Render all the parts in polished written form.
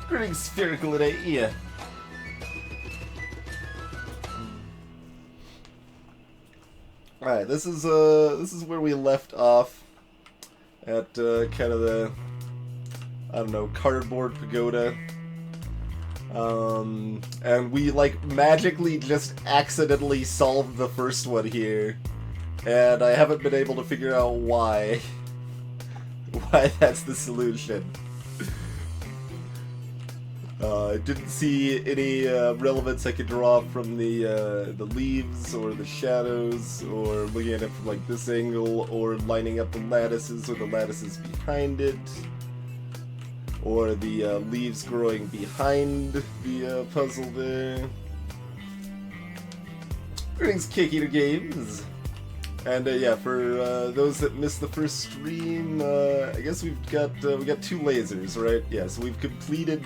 Greetings, Spherical and Aia. Alright, this is where we left off at kind of the, I don't know, cardboard pagoda. And we like magically just accidentally solved the first one here. And I haven't been able to figure out why. Why that's the solution. I didn't see any relevance I could draw from the leaves or the shadows, or looking at it from like this angle, or lining up the lattices or the lattices behind it, or the leaves growing behind the puzzle there. Greetings, Cake Eater Games! And yeah, for those that missed the first stream, I guess we got two lasers, right? Yeah, so we've completed,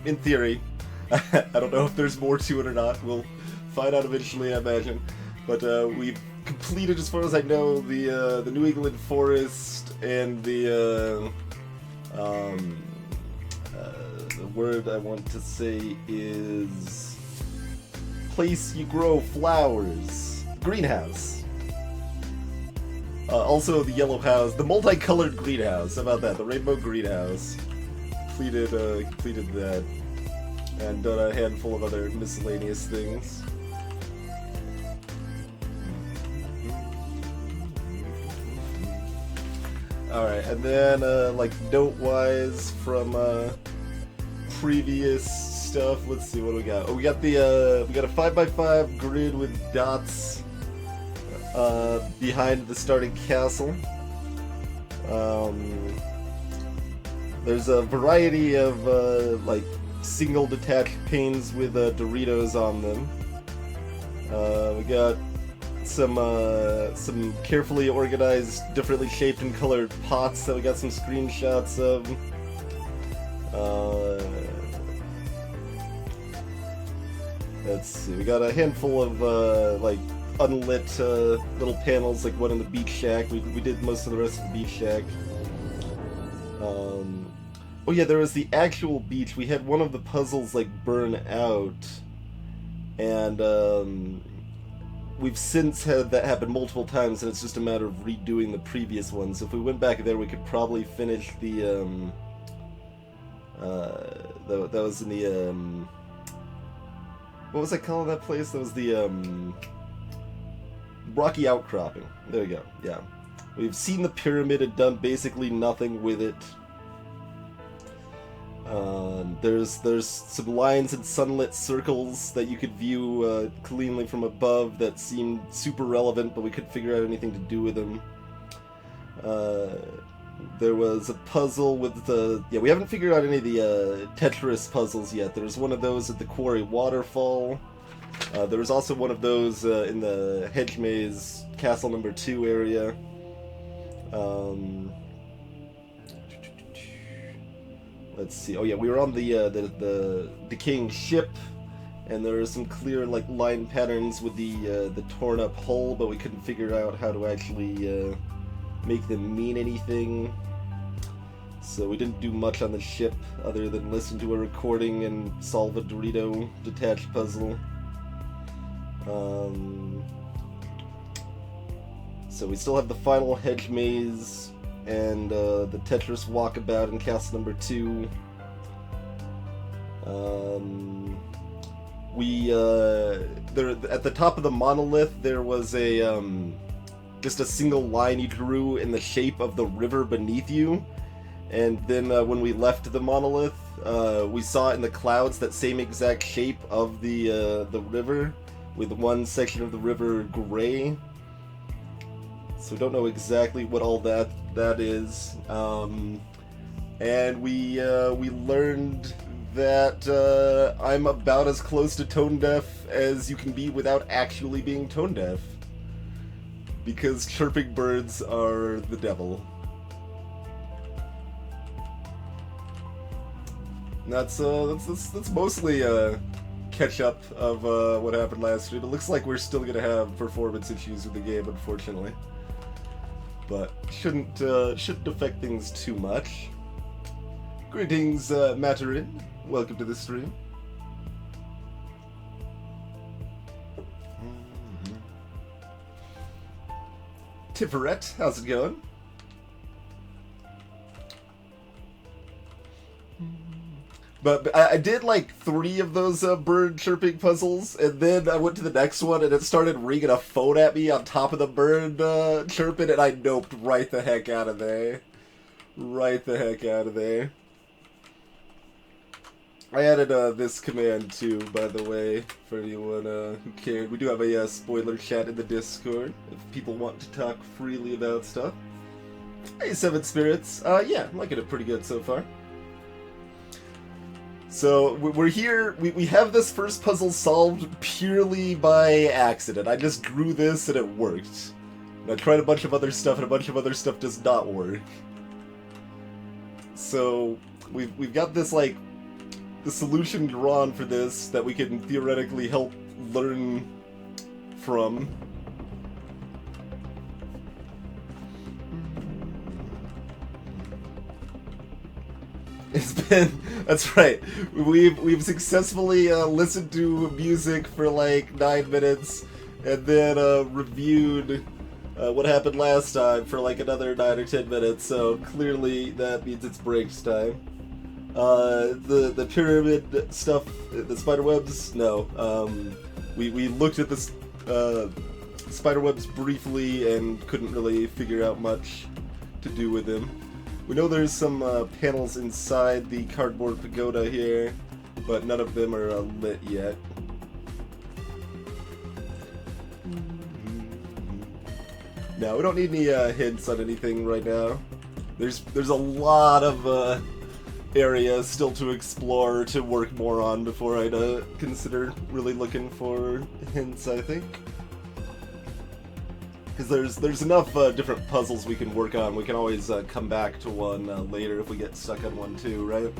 in theory. I don't know if there's more to it or not. We'll find out eventually, I imagine. But we've completed, as far as I know, the New England forest and the word I want to say is place you grow flowers. Greenhouse. Also the yellow house, the multicolored greenhouse. How about that? The rainbow greenhouse. Completed that, and done a handful of other miscellaneous things. Alright, and then, like, note-wise from, previous stuff, let's see, what do we got? Oh, we got the, we got a 5x5 grid with dots, behind the starting castle. There's a variety of, like, single detached panes with, Doritos on them. We got some carefully organized, differently shaped and colored pots that we got some screenshots of. Let's see, we got a handful of, like, unlit, little panels, like one in the beach shack. We did most of the rest of the beach shack. Oh yeah, there was the actual beach. We had one of the puzzles, like, burn out. And, we've since had that happen multiple times, and it's just a matter of redoing the previous one. So if we went back there, we could probably finish the, that was in the, what was I calling that place? That was the, Rocky Outcropping. There we go, yeah. We've seen the pyramid and done basically nothing with it. There's some lines and sunlit circles that you could view cleanly from above that seemed super relevant, but we couldn't figure out anything to do with them. There was a puzzle with the... Yeah, we haven't figured out any of the Tetris puzzles yet. There was one of those at the Quarry Waterfall. There was also one of those in the Hedge Maze Castle number 2 area. Let's see. Oh yeah, we were on the decaying ship, and there were some clear like line patterns with the torn up hull, but we couldn't figure out how to actually make them mean anything. So we didn't do much on the ship other than listen to a recording and solve a Dorito detached puzzle. So we still have the final Hedge Maze and the Tetris Walkabout in Castle number 2. There at the top of the monolith there was a just a single line you drew in the shape of the river beneath you, and then when we left the monolith, we saw in the clouds that same exact shape of the river, with one section of the river gray. So we don't know exactly what all that is. And we learned that I'm about as close to tone deaf as you can be without actually being tone deaf. Because chirping birds are the devil. And that's mostly catch up of what happened last stream. It looks like we're still gonna have performance issues with the game, unfortunately. But shouldn't affect things too much. Greetings, Matarin. welcome to the stream. Tiferet, how's it going? But I did like 3 of those bird chirping puzzles, and then I went to the next one, and it started ringing a phone at me on top of the bird chirping, and I noped right the heck out of there. Right the heck out of there. I added this command too, by the way, for anyone who cared. We do have a spoiler chat in the Discord, if people want to talk freely about stuff. Hey, Seven Spirits. Yeah, I'm liking it pretty good so far. So, we're here, we have this first puzzle solved purely by accident. I just drew this and it worked. And I tried a bunch of other stuff and a bunch of other stuff does not work. So, we've got this, like, the solution drawn for this that we can theoretically help learn from. It's been, that's right, we've successfully listened to music for like 9 minutes, and then reviewed what happened last time for like another 9 or 10 minutes, so clearly that means it's breaks time. The pyramid stuff, the spiderwebs, no. We looked at this spiderwebs briefly and couldn't really figure out much to do with them. We know there's some panels inside the cardboard pagoda here, but none of them are lit yet. No, we don't need any hints on anything right now. There's a lot of area still to explore, to work more on before I'd consider really looking for hints, I think. Because there's enough different puzzles we can work on. We can always come back to one later if we get stuck on one too, right?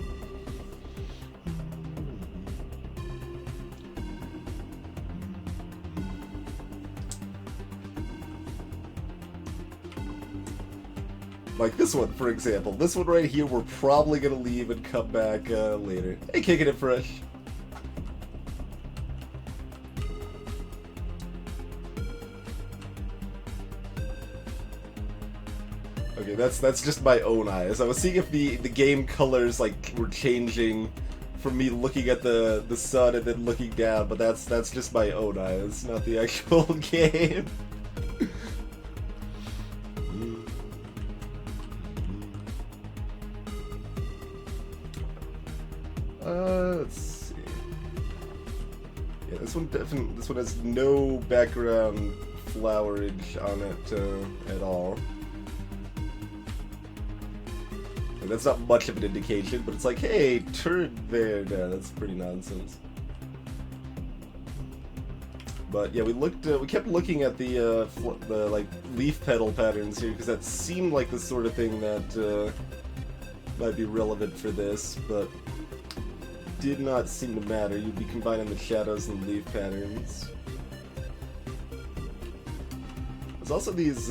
Like this one, for example. This one right here, we're probably going to leave and come back later. Hey, Kicking It Fresh. Okay, that's just my own eyes. I was seeing if the game colors like were changing from me looking at the sun and then looking down, but that's just my own eyes, not the actual game. Let's see. Yeah, this one has no background flowerage on it at all. And that's not much of an indication, but it's like, hey, turn there. Yeah, that's pretty nonsense. But yeah, we kept looking at the like leaf petal patterns here because that seemed like the sort of thing that might be relevant for this, but did not seem to matter. You'd be combining the shadows and leaf patterns. There's also these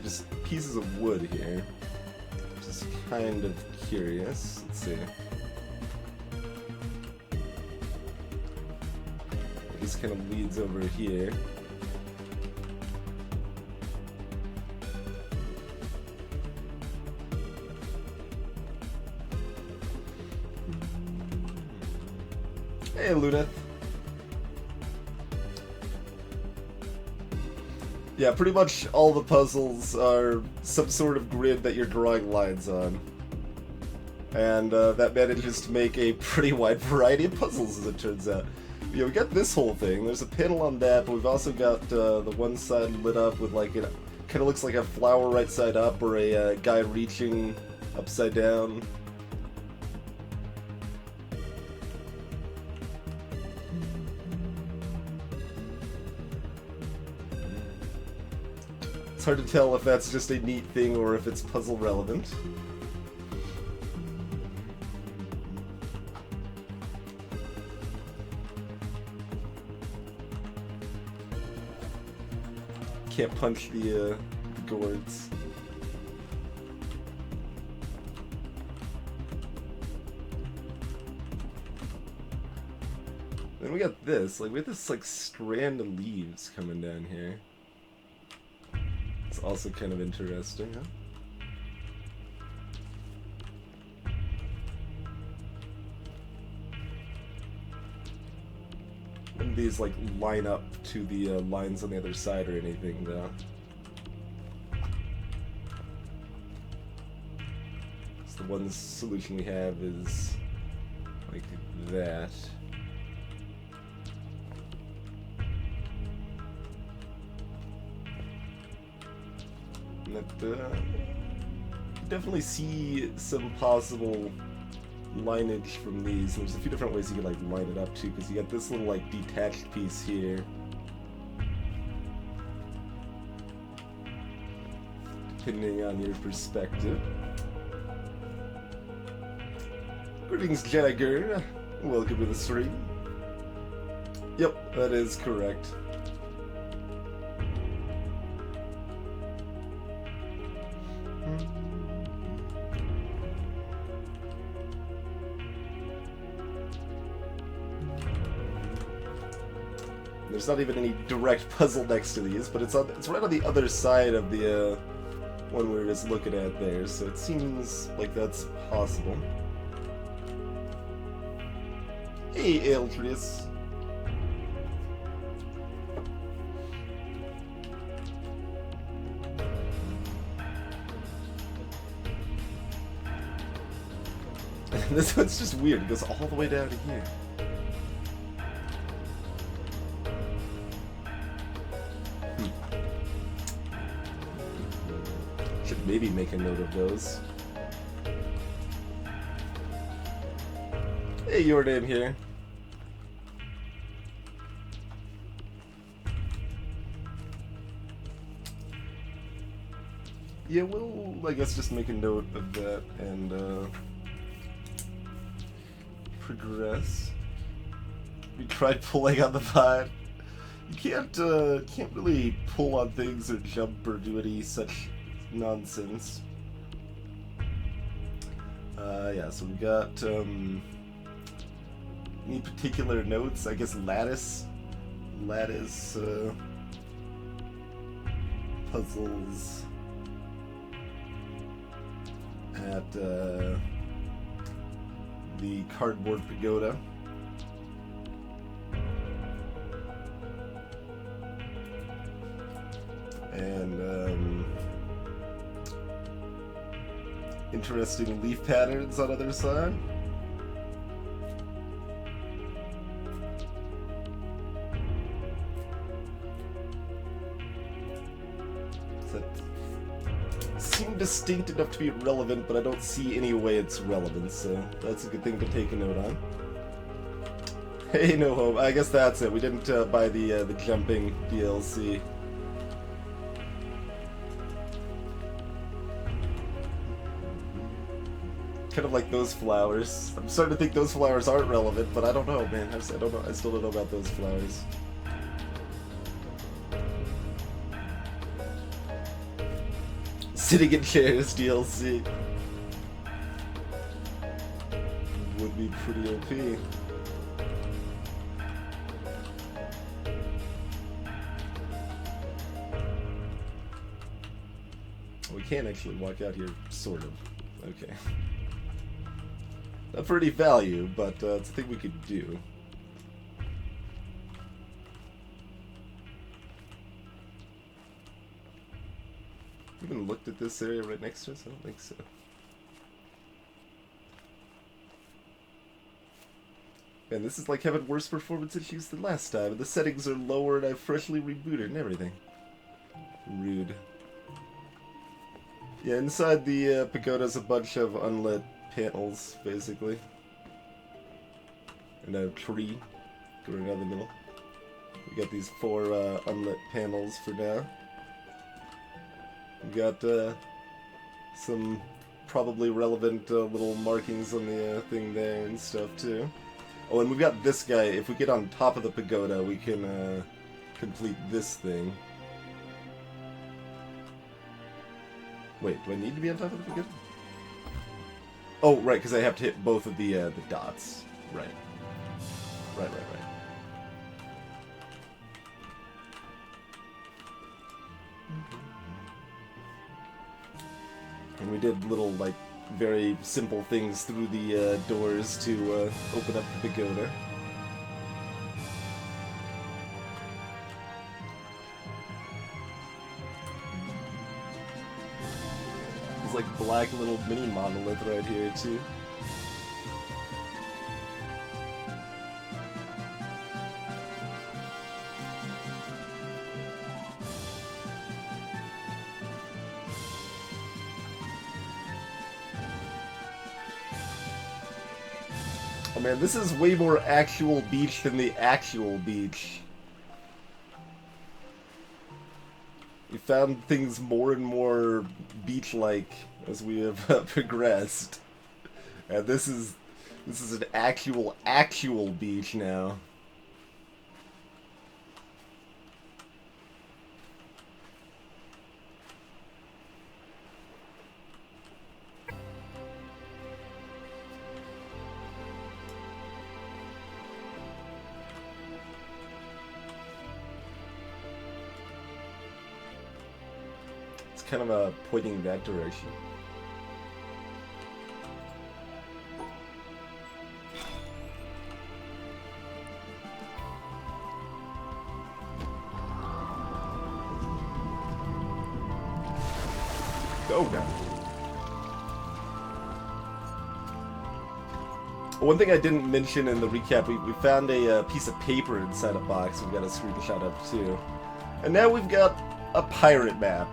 just pieces of wood here. Just kind of curious. Let's see. This kind of leads over here. Hey, Luneth. Yeah, pretty much all the puzzles are some sort of grid that you're drawing lines on. And that manages to make a pretty wide variety of puzzles, as it turns out. Yeah, we got this whole thing. There's a panel on that, but we've also got the one side lit up with like, it kind of looks like a flower right side up, or a guy reaching upside down. It's hard to tell if that's just a neat thing or if it's puzzle relevant. Can't punch the gourds. Then we got this. Like, we have this, like, strand of leaves coming down here. It's also kind of interesting, huh? And these, like, line up to the lines on the other side or anything, though. So the one solution we have is like that. And that, definitely see some possible lineage from these. There's a few different ways you could like line it up too, because you got this little like detached piece here. Depending on your perspective. Greetings, Jagger. Welcome to the stream. Yep, that is correct. There's not even any direct puzzle next to these, but it's right on the other side of the one we were just looking at there, so it seems like that's possible. Hey, Eldris. This one's just weird. It goes all the way down to here. Should maybe make a note of those. Hey, your name here. Yeah, we'll, I guess, just make a note of that and progress. We tried pulling on the pod. You can't really pull on things or jump or do any such nonsense. Yeah, so we got any particular notes? I guess lattice puzzles at the cardboard pagoda. And interesting leaf patterns on other side. Seem distinct enough to be relevant, but I don't see any way it's relevant, so that's a good thing to take a note on. Hey, no hope. I guess that's it. We didn't buy the jumping DLC. Kind of like those flowers. I'm starting to think those flowers aren't relevant, but I don't know, man. I don't know. I still don't know about those flowers. Sitting in chairs DLC would be pretty OP. We can actually walk out here, sort of. Okay. Not for any value, but it's a thing we could do. Even looked at this area right next to us? I don't think so. Man, this is like having worse performance issues than last time, and the settings are lower and I've freshly rebooted and everything. Rude. Yeah, inside the pagoda's a bunch of unlit panels, basically. And a tree growing out of the middle. We got these 4 unlit panels for now. We got some probably relevant little markings on the thing there and stuff too. Oh, and we've got this guy. If we get on top of the pagoda, we can complete this thing. Wait, do I need to be on top of the pagoda? Oh, right, because I have to hit both of the dots. Right. Right. And we did little, like, very simple things through the doors to open up the pagoda. There's like black little mini monolith right here too. Oh man, this is way more actual beach than the actual beach. We found things more and more beach-like as we have progressed. And this is an actual beach now. Kind of pointing that direction. Go now. One thing I didn't mention in the recap, we found a piece of paper inside a box we've got a screenshot of too. And now we've got a pirate map.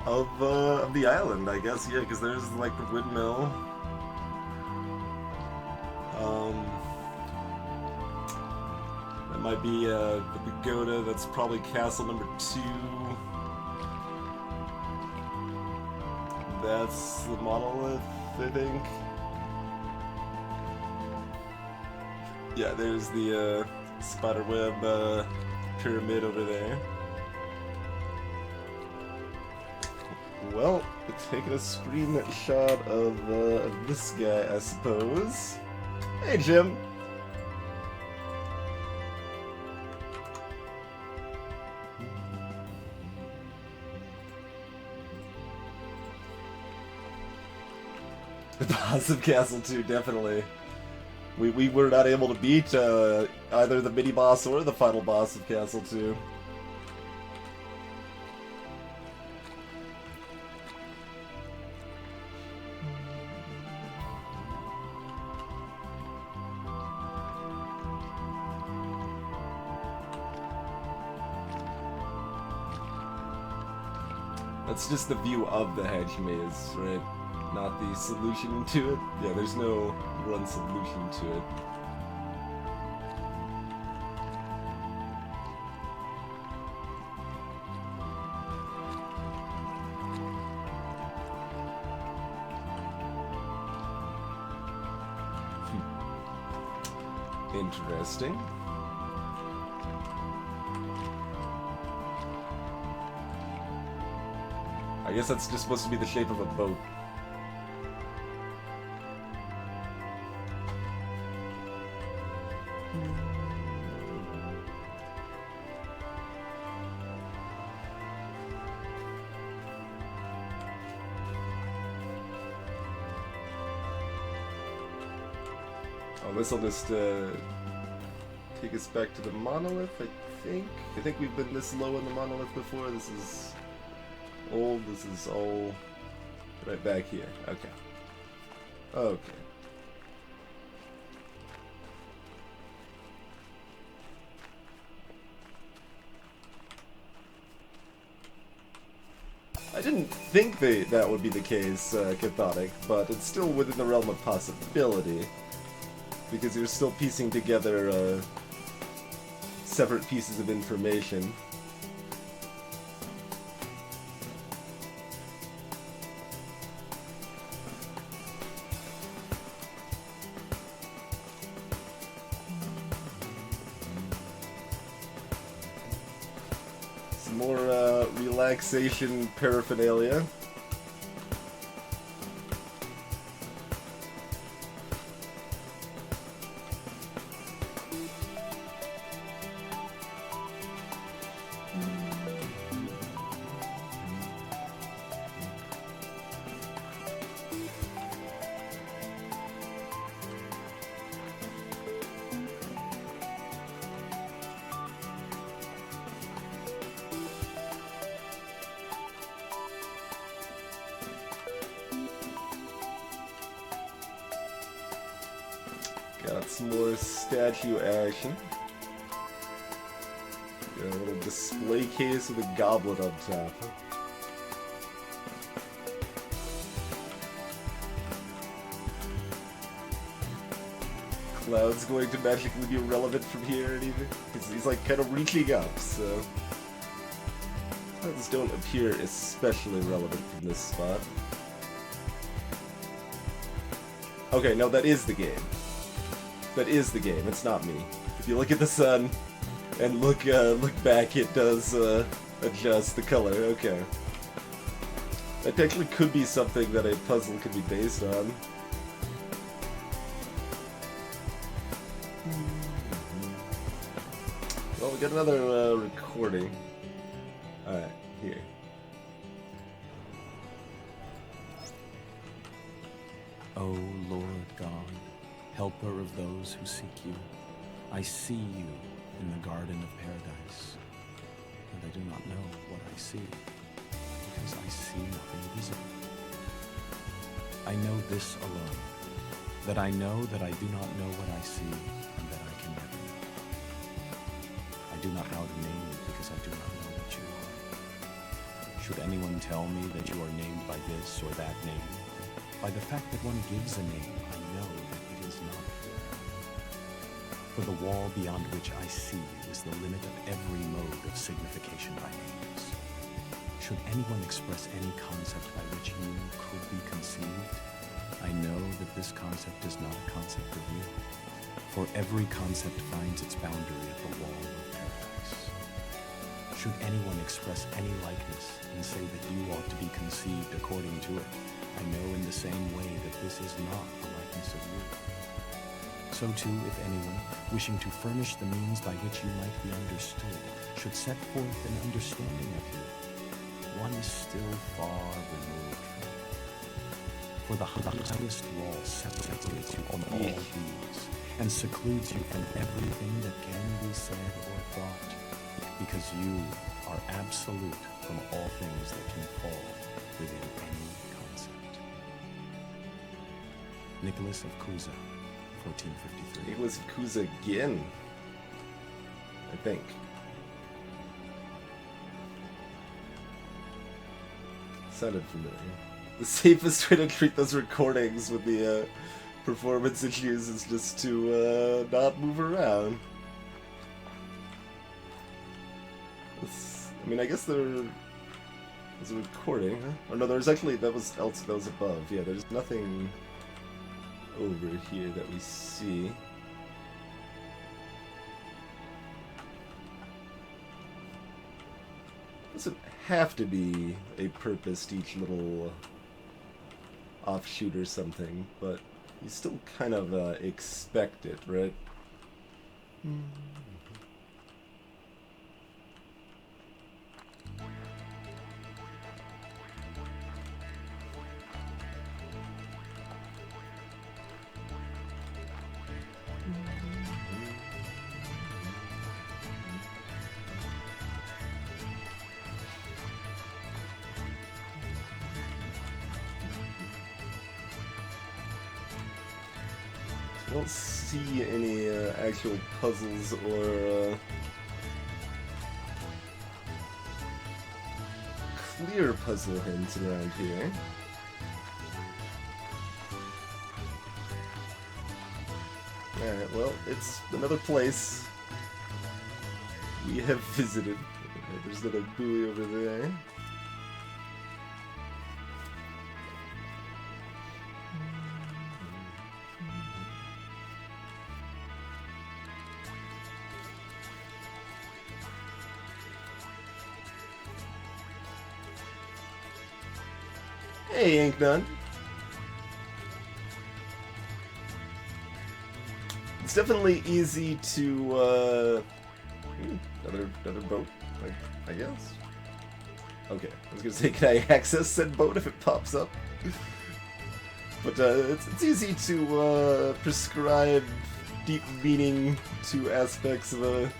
Of the island, I guess, yeah, because there's like the windmill. That might be the pagoda. That's probably castle number 2. That's the monolith, I think. Yeah, there's the spiderweb pyramid over there. Well, taking a screenshot of this guy, I suppose. Hey, Jim. The boss of Castle 2, definitely. We were not able to beat either the mini boss or the final boss of Castle 2. That's just the view of the hedge maze, right? Not the solution to it. Yeah, there's no run solution to it. Interesting. I guess that's just supposed to be the shape of a boat. Oh, this will just take us back to the monolith, I think. I think we've been this low in the monolith before. This is old. This is all right back here. Okay. Okay. I didn't think that would be the case, Cathodic, but it's still within the realm of possibility. Because you're still piecing together separate pieces of information. Some more relaxation paraphernalia. Lots more statue action. Got a little display case with a goblet on top. Cloud's going to magically be relevant from here or anything? He's like kind of reaching up, so... Clouds don't appear especially relevant from this spot. Okay, no, that is the game. That is the game, it's not me. If you look at the sun and look back, it does adjust the color, okay. That technically could be something that a puzzle could be based on. Well, we got another recording. Alright, here. O Lord God, helper of those who seek you, I see you in the garden of paradise, and I do not know what I see, because I see nothing visible. I know this alone, that I know that I do not know what I see, and that I can never know. I do not know how to name you, because I do not know what you are. Should anyone tell me that you are named by this or that name, by the fact that one gives a name, I know that it is not fair. For the wall beyond which I see is the limit of every mode of signification by names. Should anyone express any concept by which you could be conceived, I know that this concept is not a concept of you. For every concept finds its boundary at the wall of paradise. Should anyone express any likeness and say that you ought to be conceived according to it, I know in the same way that this is not the likeness of you. So too, if anyone, wishing to furnish the means by which you might be understood, should set forth an understanding of you, one is still far removed from it. For the highest wall separates you from all these, and secludes you from everything that can be said or thought, because you are absolute from all things that can fall within any concept. Nicholas of Cusa, 1453. Nicholas of Cusa again, I think. Sounded familiar. The safest way to treat those recordings with the performance issues is just to not move around. I mean, I guess there was a recording, huh? Oh no, there was actually, that was above. Yeah, there's nothing over here that we see. Doesn't have to be a purpose to each little offshoot or something, but you still kind of expect it, right? I don't see any actual puzzles or clear puzzle hints around here. Alright, well, it's another place we have visited. There's another buoy over there. Hey, Inknun. It's definitely easy to, another boat, I guess? Okay, I was gonna say, can I access said boat if it pops up? But, it's easy to, prescribe deep meaning to aspects of a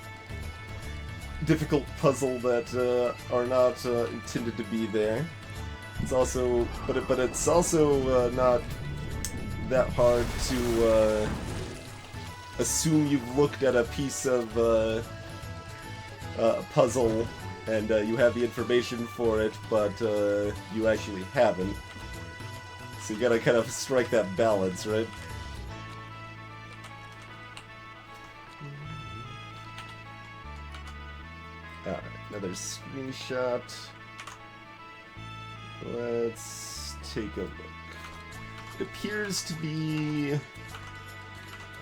difficult puzzle that, are not, intended to be there. It's also, but it's also not that hard to assume you've looked at a piece of puzzle and you have the information for it, but you actually haven't. So you gotta kind of strike that balance, right? Alright, another screenshot. Let's take a look. It appears to be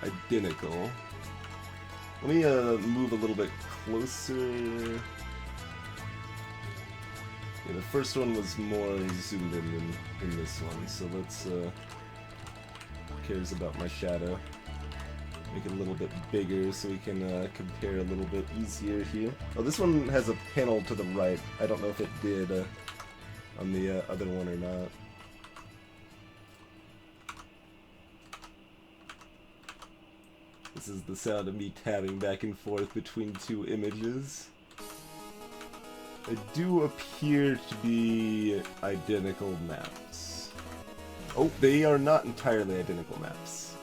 identical. Let me move a little bit closer. Yeah, the first one was more zoomed in than this one, so let's who cares about my shadow? Make it a little bit bigger so we can compare a little bit easier here. Oh, this one has a panel to the right. I don't know if it did on the other one or not. This is the sound of me tabbing back and forth between two images. They do appear to be identical maps. Oh, they are not entirely identical maps.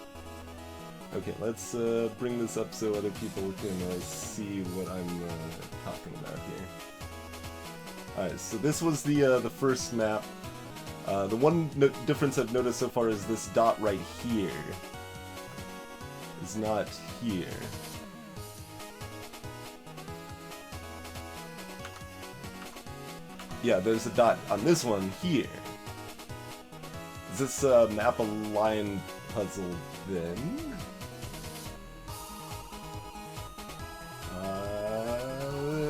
Okay, let's bring this up so other people can see what I'm talking about here. Alright, so this was the first map. The one difference I've noticed so far is this dot right here is not here. Yeah, there's a dot on this one here. Is this map a line puzzle then?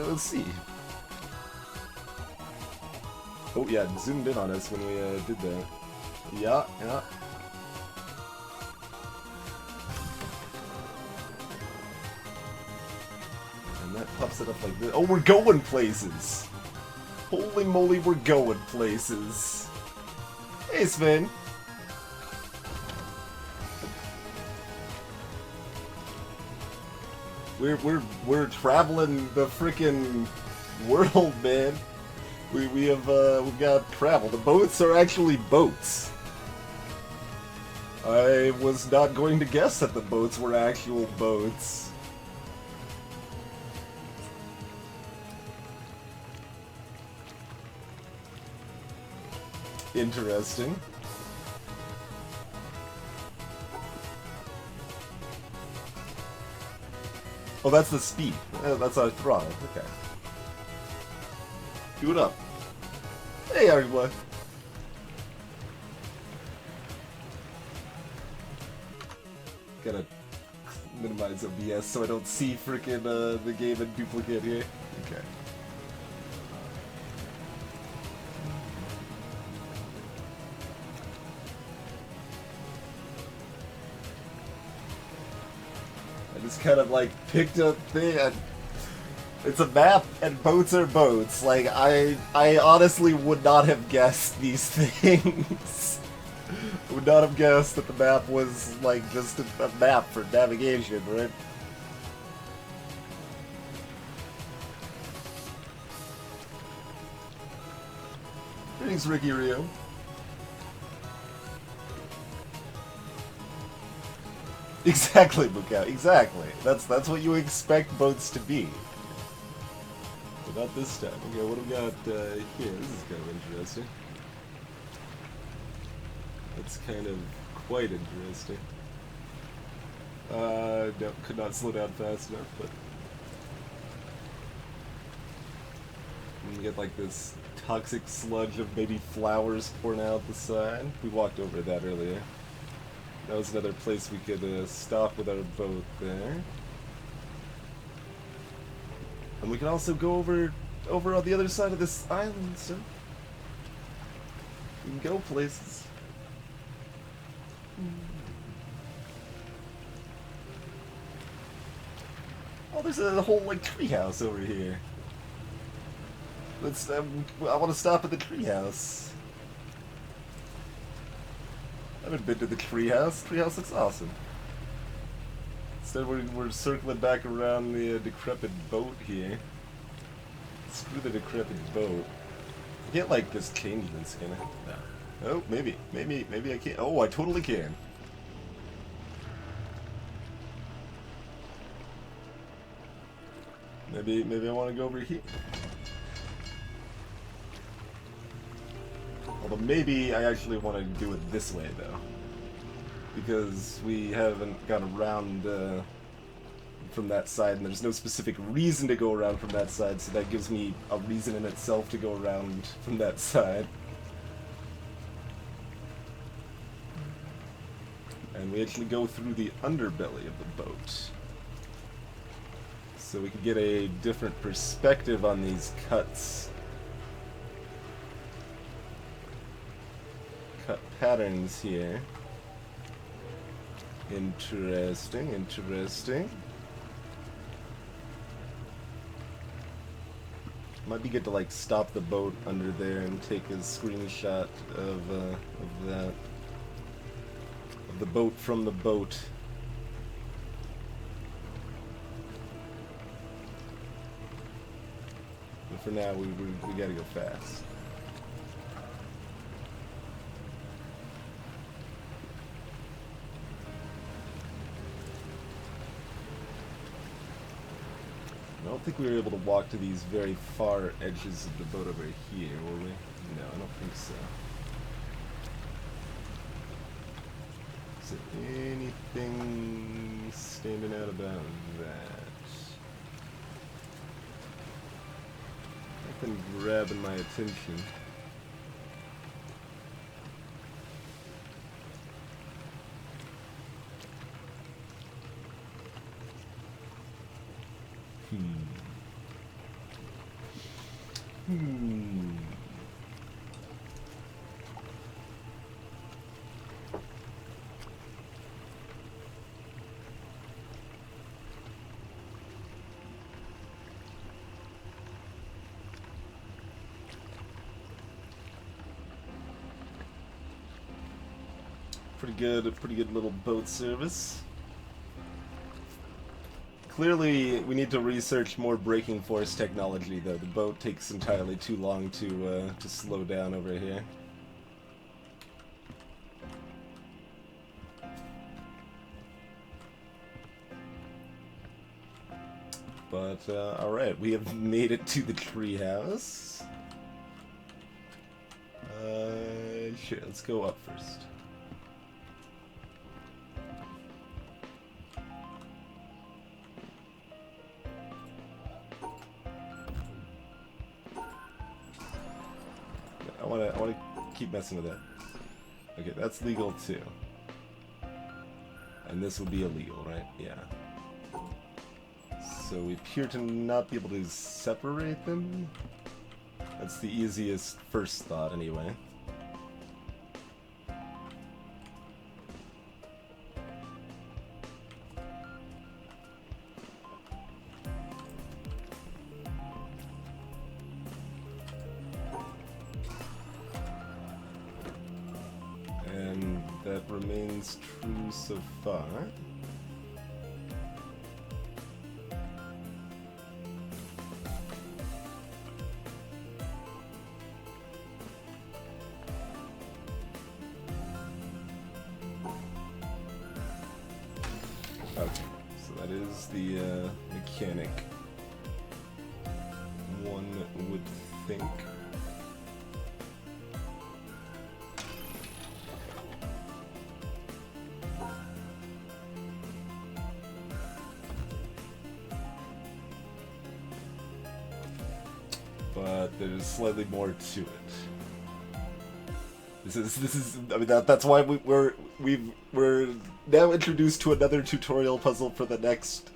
Let's see. Oh yeah, it zoomed in on us when we did that. Yeah, yeah. And that pops it up like this. Oh, we're going places! Holy moly, we're going places. Hey, Sven. We're traveling the frickin' world, man. We've got travel. The boats are actually boats. I was not going to guess that the boats were actual boats. Interesting. Oh, that's the speed. That's our throttle. Okay. Do it up. Hey, everyone. Gotta minimize OBS so I don't see frickin' the game in duplicate here. Okay. Just kind of like picked up thing. It's a map and boats are boats. Like I honestly would not have guessed these things. I would not have guessed that the map was like just a map for navigation, right? Greetings, Ricky Rio. Exactly, Bukau. Exactly. That's what you expect boats to be. But not this time. Okay, what do we got here? This is kind of interesting. That's kind of quite interesting. No, could not slow down fast enough, but you can get like this toxic sludge of maybe flowers pouring out the side. We walked over that earlier. That was another place we could stop with our boat there. And we can also go over on the other side of this island, so we can go places. Oh, there's a whole like treehouse over here. Let's. I want to stop at the treehouse. I haven't been to the treehouse. Treehouse looks awesome. Instead, we're circling back around the decrepit boat here. Screw the decrepit boat. I can't like just change this, can I? No. Oh, maybe I can. Oh, I totally can. Maybe I want to go over here. Although maybe I actually want to do it this way though, because we haven't got around from that side, and there's no specific reason to go around from that side, so that gives me a reason in itself to go around from that side. And we actually go through the underbelly of the boat, so we can get a different perspective on these cuts. Cut patterns here. Interesting, interesting. Might be good to like stop the boat under there and take a screenshot of that. Of the boat from the boat. But for now, we gotta go fast. I don't think we were able to walk to these very far edges of the boat over here, were we? No, I don't think so. Is there anything standing out about that? Nothing grabbing my attention. Pretty good little boat service. Clearly, we need to research more braking force technology, though. The boat takes entirely too long to slow down over here. But, alright, we have made it to the treehouse. Sure, let's go up first. I wanna keep messing with that. Okay, that's legal too. And this would be illegal, right? Yeah. So we appear to not be able to separate them. That's the easiest first thought, anyway. And that remains true so far. Okay, so that is the mechanic, one would think. But there's slightly more to it. This is. I mean, that's why we're now introduced to another tutorial puzzle for the next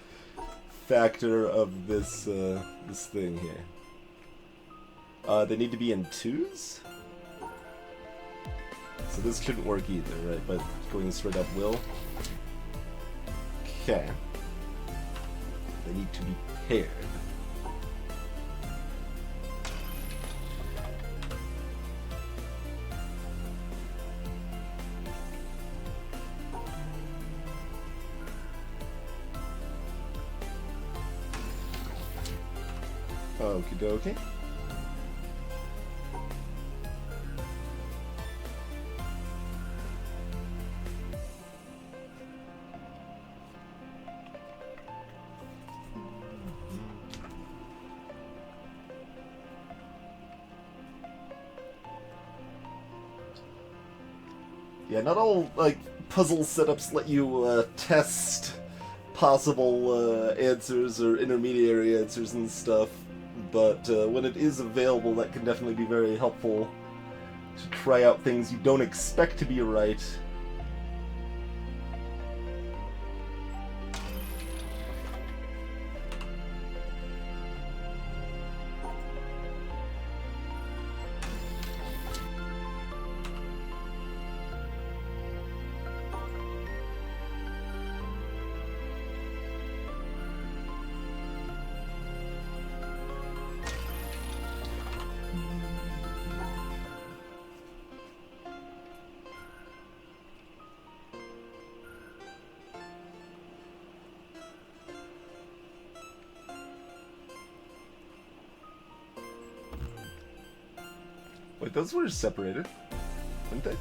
factor of this this thing here. They need to be in twos, so this shouldn't work either, right? But going straight up will. Okay. They need to be paired. Okie dokie. Yeah, not all, like, puzzle setups let you test possible answers or intermediary answers and stuff, but when it is available, that can definitely be very helpful to try out things you don't expect to be right. Wait, those were separated, weren't they?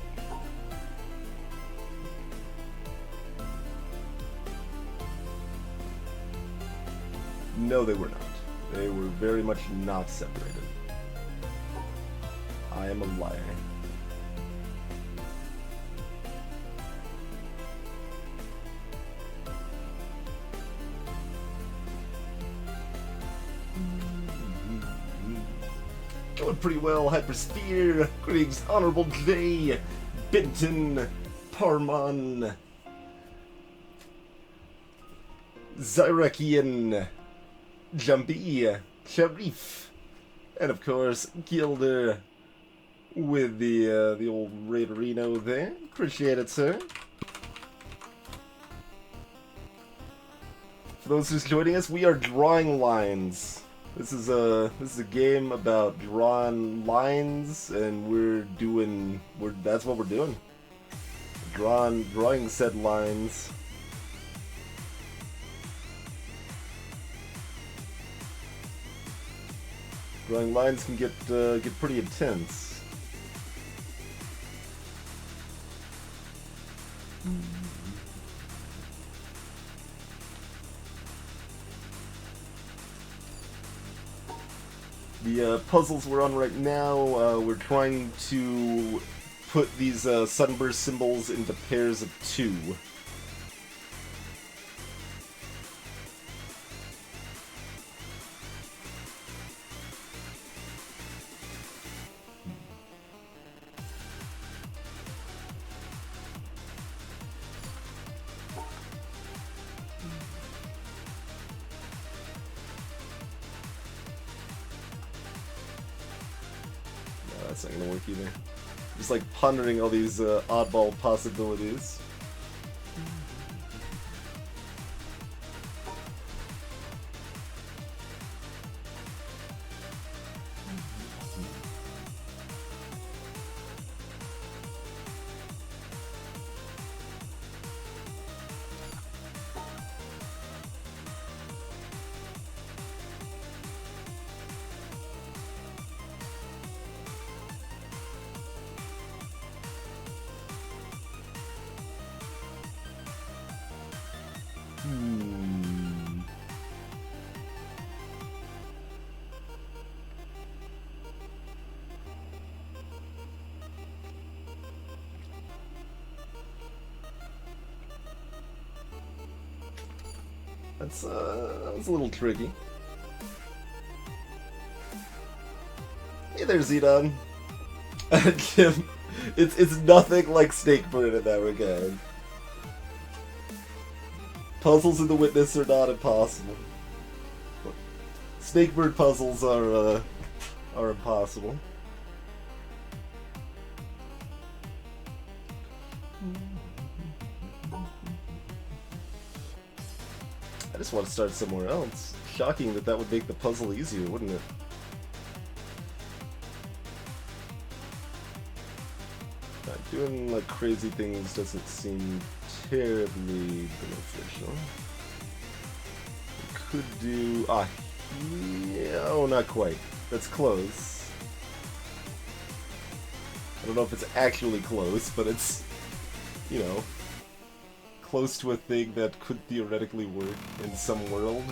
No, they were not. They were very much not separated. I am a liar. Going pretty well, Hypersphere. Greetings, Honorable J, Benton, Parmon, Zyrakian, Jambi, Sharif, and of course Gilder with the old Raiderino there. Appreciate it, sir. For those who's joining us, we are drawing lines. This is a game about drawing lines, and that's what we're doing. Drawing said lines. Drawing lines can get pretty intense. The puzzles we're on right now, we're trying to put these sunburst symbols into pairs of 2. That's not gonna work either. Just like pondering all these oddball possibilities. That was a little tricky. Hey there, Zedon. Jim, it's nothing like Snakebird in that regard. Puzzles in The Witness are not impossible. Snakebird puzzles are impossible. I just want to start somewhere else. Shocking that would make the puzzle easier, wouldn't it? Doing like crazy things doesn't seem terribly beneficial. We could do yeah, oh, not quite. That's close. I don't know if it's actually close, but it's, you know, close to a thing that could theoretically work in some world.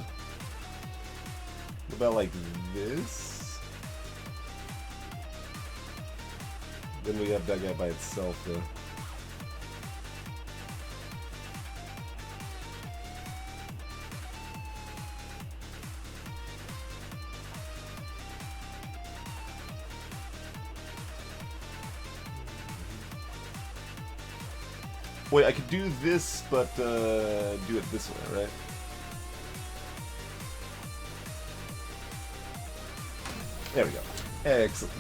What about like this? Then we have that guy by itself though. Wait, I could do this, but do it this way, right? There we go. Excellent.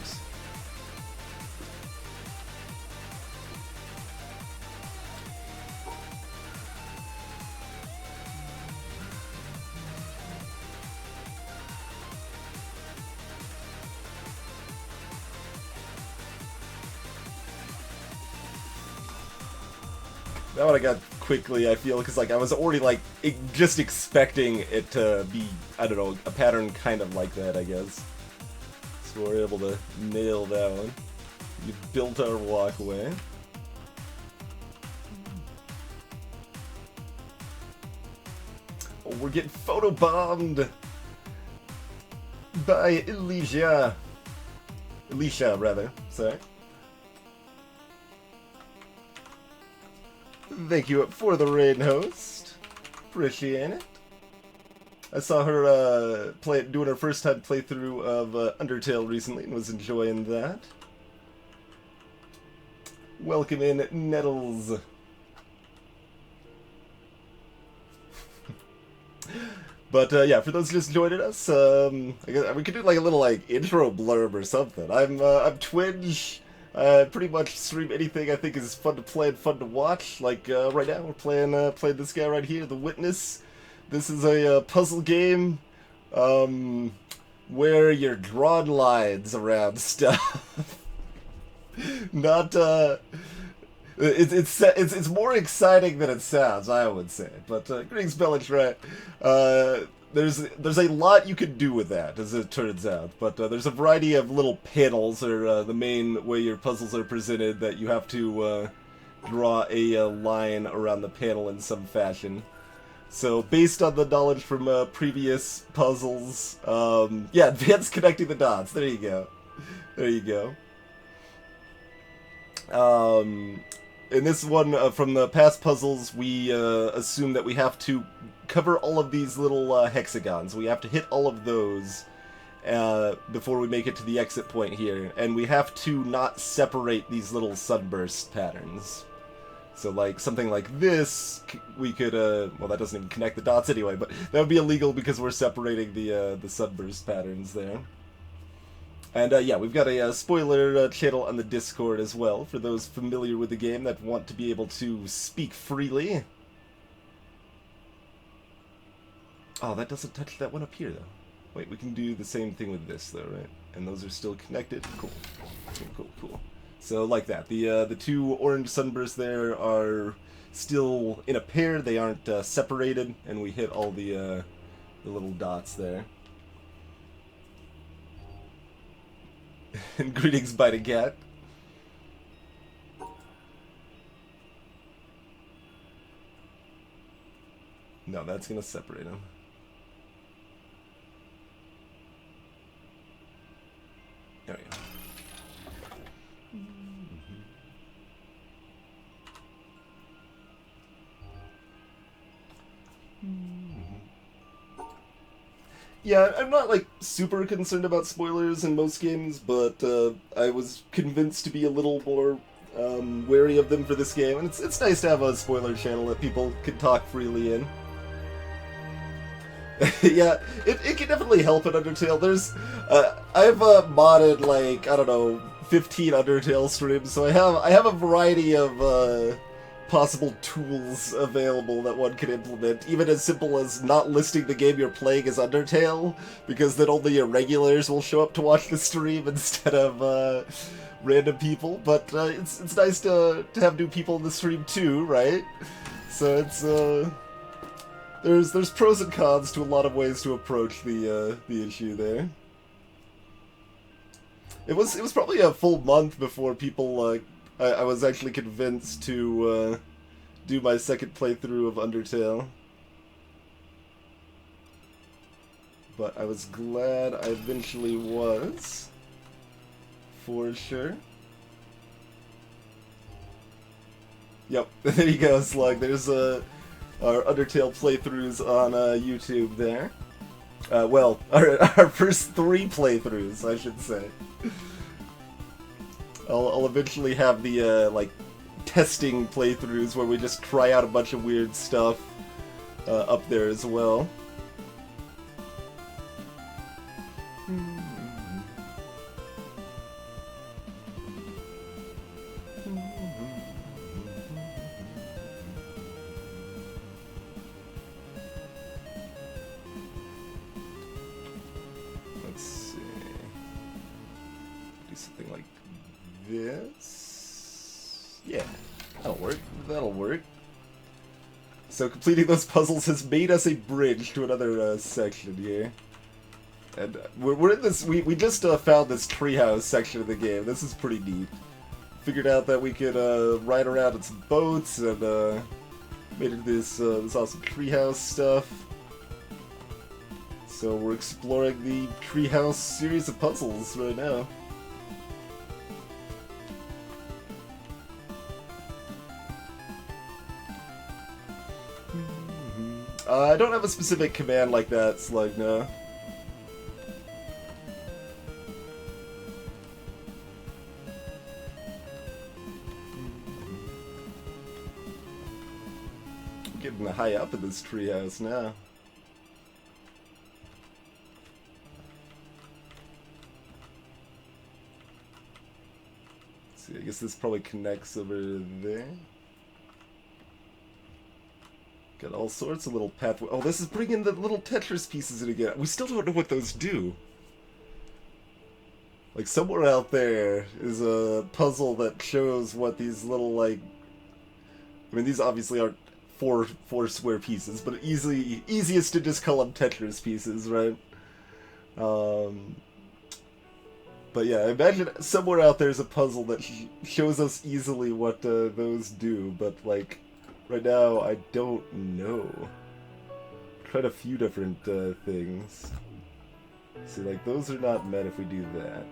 That one I got quickly, I feel, because like I was already like just expecting it to be, I don't know, a pattern kind of like that, I guess. So we're able to nail that one. You built our walkway. Oh, we're getting photobombed by Alicia. Alicia, rather. Sorry. Thank you for the raid, host. Appreciate it. I saw her doing her first time playthrough of Undertale recently and was enjoying that. Welcome in, Nettles. But yeah, for those just joining us, I guess we could do like a little like intro blurb or something. I'm Twitch. Pretty much stream anything I think is fun to play and fun to watch. Like right now, we're playing this guy right here, The Witness. This is a puzzle game where you're drawing lines around stuff. Not it's more exciting than it sounds, I would say. But greetings, Bellatrix. There's a lot you can do with that, as it turns out. But there's a variety of little panels, or the main way your puzzles are presented, that you have to draw a line around the panel in some fashion. So, based on the knowledge from previous puzzles, yeah, advanced connecting the dots. There you go. There you go. In this one, from the past puzzles, we assume that we have to cover all of these little hexagons. We have to hit all of those before we make it to the exit point here. And we have to not separate these little sunburst patterns. So, like, something like this, we could, well, that doesn't even connect the dots anyway, but that would be illegal because we're separating the sunburst patterns there. And, yeah, we've got a spoiler channel on the Discord as well, for those familiar with the game that want to be able to speak freely. Oh, that doesn't touch that one up here, though. Wait, we can do the same thing with this, though, right? And those are still connected? Cool. Cool. So, like that. The two orange sunbursts there are still in a pair. They aren't separated, and we hit all the little dots there. And greetings, Biting Cat. No, that's gonna separate them. There we go. Yeah, I'm not, like, super concerned about spoilers in most games, but I was convinced to be a little more wary of them for this game, and it's nice to have a spoiler channel that people can talk freely in. Yeah, it can definitely help in Undertale. There's, I've modded, like, I don't know, 15 Undertale streams, so I have a variety of possible tools available that one can implement, even as simple as not listing the game you're playing as Undertale, because then only your regulars will show up to watch the stream instead of random people. But it's nice to have new people in the stream too, right? So it's there's pros and cons to a lot of ways to approach the issue there. It was probably a full month before people I was actually convinced to do my second playthrough of Undertale. But I was glad I eventually was. For sure. Yep, there you go, Slug. There's our Undertale playthroughs on YouTube there. Well, our first 3 playthroughs, I should say. I'll eventually have the, like, testing playthroughs where we just try out a bunch of weird stuff up there as well. Let's see. Do something like this. Yeah, that'll work. That'll work. So completing those puzzles has made us a bridge to another section here. And we're in this. We just found this treehouse section of the game. This is pretty neat. Figured out that we could ride around in some boats and made it this this awesome treehouse stuff. So we're exploring the treehouse series of puzzles right now. I don't have a specific command like that, Slug, no. I'm getting high up in this treehouse now. Let's see, I guess this probably connects over there. Got all sorts of little pathways. Oh, this is bringing the little Tetris pieces in again. We still don't know what those do. Like, somewhere out there is a puzzle that shows what these little, like... I mean, these obviously aren't four square pieces, but easiest to just call them Tetris pieces, right? But yeah, imagine somewhere out there is a puzzle that shows us easily what those do, but, like... Right now, I don't know. Tried a few different things. See, like, those are not met if we do that.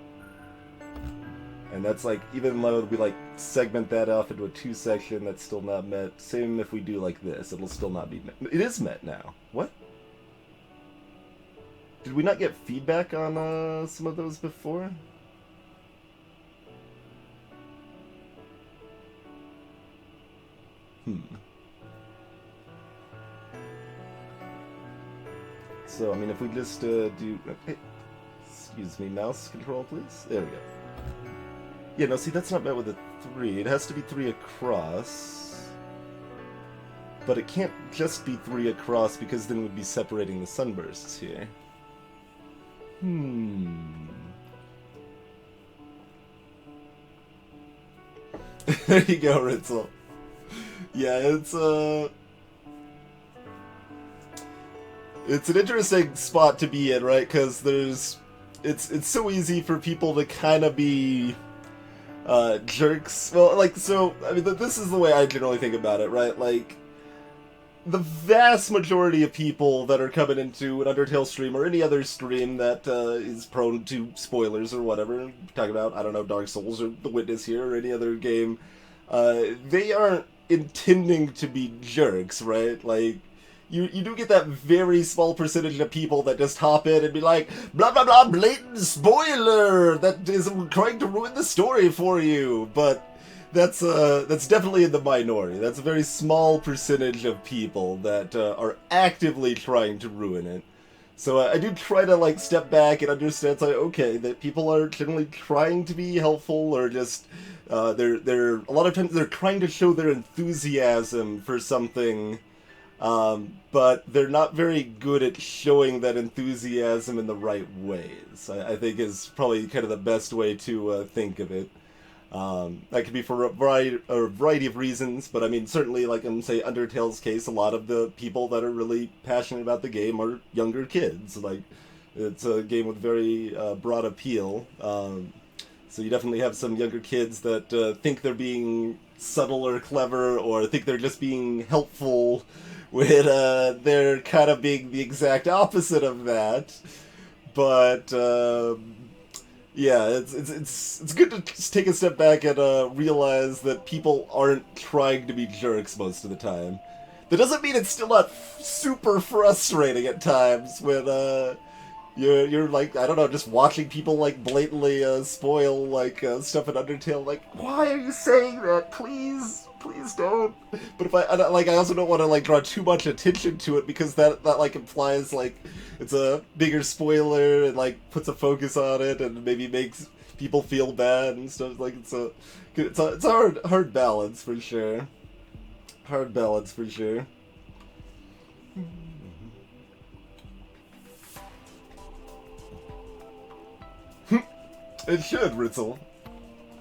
And that's like, even though we like segment that off into a 2-section, that's still not met. Same if we do like this, it'll still not be met. It is met now. What? Did we not get feedback on some of those before? So, I mean, if we just do... Hey, excuse me, mouse control, please? There we go. Yeah, no, see, that's not met with a 3. It has to be 3 across. But it can't just be 3 across, because then we'd be separating the sunbursts here. There you go, Ritzel. Yeah, it's an interesting spot to be in, right? Because it's so easy for people to kind of be jerks. Well, like, so, I mean, this is the way I generally think about it, right? Like, the vast majority of people that are coming into an Undertale stream or any other stream that is prone to spoilers or whatever, talking about, I don't know, Dark Souls or The Witness here or any other game, they aren't intending to be jerks, right? Like, you do get that very small percentage of people that just hop in and be like, blah blah blah, blatant spoiler that is trying to ruin the story for you. But that's definitely in the minority. That's a very small percentage of people that are actively trying to ruin it. So I do try to like step back and understand, like, okay, that people are generally trying to be helpful, or just they're a lot of times they're trying to show their enthusiasm for something. But they're not very good at showing that enthusiasm in the right ways, I think is probably kind of the best way to think of it. That could be for a variety of reasons, but I mean, certainly, like in, say, Undertale's case, a lot of the people that are really passionate about the game are younger kids. Like, it's a game with very broad appeal, so you definitely have some younger kids that think they're being subtle or clever, or think they're just being helpful, when they're kind of being the exact opposite of that. But yeah, it's good to just take a step back and realize that people aren't trying to be jerks most of the time. That doesn't mean it's still not super frustrating at times when You're like, I don't know, just watching people like blatantly spoil like stuff in Undertale. Like, why are you saying that? Please don't. But if I also don't want to like draw too much attention to it because that like implies like it's a bigger spoiler and like puts a focus on it and maybe makes people feel bad and stuff. Like it's a hard balance for sure. Hard balance for sure. It should, Ritzel.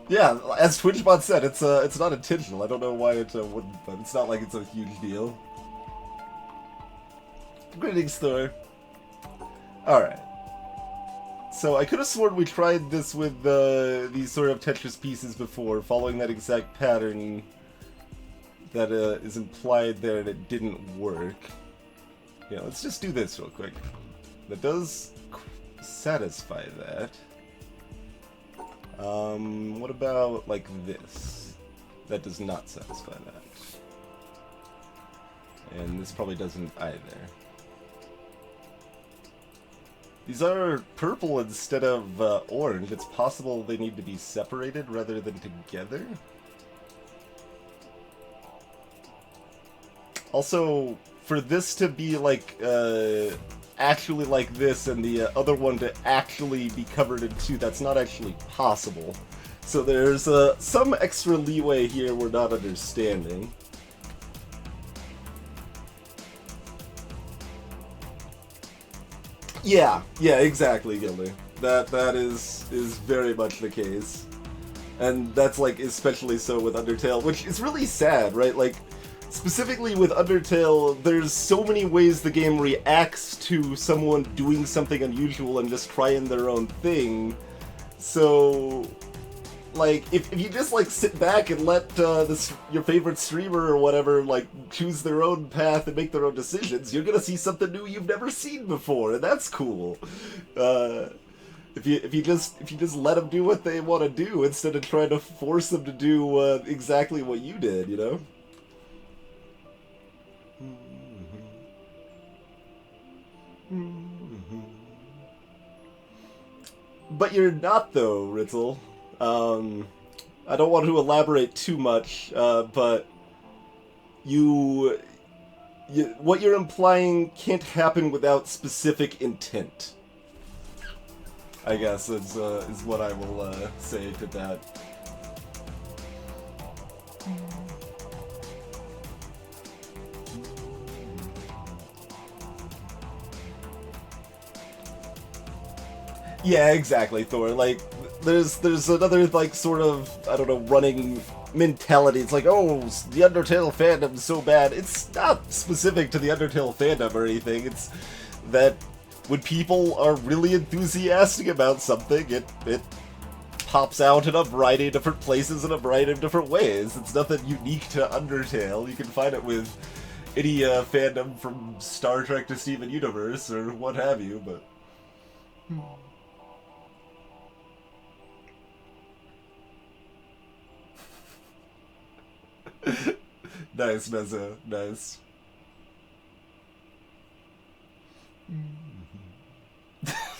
Yeah, as TwitchBot said, it's not intentional. I don't know why it wouldn't, but it's not like it's a huge deal. Greetings, Thor. Alright. So I could have sworn we tried this with these sort of Tetris pieces before, following that exact pattern that is implied there, and it didn't work. Yeah, let's just do this real quick. That does satisfy that. What about, like, this? That does not satisfy that. And this probably doesn't either. These are purple instead of orange. It's possible they need to be separated rather than together. Also, for this to be, like, actually like this and the other one to actually be covered in two, that's not actually possible. So there's some extra leeway here we're not understanding. Yeah, exactly, Gilder. That is very much the case. And that's like especially so with Undertale, which is really sad, right? Like, specifically with Undertale, there's so many ways the game reacts to someone doing something unusual and just trying their own thing. So, like, if you just, like, sit back and let your favorite streamer or whatever, like, choose their own path and make their own decisions, you're gonna see something new you've never seen before, and that's cool. If you just let them do what they want to do instead of trying to force them to do exactly what you did, you know? But you're not, though, Ritzel. I don't want to elaborate too much, but what you're implying can't happen without specific intent. I guess is what I will say to that. Yeah, exactly, Thor. Like, there's another, like, sort of, I don't know, running mentality. It's like, oh, the Undertale fandom's so bad. It's not specific to the Undertale fandom or anything. It's that when people are really enthusiastic about something, it pops out in a variety of different places in a variety of different ways. It's nothing unique to Undertale. You can find it with any fandom from Star Trek to Steven Universe or what have you, but... Nice, Mezzo. Nice.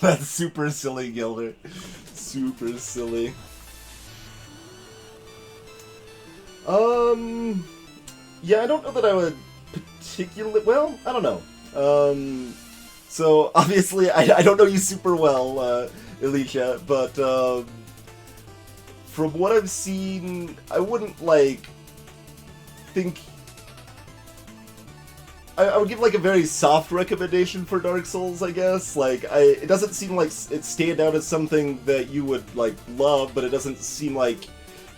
That's super silly, Gilder. Super silly. Yeah, I don't know that I would particularly... Well, I don't know. So, obviously, I don't know you super well, Alicia, but, from what I've seen, I wouldn't, like... think I would give like a very soft recommendation for Dark Souls, I guess. Like, it doesn't seem like it stand out as something that you would like love, but it doesn't seem like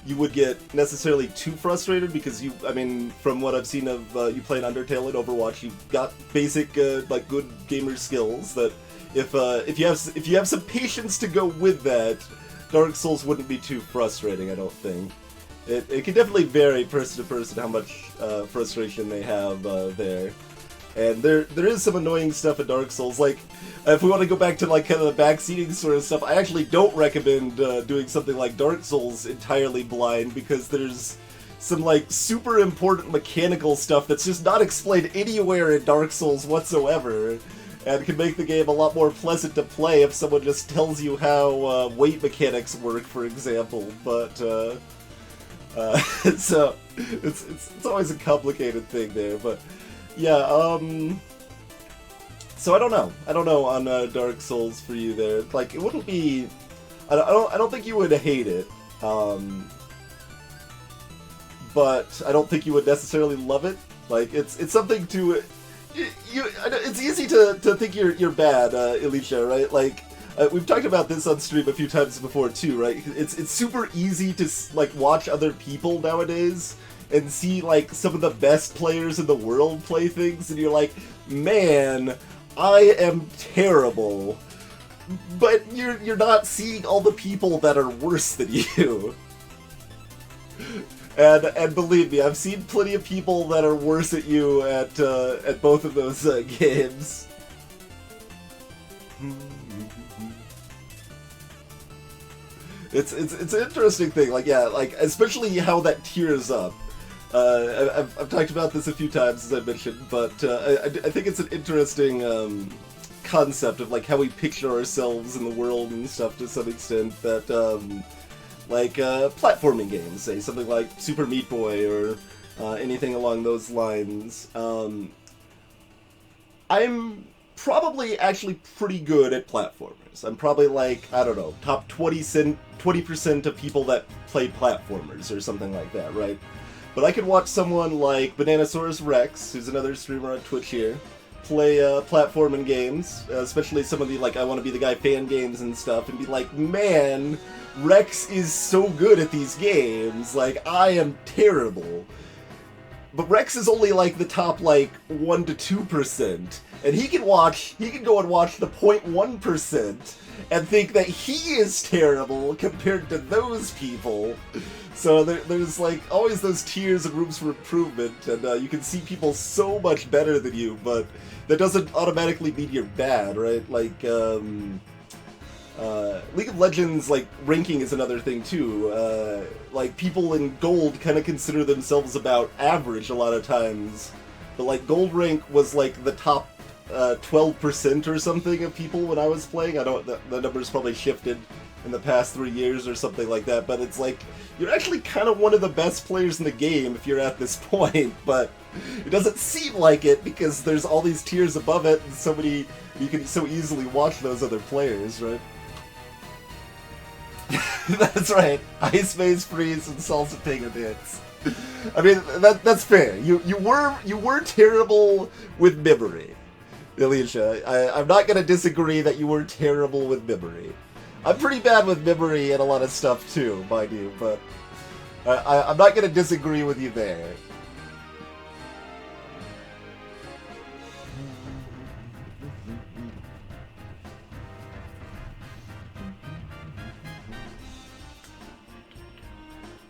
you would get necessarily too frustrated because I mean, from what I've seen of you playing Undertale and Overwatch, you've got basic like good gamer skills that if you have some patience to go with that, Dark Souls wouldn't be too frustrating, I don't think. It can definitely vary person to person how much frustration they have there. And there is some annoying stuff in Dark Souls. Like, if we want to go back to like kind of the backseating sort of stuff, I actually don't recommend doing something like Dark Souls entirely blind because there's some like super important mechanical stuff that's just not explained anywhere in Dark Souls whatsoever. and can make the game a lot more pleasant to play if someone just tells you how weight mechanics work, for example. But so it's always a complicated thing there. But yeah, so I don't know on Dark Souls for you there. Like, it wouldn't be. I don't think you would hate it. But I don't think you would necessarily love it. Like, it's something to. It's easy to think you're bad, Alicia, right? Like, we've talked about this on stream a few times before too, right? It's super easy to like watch other people nowadays and see like some of the best players in the world play things, and you're like, man, I am terrible. But you're not seeing all the people that are worse than you. And believe me, I've seen plenty of people that are worse at you at both of those games. It's an interesting thing, like, yeah, like, especially how that tiers up. I've talked about this a few times, as I mentioned, but I think it's an interesting concept of like how we picture ourselves in the world and stuff to some extent. That like platforming games, say something like Super Meat Boy or anything along those lines. I'm probably actually pretty good at platformers. I'm probably like, I don't know, top 20% of people that play platformers or something like that, right? But I could watch someone like Bananasaurus Rex, who's another streamer on Twitch here, play platforming games, especially some of the like I Want to Be the Guy fan games and stuff, and be like, man, Rex is so good at these games, like, I am terrible. But Rex is only like the top like 1 to 2%, and he can go and watch the 0.1% and think that he is terrible compared to those people. So there's like always those tiers and rooms for improvement, and you can see people so much better than you, but that doesn't automatically mean you're bad, right? Like, League of Legends, like, ranking is another thing, too. Like, people in Gold kind of consider themselves about average a lot of times. But, like, Gold rank was, like, the top 12% or something of people when I was playing. I don't, the number's probably shifted in the past 3 years or something like that, but it's like, you're actually kind of one of the best players in the game if you're at this point, but it doesn't seem like it because there's all these tiers above it, and so many, you can so easily watch those other players, right? That's right. Ice Maze Freeze and Salsa Pig hits. I mean, that's fair. You were terrible with memory, Alicia. I'm not gonna disagree that you were terrible with memory. I'm pretty bad with memory and a lot of stuff too, mind you, but I'm not gonna disagree with you there.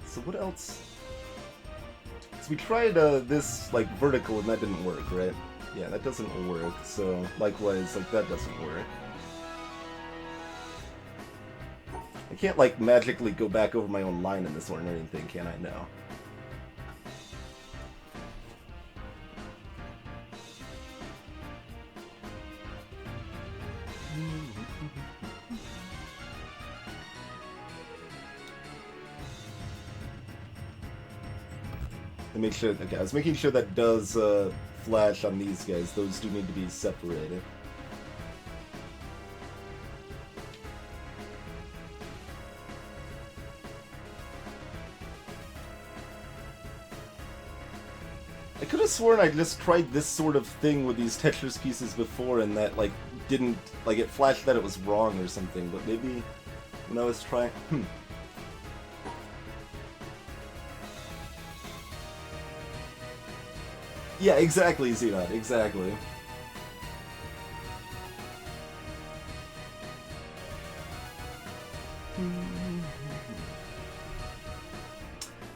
So what else? So we tried this like vertical and that didn't work, right? Yeah, that doesn't work. So likewise, like that doesn't work. I can't like magically go back over my own line in this one or anything, can I? No. And make sure, okay, I was making sure that does flash on these guys. Those do need to be separated. I could have sworn I just tried this sort of thing with these Tetris pieces before and that, like, didn't, like, it flashed that it was wrong or something, but maybe when I was trying, Yeah, exactly, Xenon, exactly.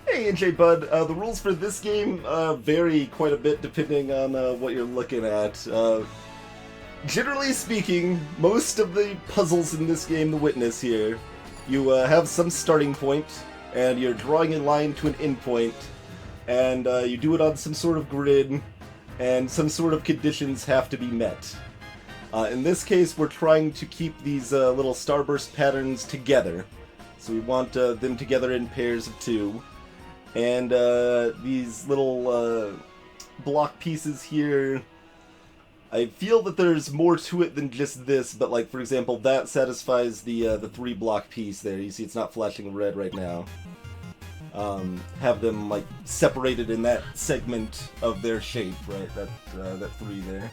Hey, NJ Bud, the rules for this game vary quite a bit depending on what you're looking at. Generally speaking, most of the puzzles in this game, The Witness here, you have some starting point, and you're drawing a line to an endpoint, and you do it on some sort of grid, and some sort of conditions have to be met. In this case, we're trying to keep these little starburst patterns together. So we want them together in pairs of 2. And these little block pieces here, I feel that there's more to it than just this, but like, for example, that satisfies the 3 block piece there. You see it's not flashing red right now. Have them like separated in that segment of their shape, right? That 3 there.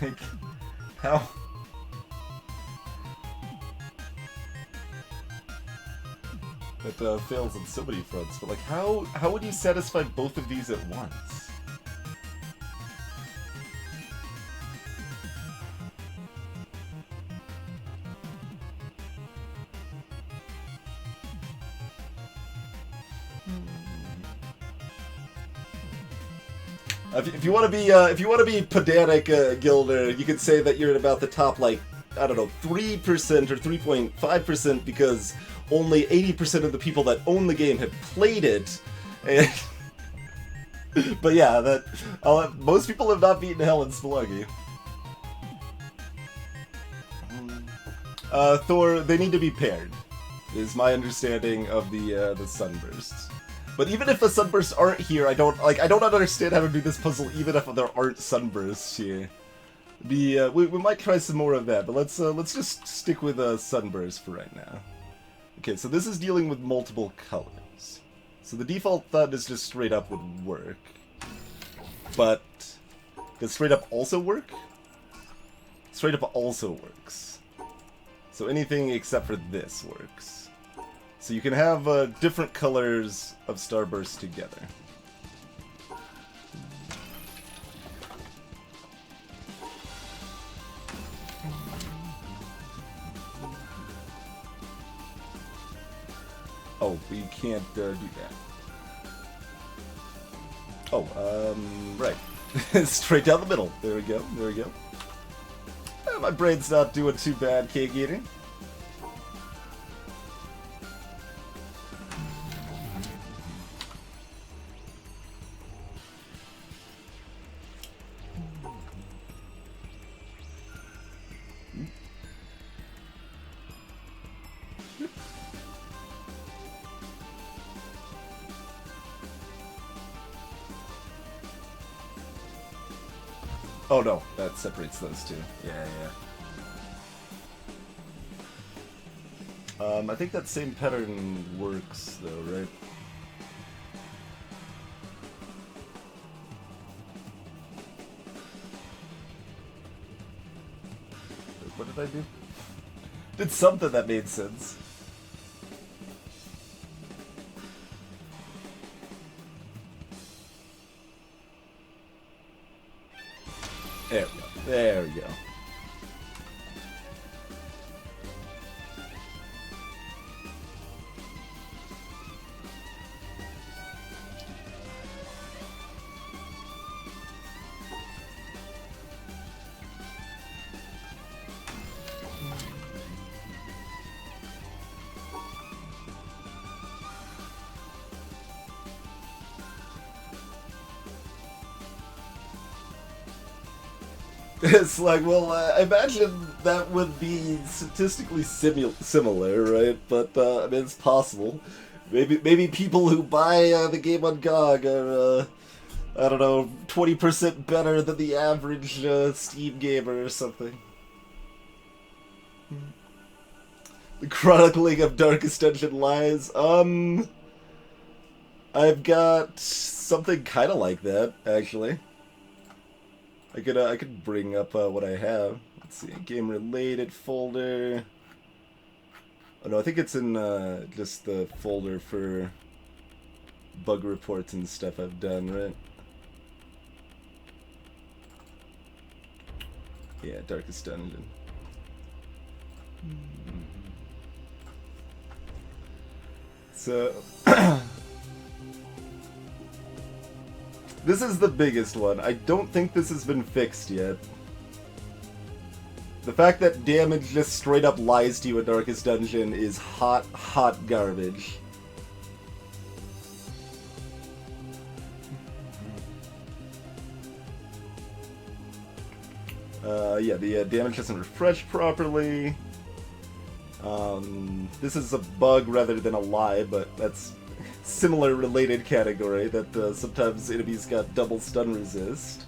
Like, how? That fails on so many fronts, but like, how would you satisfy both of these at once? If you want to be pedantic, Gilder, you could say that you're at about the top, like, I don't know, 3% or 3.5% because only 80% of the people that own the game have played it. And but yeah, most people have not beaten Hell in Spelunky. Thor, they need to be paired, is my understanding of the sunbursts. But even if the sunbursts aren't here, I don't understand how to do this puzzle even if there aren't sunbursts here. We might try some more of that, but let's just stick with sunbursts for right now. Okay, so this is dealing with multiple colors. So the default thought is just straight up would work. But does straight up also work? Straight up also works. So anything except for this works. So you can have different colors of starbursts together. Oh, we can't do that. Oh, right. Straight down the middle. There we go, there we go. My brain's not doing too bad, Cake Eater. Oh no, that separates those two. Yeah, yeah. I think that same pattern works though, right? What did I do? Did something that made sense. There we go. There we go. It's like, well, I imagine that would be statistically similar, right? But I mean, it's possible. Maybe people who buy the game on GOG are, I don't know, 20% better than the average Steam gamer or something. The Chronicling of Darkest Dungeon Lies. I've got something kind of like that, actually. I could bring up what I have. Let's see, game related folder. Oh no, I think it's in just the folder for bug reports and stuff I've done, right? Yeah, Darkest Dungeon. So This is the biggest one. I don't think this has been fixed yet. The fact that damage just straight up lies to you in Darkest Dungeon is hot, hot garbage. Yeah, the damage doesn't refresh properly. This is a bug rather than a lie, but that's similar related category, that sometimes enemies got double stun resist.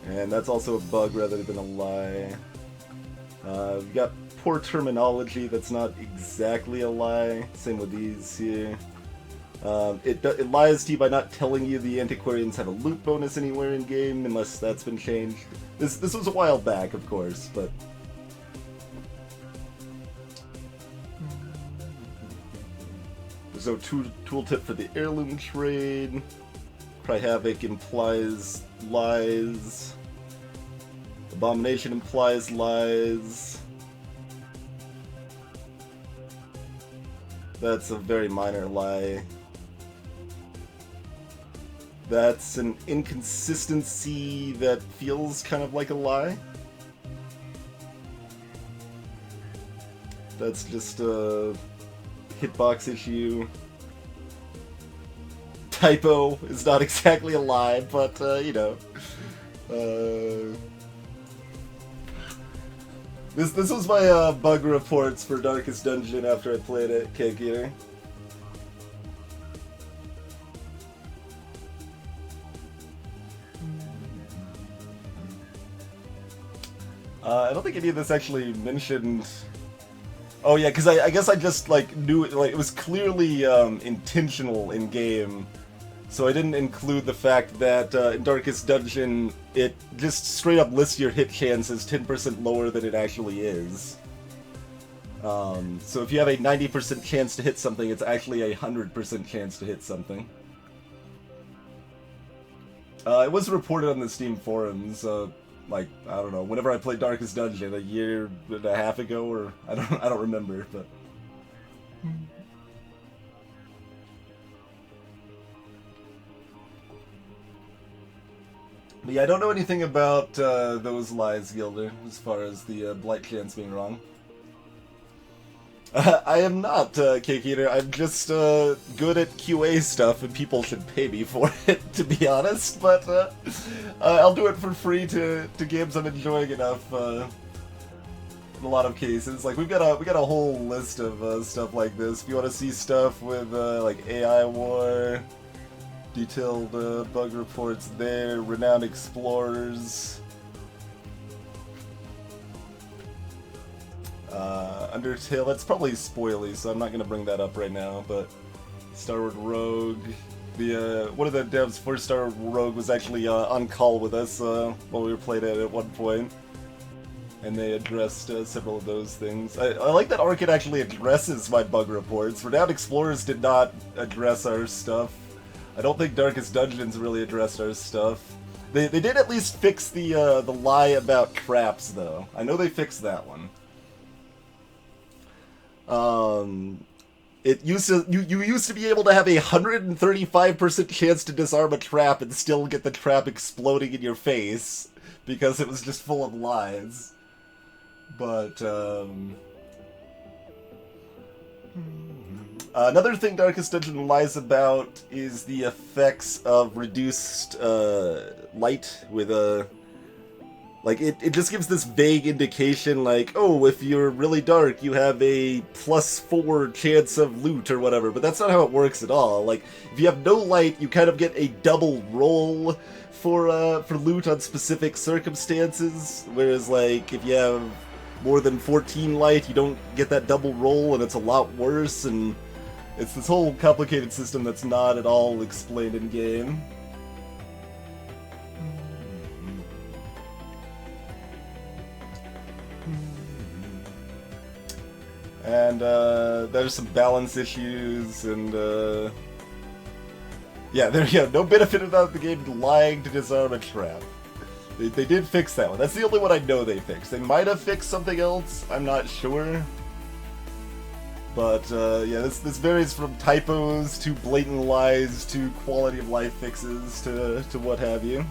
And that's also a bug rather than a lie. We've got poor terminology, that's not exactly a lie. Same with these here. It lies to you by not telling you the Antiquarians have a loot bonus anywhere in game, unless that's been changed. This was a while back, of course, but... There's no tooltip for the heirloom trade. Cry Havoc implies lies. Abomination implies lies. That's a very minor lie. That's an inconsistency that feels kind of like a lie. That's just a hitbox issue. Typo is not exactly a lie, but, you know. This was my bug reports for Darkest Dungeon after I played it, Cake Eater. I don't think any of this actually mentioned... Oh yeah, because I guess I just, like, knew it, like, it was clearly intentional in-game. So I didn't include the fact that in Darkest Dungeon, it just straight up lists your hit chances 10% lower than it actually is. So if you have a 90% chance to hit something, it's actually a 100% chance to hit something. It was reported on the Steam forums, like, I don't know, whenever I played Darkest Dungeon, a year and a half ago, or I don't remember, but... But yeah, I don't know anything about those lies, Gilder, as far as the Blight chance being wrong. I am not, Cake Eater. I'm just good at QA stuff, and people should pay me for it, to be honest. But I'll do it for free to games I'm enjoying enough. In a lot of cases, like we got a whole list of stuff like this. If you want to see stuff with like AI War, detailed bug reports there, Renowned Explorers. Undertale, that's probably spoily, so I'm not gonna bring that up right now, but Starward Rogue, one of the devs for Starward Rogue was actually on call with us while we were playing it at one point, and they addressed several of those things. I like that Arcade actually addresses my bug reports. Renowned Explorers did not address our stuff. I don't think Darkest Dungeons really addressed our stuff. They did at least fix the lie about traps, though. I know they fixed that one. It used to you used to be able to have a 135% chance to disarm a trap and still get the trap exploding in your face because it was just full of lies. But another thing Darkest Dungeon lies about is the effects of reduced light with a... Like, it just gives this vague indication, like, oh, if you're really dark, you have a +4 chance of loot or whatever, but that's not how it works at all. Like, if you have no light, you kind of get a double roll for loot on specific circumstances, whereas, like, if you have more than 14 light, you don't get that double roll, and it's a lot worse, and it's this whole complicated system that's not at all explained in-game. And there's some balance issues, and yeah, there you go. No benefit about the game lying to disarm a trap. They did fix that one. That's the only one I know they fixed. They might have fixed something else. I'm not sure. But yeah, this varies from typos to blatant lies to quality of life fixes to what have you.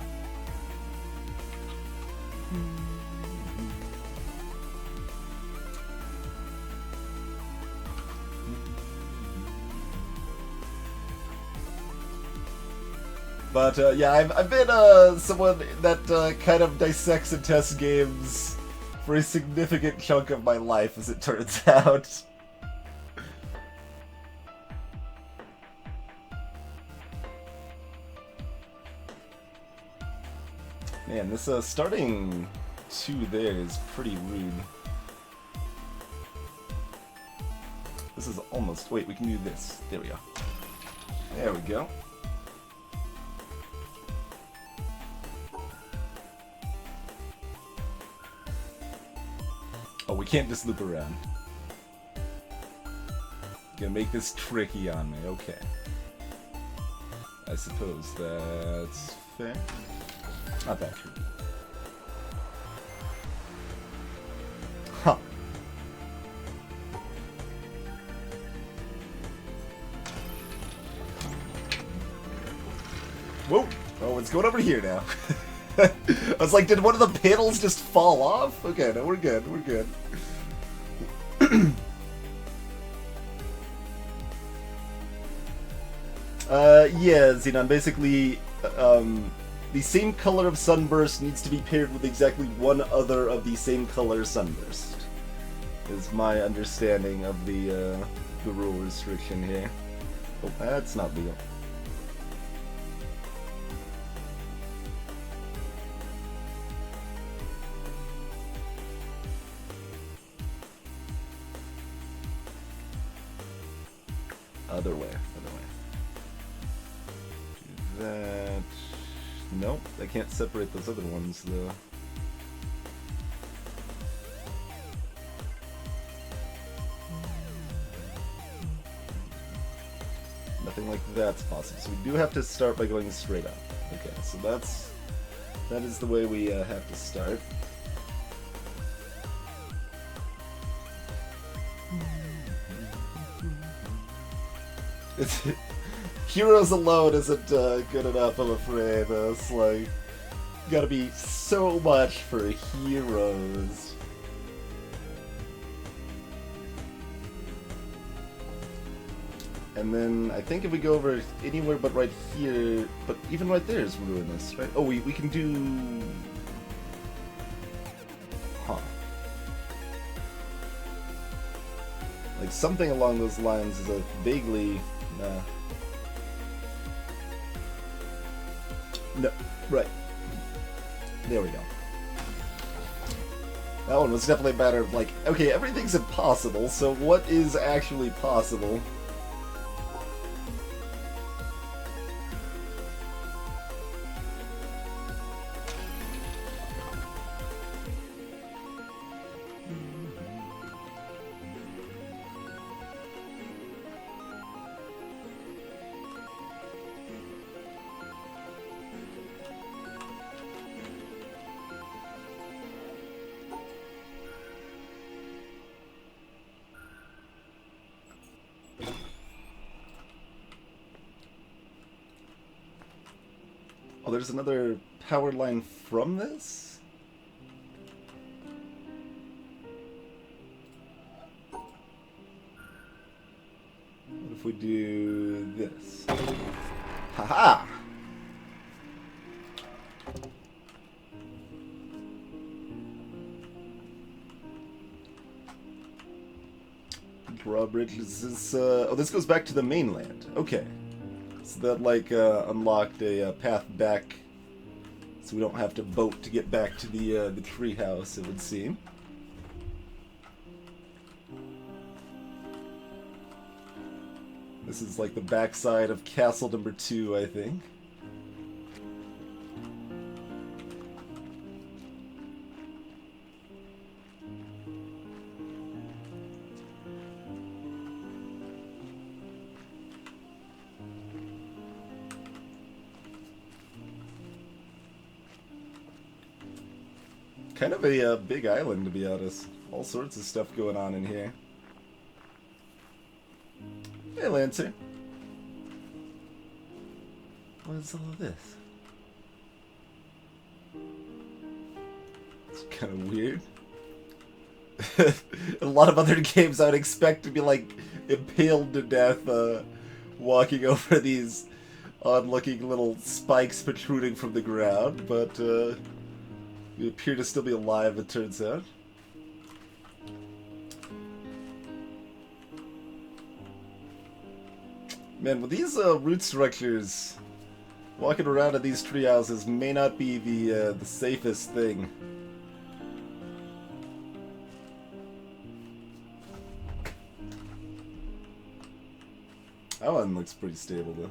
But yeah, I've been someone that kind of dissects and tests games for a significant chunk of my life, as it turns out. Man, this starting 2 there is pretty rude. This is almost... Wait, we can do this. There we go. There we go. Oh, we can't just loop around. Gonna make this tricky on me. Okay. I suppose that's fair. Not that tricky. Huh. Whoa! Oh, it's going over here now. I was like, did one of the panels just fall off? Okay, no, we're good, we're good. Yeah, Xenon, basically, the same color of sunburst needs to be paired with exactly one other of the same color sunburst. Is my understanding of the rule restriction here. Oh, that's not legal. Other way, other way. Do that. Nope, I can't separate those other ones though. Nothing like that's possible. So we do have to start by going straight up. Okay, so that is the way we have to start. Heroes alone isn't good enough, I'm afraid. It's like, gotta be so much for heroes. And then I think if we go over anywhere but right here, but even right there is ruinous, right? Oh, we can do... Huh. Like something along those lines is a vaguely... No, right. There we go. That one was definitely a matter of like, okay, everything's impossible, so what is actually possible? Oh, there's another power line from this? What if we do this? Haha! Drawbridge is this, oh, this goes back to the mainland. Okay. So that, like, unlocked a path back, so we don't have to boat to get back to the treehouse, it would seem. This is like the backside of castle number 2, I think. Kind of a big island, to be honest. All sorts of stuff going on in here. Hey, Lancer. What is all of this? It's kind of weird. A lot of other games I would expect to be like impaled to death, walking over these odd-looking little spikes protruding from the ground, but we appear to still be alive, it turns out. Man, with these root structures, walking around in these tree houses may not be the safest thing. That one looks pretty stable, though.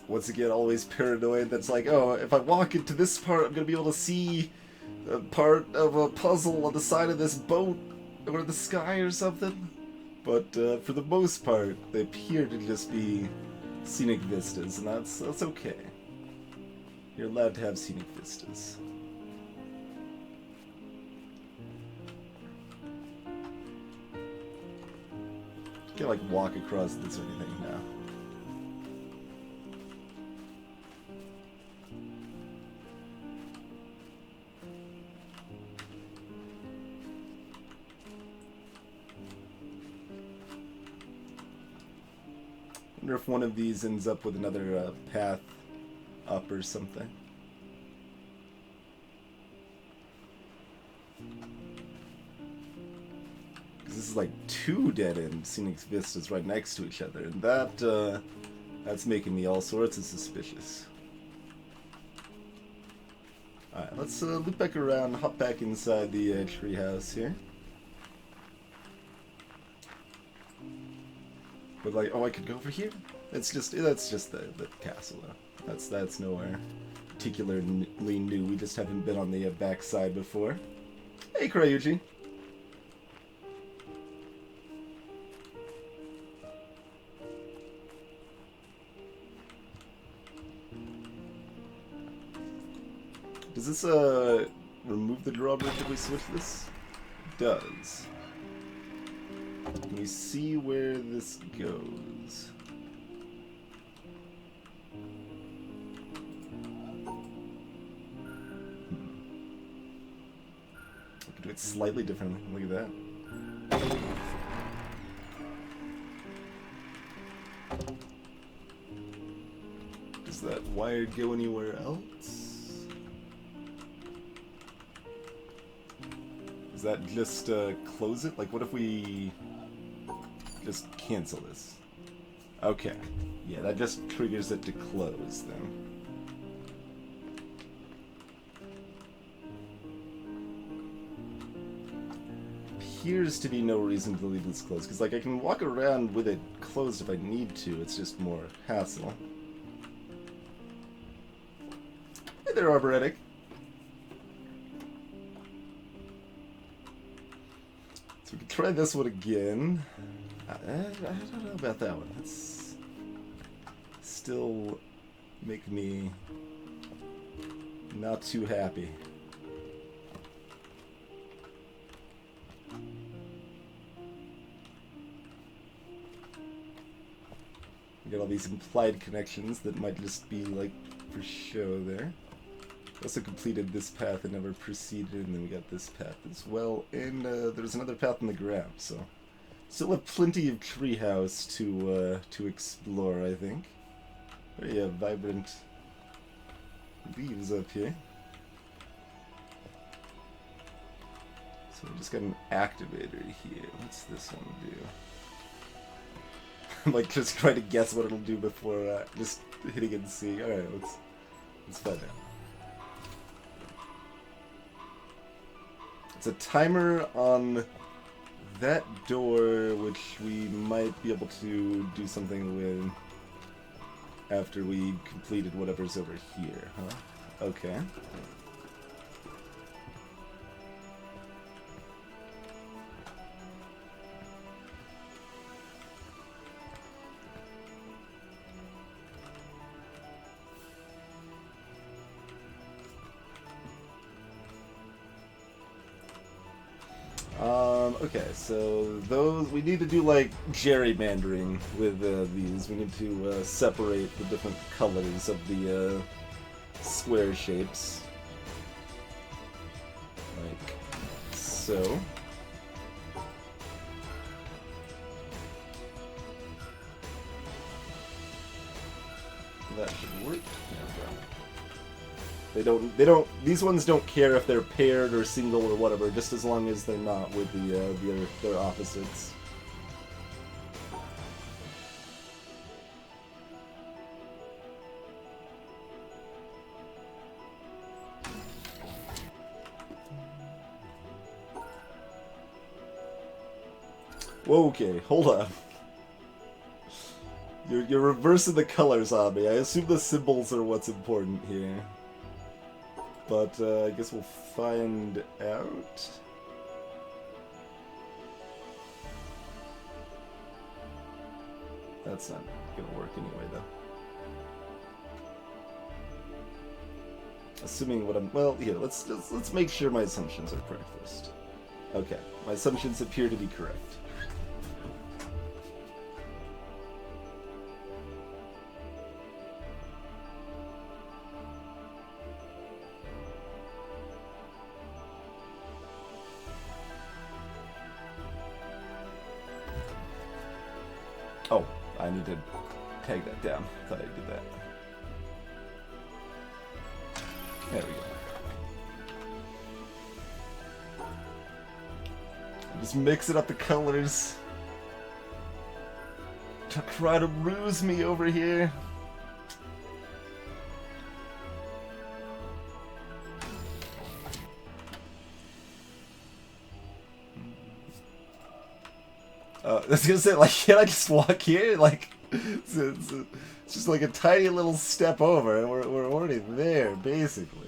Once again, always paranoid. That's like, oh, if I walk into this part, I'm gonna be able to see a part of a puzzle on the side of this boat or the sky or something. But for the most part, they appear to just be scenic vistas, and that's okay. You're allowed to have scenic vistas. Can't like walk across this or anything now. I wonder if one of these ends up with another path up or something. Because this is like two dead-end scenic vistas right next to each other, and that's making me all sorts of suspicious. Alright, let's loop back around, hop back inside the treehouse here. But like, oh, I could go over here? That's just the castle, though. That's nowhere particularly new. We just haven't been on the backside before. Hey, Kryuji. Does this remove the drawbridge if we switch this? It does. Can we see where this goes? We can do it slightly differently. Look at that. Does that wire go anywhere else? Does that just close it? Like, what if we just cancel this? Okay. Yeah, that just triggers it to close then. Appears to be no reason to leave this closed, because like I can walk around with it closed if I need to, it's just more hassle. Hey there, Arboretic. So we can try this one again. I don't know about that one. That's still make me not too happy. We got all these implied connections that might just be like for show there. Also completed this path and never proceeded, and then we got this path as well, and there's another path in the ground, so still have plenty of treehouse to explore, I think. Very vibrant leaves up here. So we just got an activator here. What's this one do? I'm like just trying to guess what it'll do before just hitting and seeing. All right, let's find out. It's a timer on that door, which we might be able to do something with after we completed whatever's over here, huh? Okay. Okay, so those we need to do like gerrymandering with these. We need to separate the different colors of the square shapes, like so. That should work. These ones don't care if they're paired or single or whatever, just as long as they're not with their opposites. Whoa, okay, hold on. You're reversing the colors on me. I assume the symbols are what's important here. But I guess we'll find out. That's not gonna work anyway, though. Assuming what I'm... Well, here, let's make sure my assumptions are correct first. Okay, my assumptions appear to be correct. Oh, I need to tag that down. Thought I did that. There we go. I'm just mixing up the colors. Try to ruse me over here. I was gonna say, like, can't I just walk here? Like, it's just like a tiny little step over, and we're already there, basically.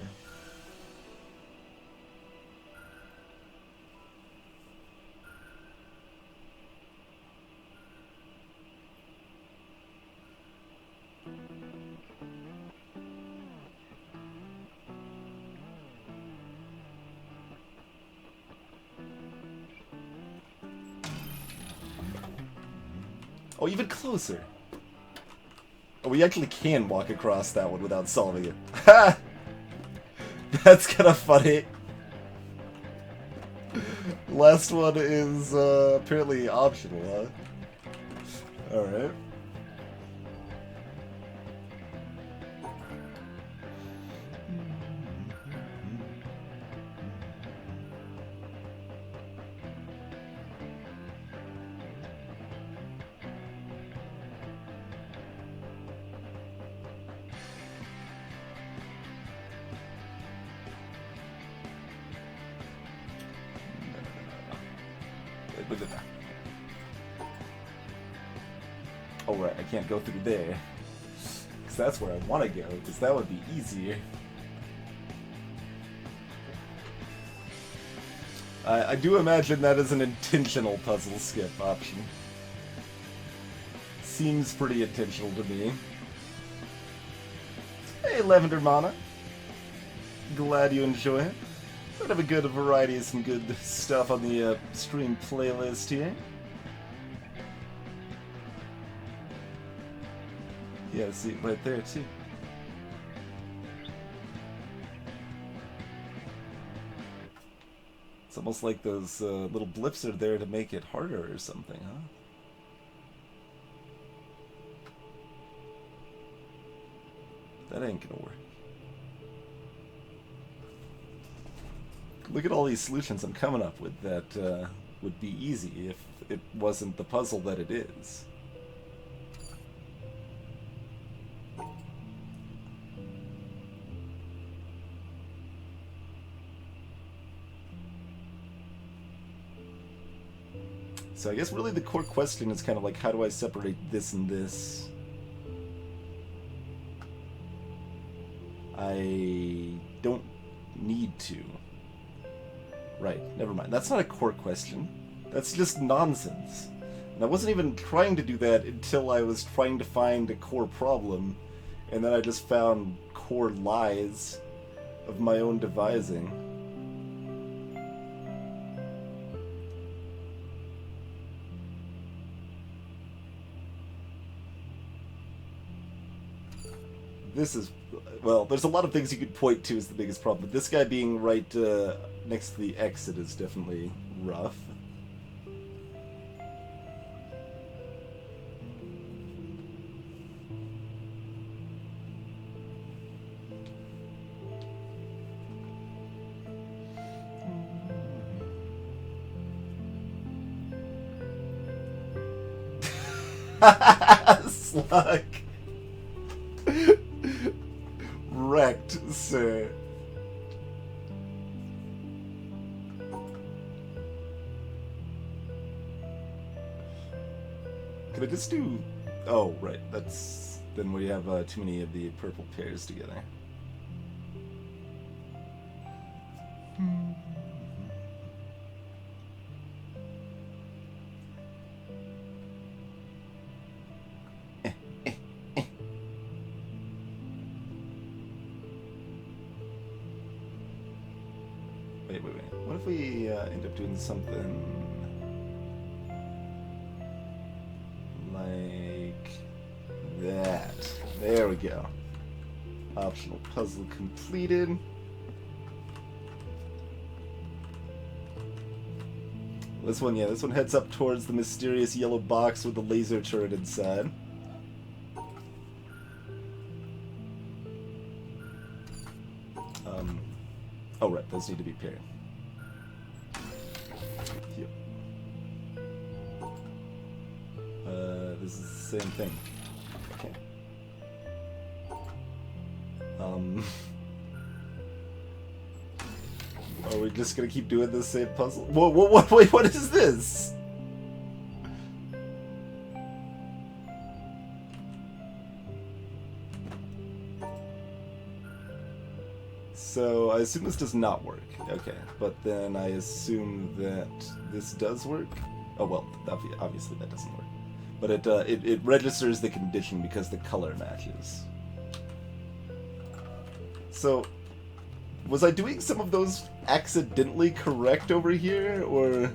Oh, even closer. Oh, we actually can walk across that one without solving it. Ha! That's kind of funny. Last one is apparently optional, huh? Alright. Look at that. Oh, right, I can't go through there. Because that's where I want to go, because that would be easier. I do imagine that is an intentional puzzle skip option. Seems pretty intentional to me. Hey, Lavender Mana. Glad you enjoy it. Sort of a good variety of some good stuff on the stream playlist here. Yeah, see it right there too. It's almost like those little blips are there to make it harder or something, huh? That ain't gonna work. Look at all these solutions I'm coming up with that would be easy if it wasn't the puzzle that it is. So I guess really the core question is kind of like, how do I separate this and this? I don't need to. Right, never mind. That's not a core question. That's just nonsense. And I wasn't even trying to do that until I was trying to find a core problem, and then I just found core lies of my own devising. This is, well, there's a lot of things you could point to as the biggest problem, but this guy being right next to the exit is definitely rough. Slug. Wrecked, sir. Can I just do... Oh, right. That's... Then we have too many of the purple pairs together. Wait. What if we end up doing something like that? There we go. Optional puzzle completed. This one heads up towards the mysterious yellow box with the laser turret inside. Oh right, those need to be paired. Yep. This is the same thing. Okay. Are we just gonna keep doing the same puzzle? Whoa, wait, what is this? So, I assume this does not work. Okay, but then I assume that this does work? Oh, well, obviously that doesn't work. But it registers the condition because the color matches. So, was I doing some of those accidentally correct over here, or...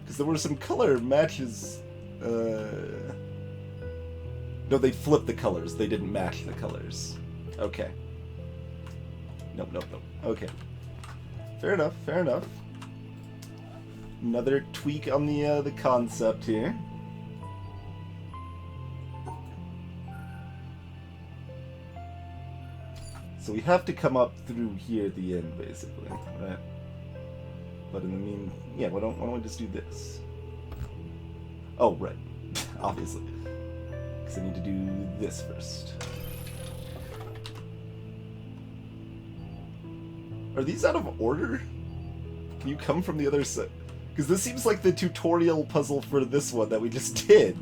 Because there were some color matches... No, they flipped the colors. They didn't match the colors. Okay. Nope. Okay. Fair enough. Another tweak on the concept here. So we have to come up through here at the end, basically, right? But in the yeah, why don't we just do this? Oh, right. Obviously. Because I need to do this first. Are these out of order? Can you come from the other side? Because this seems like the tutorial puzzle for this one that we just did.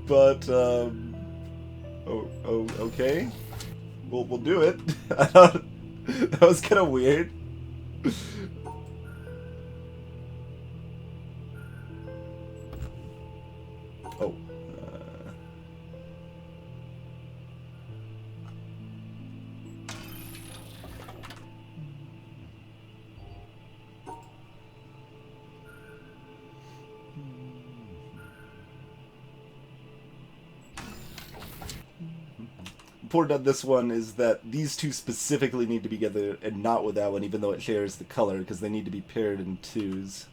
But, okay. We'll do it. That was kind of weird. Oh. Important on this one is that these two specifically need to be together and not with that one, even though it shares the color, because they need to be paired in twos.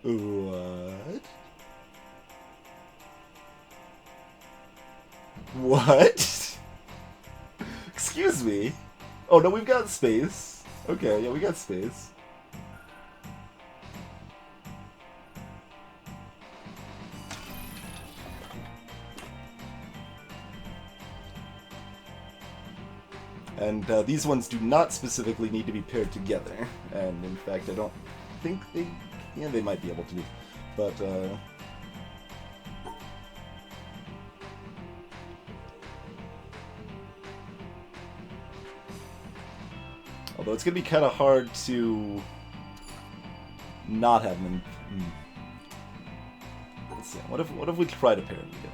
What? What? Excuse me? Oh no, we've got space. Okay, yeah, we got space. And these ones do not specifically need to be paired together. And in fact, I don't think they... Yeah, they might be able to be. But, although it's going to be kind of hard to not have them... Let's see. What if we try to pair them together?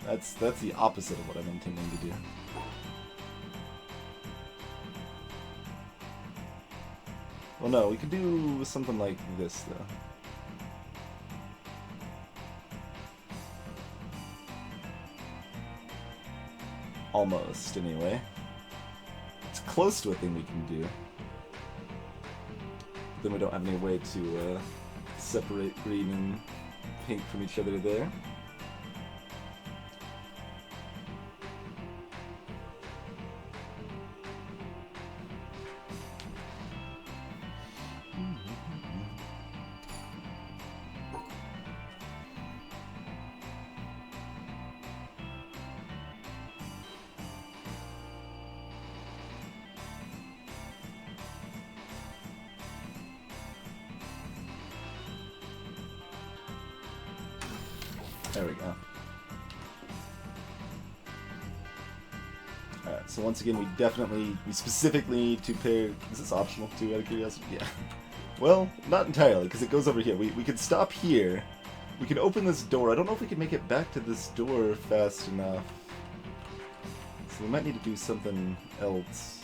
That's the opposite of what I'm intending to do. Well, no, we could do something like this, though. Almost, anyway. It's close to a thing we can do. But then we don't have any way to separate green and pink from each other there. There we go. Alright, so once again, we specifically need to pair... Is this optional too, out of curiosity? Yeah. Well, not entirely, because it goes over here. We could stop here. We can open this door. I don't know if we can make it back to this door fast enough. So we might need to do something else.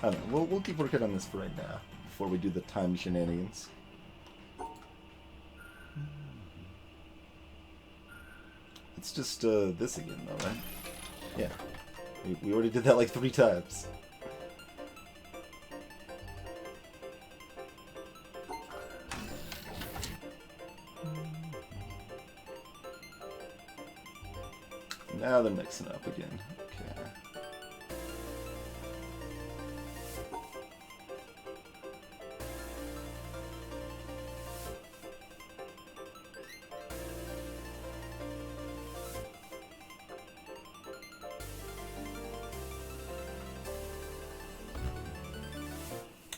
I don't know. We'll keep working on this for right now, before we do the time shenanigans. It's just this again, though, right? Yeah. We already did that like 3 times. Now they're mixing up again. Okay.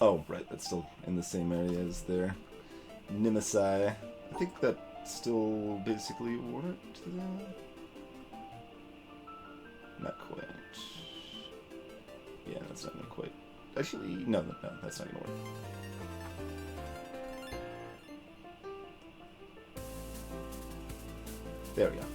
Oh, right, that's still in the same area as their Nemesis. I think that still basically worked there. Not quite. Yeah, that's not gonna quite. Actually, no, that's not gonna work. There we go.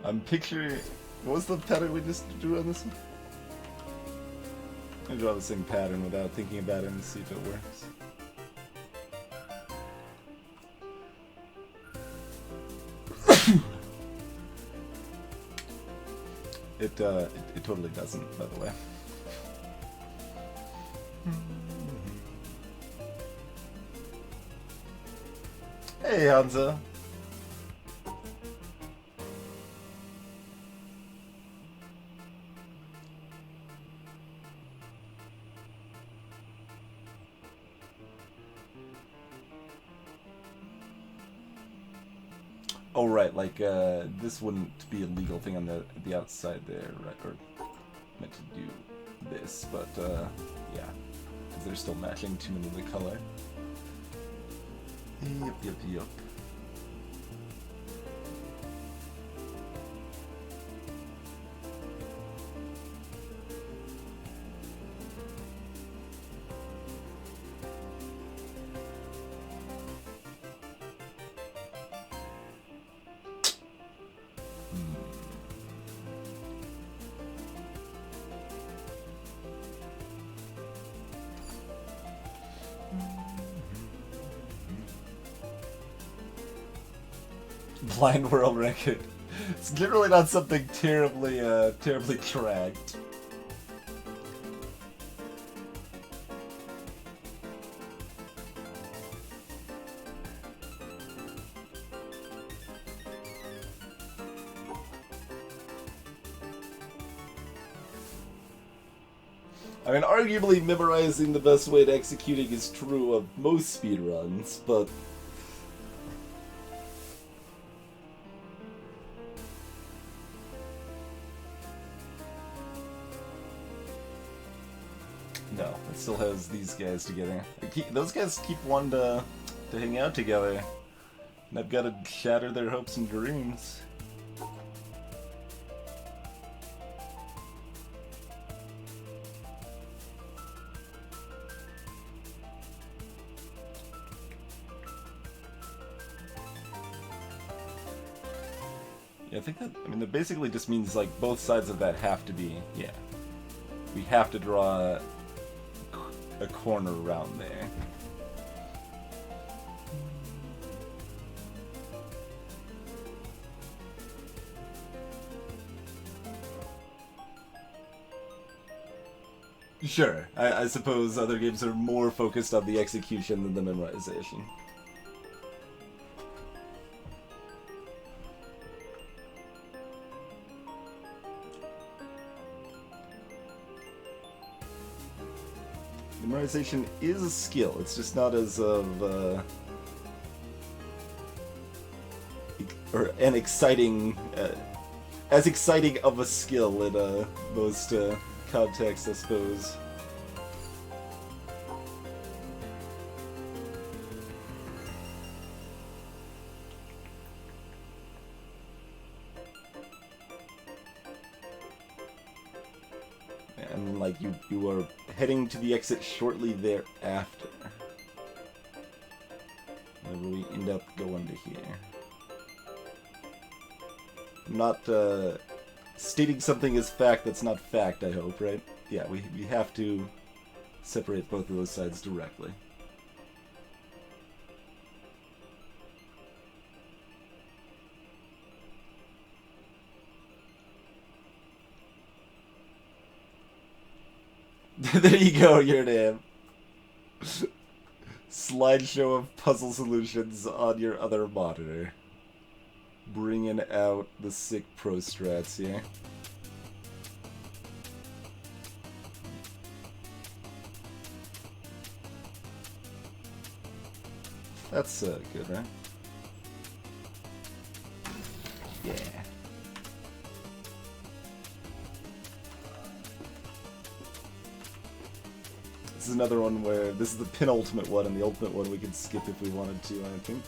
I'm picturing... What was the pattern we just drew on this one? I'm gonna draw the same pattern without thinking about it and see if it works. It totally doesn't, by the way. Hey, Hanzo. Oh right, like this wouldn't be a legal thing on the outside there, right? Or meant to do this, but yeah, because they're still matching too many of the color. Yep. Blind world record. It's literally not something terribly tracked. I mean, arguably memorizing the best way to executing is true of most speedruns, but No, it still has these guys together. Those guys keep wanting to hang out together. And I've got to shatter their hopes and dreams. Yeah, I think that basically just means, like, both sides of that have to be, yeah. We have to draw a corner around there. Sure, I suppose other games are more focused on the execution than the memorization. Memorization is a skill, it's just not as of, or an exciting, as exciting of a skill in, most, contexts, I suppose. And, like, you are heading to the exit shortly thereafter. Whenever we end up going to here. I'm not, stating something as fact that's not fact, I hope, right? Yeah, we have to separate both of those sides directly. There you go, your name. Slideshow of puzzle solutions on your other monitor. Bringing out the sick pro strats here. That's good, right? Yeah. This is another one where this is the penultimate one, and the ultimate one we could skip if we wanted to, I think.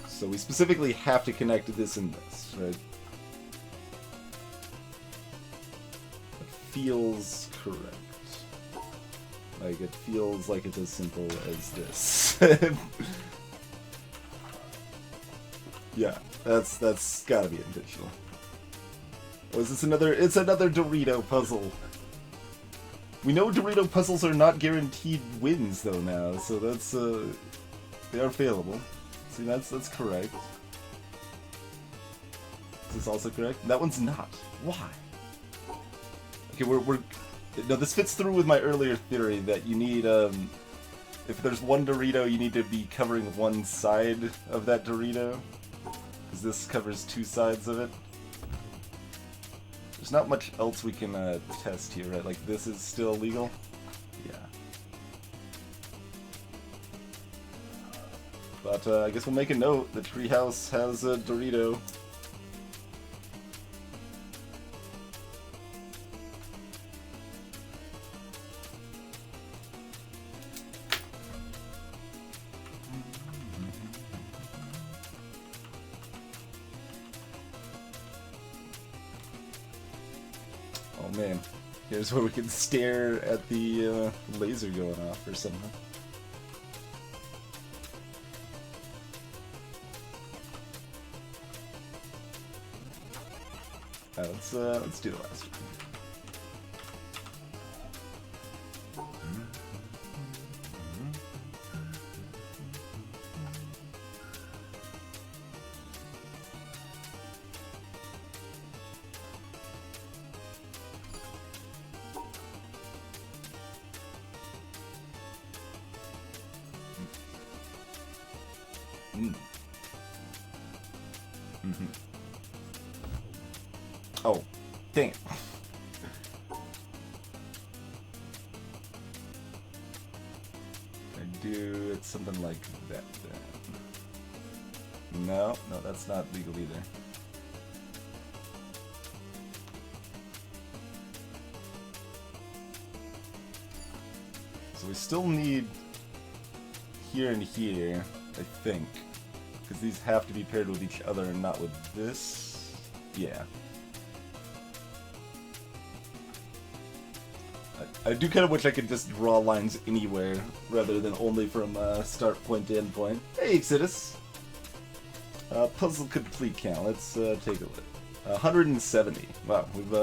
So we specifically have to connect this and this, right? It feels correct. Like, it feels like it's as simple as this. Yeah, that's gotta be intentional. Oh, is this another? It's another Dorito puzzle. We know Dorito puzzles are not guaranteed wins though now, so that's they are failable. See, that's correct. Is this also correct? That one's not. Why? Okay, we're no. This fits through with my earlier theory that you need if there's one Dorito, you need to be covering one side of that Dorito, because this covers two sides of it. There's not much else we can test here, right? Like, this is still legal? Yeah. But I guess we'll make a note. The treehouse has a Dorito. Oh man, here's where we can stare at the laser going off or something. Let's do the last one. Oh, dang it. I do it something like that then. No, that's not legal either. So we still need here and here, I think. Because these have to be paired with each other and not with this. Yeah. I do kind of wish I could just draw lines anywhere, rather than only from start point to end point. Hey, Exodus! Puzzle complete count. Let's take a look. 170. Wow, we've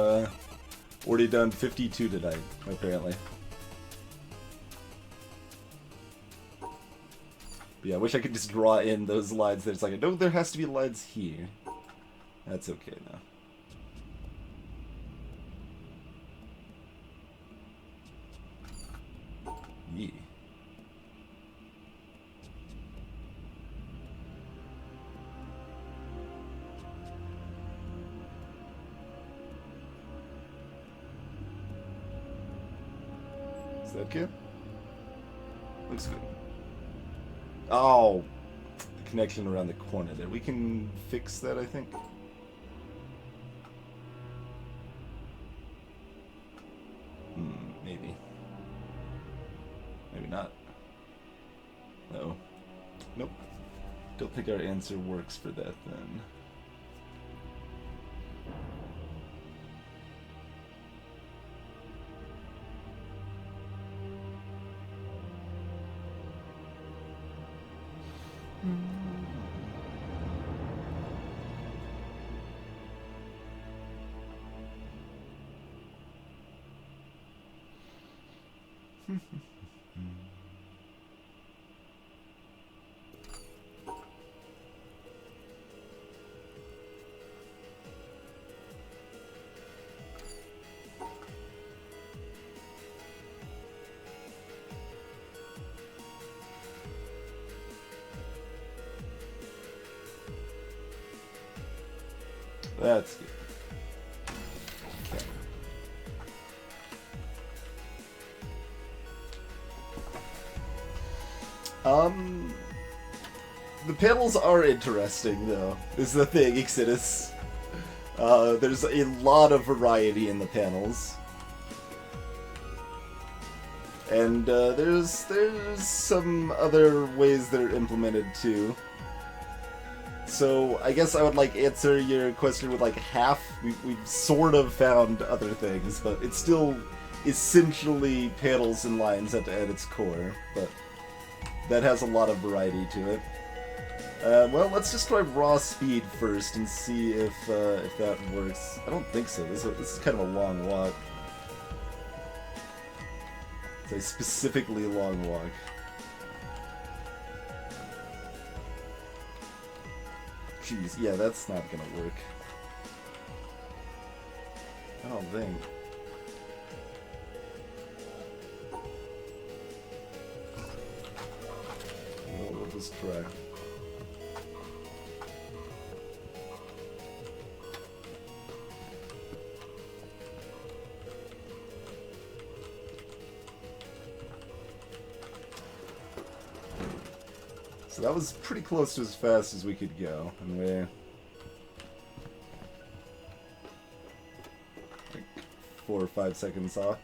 already done 52 tonight, apparently. But yeah, I wish I could just draw in those lines there. It's like, no, there has to be lines here. That's okay now. Yeah. Is that good? Looks good. Oh, the connection around the corner there. We can fix that, I think. Maybe. Maybe not. No. Nope. Don't think our answer works for that then. That's good. Okay. The panels are interesting, though, is the thing, Exodus. There's a lot of variety in the panels. And there's some other ways that are implemented, too. So I guess I would like answer your question with like half. We've sort of found other things, but it's still essentially panels and lines at its core. But that has a lot of variety to it. Well, let's just try raw speed first and see if that works. I don't think so. This is kind of a long walk. It's a specifically long walk. Jeez, yeah, that's not gonna work. I don't think. Well, we'll just try. So that was pretty close to as fast as we could go, and we're like 4 or 5 seconds off.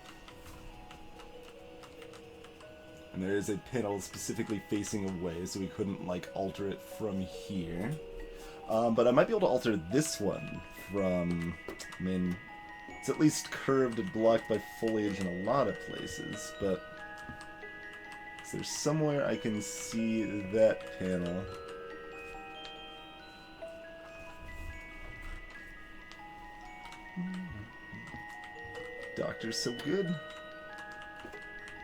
And there is a panel specifically facing away, so we couldn't like alter it from here. But I might be able to alter this one from, I mean, it's at least curved and blocked by foliage in a lot of places, but is there somewhere I can see that panel? Doctor's so good.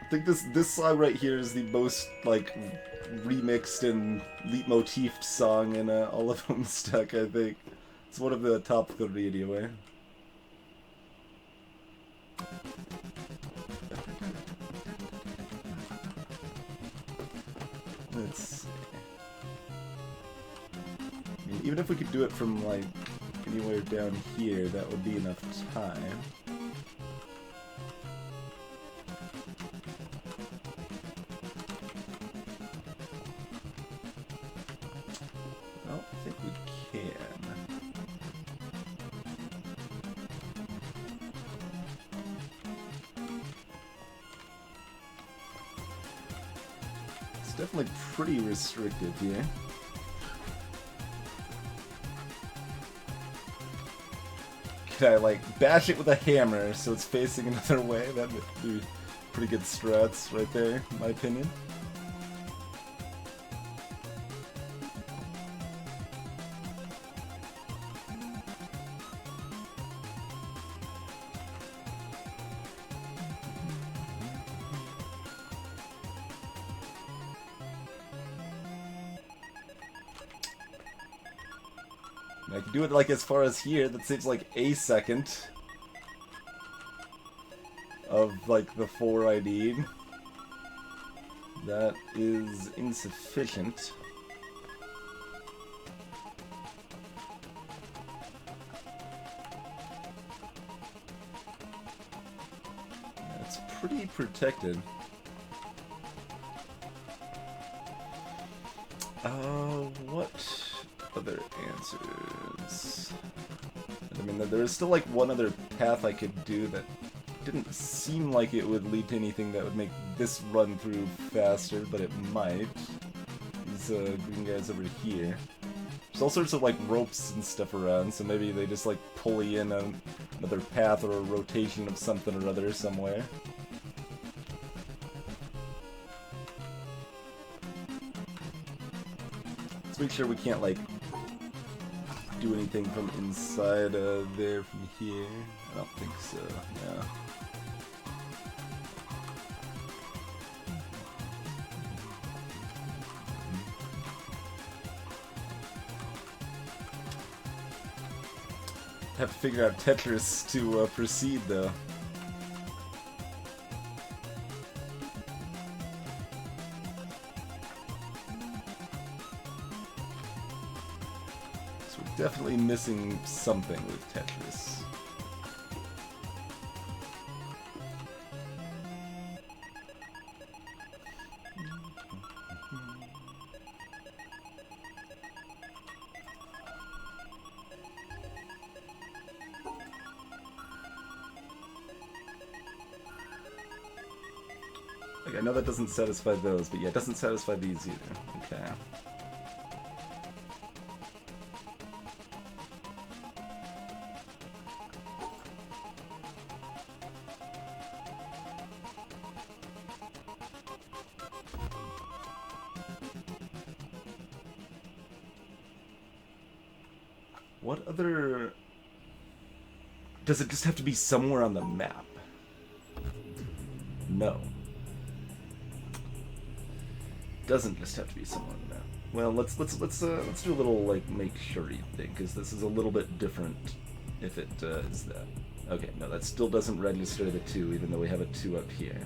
I think this song right here is the most like remixed and leitmotifed song in all of Homestuck, I think. It's one of the top 3 anyway. Let's see. I mean, even if we could do it from like anywhere down here, that would be enough time. I don't think we can. It's definitely pretty restrictive here. Can I, like, bash it with a hammer so it's facing another way? That would be pretty good strats right there, in my opinion. I can do it like as far as here. That saves like a second of like the 4 I need. That is insufficient. It's pretty protected. What other answers? I mean, there is still like one other path I could do that didn't seem like it would lead to anything that would make this run through faster, but it might. These green guys over here. There's all sorts of like ropes and stuff around, so maybe they just like pulley in another path or a rotation of something or other somewhere. Let's make sure we can't like do anything from inside there from here. I don't think so, no. Have to figure out Tetris to proceed though. Definitely missing something with Tetris. Like, I know that doesn't satisfy those, but yeah, it doesn't satisfy these either. Okay. What other... Does it just have to be somewhere on the map? No. Doesn't just have to be somewhere on the map. Well, let's do a little like make sure-y thing, because this is a little bit different if it is that. Okay, no, that still doesn't register the 2, even though we have a 2 up here.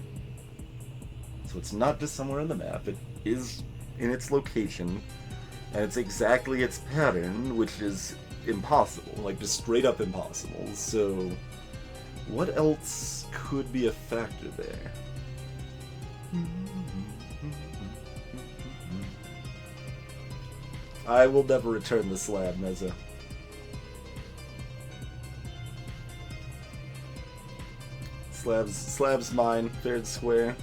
So it's not just somewhere on the map. It is in its location, and it's exactly its pattern, which is impossible, like just straight up impossible. So what else could be a factor there? I will never return the slab, Meza. Slab's mine, fair and square.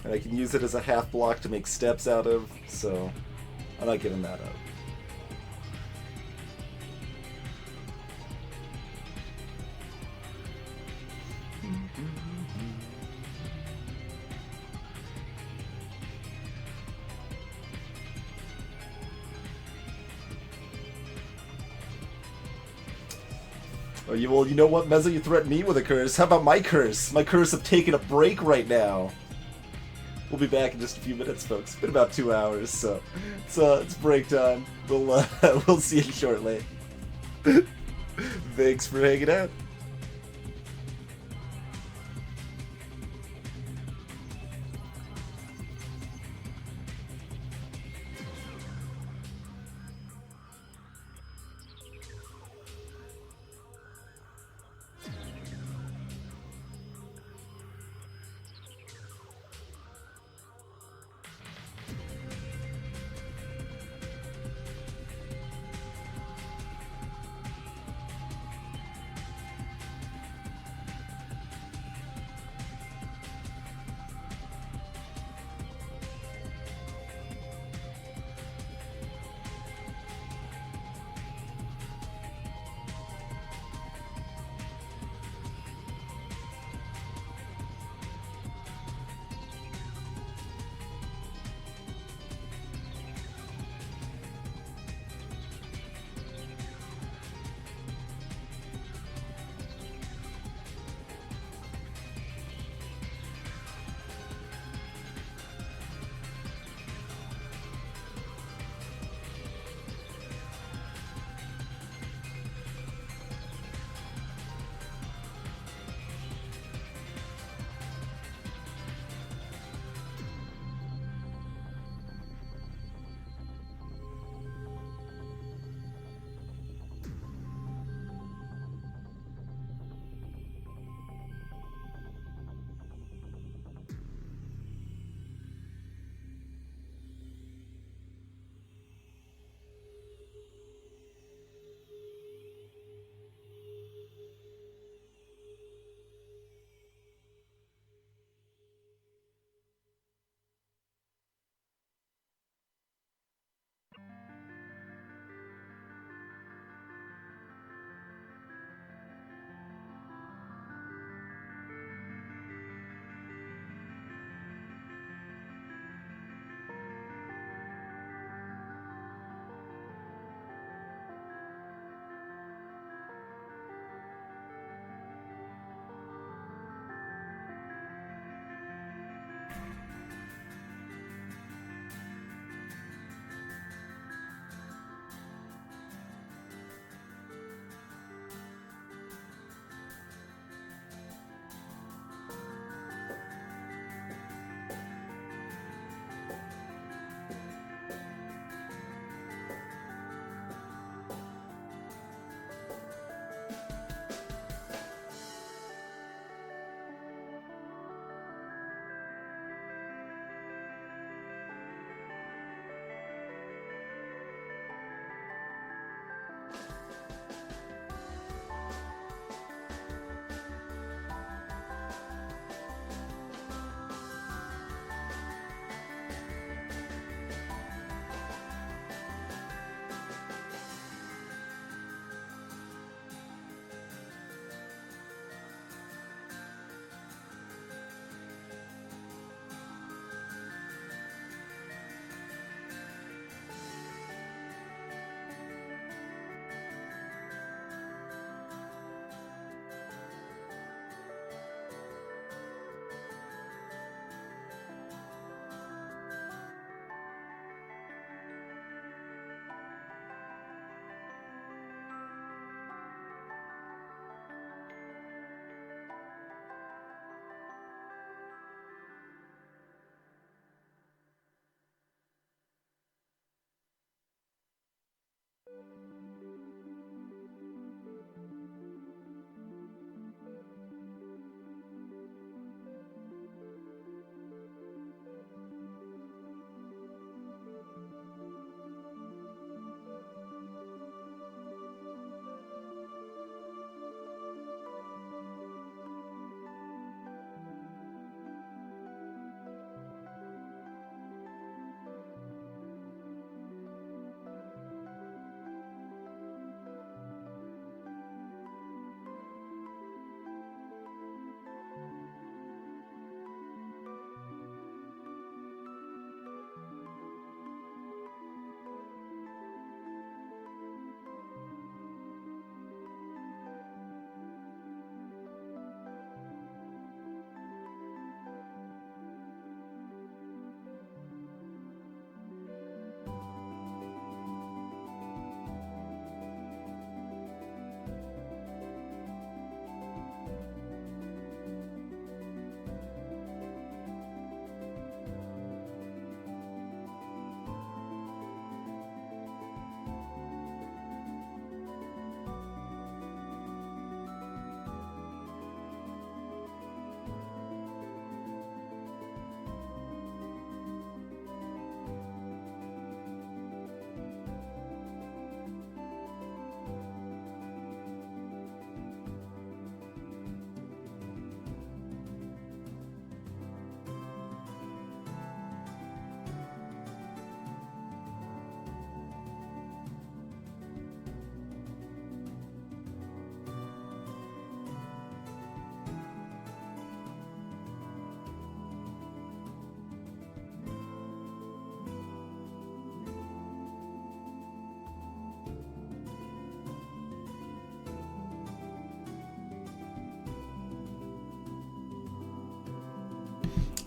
And I can use it as a half block to make steps out of, so I'm not giving that up. Oh, well, you know what, Meza? You threatened me with a curse. How about my curse? My curse of taking a break right now. We'll be back in just a few minutes, folks. It's been about 2 hours, so it's break time. We'll see you shortly. Thanks for hanging out.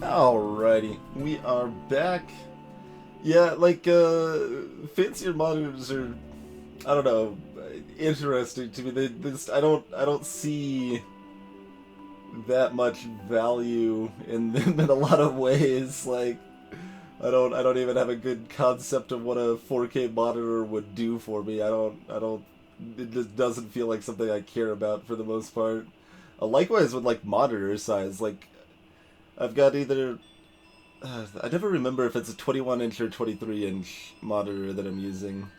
Alrighty, we are back. Yeah, like, fancier monitors are, I don't know, interesting to me. They just, I don't see that much value in them in a lot of ways. Like, I don't even have a good concept of what a 4K monitor would do for me. It just doesn't feel like something I care about for the most part. Likewise with, like, monitor size, like, I've got either... I never remember if it's a 21-inch or 23-inch monitor that I'm using.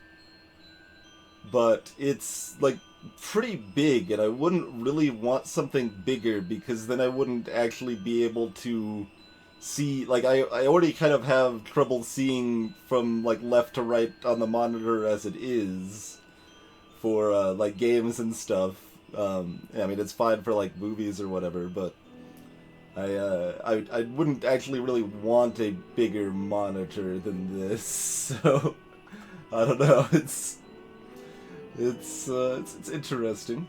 But it's, like, pretty big, and I wouldn't really want something bigger, because then I wouldn't actually be able to see... Like, I already kind of have trouble seeing from, like, left to right on the monitor as it is for, like, games and stuff. I mean, it's fine for, like, movies or whatever, but I wouldn't actually really want a bigger monitor than this, so I don't know. It's interesting.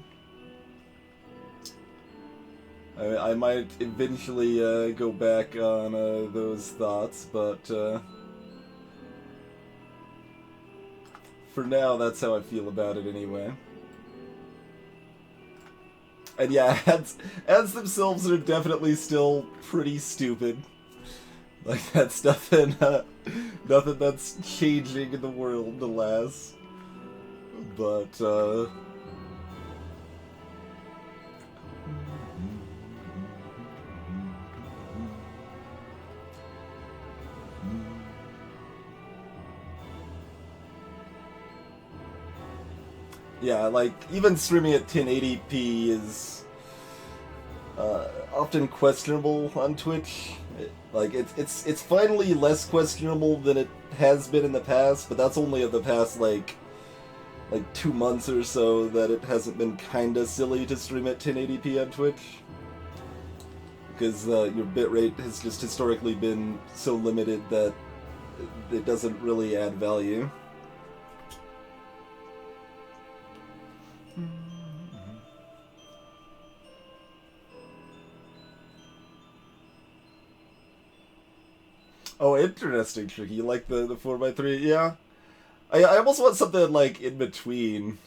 I might eventually go back on those thoughts, but for now, that's how I feel about it anyway. And yeah, ads themselves are definitely still pretty stupid. Like, that's nothing that's changing in the world, alas. But, yeah, like, even streaming at 1080p is often questionable on Twitch. It's finally less questionable than it has been in the past, but that's only of the past, like 2 months or so that it hasn't been kinda silly to stream at 1080p on Twitch. Because your bitrate has just historically been so limited that it doesn't really add value. Oh, interesting, Tricky. You like the 4x3? Yeah. I almost want something, like, in between.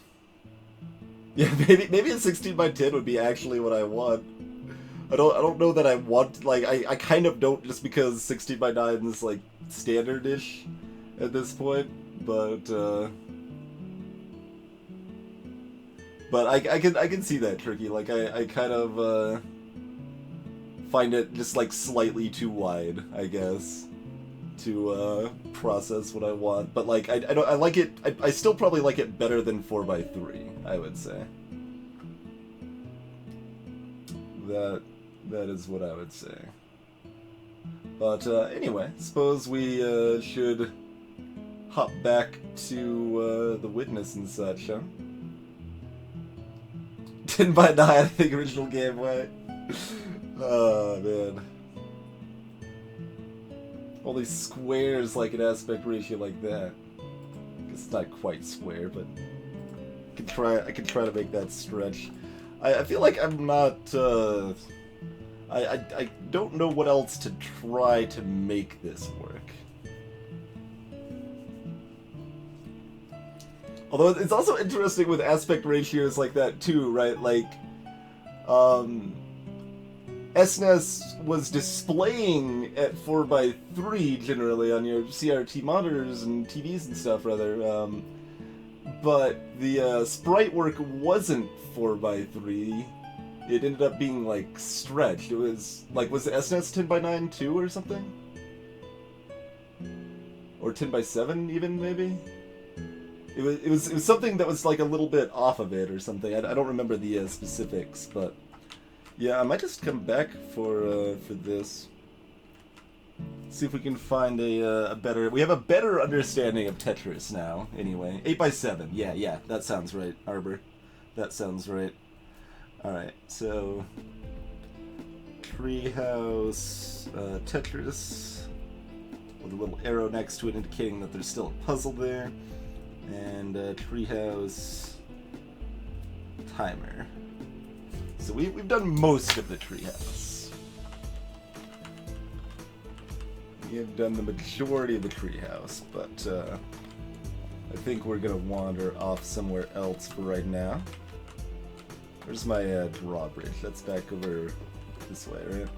Yeah, maybe a 16x10 would be actually what I want. I don't know that I want, like, I kind of don't, just because 16x9 is, like, standard-ish at this point, but I can see that, Tricky. Like, I kind of find it just, like, slightly too wide, I guess, to process what I want. But, like, I like it. I still probably like it better than 4x3, I would say. That is what I would say. But anyway, suppose we should hop back to the witness and such, huh? 10x9, I think, original game, right? Oh, man. All these squares, like, an aspect ratio like that. It's not quite square, but I can try to make that stretch. I feel like I'm not, I don't know what else to try to make this work. Although it's also interesting with aspect ratios like that too, right? Like, SNES was displaying at 4x3 generally on your CRT monitors and TVs and stuff, rather. But the sprite work wasn't 4x3. It ended up being, like, stretched. It was, like, was the SNES 10x9 too or something? Or 10x7 even, maybe? It was something that was, like, a little bit off of it or something. I don't remember the specifics, but yeah, I might just come back for this. See if we can find a better... We have a better understanding of Tetris now, anyway. 8x7, yeah, that sounds right, Arbor. That sounds right. Alright, so... Treehouse, Tetris, with a little arrow next to it indicating that there's still a puzzle there. And Treehouse timer. So we've done most of the Treehouse. We have done the majority of the treehouse, but I think we're gonna wander off somewhere else for right now. Where's my drawbridge? That's back over this way, right?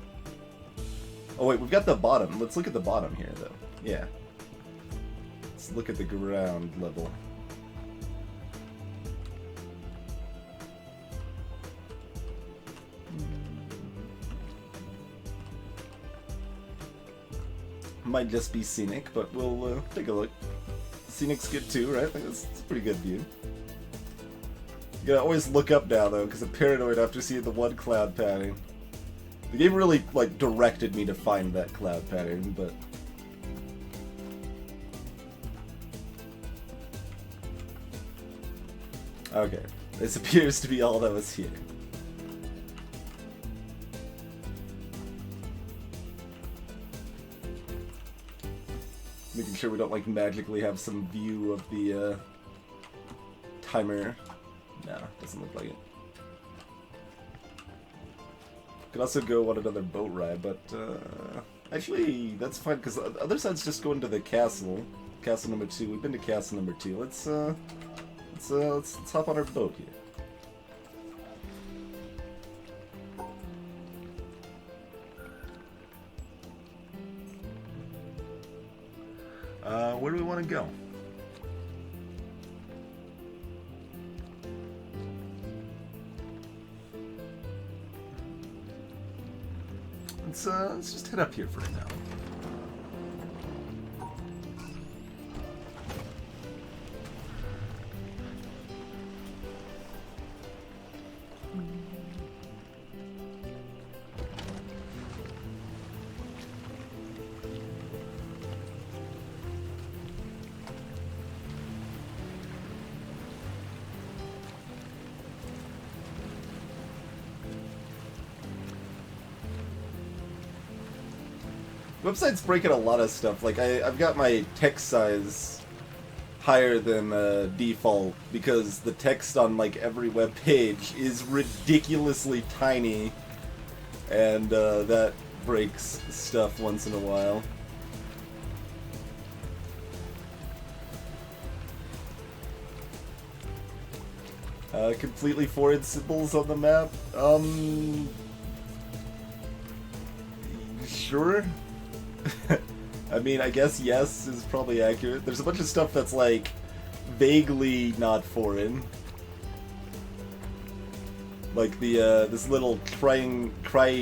Oh wait, we've got the bottom. Let's look at the bottom here, though. Yeah. Let's look at the ground level. Might just be scenic, but we'll take a look. Scenic's good too, right? I think it's a pretty good view. You gotta always look up now, though, because I'm paranoid after seeing the one cloud pattern. The game really, like, directed me to find that cloud pattern, but... Okay. This appears to be all that was here. Making sure we don't, like, magically have some view of the, timer. No, doesn't look like it. Could also go on another boat ride, but actually that's fine because the other side's just going to the castle. Castle number 2. We've been to castle number 2. Let's hop on our boat here. Where do we want to go? Let's just head up here for now. Website's breaking a lot of stuff. Like, I've got my text size higher than default because the text on, like, every web page is ridiculously tiny, and that breaks stuff once in a while. Completely foreign symbols on the map? Sure? I mean, I guess yes is probably accurate. There's a bunch of stuff that's, like, vaguely not foreign. Like the, this little tri-line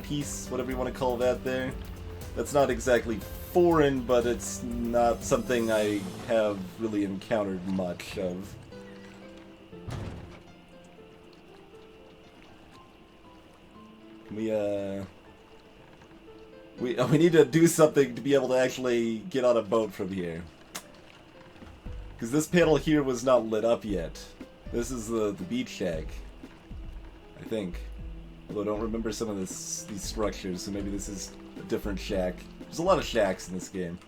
piece, whatever you want to call that there. That's not exactly foreign, but it's not something I have really encountered much of. We need to do something to be able to actually get on a boat from here. Because this panel here was not lit up yet. This is the beach shack, I think. Although I don't remember some of these structures, so maybe this is a different shack. There's a lot of shacks in this game.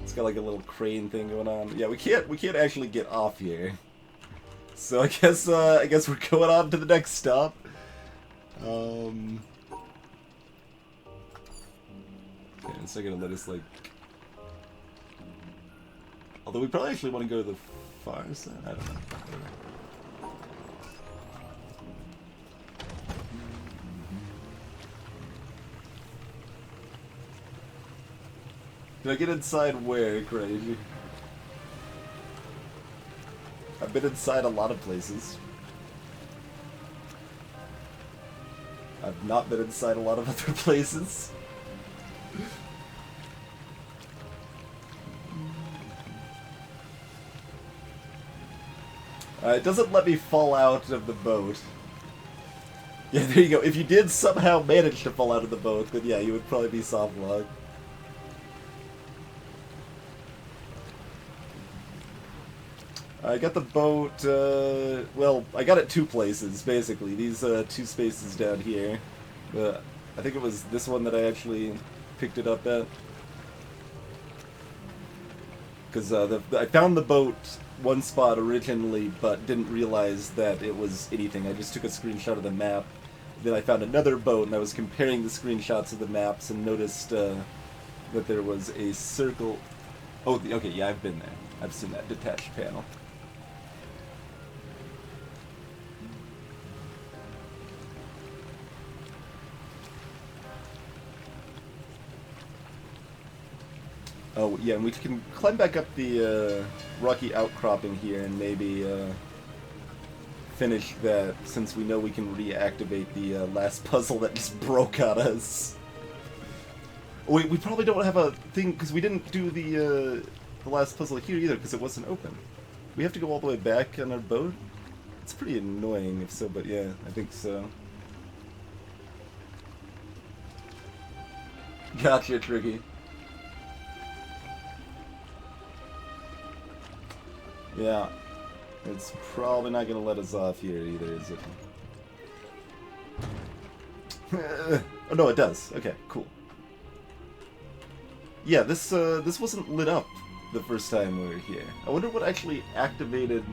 It's got like a little crane thing going on. Yeah, we can't actually get off here. So I guess we're going on to the next stop. Okay, it's not gonna let us, like... Although we probably actually want to go to the far side? I don't know. Did I get inside where, Craig? I've been inside a lot of places. I've not been inside a lot of other places. It doesn't let me fall out of the boat. Yeah, there you go. If you did somehow manage to fall out of the boat, then yeah, you would probably be soft locked. I got the boat, well, I got it 2 places, basically. These 2 spaces down here. But I think it was this one that I actually picked it up at. Because I found the boat one spot originally, but didn't realize that it was anything. I just took a screenshot of the map Then I found another boat, and I was comparing the screenshots of the maps and noticed that there was a circle. Oh, okay, yeah, I've been there. I've seen that detached panel. Oh, yeah, and we can climb back up the rocky outcropping here and maybe finish that, since we know we can reactivate the last puzzle that just broke on us. Oh, we probably don't have a thing, because we didn't do the last puzzle here either, because it wasn't open. We have to go all the way back on our boat? It's pretty annoying if so, but yeah, I think so. Gotcha, Tricky. Yeah, it's probably not going to let us off here either, is it? Oh, no, it does. Okay, cool. Yeah, this wasn't lit up the first time we were here. I wonder what actually activated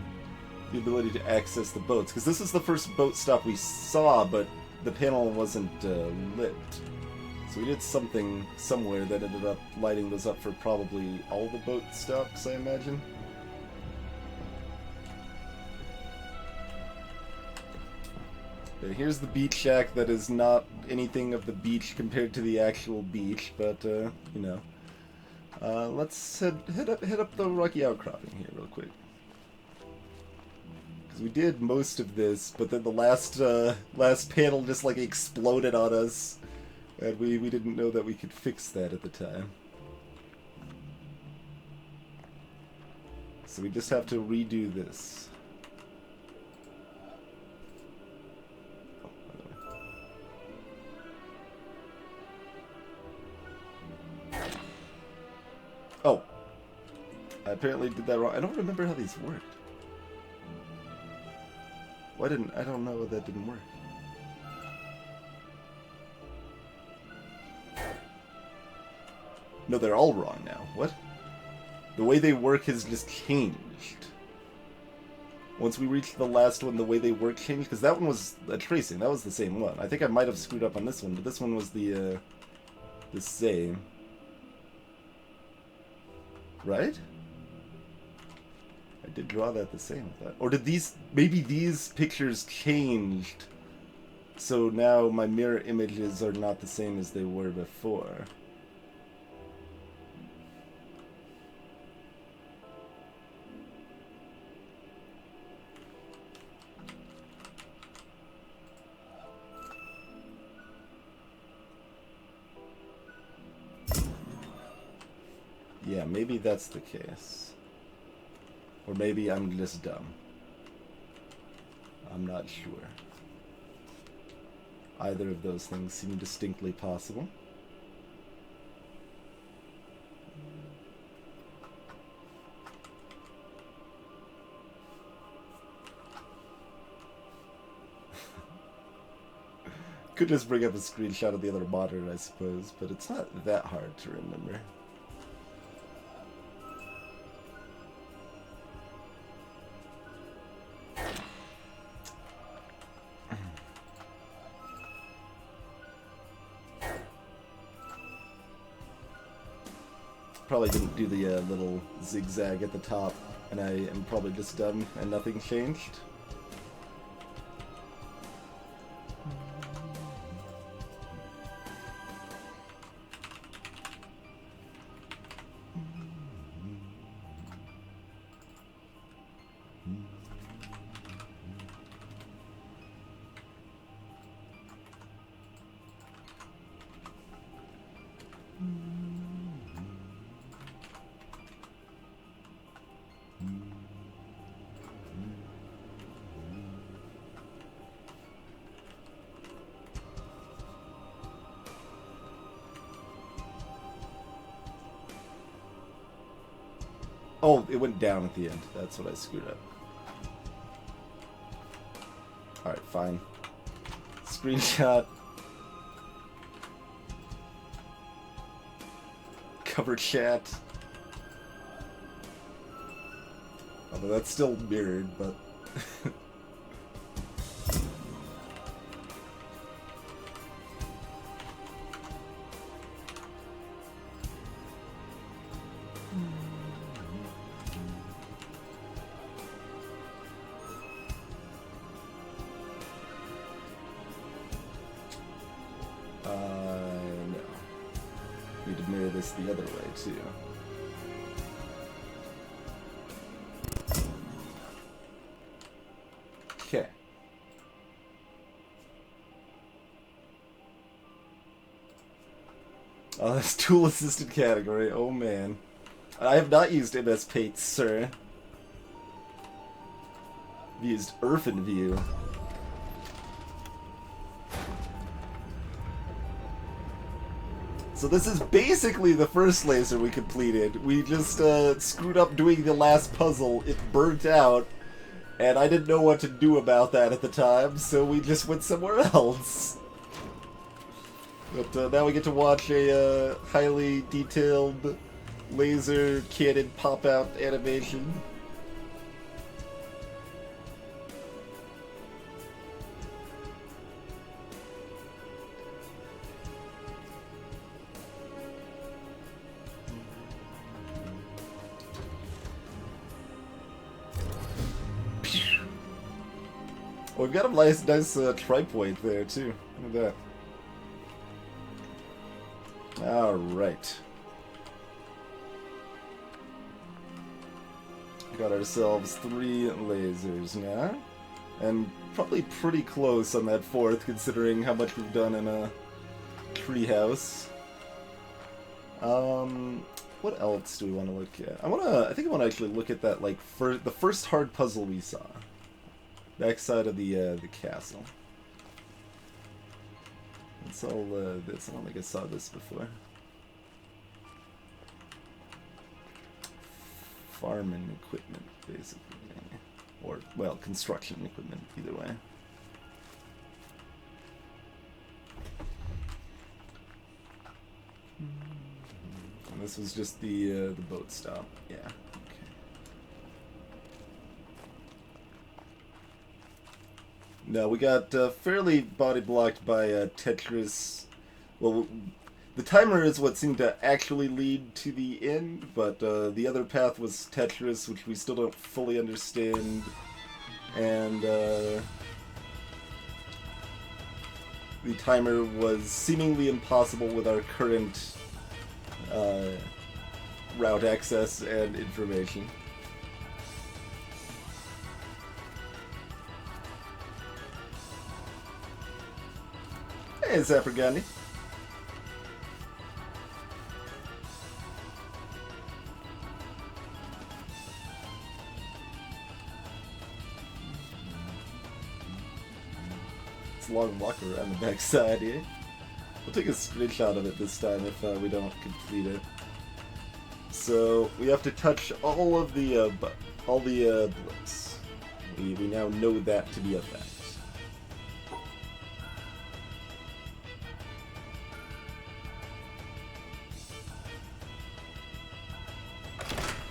the ability to access the boats, because this is the first boat stop we saw, but the panel wasn't lit. So we did something somewhere that ended up lighting those up for probably all the boat stops, I imagine. Here's the beach shack that is not anything of the beach compared to the actual beach, but, you know. Let's head up the rocky outcropping here real quick. Because we did most of this, but then the last panel just, like, exploded on us. And we didn't know that we could fix that at the time. So we just have to redo this. Oh, I apparently did that wrong. I don't remember how these worked. Why didn't I don't know that didn't work. No, they're all wrong now. What? The way they work has just changed. Once we reached the last one, the way they work changed, because that one was a tracing. That was the same one. I think I might have screwed up on this one, but this one was the same. Right? I did draw that the same, I thought. Or did these... Maybe these pictures changed, so now my mirror images are not the same as they were before. Yeah, maybe that's the case. Or maybe I'm just dumb. I'm not sure. Either of those things seem distinctly possible. Could just bring up a screenshot of the other monitor, I suppose, but it's not that hard to remember. Probably didn't do the little zigzag at the top, and I am probably just dumb and nothing changed. Oh, it went down at the end. That's what I screwed up. Alright, fine. Screenshot. Cover chat. Although that's still mirrored, but... happy to mirror this the other way, too. Okay. Oh, that's tool-assisted category. Oh, man. I have not used MS Paint, sir. I've used UrfanView. So this is basically the first laser we completed. We just screwed up doing the last puzzle. It burnt out, and I didn't know what to do about that at the time, so we just went somewhere else. But now we get to watch a highly detailed laser cannon pop-out animation. Oh, we've got a nice tri-point there, too. Look at that. Alright. Got ourselves 3 lasers now. And probably pretty close on that 4th, considering how much we've done in a treehouse. What else do we want to look at? I think I want to actually look at that, like, the first hard puzzle we saw. Backside of the castle. It's all this. I don't think I saw this before. Farming equipment, basically. Or, well, construction equipment, either way. And this was just the boat stop. Yeah. No, we got fairly body blocked by Tetris. Well, the timer is what seemed to actually lead to the end, but the other path was Tetris, which we still don't fully understand. And the timer was seemingly impossible with our current route access and information. Hey, Zapper Gandhi. It's a long walk around the backside here. We'll take a screenshot of it this time if we don't complete it. So we have to touch all of the bullets. We now know that to be a fact.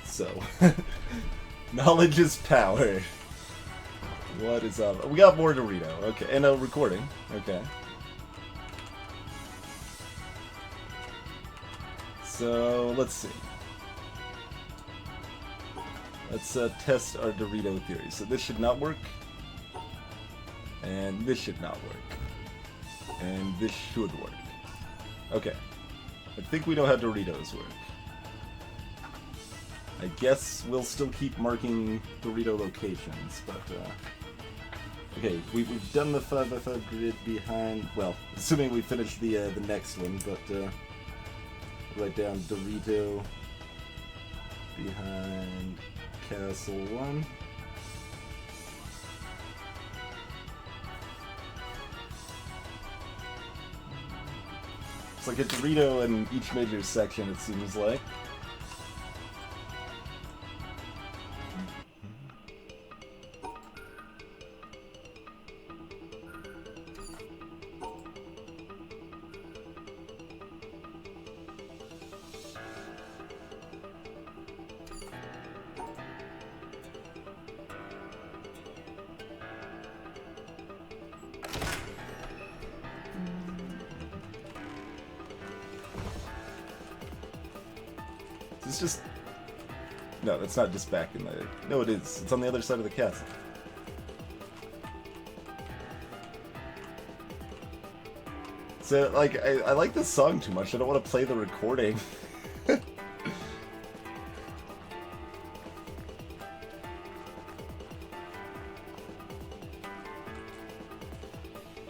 So, knowledge is power. What is up? We got more Dorito. Okay, and a recording. Okay. So, let's see. Let's test our Dorito theory. So this should not work. And this should not work. And this should work. Okay. I think we know how Doritos work. I guess we'll still keep marking Dorito locations, but, okay, we've done the 5x5 grid behind, well, assuming we finish the next one, but, write down Dorito behind Castle 1. It's like a Dorito in each major section, it seems like. It's just... No, that's not just back in the... No, it is. It's on the other side of the castle. So, like, I like this song too much. I don't want to play the recording.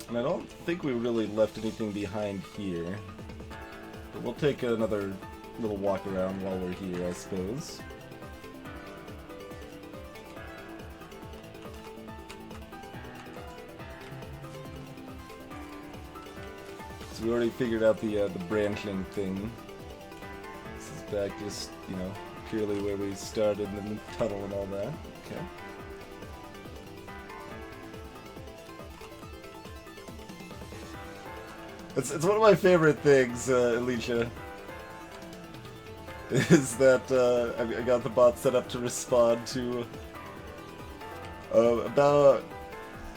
And I don't think we really left anything behind here. But we'll take another little walk around while we're here, I suppose. So we already figured out the branching thing. This is back just, you know, purely where we started in the tunnel and all that. Okay. It's one of my favorite things, Alicia, is that I got the bot set up to respond to about,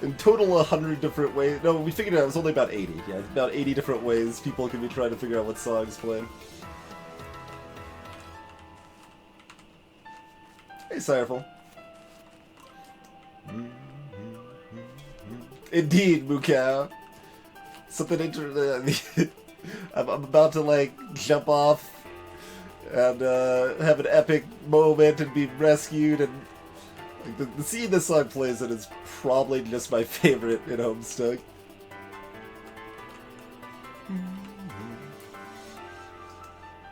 in total, 100 different ways. No, we figured out it was only about 80. Yeah, about 80 different ways people can be trying to figure out what songs play. Hey, Sireful. Indeed, Mukau. Something interesting. I'm about to like jump off and have an epic moment and be rescued, and like, the scene this song plays in is probably just my favorite in Homestuck.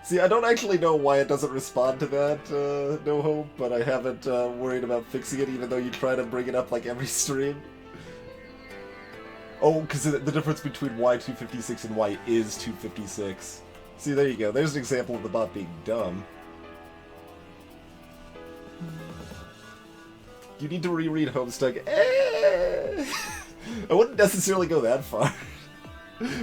See, I don't actually know why it doesn't respond to that, No Hope, but I haven't worried about fixing it, even though you try to bring it up like every stream. Oh, because the difference between Y256 and Y is 256. See, there you go. There's an example of the bot being dumb. You need to reread Homestuck. I wouldn't necessarily go that far.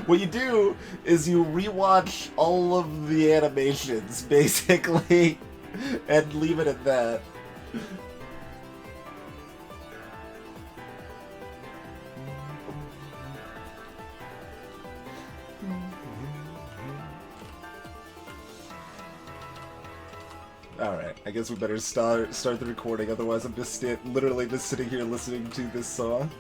What you do is you rewatch all of the animations, basically, and leave it at that. Alright, I guess we better start the recording, otherwise I'm just literally just sitting here listening to this song.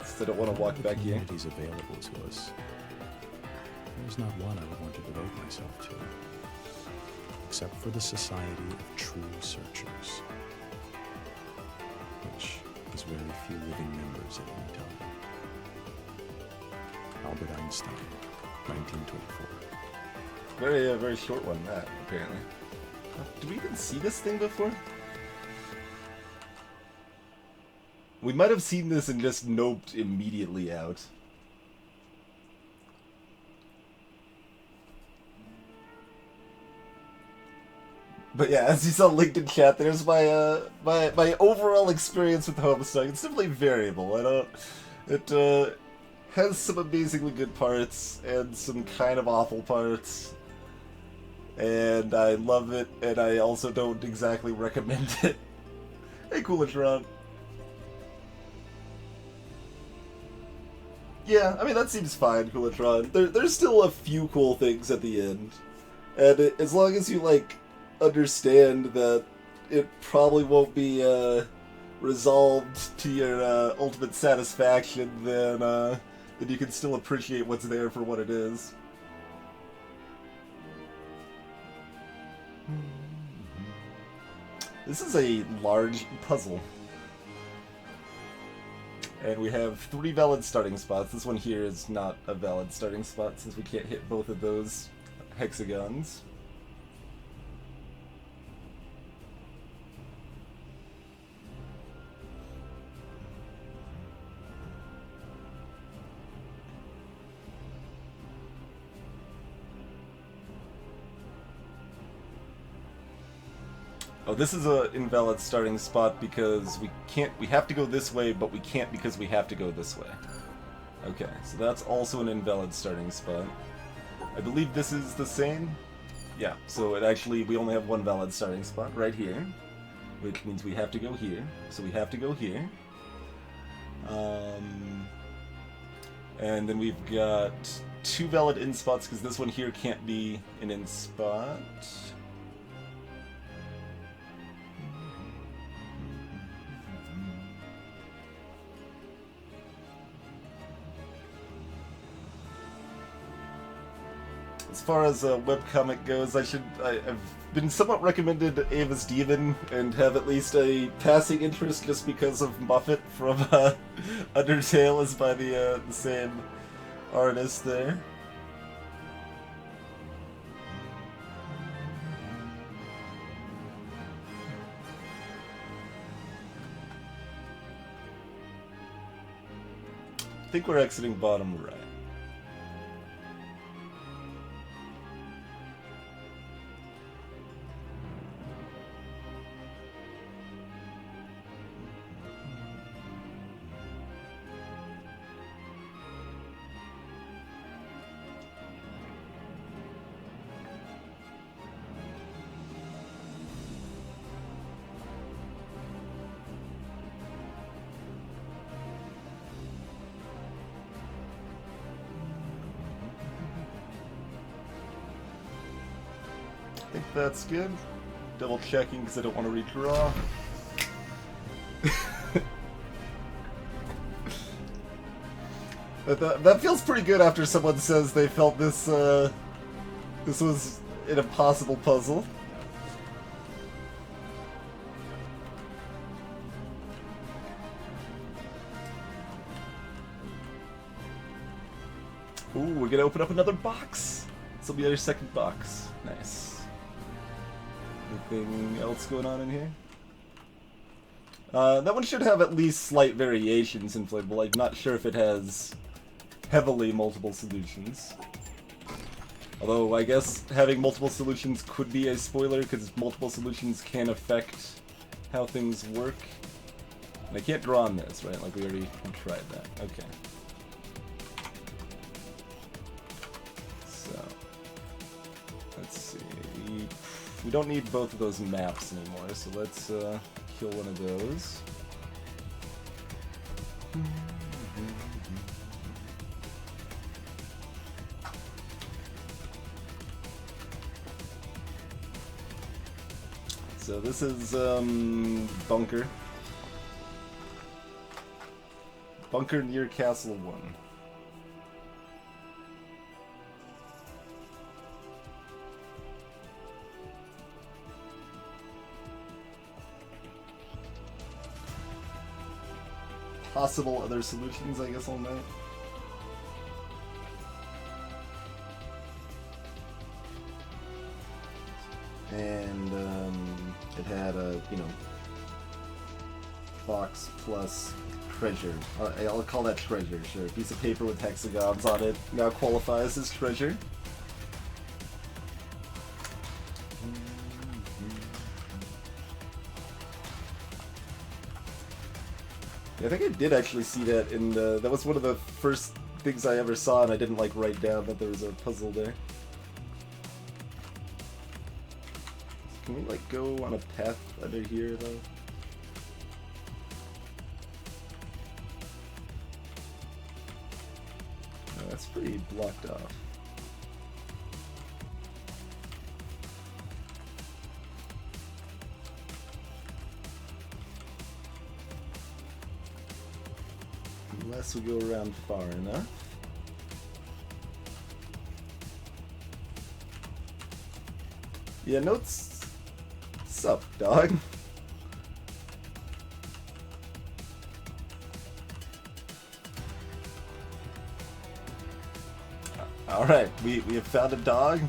So I don't want to walk back here. Communities available to us. There's not one I would want to devote myself to, except for the Society of True Searchers, which has very few living members at any time. Albert Einstein, 1924. Very short one, that, apparently. Did we even see this thing before? We might have seen this and just noped immediately out. But yeah, as you saw linked in chat, there's my my overall experience with Homestuck. It's simply variable. It has some amazingly good parts and some kind of awful parts. And I love it, and I also don't exactly recommend it. Hey, Coolatron. Yeah, I mean, that seems fine, Coolatron. There's still a few cool things at the end. And as long as you, like, understand that it probably won't be resolved to your ultimate satisfaction, then you can still appreciate what's there for what it is. This is a large puzzle. And we have 3 valid starting spots. This one here is not a valid starting spot since we can't hit both of those hexagons. Oh, this is an invalid starting spot because we have to go this way, but we can't because we have to go this way. Okay, so that's also an invalid starting spot. I believe this is the same. Yeah, so we only have 1 valid starting spot right here, which means we have to go here. So we have to go here. And then we've got 2 valid in spots because this one here can't be an in spot. as far as a webcomic goes, I've been somewhat recommended Ava's Demon and have at least a passing interest just because of Muffet from Undertale is by the same artist there. I think we're exiting bottom right. I think that's good. Double checking because I don't want to redraw. That feels pretty good after someone says they felt this this was an impossible puzzle. Ooh, we're gonna open up another box. This will be our second box. Nice. Anything else going on in here? That one should have at least slight variations in Inflatable. I'm not sure if it has heavily multiple solutions. Although, I guess having multiple solutions could be a spoiler, because multiple solutions can affect how things work. And I can't draw on this, right? Like, we already tried that. Okay. So, let's see. We don't need both of those maps anymore, so let's kill one of those. So this is bunker. Bunker near Castle 1. Possible other solutions, I guess, on that. And it had a, you know, box plus treasure. I'll call that treasure, sure. A piece of paper with hexagons on it now qualifies as treasure. I think I did actually see that in the... That was one of the first things I ever saw, and I didn't, like, write down that there was a puzzle there. Can we, like, go on a path under here, though? No, that's pretty blocked off. Unless we go around far enough. Yeah, notes. Sup, dog? Alright, we have found a dog.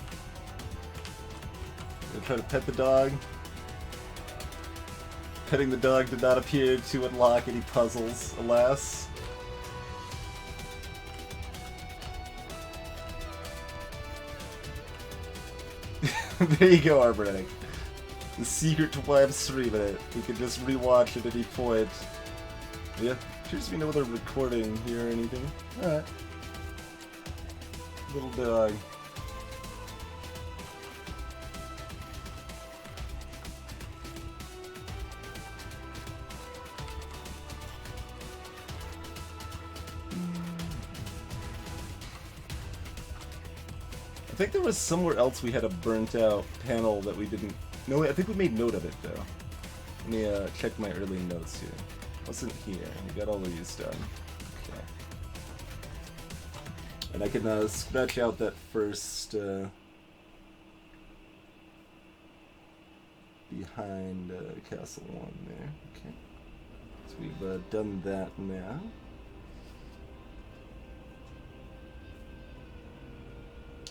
Gonna try to pet the dog. Petting the dog did not appear to unlock any puzzles, alas. There you go, Arbretic. The secret to why I'm streaming it. We can just rewatch at any point. Yeah, appears to be no other recording here or anything. Alright. Little dog. I think there was somewhere else we had a burnt out panel that we didn't... No, I think we made note of it though. Let me check my early notes here. Wasn't here. We got all these done. Okay. And I can scratch out that first behind Castle 1 there. Okay. So we've done that now.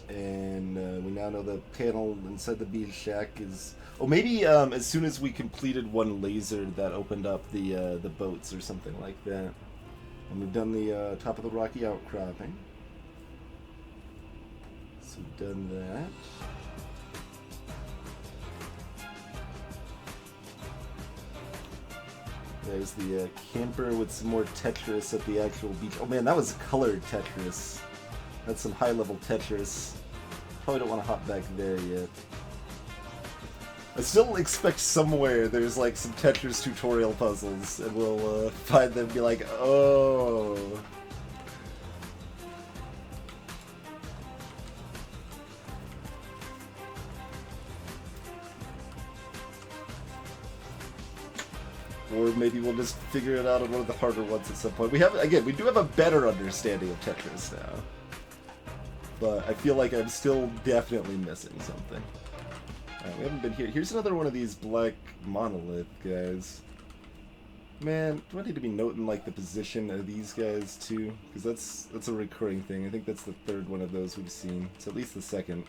And we now know the panel inside the bee shack is... Oh, maybe as soon as we completed one laser, that opened up the boats or something like that. And we've done the top of the rocky outcropping. So we've done that. There's the camper with some more Tetris at the actual beach. Oh man, that was colored Tetris. That's some high-level Tetris. Probably don't want to hop back there yet. I still expect somewhere there's like some Tetris tutorial puzzles, and we'll find them and be like, oh. Or maybe we'll just figure it out on one of the harder ones at some point. We do have a better understanding of Tetris now. But I feel like I'm still definitely missing something. We haven't been here. Here's another one of these black monolith guys. Man, do I need to be noting like the position of these guys too? Because that's a recurring thing. I think that's the third one of those we've seen. It's at least the second.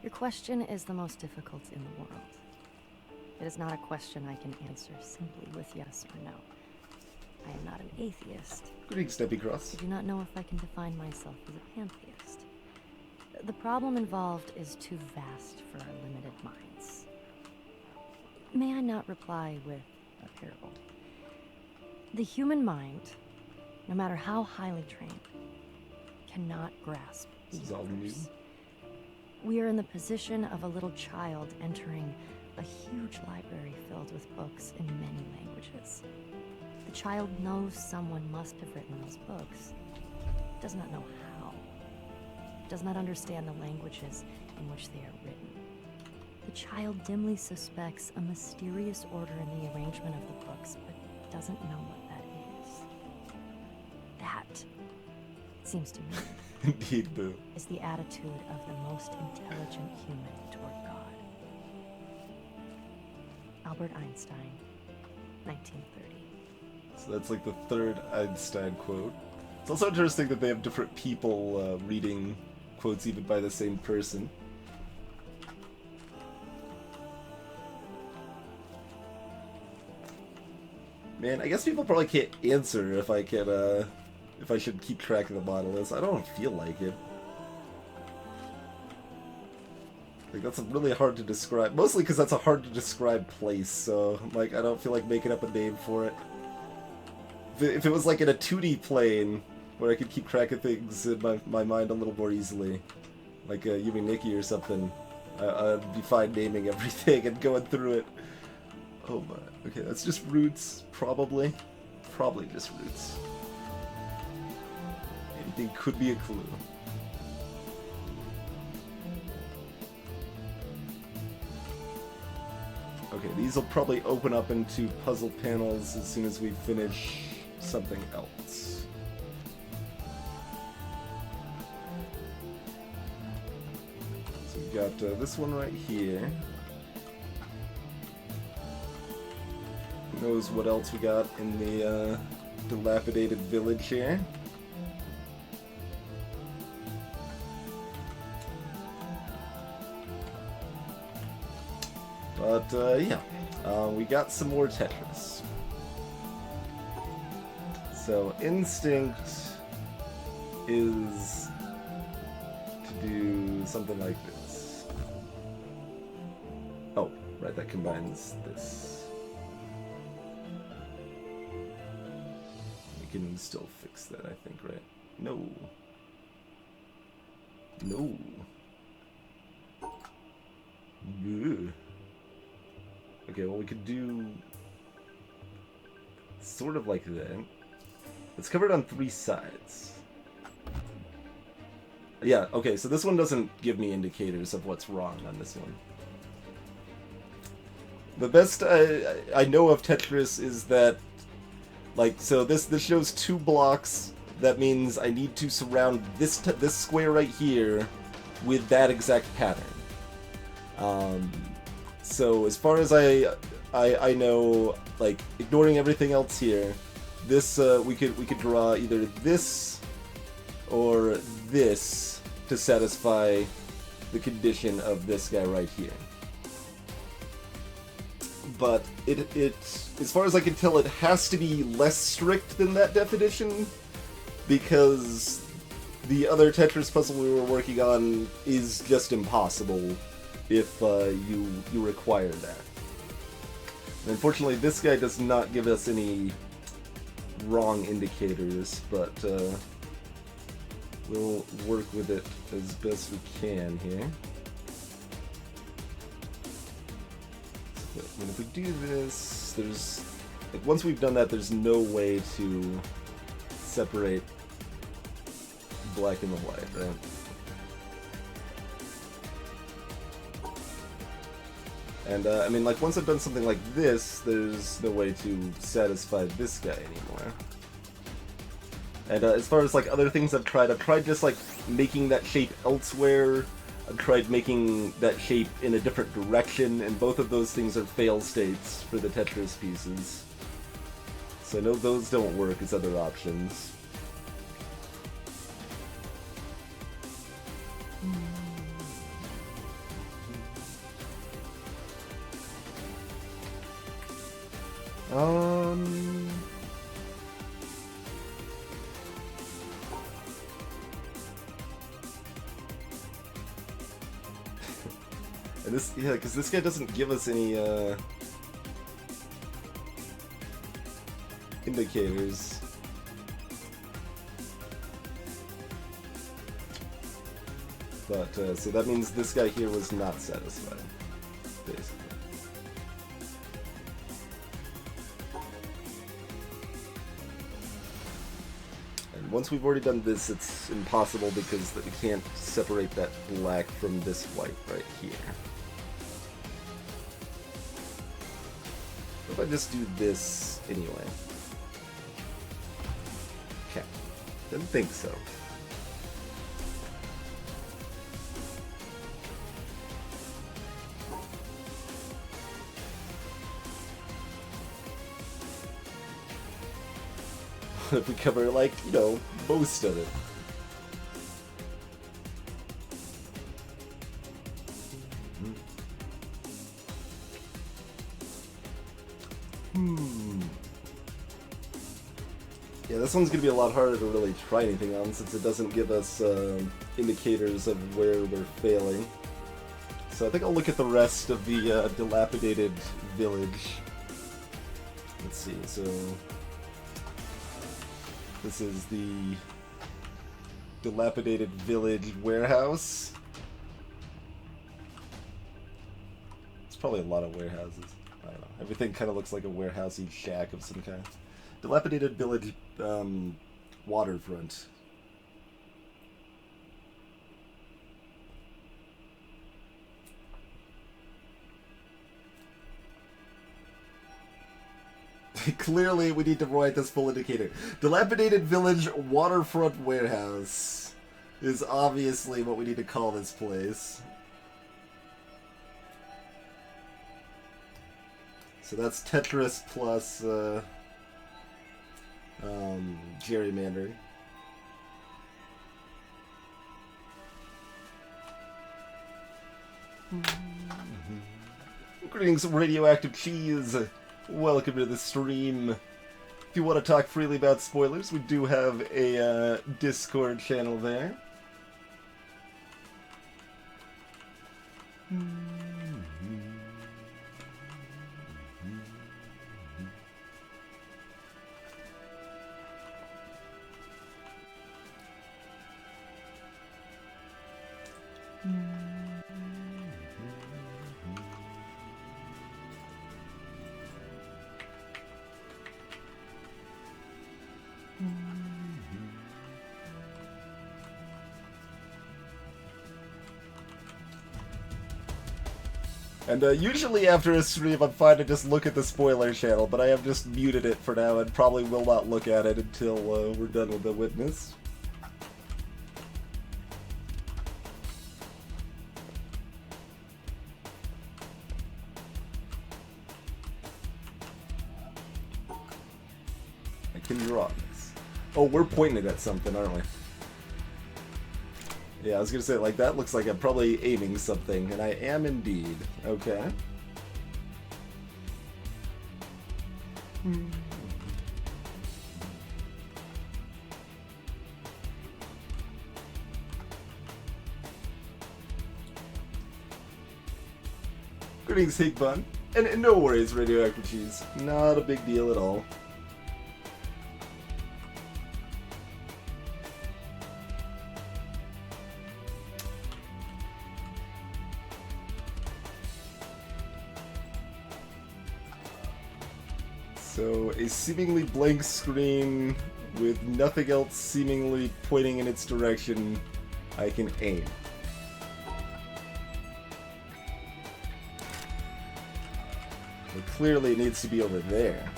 Your question is the most difficult in the world. It is not a question I can answer simply with yes or no. I am not an atheist. Greetings, Debbie Cross. I do not know if I can define myself as a pantheist. The problem involved is too vast for our limited minds. May I not reply with a parable? The human mind, no matter how highly trained, cannot grasp the This is all new. universe. We are in the position of a little child entering a huge library filled with books in many languages. The child knows someone must have written those books, does not know how, does not understand the languages in which they are written. The child dimly suspects a mysterious order in the arrangement of the books, but doesn't know what that is. That, it seems to me, Indeed, Boo. is the attitude of the most intelligent human toward God. Albert Einstein, 1930. So that's like the third Einstein quote. It's also interesting that they have different people reading quotes even by the same person. Man, I guess people probably can't answer if I can, if I should keep track of the monoliths. I don't feel like it. Like, that's really hard to describe. Mostly because that's a hard to describe place, so, like, I don't feel like making up a name for it. If it was like in a 2D plane, where I could keep track of things in my mind a little more easily, like Yumi Nikki or something, I'd be fine naming everything and going through it. Oh my, okay, that's just roots, probably. Probably just roots. Anything could be a clue. Okay, these will probably open up into puzzle panels as soon as we finish something else. So we got this one right here. Who knows what else we got in the dilapidated village here? But yeah, we got some more Tetris. So instinct is to do something like this. Oh, right, that combines this. We can still fix that, I think, right? No. No. Ugh. Okay, well, we could do sort of like that. It's covered on 3 sides. Yeah, okay, so this one doesn't give me indicators of what's wrong on this one. The best I know of Tetris is that Like, so this shows 2 blocks. That means I need to surround this square right here with that exact pattern. So as far as I know, like, ignoring everything else here, this we could draw either this or this to satisfy the condition of this guy right here. But it as far as I can tell, it has to be less strict than that definition, because the other Tetris puzzle we were working on is just impossible if you require that. And unfortunately, this guy does not give us any wrong indicators, but we'll work with it as best we can here. And if we do this, there's, like, once we've done that, there's no way to separate black and the white, right? And I mean, like, once I've done something like this, there's no way to satisfy this guy anymore. And as far as, like, other things I've tried just, like, making that shape elsewhere. I've tried making that shape in a different direction, and both of those things are fail states for the Tetris pieces. So I know those don't work as other options. And this, yeah, because this guy doesn't give us any, indicators. But, so that means this guy here was not satisfied, basically. And once we've already done this, it's impossible because we can't separate that black from this white right here. What if I just do this anyway? Okay. Didn't think so. What if we cover, like, you know, most of it? Yeah, this one's gonna be a lot harder to really try anything on, since it doesn't give us indicators of where we're failing. So I think I'll look at the rest of the dilapidated village. Let's see, so this is the dilapidated village warehouse. It's probably a lot of warehouses. I don't know. Everything kind of looks like a warehousey shack of some kind. Dilapidated village waterfront. Clearly, we need to write this full indicator. Dilapidated village waterfront warehouse is obviously what we need to call this place. So that's Tetris plus gerrymandering. Greetings, radioactive cheese. Welcome to the stream. If you want to talk freely about spoilers, we do have a Discord channel there. And usually after a stream I'm fine to just look at the spoiler channel, but I have just muted it for now and probably will not look at it until we're done with The Witness. I can draw on this. Oh, we're pointing it at something, aren't we? Yeah, I was gonna say, like, that looks like I'm probably aiming something, and I am indeed. Okay. Greetings, Higbun. And no worries, Radioactive Cheese. Not a big deal at all. So, a seemingly blank screen with nothing else seemingly pointing in its direction, I can aim. But clearly it needs to be over there.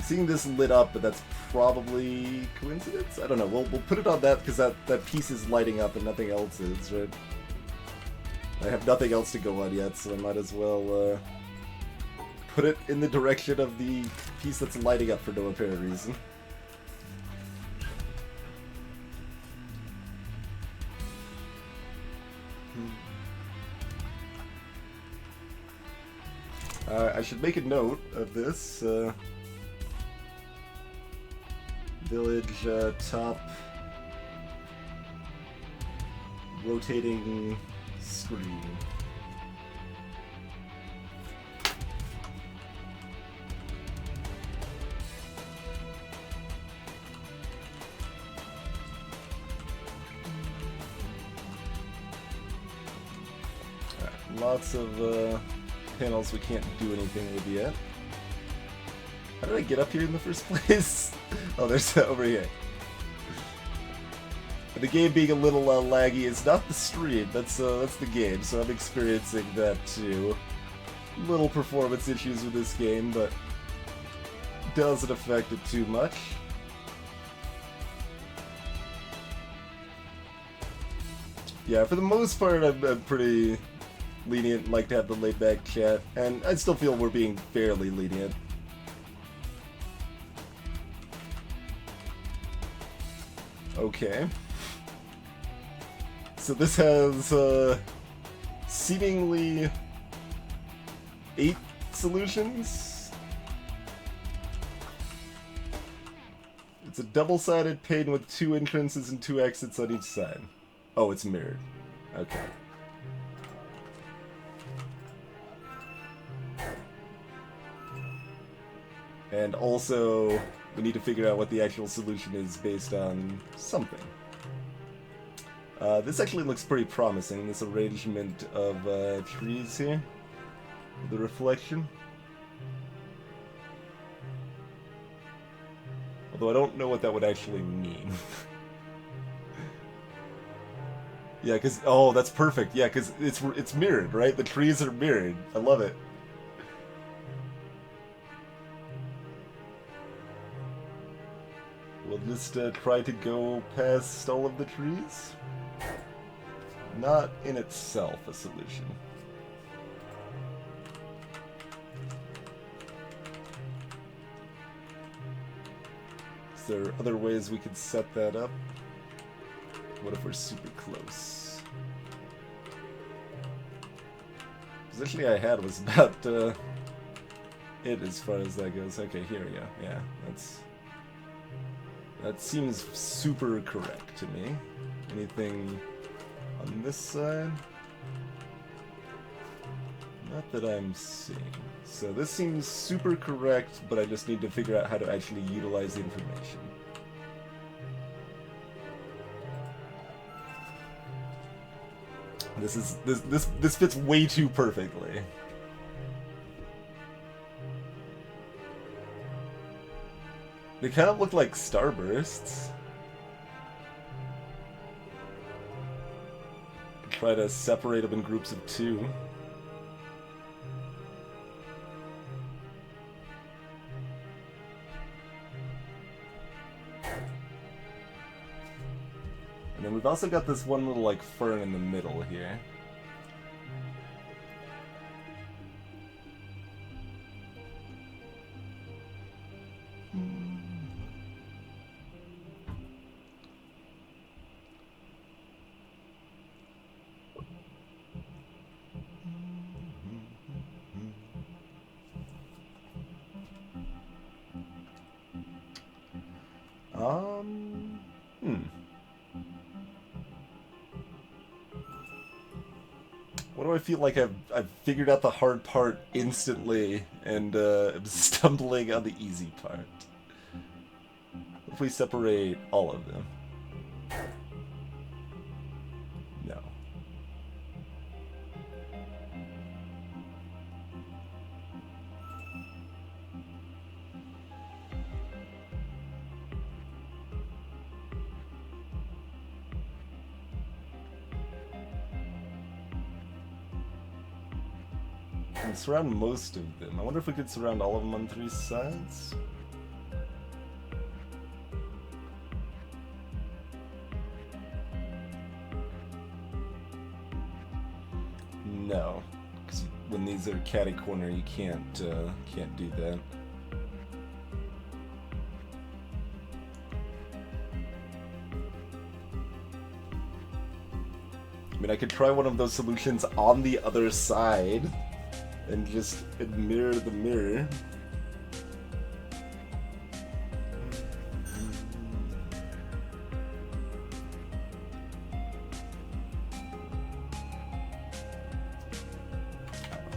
Seeing this lit up, but that's probably coincidence? I don't know. We'll put it on that because that piece is lighting up and nothing else is, right? I have nothing else to go on yet, so I might as well put it in the direction of the piece that's lighting up for no apparent reason. I should make a note of this. Village top rotating screen. Alright, lots of panels we can't do anything with yet. How did I get up here in the first place? Oh, there's over here. The game being a little laggy is not the stream, that's the game, so I'm experiencing that too. Little performance issues with this game, but doesn't affect it too much. Yeah, for the most part, I'm pretty lenient, like to have the laid-back chat, and I still feel we're being fairly lenient. Okay. So this has, seemingly 8 solutions. It's a double-sided pane with 2 entrances and 2 exits on each side. Oh, it's mirrored. Okay. And also, we need to figure out what the actual solution is based on something. This actually looks pretty promising, this arrangement of trees here. The reflection. Although I don't know what that would actually mean. Yeah, because... Oh, that's perfect. Yeah, because it's mirrored, right? The trees are mirrored. I love it. We'll just try to go past all of the trees. Not in itself a solution. Is there other ways we could set that up? What if we're super close? The positioning I had was about it as far as that goes. Okay, here we go. Yeah, that seems super correct to me. Anything on this side? Not that I'm seeing. So this seems super correct, but I just need to figure out how to actually utilize the information. This fits way too perfectly. They kind of look like starbursts. try to separate them in groups of 2. And then we've also got this one little, like, fern in the middle here. What do I feel like I've figured out the hard part instantly and I'm stumbling on the easy part? If we separate all of them. No. And surround most of them. I wonder if we could surround all of them on 3 sides? No, because when these are catty corner, you can't do that. I mean, I could try one of those solutions on the other side and just mirror the mirror.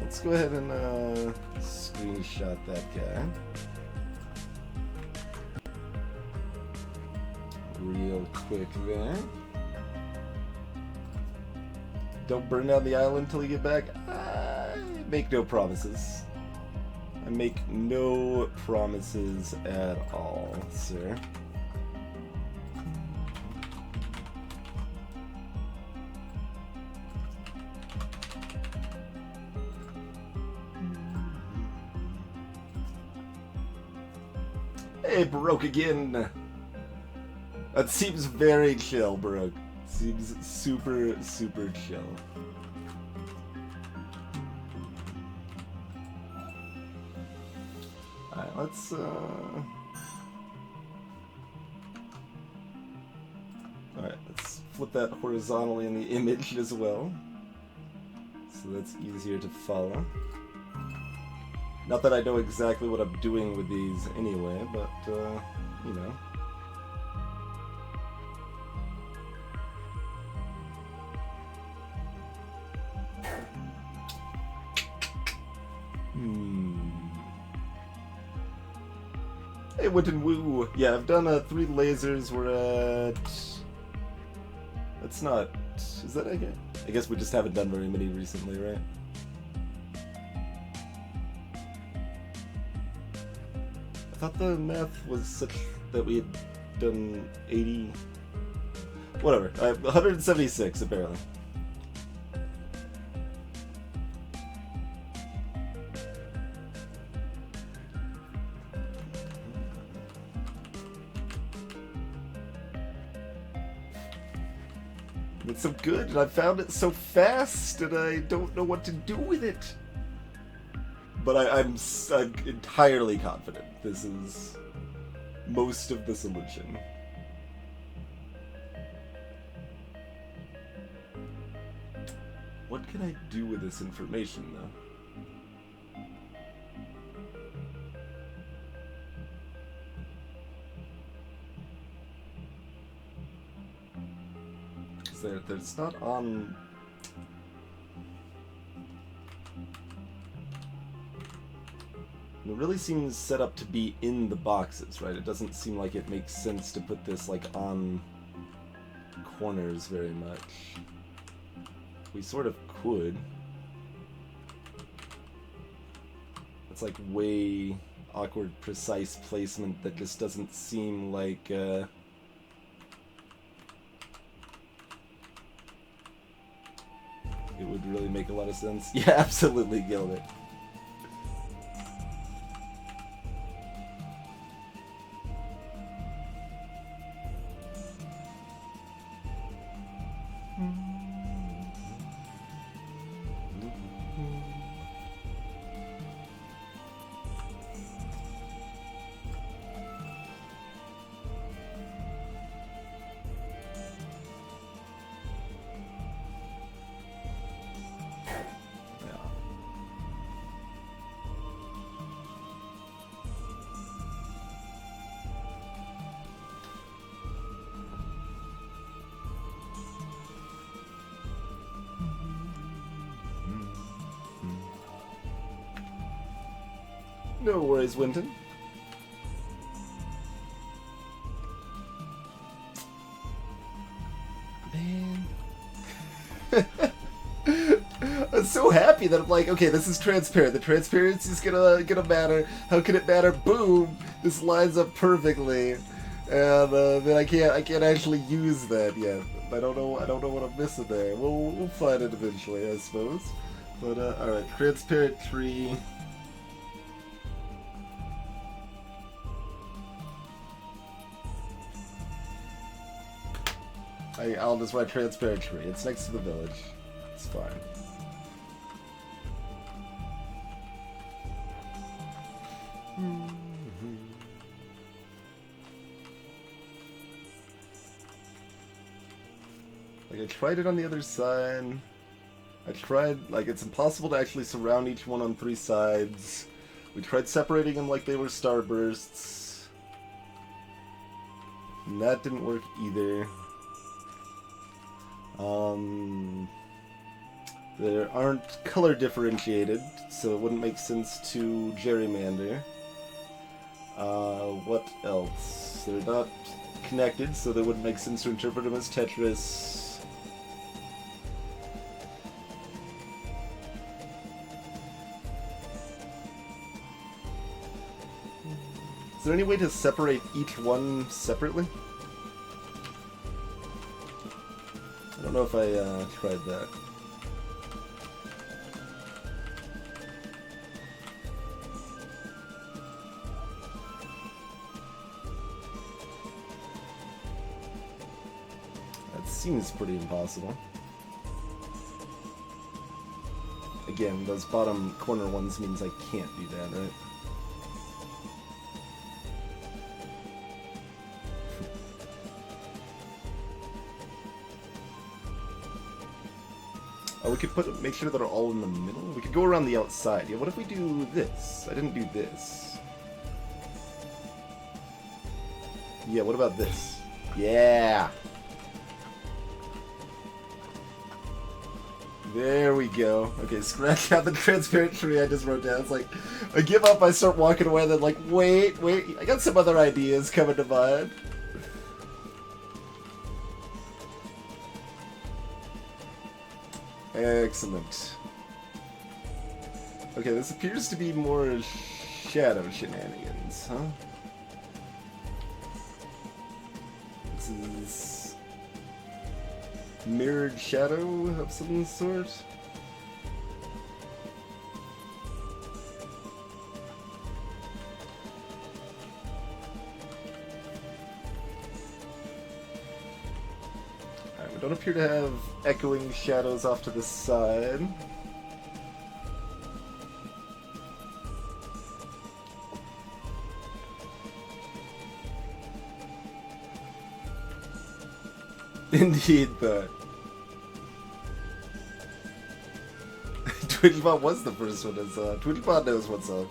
Let's go ahead and screenshot that guy. Real quick there. Don't burn down the island till you get back. I make no promises. I make no promises at all, sir. Hey, Baroque again. That seems very chill, Baroque. Seems super, super chill. Alright, let's, Alright, let's flip that horizontally in the image as well. So that's easier to follow. Not that I know exactly what I'm doing with these anyway, but, you know. Hey, Winton Woo! Yeah, I've done 3 lasers. We're at... That's not... Is that okay? I guess we just haven't done very many recently, right? I thought the math was such that we had done 80... Whatever. 176, apparently. It's so good, and I found it so fast, and I don't know what to do with it. But I'm entirely confident this is most of the solution. What can I do with this information, though? It's not on... It really seems set up to be in the boxes, right? It doesn't seem like it makes sense to put this, like, on corners very much. We sort of could. It's like way awkward, precise placement that just doesn't seem like, would really make a lot of sense. Yeah, absolutely, Gilbert. No worries, Winton. Man. I'm so happy that I'm like, okay, this is transparent. The transparency's gonna matter. How can it matter? Boom! This lines up perfectly. And then I can't actually use that yet. I don't know what I'm missing there. We'll find it eventually, I suppose. But alright, transparent tree. I'll just write transparent tree. It's next to the village. It's fine. Like, I tried it on the other side. I tried, like, it's impossible to actually surround each one on 3 sides. We tried separating them like they were starbursts. And that didn't work either. There aren't color differentiated, so it wouldn't make sense to gerrymander. What else? They're not connected, so they wouldn't make sense to interpret them as Tetris. Is there any way to separate each one separately? I don't know if I tried that. That seems pretty impossible. Again, those bottom corner ones means I can't do that, right? Oh, we could make sure that they're all in the middle. We could go around the outside. Yeah, what if we do this? I didn't do this. Yeah, what about this? Yeah! There we go. Okay, scratch out the transparent tree I just wrote down. It's like, I give up, I start walking away, then like, wait, I got some other ideas coming to mind. Excellent. Okay, this appears to be more shadow shenanigans, huh? This is mirrored shadow of some sort? We don't appear to have echoing shadows off to the side. Indeed, but Twitchbot was the first one I saw. Twitchbot knows what's up.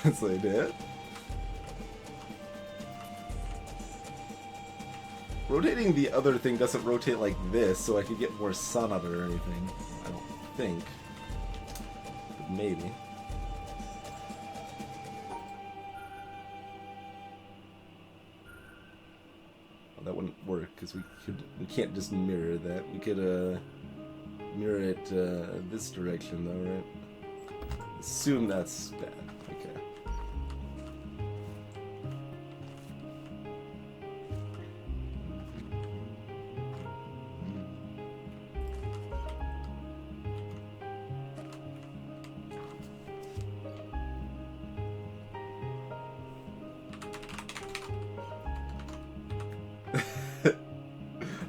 That's like that. Rotating the other thing doesn't rotate like this, so I could get more sun out of it or anything. I don't think. But maybe. Well, that wouldn't work, because we can't just mirror that. We could mirror it this direction though, right? Assume that's bad. Okay.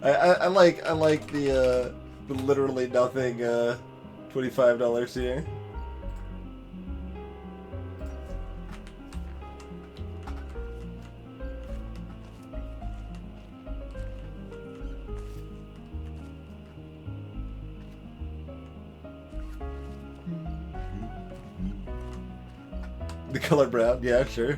I like the literally nothing $25 here. The color brown, yeah, sure.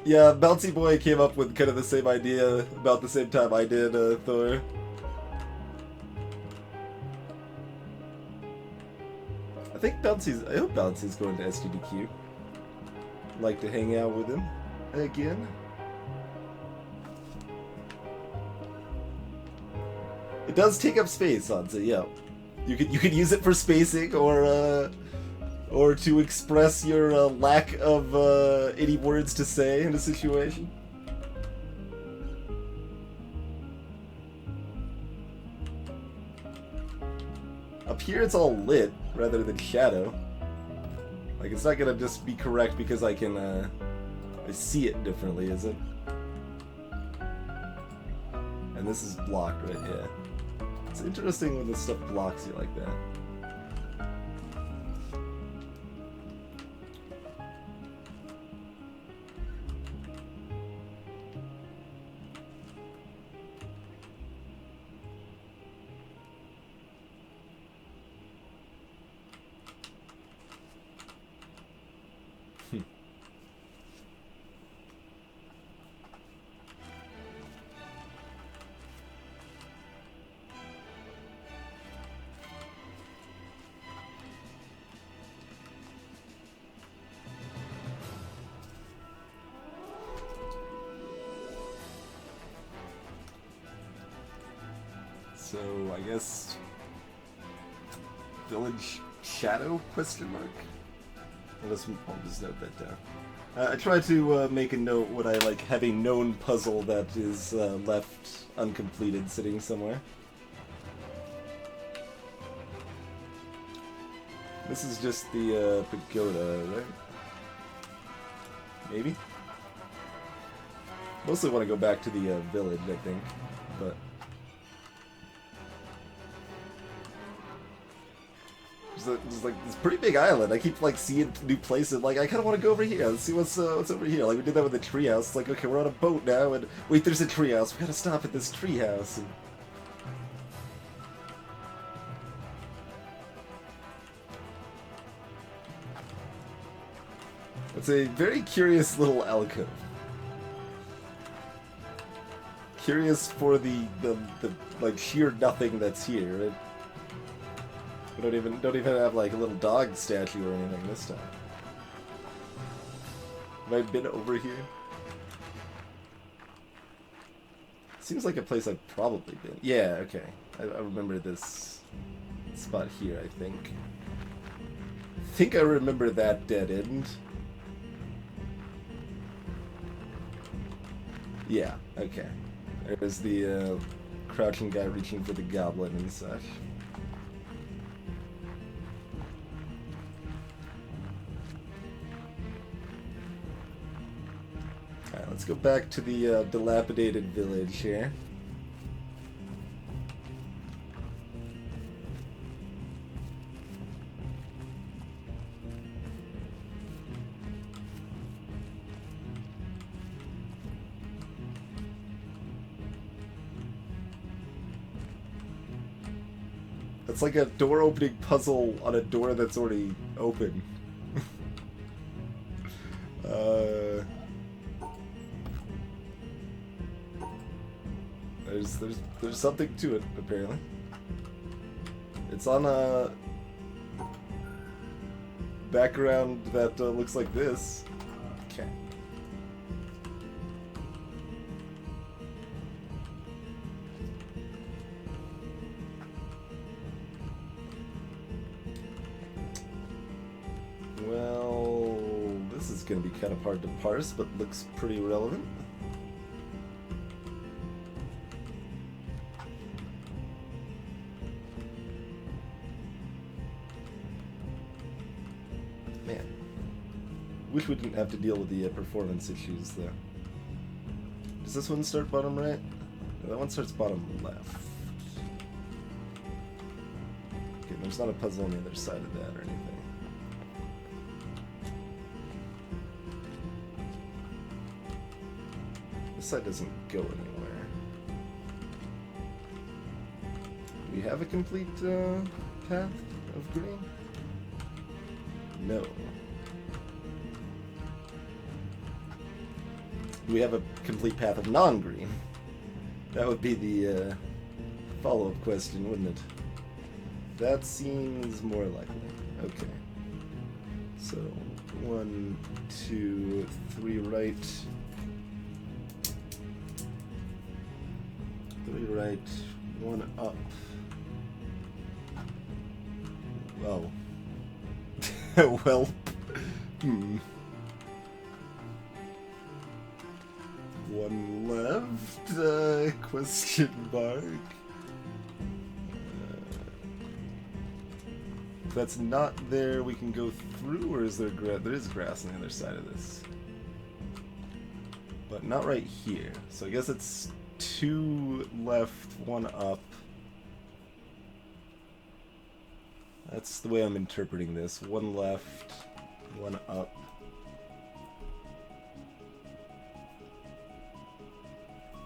Yeah, Bouncy Boy came up with kind of the same idea about the same time I did, Thor. I hope Bouncy's going to SGDQ. Like to hang out with him again. It does take up space, Sansa, yeah. You could use it for spacing or to express your lack of any words to say in a situation. Up here it's all lit rather than shadow. Like, it's not gonna just be correct because I can I see it differently, is it? And this is blocked, right? Yeah. It's interesting when this stuff blocks you like that. So, I guess... Village Shadow, question mark? I'll just note that down. I try to make a note when I have a known puzzle that is left uncompleted sitting somewhere. This is just the pagoda, right? Maybe? Mostly want to go back to the village, I think, but... There's like this pretty big island. I keep seeing new places. I kind of want to go over here. Let's see what's over here. We did that with the treehouse. It's like, okay, we're on a boat now, and wait, there's a treehouse. We gotta stop at this treehouse. And... It's a very curious little alcove. Curious for the sheer nothing that's here. Right? We don't even have a little dog statue or anything this time. Have I been over here? Seems like a place I've probably been. Yeah, okay. I remember this spot here, I think. I think I remember that dead end. Yeah, okay. There's the crouching guy reaching for the goblin and such. Alright, let's go back to the dilapidated village here. It's like a door opening puzzle on a door that's already open. There's There's something to it, apparently. It's on a background that looks like this. Okay. Well, this is going to be kind of hard to parse, but looks pretty relevant. Man, wish we didn't have to deal with the performance issues though. Does this one start bottom right? No, that one starts bottom left. Okay, there's not a puzzle on the other side of that or anything. This side doesn't go anywhere. Do we have a complete path of green? No. Do we have a complete path of non-green? That would be the follow-up question, wouldn't it? That seems more likely. Okay. So, 1, 2, 3 right. 3 right, 1 up. Well. Well. One left, question mark. If that's not there, we can go through, or is there there is grass on the other side of this. But not right here. So I guess it's 2 left, 1 up. That's the way I'm interpreting this. 1 left, 1 up.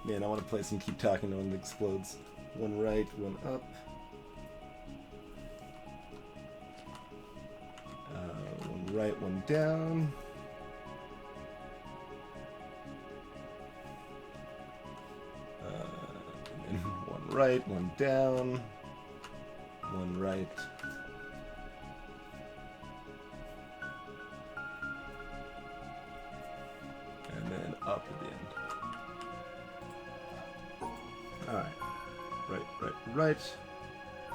Man, I want to play some Keep Talking No One Explodes. 1 right, 1 up. 1 right, 1 down. And 1 right, 1 down. 1 right. And then up at the end. Alright. Right, right, right.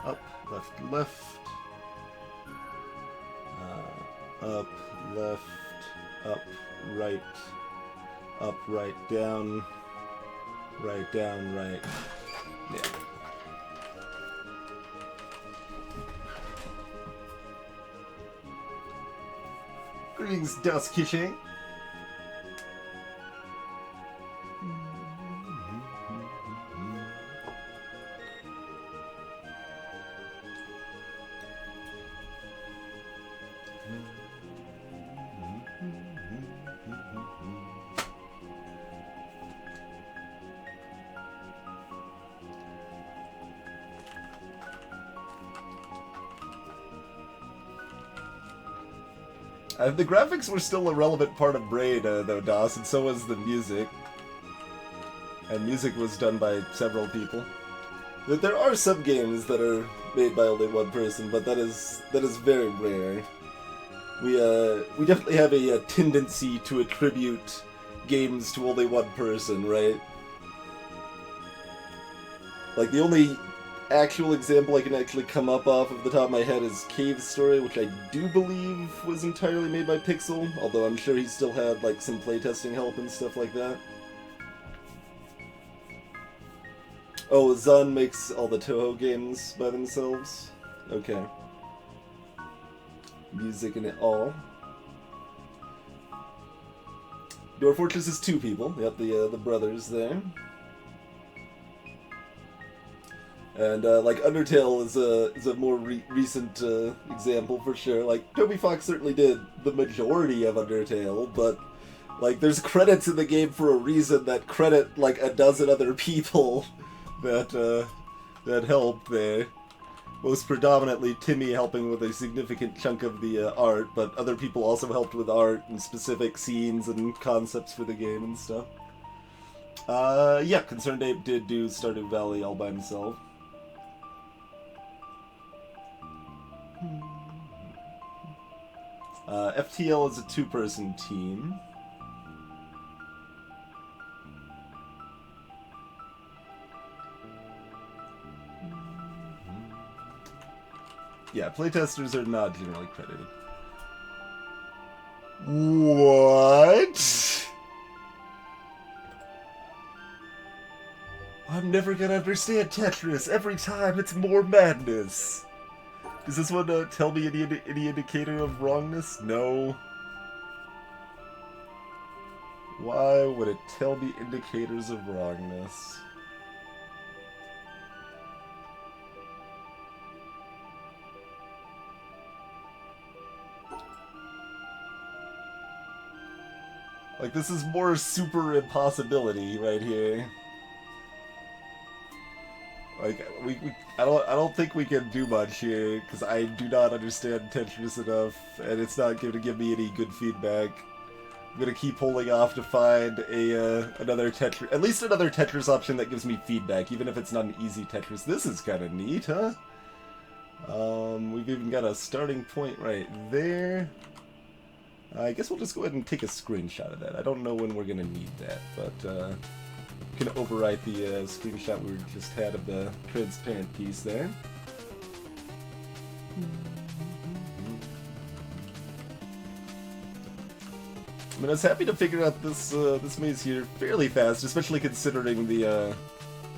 Up, left, left. Up, left, up, right. Up, right, down. Right, down, right. Yeah. Greetings, Dusky Shane. The graphics were still a relevant part of Braid, though, Doss, and so was the music. And music was done by several people. There are some games that are made by only one person, but that is very rare. We definitely have a tendency to attribute games to only one person, right? Like, the only actual example I can actually come up off of the top of my head is Cave Story, which I do believe was entirely made by Pixel, although I'm sure he still had like some playtesting help and stuff like that. Oh, Zun makes all the Toho games by themselves? Okay. Music and it all. Dwarf Fortress is 2 people. Yep, the brothers there. And, like, Undertale is a more recent example for sure. Like, Toby Fox certainly did the majority of Undertale, but, like, there's credits in the game for a reason that credit, like, a dozen other people that helped there. Most predominantly Timmy helping with a significant chunk of the art, but other people also helped with art and specific scenes and concepts for the game and stuff. Yeah, Concerned Ape did do Stardew Valley all by himself. FTL is a 2-person team. Yeah, playtesters are not generally credited. What? I'm never gonna understand Tetris. Every time it's more madness. Does this one tell me any indicator of wrongness? No. Why would it tell me indicators of wrongness? Like, this is more super impossibility right here. Like, I don't think we can do much here, because I do not understand Tetris enough, and it's not going to give me any good feedback. I'm gonna keep holding off to find another Tetris, at least another Tetris option that gives me feedback, even if it's not an easy Tetris. This is kind of neat, huh? We've even got a starting point right there. I guess we'll just go ahead and take a screenshot of that. I don't know when we're gonna need that, but we can overwrite the screenshot we just had of the transparent piece there. I mean, I was happy to figure out this this maze here fairly fast, especially considering the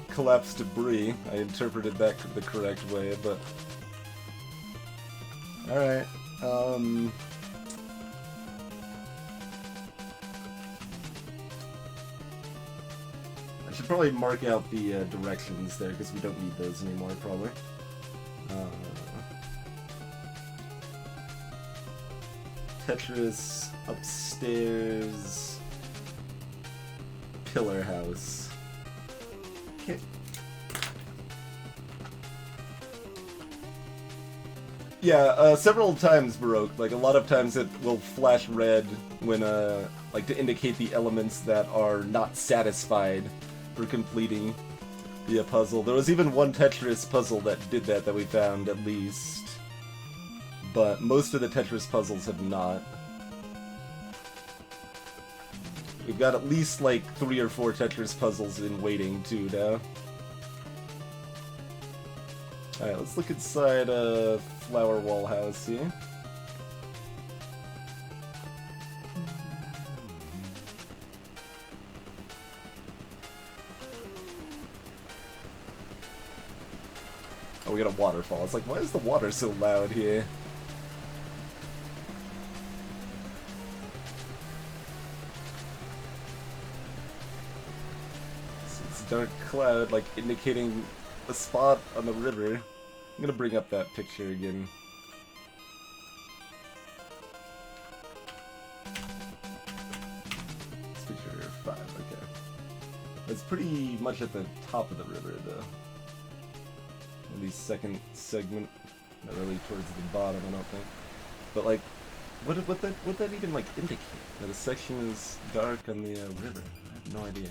collapsed debris. I interpreted that the correct way, but all right. I should probably mark out the directions there because we don't need those anymore, probably. Tetris upstairs pillar house. Okay. Yeah, several times, Baroque. Like, a lot of times it will flash red when, like, to indicate the elements that are not satisfied for completing the puzzle. There was even one Tetris puzzle that did that we found, at least. But most of the Tetris puzzles have not. We've got at least, like, 3 or 4 Tetris puzzles in waiting, too, now. Alright, let's look inside Flower Wall House here. Oh, we got a waterfall. It's like, why is the water so loud here? It's a dark cloud, like, indicating a spot on the river. I'm gonna bring up that picture again. It's picture 5, okay. It's pretty much at the top of the river, though. At least second segment, not really towards the bottom, I don't think. But like, what that even like indicate? That a section is dark on the river? I have no idea.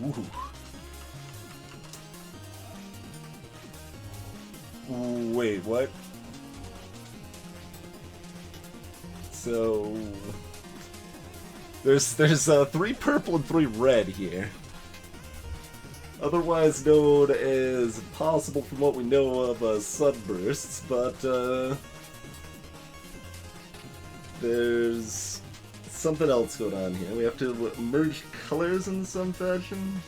Ooh. Wait, what? So there's 3 purple and 3 red here. Otherwise known as possible from what we know of sunbursts, but there's something else going on here. We have to merge colors in some fashion.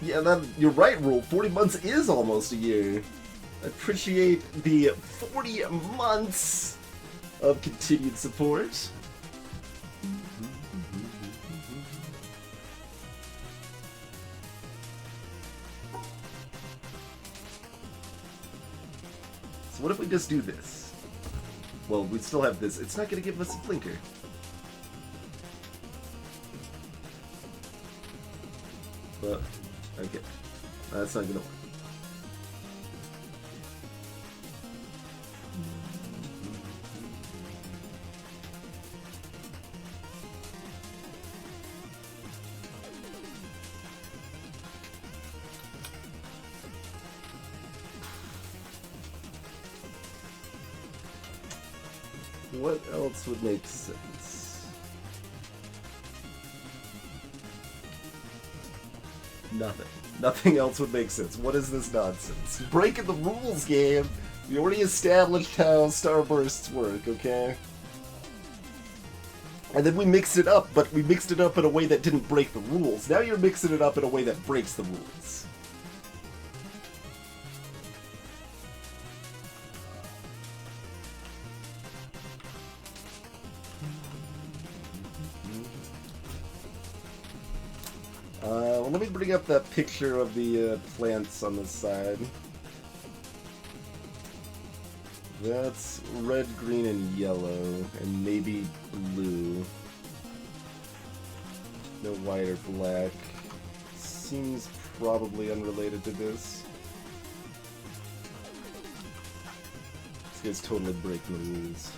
Yeah, you're right, Rule. 40 months is almost a year. I appreciate the 40 months of continued support. So what if we just do this? Well, we still have this. It's not going to give us a blinker. But, okay. That's not going to work. What else would make sense? Nothing. Nothing else would make sense. What is this nonsense? Breaking the rules, game! We already established how Starbursts work, okay? And then we mixed it up, but we mixed it up in a way that didn't break the rules. Now you're mixing it up in a way that breaks the rules. Well, let me bring up that picture of the plants on the side. That's red, green, and yellow, and maybe blue. No white or black. Seems probably unrelated to this. This guy's totally breaking the rules.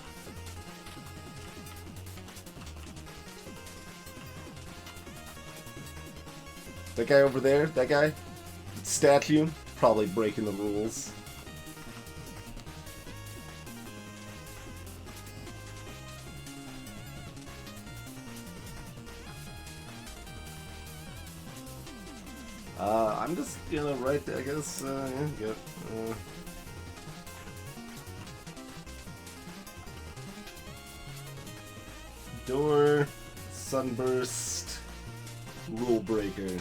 That guy over there, that guy, statue, probably breaking the rules. I'm just gonna write, I guess, yeah. Door, sunburst, rule breaker.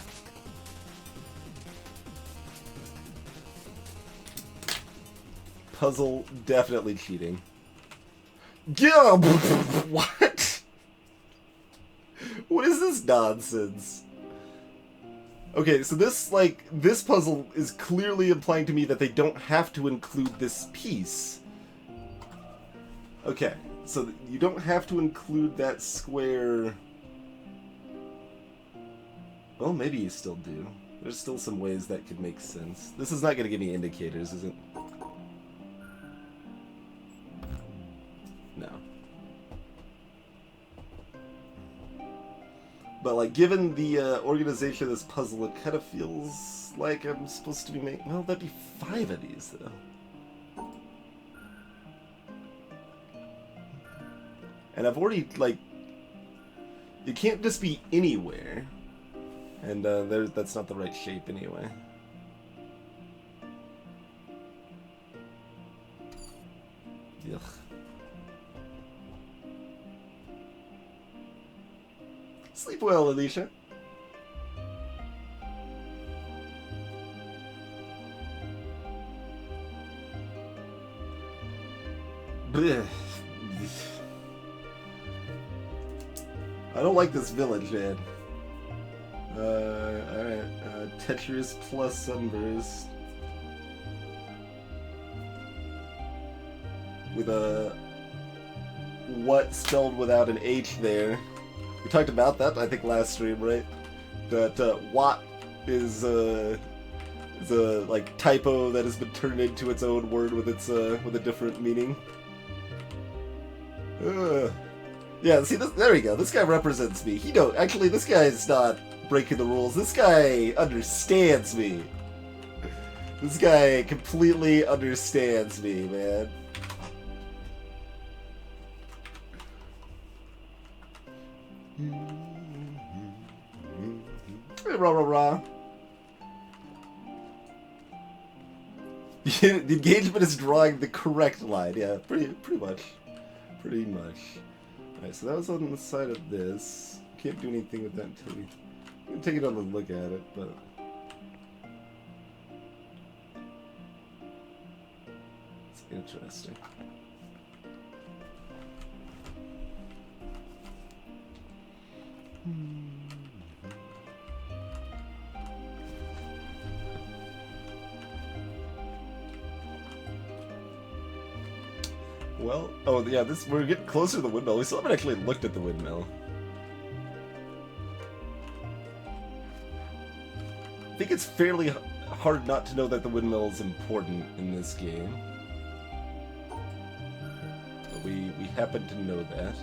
Puzzle, definitely cheating. Yeah, what? What is this nonsense? Okay, so this puzzle is clearly implying to me that they don't have to include this piece. Okay, so you don't have to include that square. Well, maybe you still do. There's still some ways that could make sense. This is not going to give me indicators, is it? No. But, like, given the organization of this puzzle, it kind of feels like I'm supposed to be making... Well, that'd be 5 of these, though. And I've already, like... It can't just be anywhere. And that's not the right shape, anyway. Ugh. Sleep well, Alicia. Blech. I don't like this village, man. Alright. Tetris plus Sunburst. With a... what spelled without an H there. We talked about that, I think, last stream, right? That Watt is a like typo that has been turned into its own word with its with a different meaning. Yeah, see, there we go. This guy represents me. Actually, this guy is not breaking the rules. This guy understands me. This guy completely understands me, man. Rah, rah, rah. The engagement is drawing the correct line. Yeah, pretty much. Pretty much. Alright, so that was on the side of this. Can't do anything with that until we can take another look at it, but... It's interesting. Well, oh yeah, we're getting closer to the windmill. We still haven't actually looked at the windmill. I think it's fairly hard not to know that the windmill is important in this game. But we happen to know that.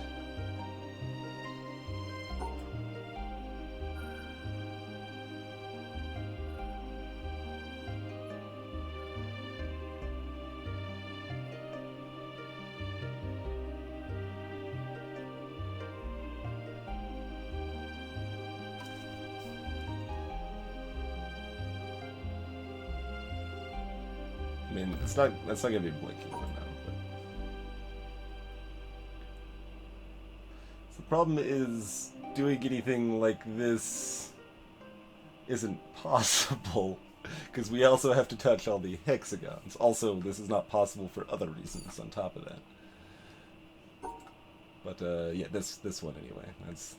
I mean, that's not gonna be blinking one now. But... So the problem is doing anything like this isn't possible because we also have to touch all the hexagons. Also, this is not possible for other reasons on top of that. But yeah, this one anyway. That's.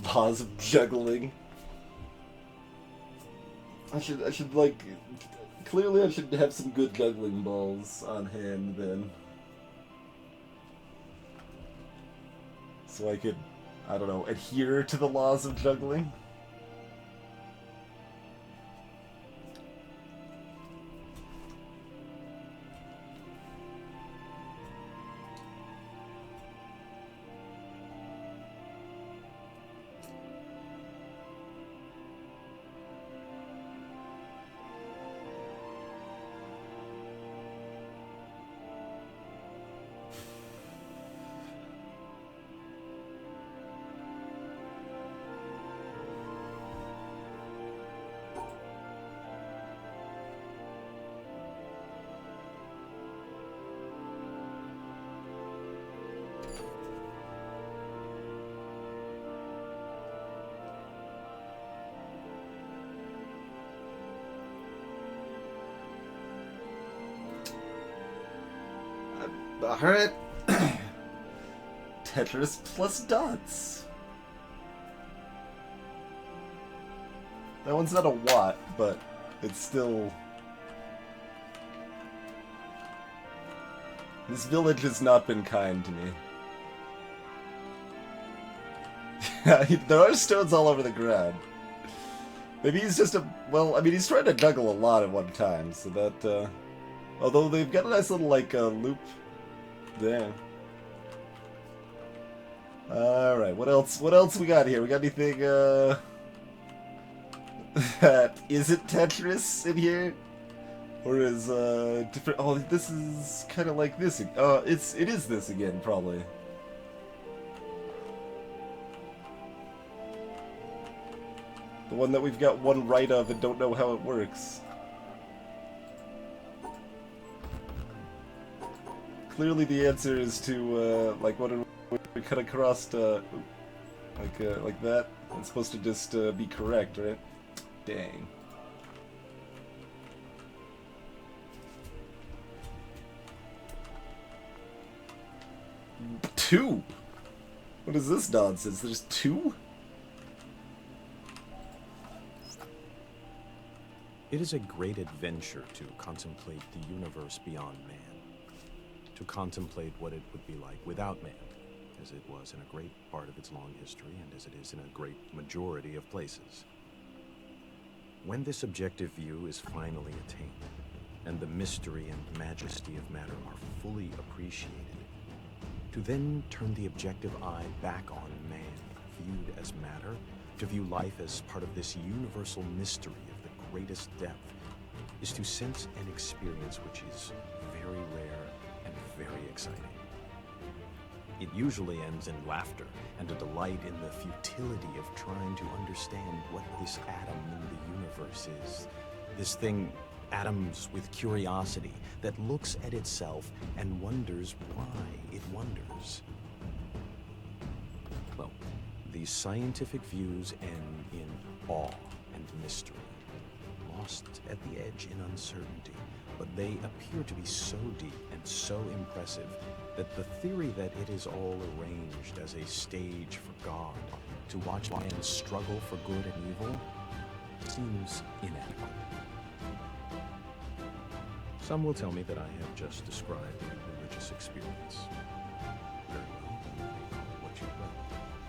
Laws of juggling. I should like, clearly I should have some good juggling balls on hand then. So I could, I don't know, adhere to the laws of juggling. Alright. Tetris plus dots. That one's not a watt, but it's still... This village has not been kind to me. There are stones all over the ground. Maybe he's just a... Well, I mean, he's trying to juggle a lot at one time, so that, although they've got a nice little, like, loop there. Alright, what else we got here? We got anything, that isn't Tetris in here? Or is, different... Oh, this is kind of like this. It is this again, probably. The one that we've got one right of and don't know how it works. Clearly the answer is to, like, what we cut across, like that. It's supposed to just, be correct, right? Dang. Two? What is this nonsense? There's two? It is a great adventure to contemplate the universe beyond man. To contemplate what it would be like without man, as it was in a great part of its long history and as it is in a great majority of places. When this objective view is finally attained, and the mystery and majesty of matter are fully appreciated, to then turn the objective eye back on man, viewed as matter, to view life as part of this universal mystery of the greatest depth, is to sense an experience which is very rare and very exciting. It usually ends in laughter and a delight in the futility of trying to understand what this atom in the universe is. This thing, atoms with curiosity, that looks at itself and wonders why it wonders. Well, these scientific views end in awe and mystery, lost at the edge in uncertainty, but they appear to be so deep and so impressive that the theory that it is all arranged as a stage for God to watch man struggle for good and evil seems inadequate. Some will tell me that I have just described a religious experience. Very well, you may call it what you will.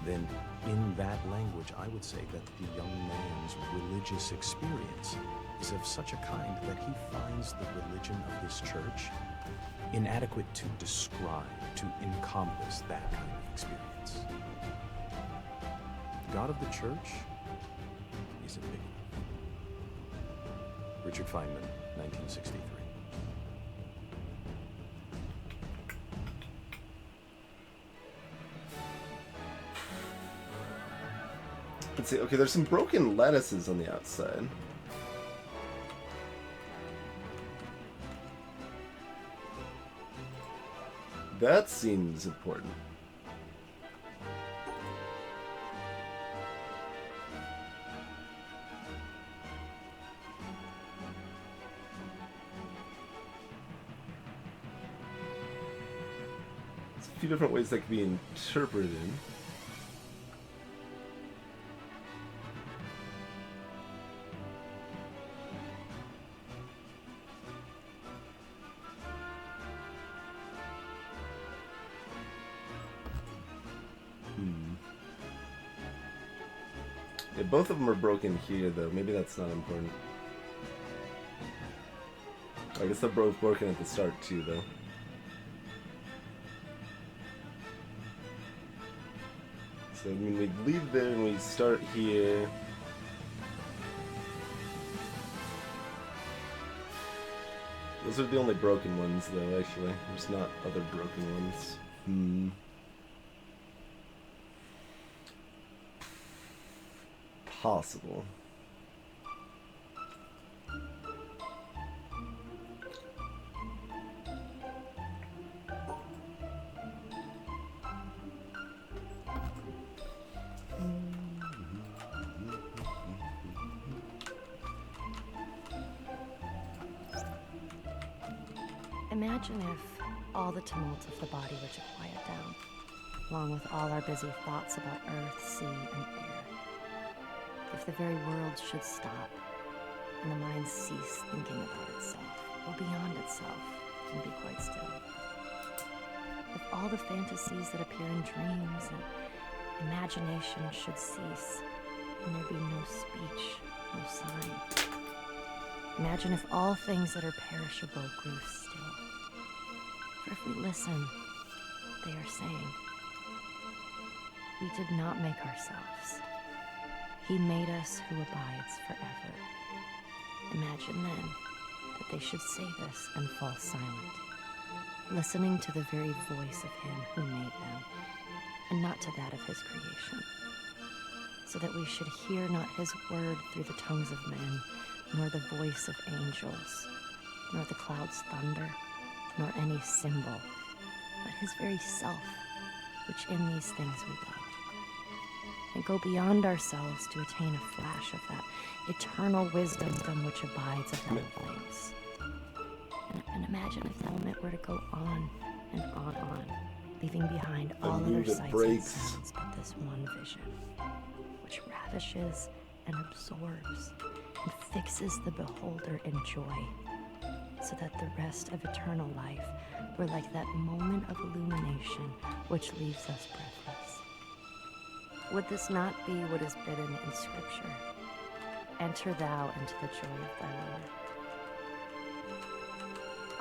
Then, in that language, I would say that the young man's religious experience is of such a kind that he finds the religion of this church inadequate to describe, to encompass that kind of experience. The God of the church is a big one. Richard Feynman, 1963. Let's see. Okay, there's some broken lattices on the outside. That seems important. There's a few different ways that could be interpreted. Yeah, both of them are broken here, though. Maybe that's not important. I guess they're both broken at the start, too, though. So, I mean, we leave there and we start here. Those are the only broken ones, though, actually. There's not other broken ones. Possible. Imagine if all the tumult of the body were to quiet down, along with all our busy thoughts about earth, sea, and air. If the very world should stop, and the mind cease thinking about itself, or beyond itself, and be quite still. If all the fantasies that appear in dreams and imagination should cease, and there be no speech, no sign. Imagine if all things that are perishable grew still. For if we listen, they are saying, we did not make ourselves. He made us who abides forever. Imagine then that they should say this and fall silent, listening to the very voice of him who made them, and not to that of his creation, so that we should hear not his word through the tongues of men, nor the voice of angels, nor the clouds' thunder, nor any symbol, but his very self, which in these things we love. And go beyond ourselves to attain a flash of that eternal wisdom which abides of all things. And imagine if the moment were to go on and on, leaving behind all other sights and sounds but this one vision, which ravishes and absorbs and fixes the beholder in joy, so that the rest of eternal life were like that moment of illumination which leaves us breathless. Would this not be what is bidden in Scripture? Enter thou into the joy of thy Lord.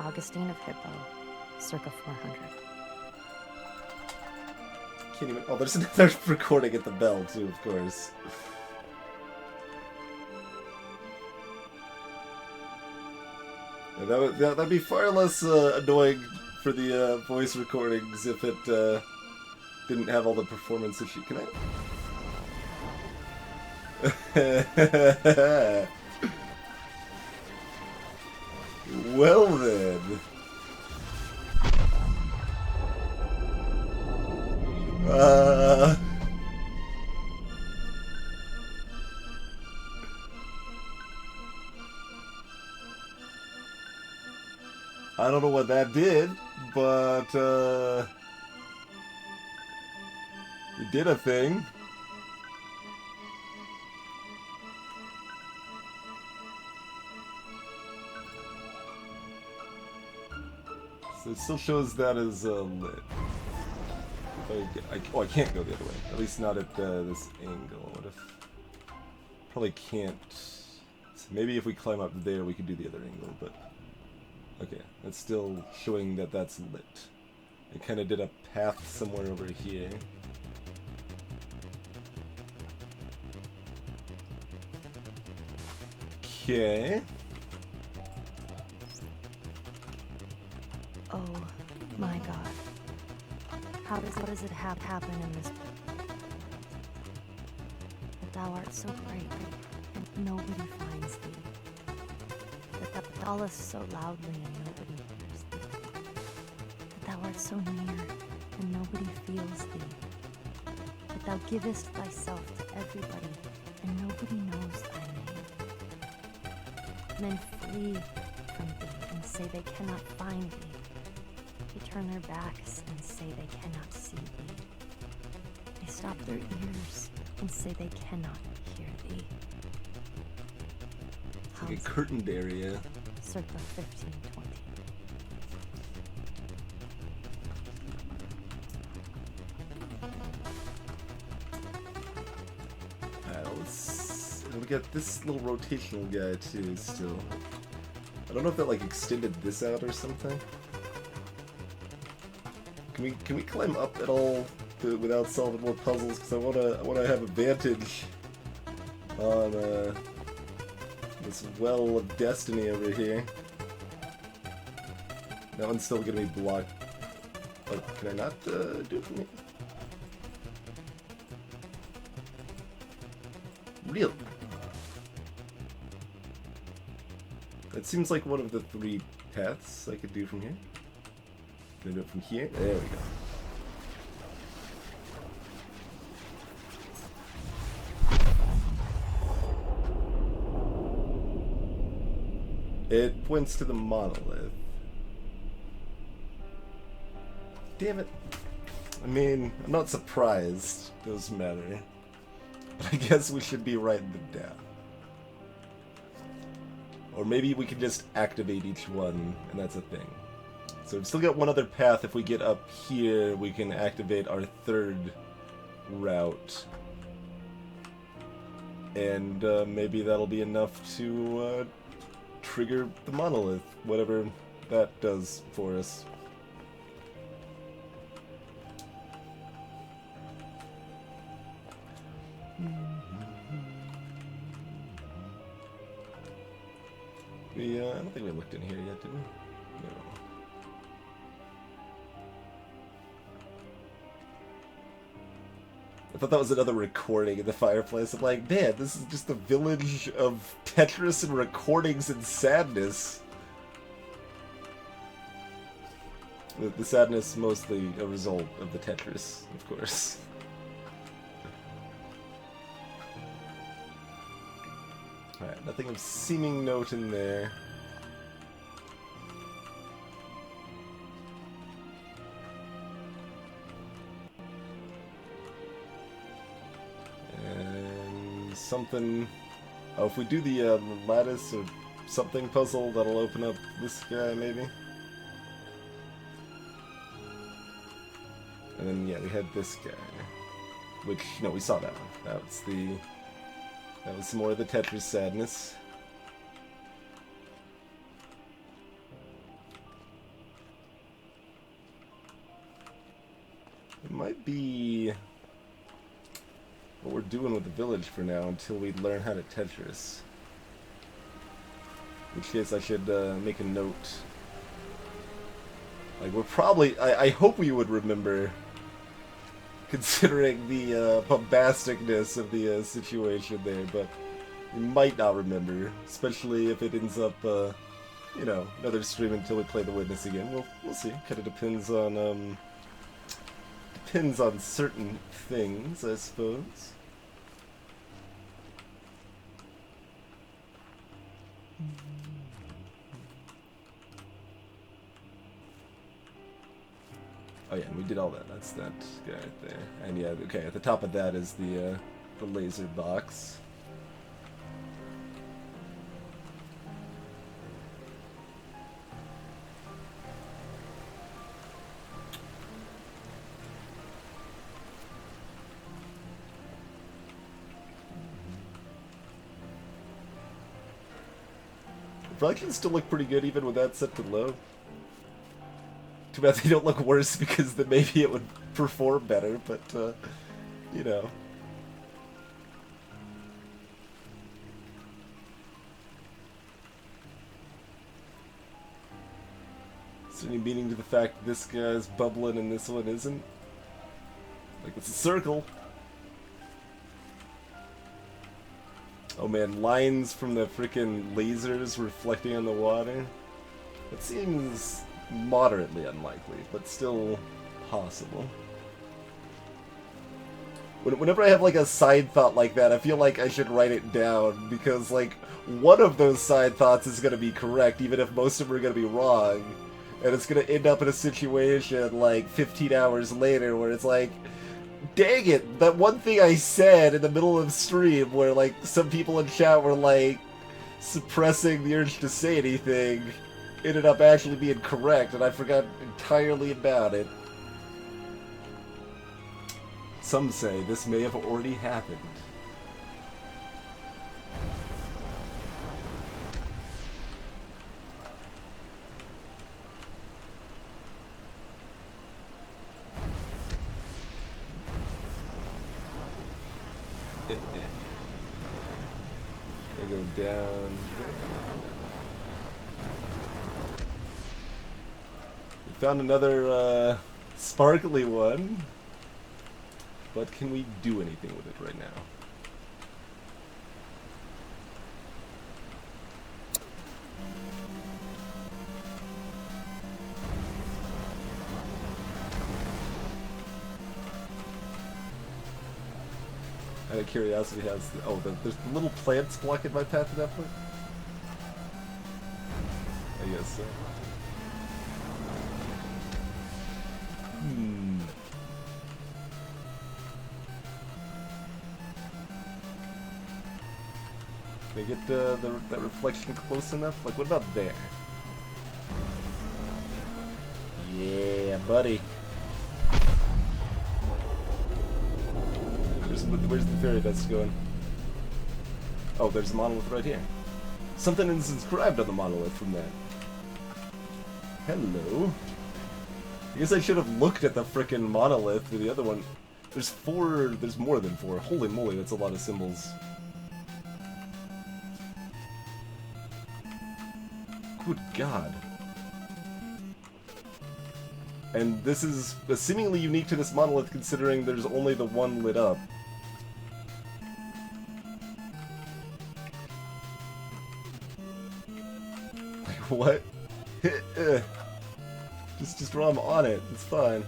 Augustine of Hippo, circa 400. Can't even. Oh, there's another recording at the bell, too, of course. Yeah, that'd be far less annoying for the voice recordings if it didn't have all the performance issue. Can I? Well then. I don't know what that did, but it did a thing. So it still shows that as lit. Oh, I can't go the other way. At least not at this angle. What if... Probably can't... So maybe if we climb up there we could do the other angle, but... Okay, that's still showing that that's lit. I kind of did a path somewhere over here. Okay. Oh my god. What does it happen in this? That thou art so great, and nobody finds thee. That thou callest so loudly, and nobody hears thee. That thou art so near, and nobody feels thee. That thou givest thyself to everybody, and nobody knows thy name. Men flee from thee, and say they cannot find thee. They turn their backs and say they cannot see thee. They stop their ears and say they cannot hear thee. It's like a curtained area. Circa 1520. Alright, we got this little rotational guy too still. I don't know if that like extended this out or something. Can we climb up at all without solving more puzzles? Because I wanna have advantage on this well of destiny over here. That one's still gonna be blocked. Oh, can I not do it from here? Really? That seems like one of the 3 paths I could do from here. Can I do it from here? There we go. It points to the monolith. Damn it. I mean, I'm not surprised. Doesn't matter. But I guess we should be writing them down. Or maybe we can just activate each one, and that's a thing. So we've still got one other path. If we get up here, we can activate our 3rd route. And maybe that'll be enough to trigger the monolith, whatever that does for us. I don't think we looked in here yet, did we? No. I thought that was another recording in the fireplace. I'm like, man, this is just the village of Tetris and recordings and sadness. The sadness mostly a result of the Tetris, of course. Alright, nothing of seeming note in there. And something... Oh, if we do the lattice or something puzzle, that'll open up this guy, maybe? And then, yeah, we had this guy. Which, no, we saw that one. That was some more of the Tetris sadness. It might be what we're doing with the village for now until we learn how to Tetris. In which case I should make a note. Like, we're probably... I hope we would remember, considering the bombasticness of the situation there, but we might not remember, especially if it ends up, you know, another stream until we play The Witness again. We'll see. Kind of depends on certain things, I suppose. Oh yeah, and we did all that. That's that guy right there. And yeah, okay, at the top of that is the laser box. Reflections still look pretty good even with that set to low. Too bad they don't look worse because then maybe it would perform better, but, you know. Is there any meaning to the fact this guy's bubbling and this one isn't? Like, it's a circle. Oh man, lines from the frickin' lasers reflecting on the water. That seems moderately unlikely, but still possible. Whenever I have like a side thought like that, I feel like I should write it down, because like, one of those side thoughts is gonna be correct, even if most of them are gonna be wrong. And it's gonna end up in a situation like 15 hours later where it's like, dang it, that one thing I said in the middle of stream where like some people in chat were like suppressing the urge to say anything ended up actually being correct and I forgot entirely about it. Some say this may have already happened. They go down. We found another sparkly one, but can we do anything with it right now? Out of curiosity, has there's the little plants blocking my path at that point. I guess so. Can I get that reflection close enough? Like, what about there? Yeah, buddy. Where's the fairy dust going? Oh, there's a monolith right here. Something is inscribed on the monolith from that. Hello. I guess I should have looked at the frickin' monolith for the other one. There's more than four. Holy moly, that's a lot of symbols. Good God. And this is seemingly unique to this monolith considering there's only the one lit up. What? just draw them on it. It's fine.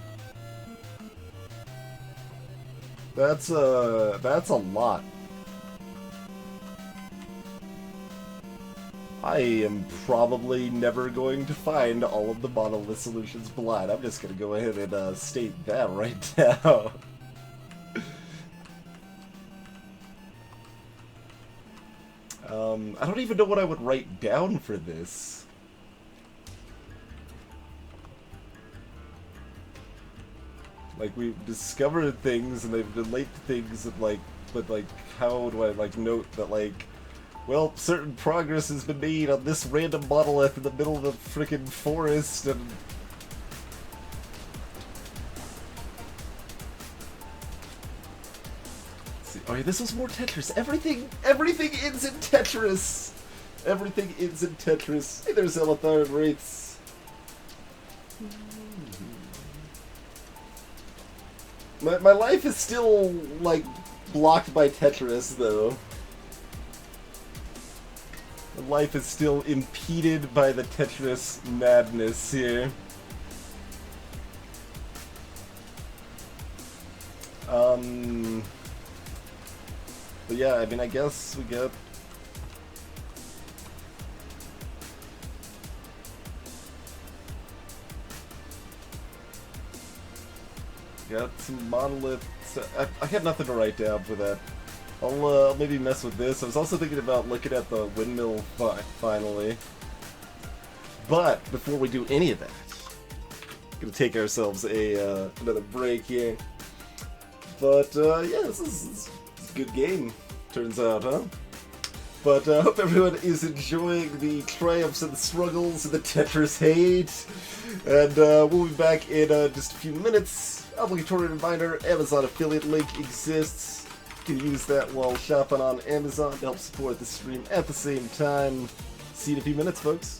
That's a lot. I am probably never going to find all of the monolith solutions blind. I'm just gonna go ahead and state that right now. I don't even know what I would write down for this. Like, we've discovered things and they've relate to things and like, but like, how do I like note that like, well, certain progress has been made on this random monolith in the middle of the frickin' forest and... Let's see. Oh yeah, this was more Tetris. Everything ends in Tetris! Everything ends in Tetris. Hey, there's Elithar and Wraiths. My life is still, like, blocked by Tetris, though. My life is still impeded by the Tetris madness here. But yeah, I mean, I guess we got some monoliths. I had nothing to write down for that. I'll maybe mess with this. I was also thinking about looking at the windmill finally. But before we do any of that, gonna take ourselves a another break here. But yeah, this is a good game, turns out, huh? But I hope everyone is enjoying the triumphs and the struggles and the Tetris hate. And we'll be back in just a few minutes. Obligatory reminder, Amazon affiliate link exists. You can use that while shopping on Amazon to help support the stream at the same time. See you in a few minutes, folks.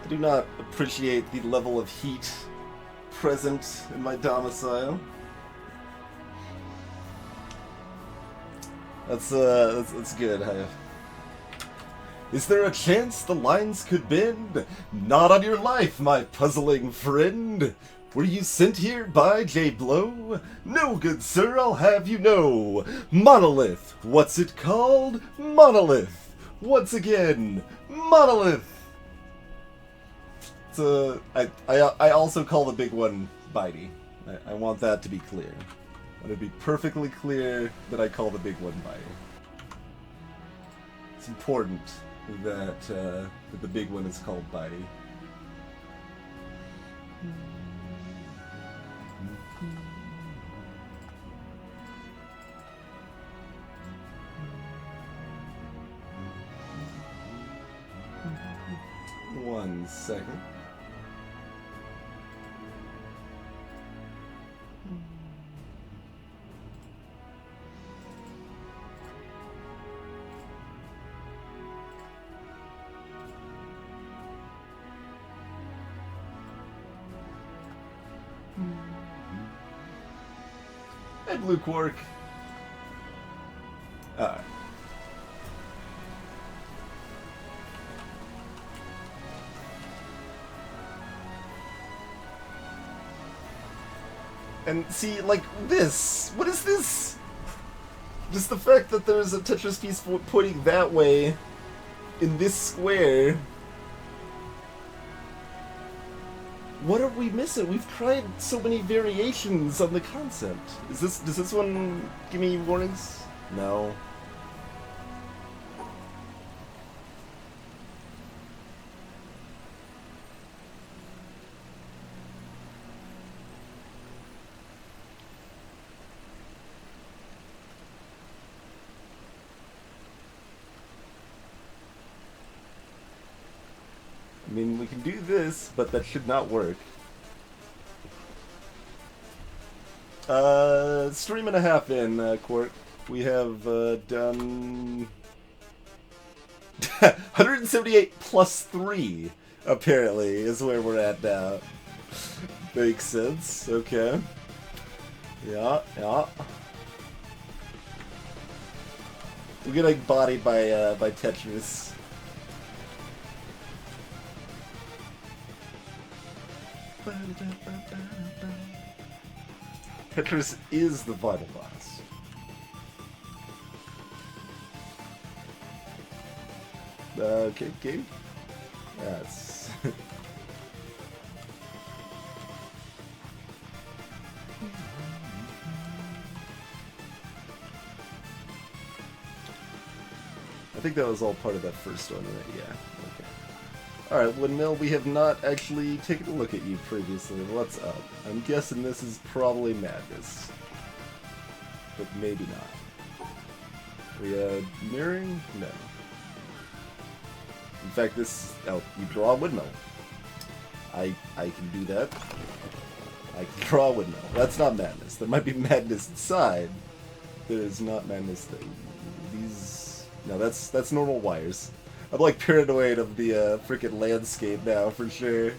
I do not appreciate the level of heat present in my domicile. That's good. Is there a chance the lines could bend? Not on your life, my puzzling friend. Were you sent here by J. Blow? No, good sir, I'll have you know. Monolith. What's it called? Monolith. Once again, Monolith. It's I also call the big one Bitey. I want that to be clear. I want it to be perfectly clear that I call the big one Bitey. It's important that, that the big one is called Bidey. One second. Hey, Blue Quark. Alright. And see, like, this. What is this? Just the fact that there's a Tetris piece pointing that way in this square. What are we missing? We've tried so many variations on the concept. Does this one give me warnings? No. I mean, we can do this, but that should not work. Stream and a half in, Quark. We have, done... 178 plus 3, apparently, is where we're at now. Makes sense, okay. Yeah. We're getting bodied by Tetris. Tetris is the final boss. Okay, game. Yes. I think that was all part of that first one, right? Yeah. Okay. Alright, Windmill, we have not actually taken a look at you previously. What's up? I'm guessing this is probably madness. But maybe not. We, mirroring? No. In fact, this... Oh, you draw a windmill. I can do that. I can draw a windmill. That's not madness. There might be madness inside. There is not madness there. These... No, that's normal wires. I'm like paranoid of the freaking landscape now, for sure.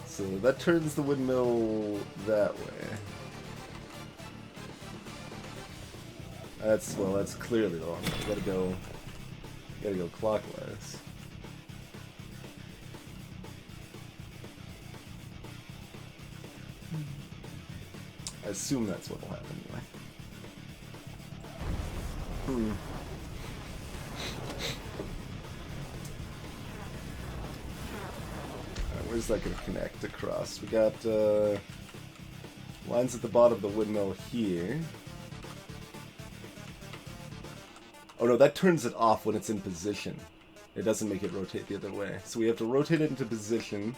So that turns the windmill that way. That's clearly the wrong way. Gotta go clockwise. I assume that's what'll happen anyway. Alright, where's that gonna connect across? We got lines at the bottom of the windmill here. Oh no, that turns it off when it's in position. It doesn't make it rotate the other way. So we have to rotate it into position.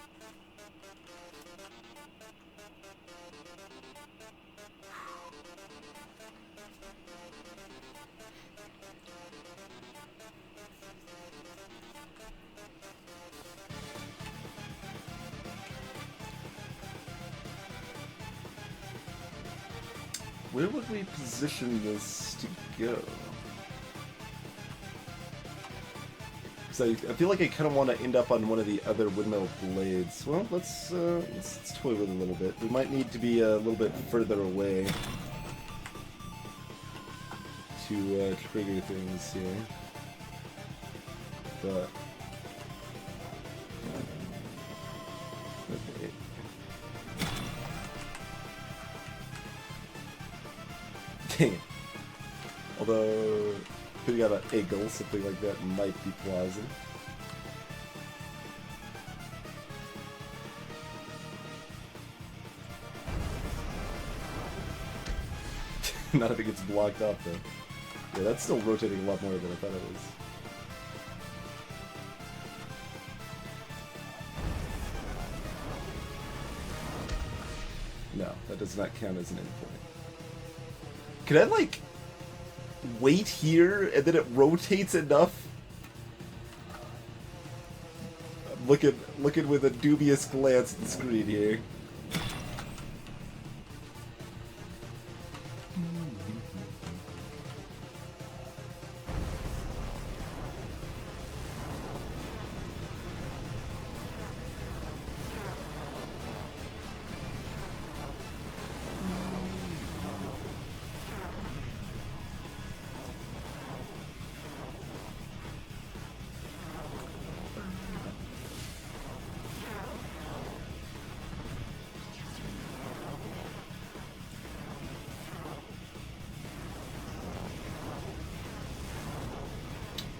Where would we position this to go? I feel like I kind of want to end up on one of the other windmill blades. Well, let's toy with it a little bit. We might need to be a little bit further away to trigger things here. But okay. Dang it. Although putting out an eagle, something like that might be plausible. Not if it gets blocked off, though. Yeah, that's still rotating a lot more than I thought it was. No, that does not count as an endpoint. Could I, like, wait here and then it rotates enough? I'm looking with a dubious glance at the screen here.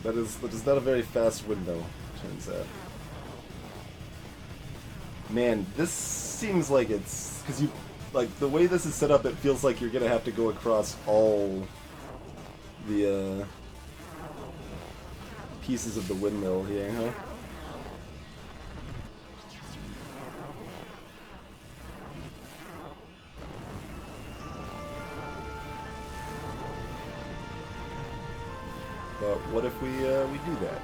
That is not a very fast window, turns out. Man, this seems like it's... because you... like, the way this is set up, it feels like you're gonna have to go across all the, pieces of the windmill here, huh? But what if we do that?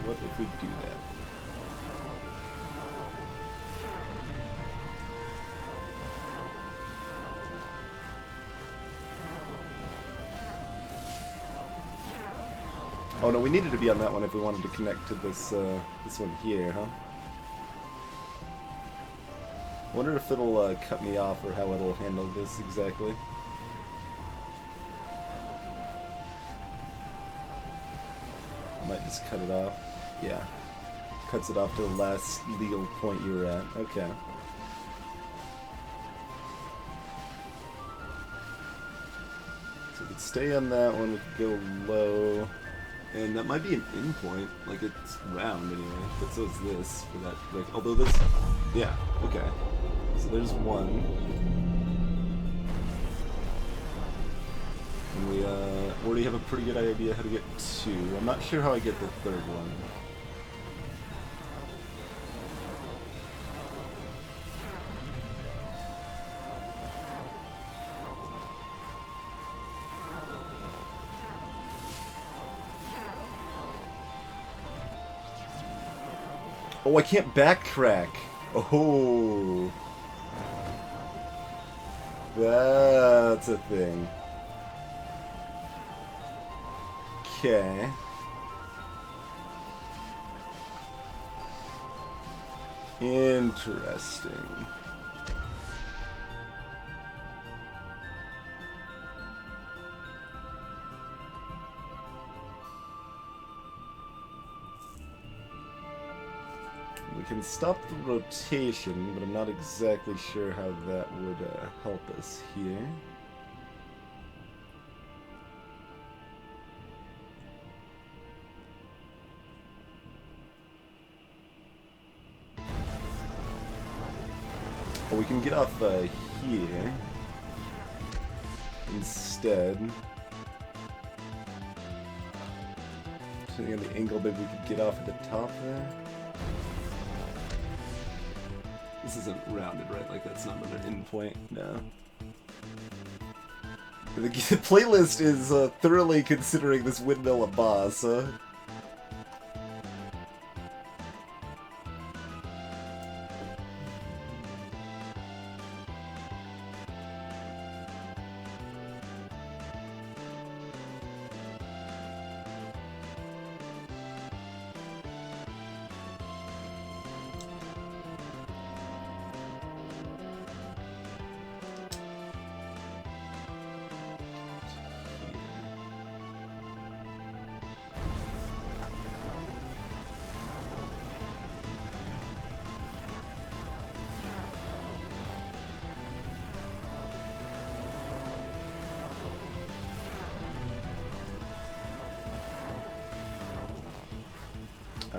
What if we do that? Oh no, we needed to be on that one if we wanted to connect to this this one here, huh? I wonder if it'll cut me off or how it'll handle this exactly. Might just cut it off. Yeah. Cuts it off to the last legal point you were at. Okay. So we could stay on that one, we could go low. And that might be an endpoint. Like, it's round anyway. But so is this for that like although this yeah, okay. So there's one. And we already have a pretty good idea how to get two. I'm not sure how I get the third one. Oh, I can't backtrack. Oh. That's a thing. Okay. Interesting. We can stop the rotation, but I'm not exactly sure how that would help us here. Oh, we can get off here instead. Depending on the angle, maybe we could get off at the top there. This isn't rounded, right? Like, that's not another endpoint. No. The playlist is thoroughly considering this windmill a boss, huh?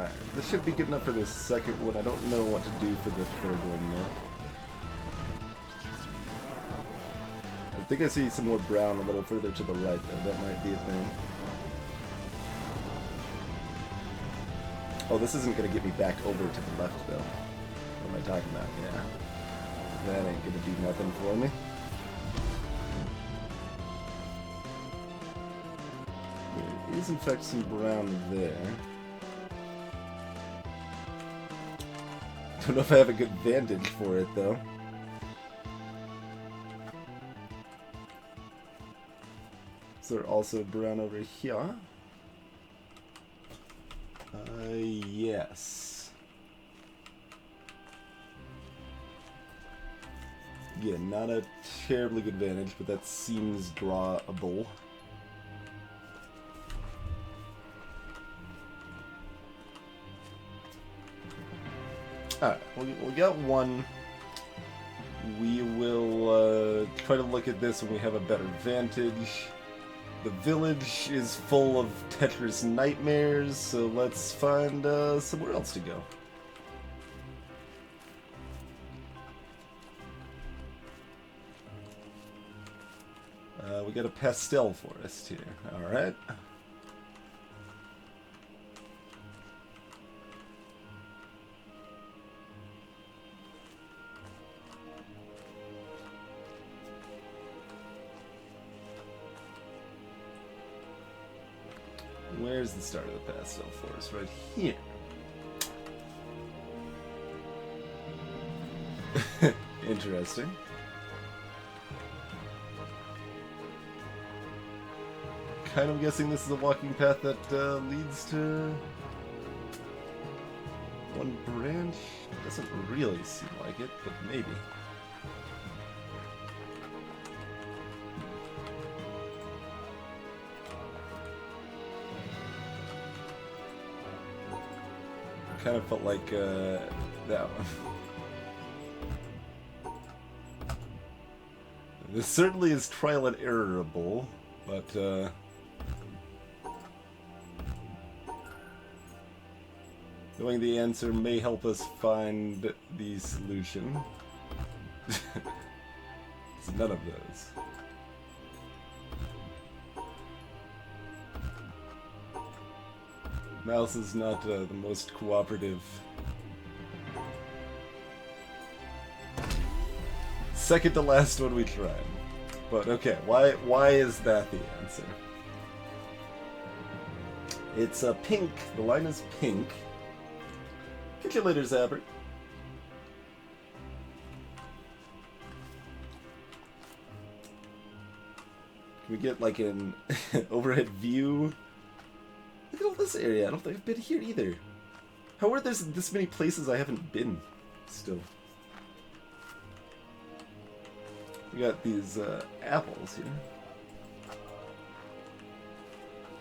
Alright, this should be good enough for the second one. I don't know what to do for the third one yet. I think I see some more brown a little further to the right, though. That might be a thing. Oh, this isn't going to get me back over to the left, though. What am I talking about? Yeah. That ain't going to do nothing for me. There is, in fact, some brown there. Don't know if I have a good vantage for it, though. Is there also brown over here? Yes. Yeah, not a terribly good vantage, but that seems drawable. Alright, we got one. We will try to look at this when we have a better vantage. The village is full of Tetris nightmares, so let's find somewhere else to go. We got a pastel forest here. Alright. Where's the start of the pastel forest? Right here. Interesting. Kind of guessing this is a walking path that leads to one branch. Doesn't really seem like it, but maybe. Kind of felt like that one. This certainly is trial and errorable, but knowing the answer may help us find the solution. It's none of those. Mouse is not the most cooperative. Second to last one we tried. But okay, why is that the answer? It's pink. The line is pink. Catch you later, Zapper. Can we get like an overhead view? Look at all this area. I don't think I've been here either. How are there this many places I haven't been still? We got these apples here.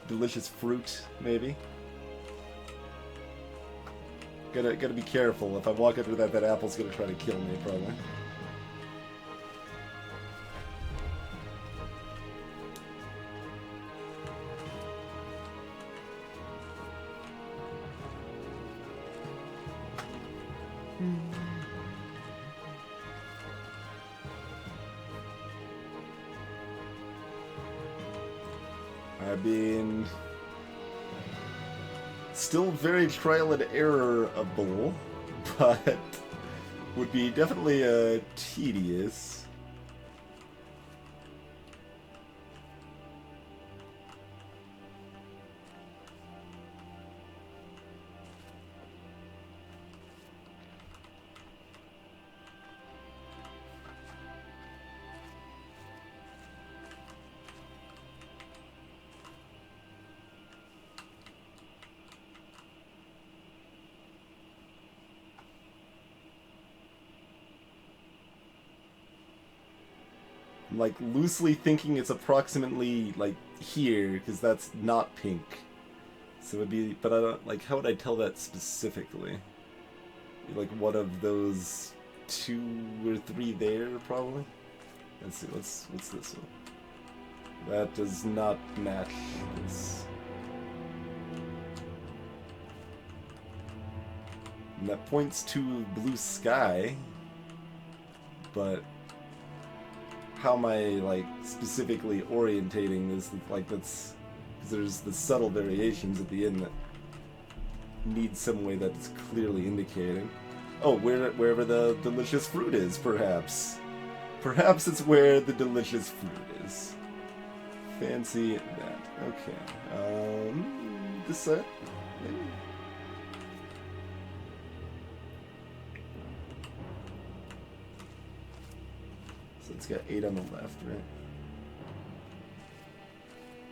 Delicious fruit, maybe. Gotta be careful. If I walk under that apple's gonna try to kill me, probably. I mean, still very trial and errorable, but would be definitely tedious. I'm like loosely thinking it's approximately like here, because that's not pink. So it'd be, but I don't, like, how would I tell that specifically? Like one of those 2 or 3 there, probably? Let's see, what's this one? That does not match this. And that points to blue sky, but how am I, like, specifically orientating this? Like, that's... because there's the subtle variations at the end that need some way that's clearly indicating. Oh, wherever the delicious fruit is, perhaps. Perhaps it's where the delicious fruit is. Fancy that. Okay. This side? Maybe? So it's got 8 on the left, right?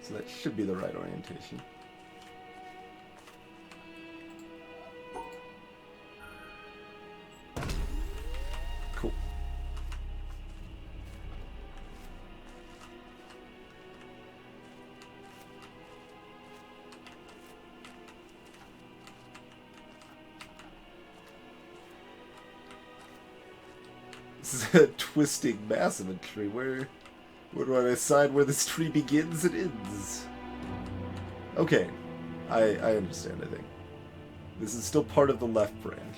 So that should be the right orientation. Cool. This is a twisting mass of a tree. Where do I decide where this tree begins and ends? Okay. I understand, I think. This is still part of the left branch.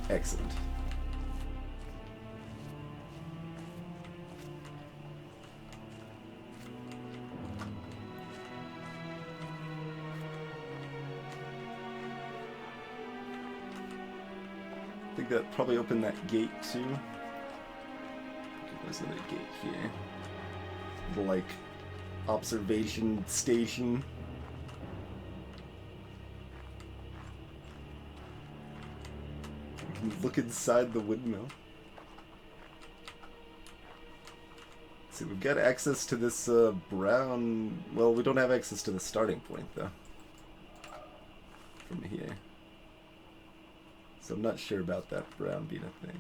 Excellent. I think that probably opened that gate too. Okay, there's another gate here. The, like, observation station. You can look inside the windmill. See, we've got access to this brown... Well, we don't have access to the starting point, though. From here. So I'm not sure about that brown being a thing.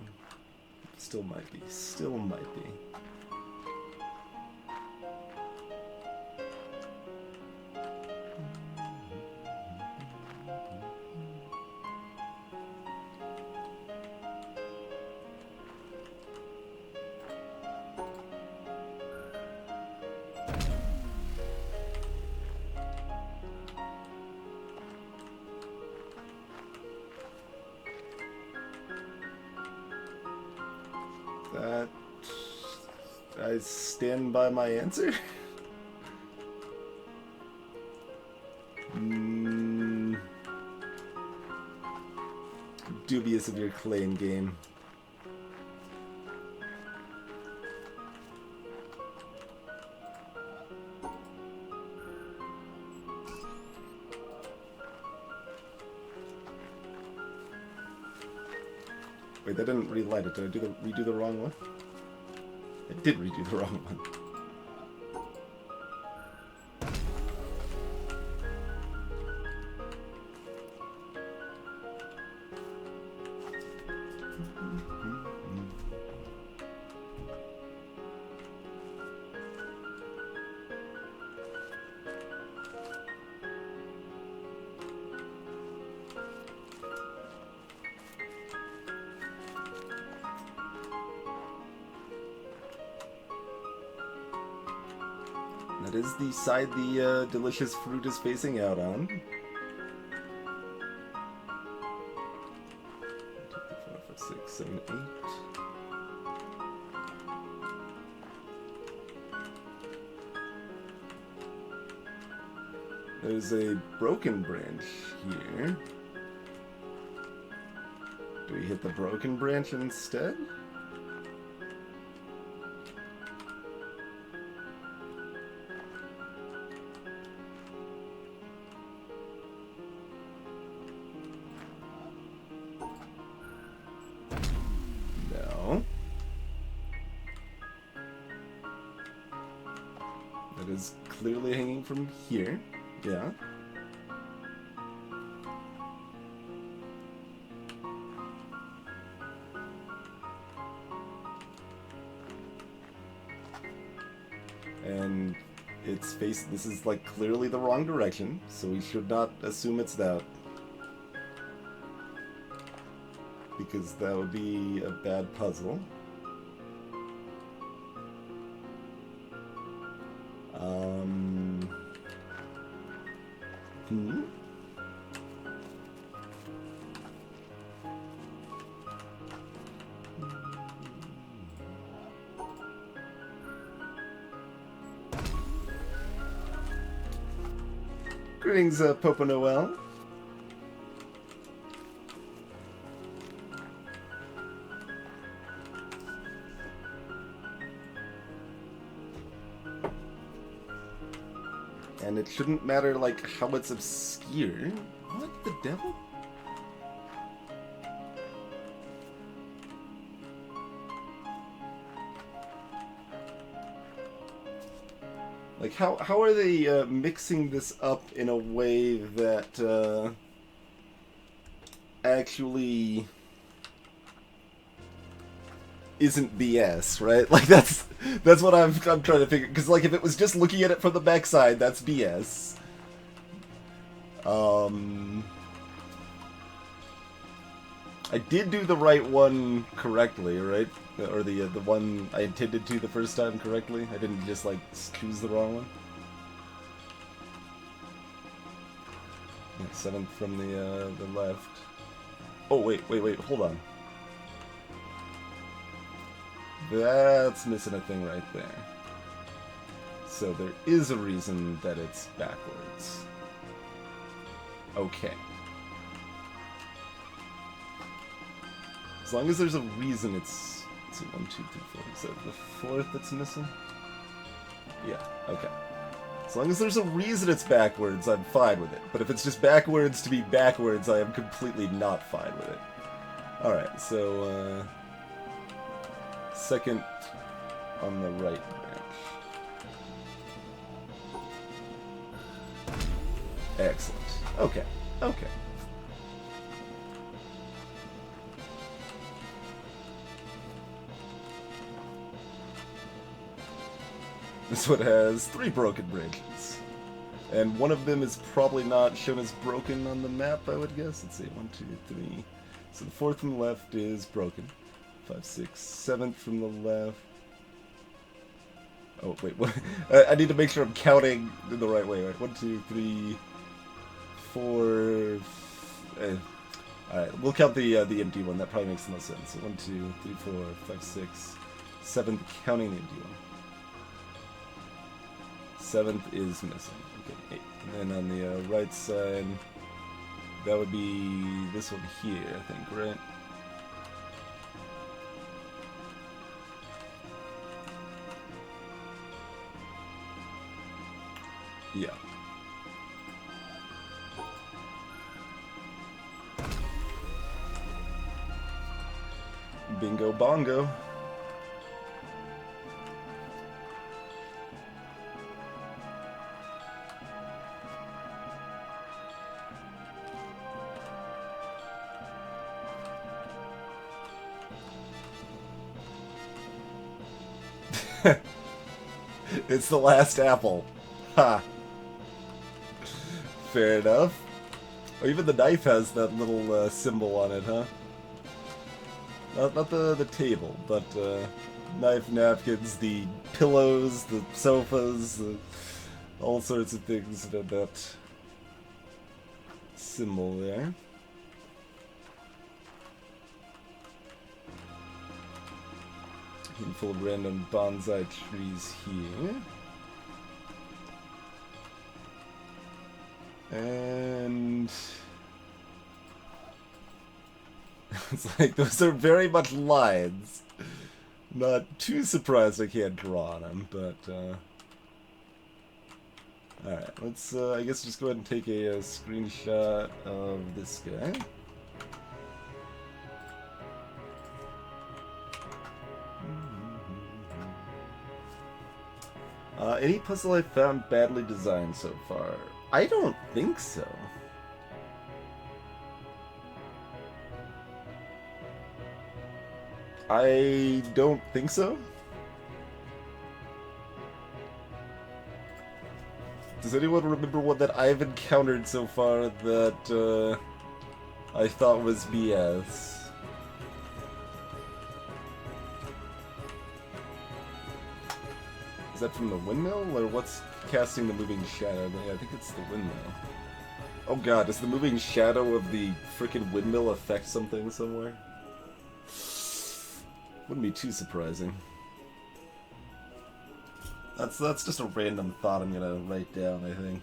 Still might be. Still might be. That... I stand by my answer? Dubious of your claim, game. Wait, that didn't relight it. Did I redo the wrong one? I did redo the wrong one. That is the side the delicious fruit is facing out on. 2, 3, 4, 5, 6, 7, 8. There's a broken branch here. Do we hit the broken branch instead? No. That is clearly hanging from here. Yeah. And it's facing, this is like clearly the wrong direction, so we should not assume it's that. Because that would be a bad puzzle. Hmm? Greetings, Popa Noel. And it shouldn't matter, like, how it's obscure. What the devil? Like, how are they mixing this up in a way that actually isn't BS, right? Like, that's what I'm trying to figure. Because, like, if it was just looking at it from the backside, that's BS. I did do the right one correctly, right? Or the one I intended to the first time correctly. I didn't just, like, choose the wrong one. Yeah, 7th from the left. Oh, wait, hold on. That's missing a thing right there. So there is a reason that it's backwards. Okay. As long as there's a reason it's... Let's see, 1, 2, 3, 4. Is that the 4th that's missing? Yeah, okay. As long as there's a reason it's backwards, I'm fine with it. But if it's just backwards to be backwards, I am completely not fine with it. Alright, so, 2nd on the right branch. Excellent. Okay, okay. This one has 3 broken branches. And one of them is probably not shown as broken on the map, I would guess. Let's see, 1, 2, 3. So the 4th from the left is broken. 5, 6, 7th from the left. Oh, wait, what? I need to make sure I'm counting in the right way, right? 1, 2, 3, 4... Alright, we'll count the empty one. That probably makes the most sense. So 1, 2, 3, 4, 5, 6, 7th, counting the empty one. 7th is missing. Okay, 8. And then on the right side, that would be this one here, I think, right? Yeah. Bingo bongo. It's the last apple. Ha. Fair enough. Oh, even the knife has that little symbol on it, huh? Not the table, but knife, napkins, the pillows, the sofas, all sorts of things that have that symbol there. Handful of random bonsai trees here. And it's like those are very much lines. Not too surprised I can't draw on them, but alright, let's I guess just go ahead and take a screenshot of this guy. Any puzzle I've found badly designed so far? I don't think so. I don't think so. Does anyone remember one that I've encountered so far that I thought was BS? Is that from the windmill, or what's casting the moving shadow? Yeah, I think it's the windmill. Oh god, does the moving shadow of the frickin' windmill affect something somewhere? Wouldn't be too surprising. That's just a random thought I'm gonna write down, I think.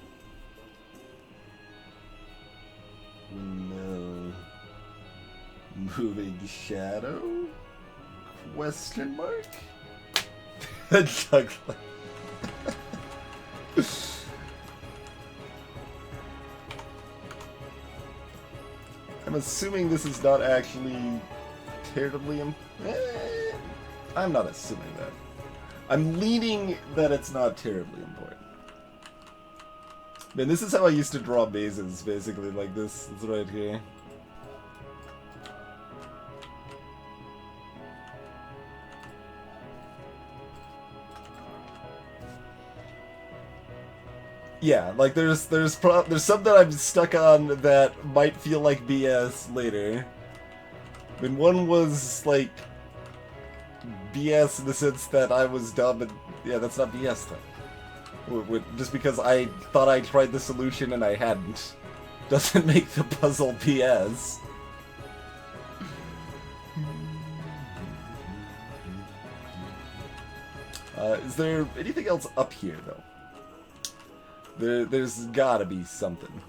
Windmill... moving shadow? Question mark? Douglas. I'm assuming this is not actually terribly I'm not assuming that. I'm leaning that it's not terribly important. Man, this is how I used to draw mazes, basically, like this. It's right here. Yeah, like there's something I'm stuck on that might feel like BS later. I mean, one was like BS in the sense that I was dumb, and yeah, that's not BS though. Just because I thought I tried the solution and I hadn't, doesn't make the puzzle BS. Is there anything else up here though? There's gotta be something.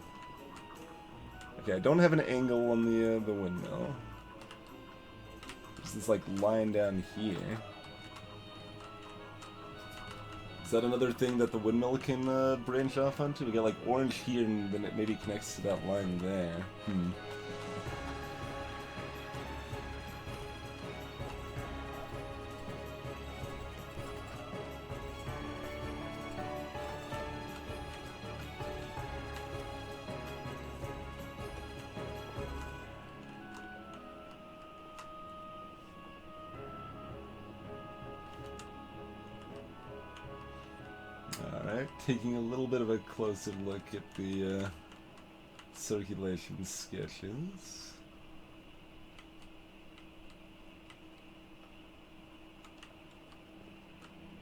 Okay, I don't have an angle on the windmill. There's this, like, line down here. Is that another thing that the windmill can branch off onto? We got, like, orange here, and then it maybe connects to that line there. Taking a little bit of a closer look at the circulation sketches.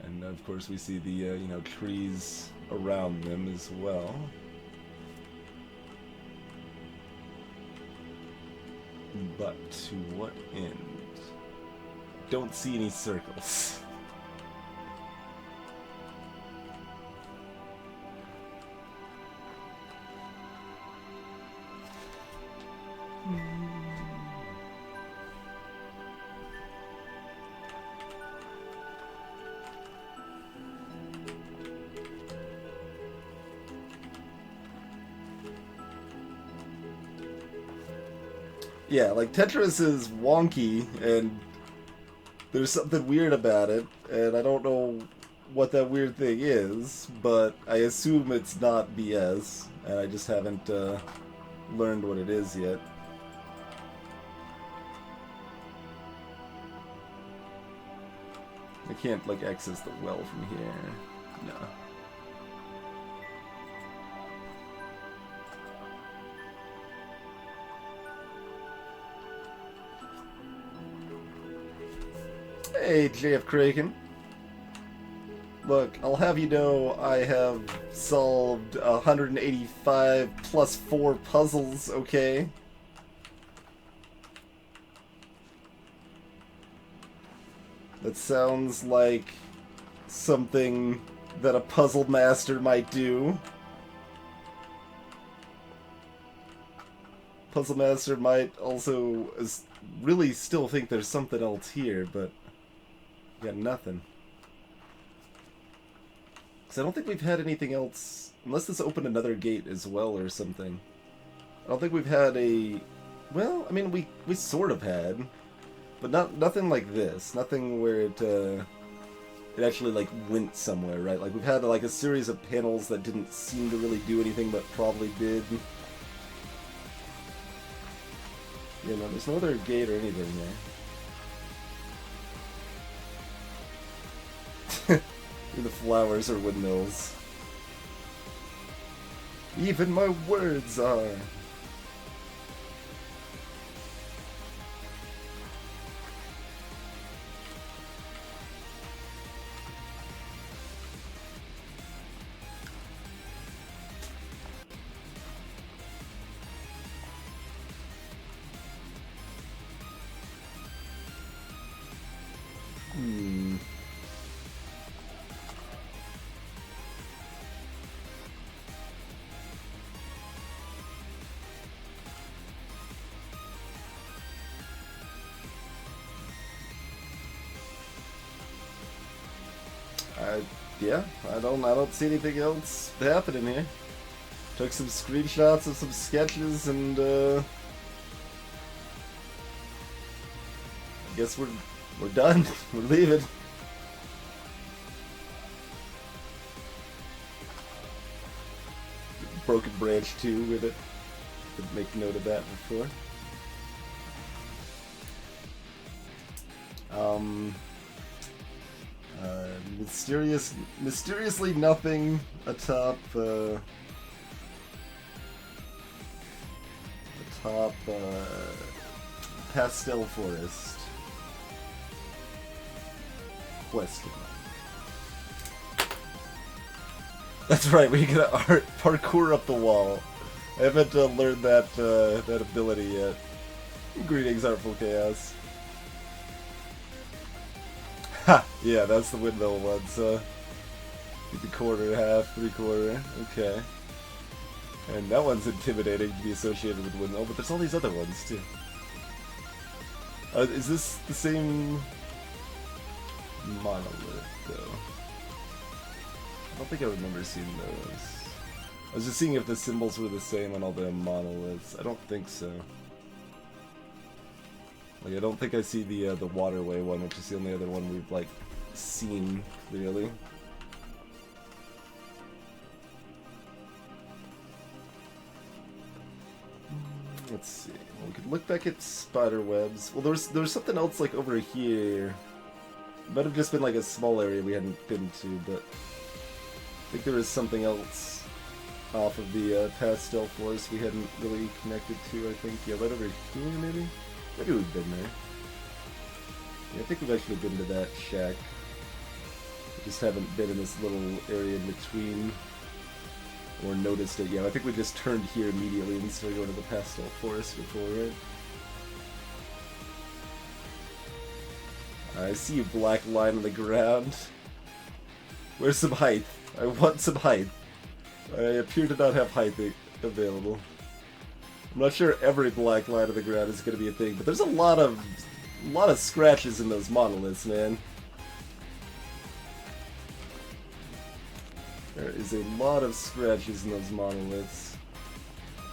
And of course we see the, you know, trees around them as well. But to what end? Don't see any circles. Yeah, like, Tetris is wonky, and there's something weird about it, and I don't know what that weird thing is, but I assume it's not BS, and I just haven't learned what it is yet. I can't, like, access the well from here. No. Hey, JF Kraken. Look, I'll have you know I have solved 185 plus 4 puzzles, okay? That sounds like something that a puzzle master might do. Puzzle master might also really still think there's something else here, but got nothing. Because I don't think we've had anything else, unless this opened another gate as well or something. I don't think we've had a... Well, I mean, we sort of had, but nothing like this. Nothing where it actually, like, went somewhere, right? Like, we've had, like, a series of panels that didn't seem to really do anything, but probably did. Yeah, no, there's no other gate or anything there. The flowers are windmills. Even my words are. Yeah, I don't see anything else happening here. Took some screenshots of some sketches and I guess we're done. We're leaving. Broken Branch 2 with it. Could make note of that before. Mysteriously nothing atop Pastel Forest. Question. That's right, we gotta parkour up the wall. I haven't learned that that ability yet. Greetings, Artful Chaos. Ha! Yeah, that's the windmill one, so... The quarter, half, three-quarter, okay. And that one's intimidating to be associated with windmill, but there's all these other ones, too. Is this the same... monolith, though? I don't think I remember seeing those. I was just seeing if the symbols were the same on all the monoliths. I don't think so. Like, I don't think I see the waterway one, which is the only other one we've, like, seen, clearly. Let's see. We could look back at spider webs. Well, there's something else, like, over here. It might have just been, like, a small area we hadn't been to, but... I think there was something else off of the Pastel Forest we hadn't really connected to, I think. Yeah, right over here, maybe? Maybe we've been there. Yeah, I think we've actually been to that shack. We just haven't been in this little area in between. Or noticed it. Yeah, I think we just turned here immediately and started going to the Pastel Forest before, right? I see a black line on the ground. Where's some height? I want some height. I appear to not have height available. I'm not sure every black line on the ground is going to be a thing, but there's a lot of scratches in those monoliths, man. There is a lot of scratches in those monoliths.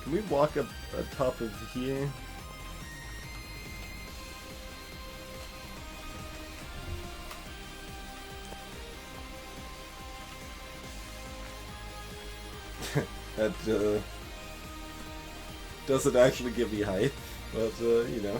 Can we walk up top of here? That doesn't actually give me height, but you know.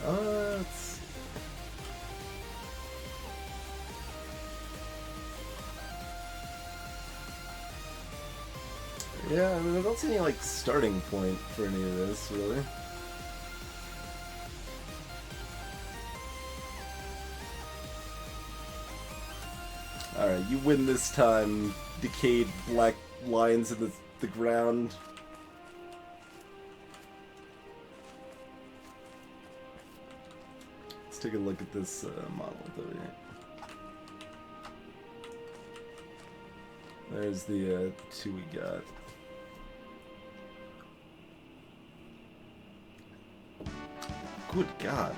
Let's see. Yeah, I mean, I don't see any, like, starting point for any of this, really. Alright, you win this time, decayed black lines in the ground. Let's take a look at this monolith over here. There's the two we got. Good God.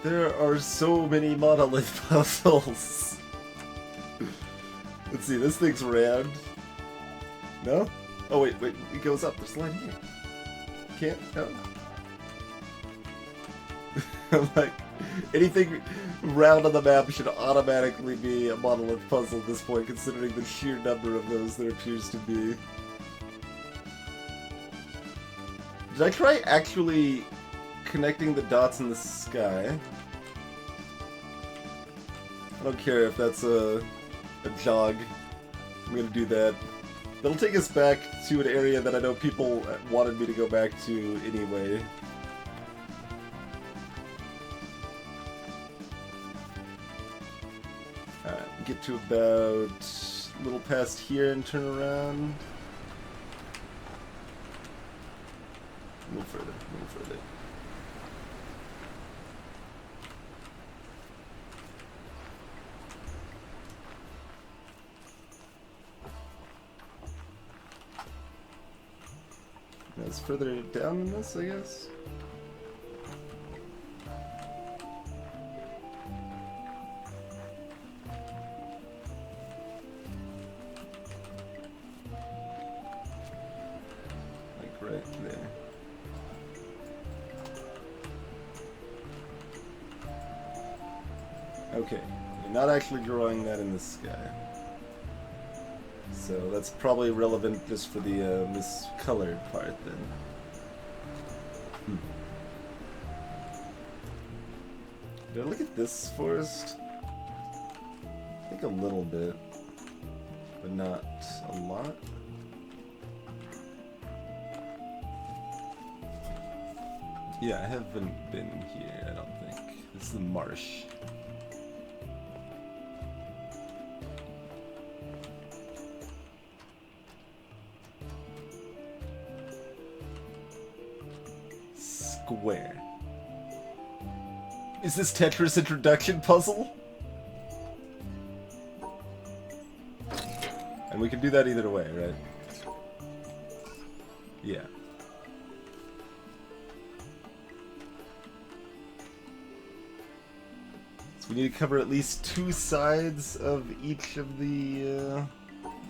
There are so many monolith puzzles. Let's see, this thing's round. No? Oh wait, it goes up. There's a line here. Can't? No? I'm like, anything round on the map should automatically be a monolith puzzle at this point, considering the sheer number of those there appears to be. Did I try actually connecting the dots in the sky? I don't care if that's a jog. I'm gonna do that. That'll take us back to an area that I know people wanted me to go back to anyway. Alright, get to about a little past here and turn around. A little further, a little further. That's further down than this, I guess. Like right there. Okay, you're not actually drawing that in the sky. So that's probably relevant just for the miscolored part then. Did I look at this forest? I think a little bit, but not a lot. Yeah, I haven't been here, I don't think. This is the marsh. Square. Is this Tetris introduction puzzle? And we can do that either way, right? Yeah. So we need to cover at least 2 sides of each of the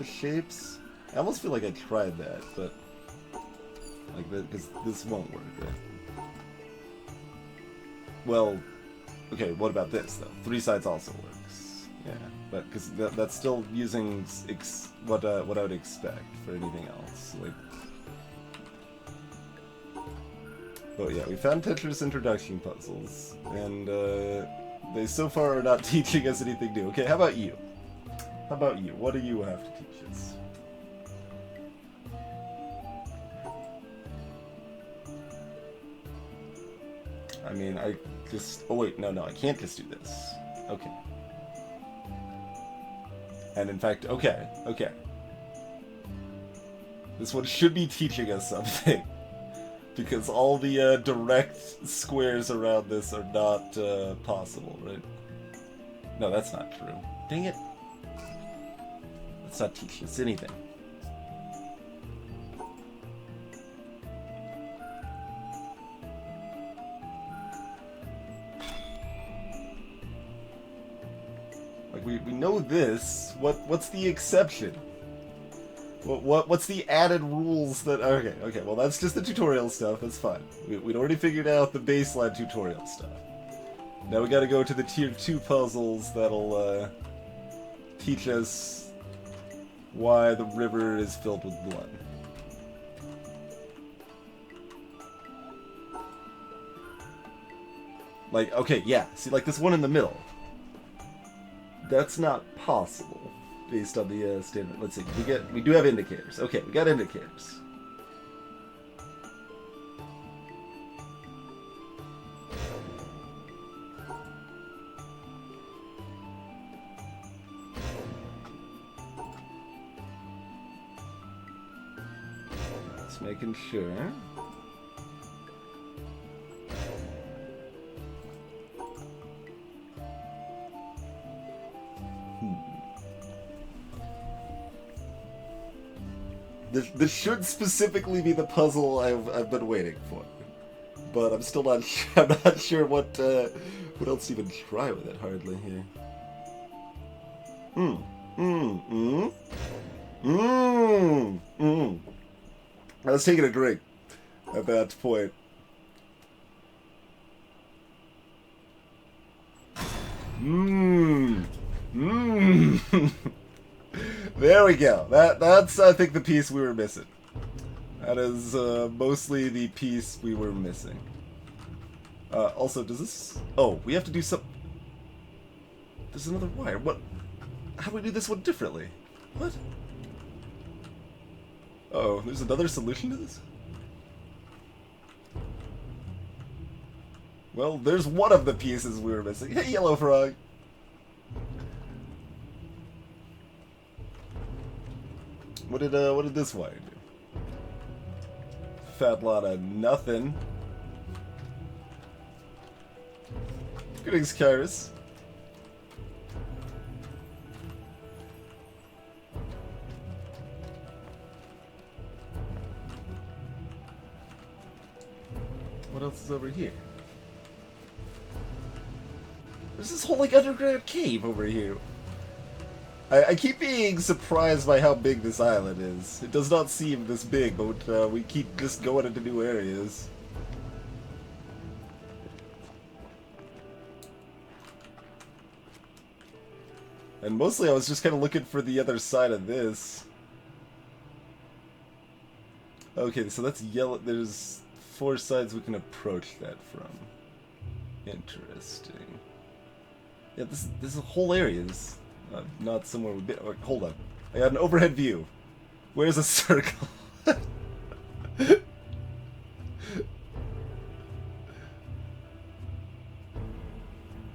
shapes. I almost feel like I tried that, but like that, because this won't work, right? Well, okay, what about this, though? 3 sides also works. Yeah, but because that's still using what I would expect for anything else. Like, but yeah, we found Tetris introduction puzzles, and they so far are not teaching us anything new. Okay, how about you? How about you? What do you have to teach us? I mean, I just... Oh wait, no, I can't just do this. Okay. And in fact, okay. This one should be teaching us something. Because all the direct squares around this are not possible, right? No, that's not true. Dang it. Let's not teach us anything. We know this. What's the exception? What's the added rules that... Okay, well that's just the tutorial stuff, that's fine. We'd already figured out the baseline tutorial stuff. Now we gotta go to the tier 2 puzzles that'll teach us why the river is filled with blood. Like, okay, yeah, see, like this one in the middle. That's not possible, based on the standard. Let's see. We do have indicators. Okay, we got indicators. Just making sure. This should specifically be the puzzle I've been waiting for, but I'm still not sure. I'm not sure what else to even try with it. Hardly here. I was taking a drink at that point. There we go. That's I think the piece we were missing. That is mostly the piece we were missing. Also, does this... Oh, we have to do some... There's another wire. What? How do we do this one differently? What? Oh, there's another solution to this? Well, there's one of the pieces we were missing. Hey, Yellow Frog! what did this wire do? Fat lot of nothing. Greetings, Kyrus. What else is over here? There's this whole like underground cave over here. I keep being surprised by how big this island is. It does not seem this big, but we keep just going into new areas. And mostly I was just kind of looking for the other side of this. Okay, so that's yellow. There's 4 sides we can approach that from. Interesting. Yeah, this whole area is not somewhere we've been. Hold on. I got an overhead view. Where's a circle?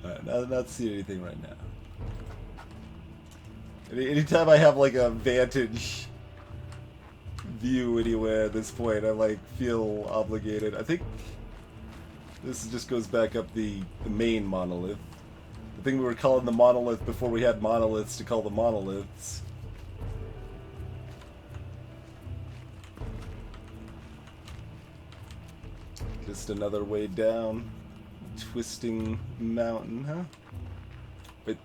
Alright, not seeing anything right now. Anytime I have like a vantage view anywhere at this point, I like feel obligated. I think this just goes back up the main monolith. The thing we were calling the monolith before we had monoliths to call the monoliths. Just another way down. Twisting mountain, huh? But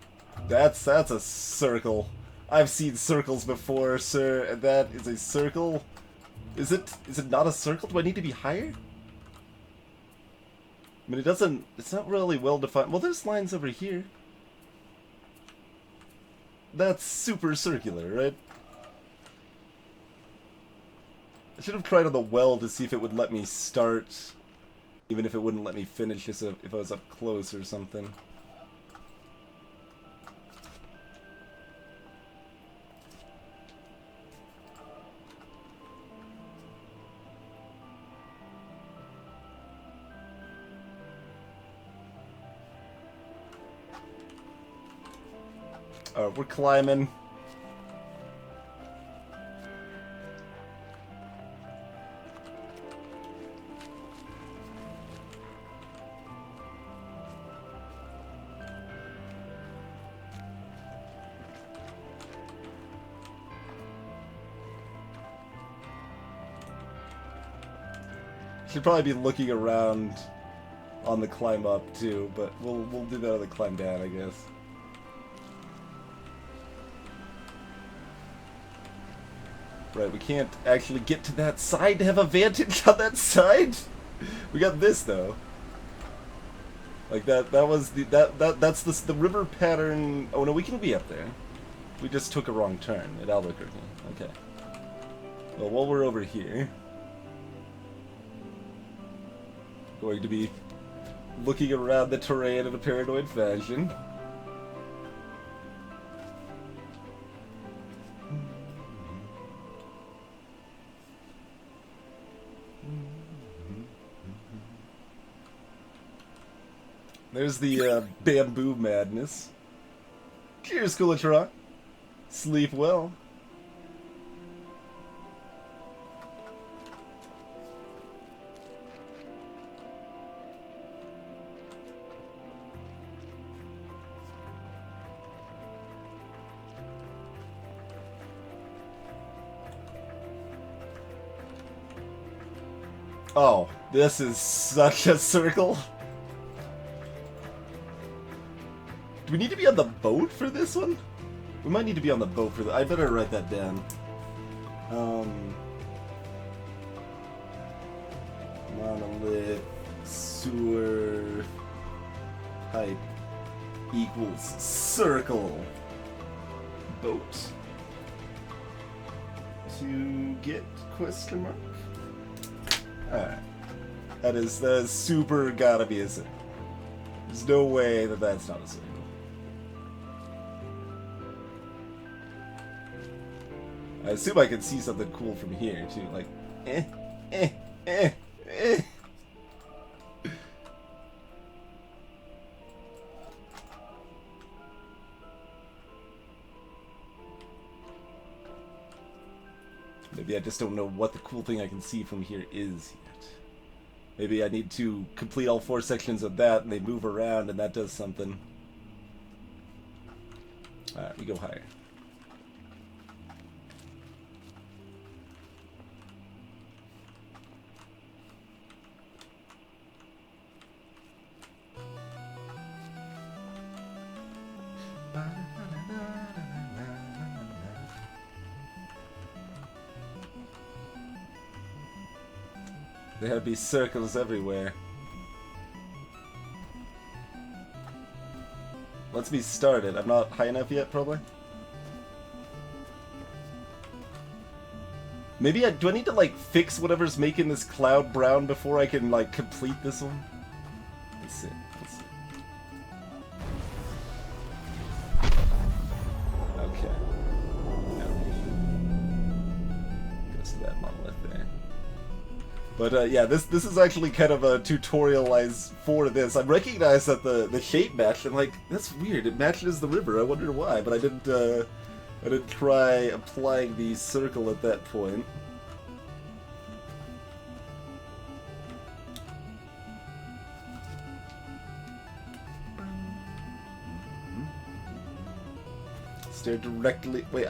that's a circle. I've seen circles before, sir, and that is a circle. Is it not a circle? Do I need to be higher? I mean, it's not really well defined. Well, there's lines over here. That's super circular, right? I should have tried on the well to see if it would let me start, even if it wouldn't let me finish if I was up close or something. We're climbing. Should probably be looking around on the climb up too, but we'll do that on the climb down, I guess. Right, we can't actually get to that side to have a vantage on that side. We got this though. Like that was that's the river pattern. Oh no, we can be up there. We just took a wrong turn at Albuquerque. Okay. Well, while we're over here, going to be looking around the terrain in a paranoid fashion. There's the bamboo madness. Cheers, Kulatron. Sleep well. Oh, this is such a circle. Do we need to be on the boat for this one? We might need to be on the boat for that. I better write that down. Monolith sewer pipe equals circle boat. To get question mark? Alright. That is super gotta be a circle. There's no way that that's not a circle. I assume I can see something cool from here, too. Like, Maybe I just don't know what the cool thing I can see from here is yet. Maybe I need to complete all 4 sections of that, and they move around, and that does something. Alright, we go higher. There'd be circles everywhere. Let's be started. I'm not high enough yet, probably. Maybe do I need to, like, fix whatever's making this cloud brown before I can, like, complete this one? Let's see. Let's see. Okay. Goes to that monolith there. But yeah, this is actually kind of a tutorialize for this. I recognize that the shape matched. I'm like, that's weird. It matches the river. I wonder why. But I didn't try applying the circle at that point. Stare directly. Wait,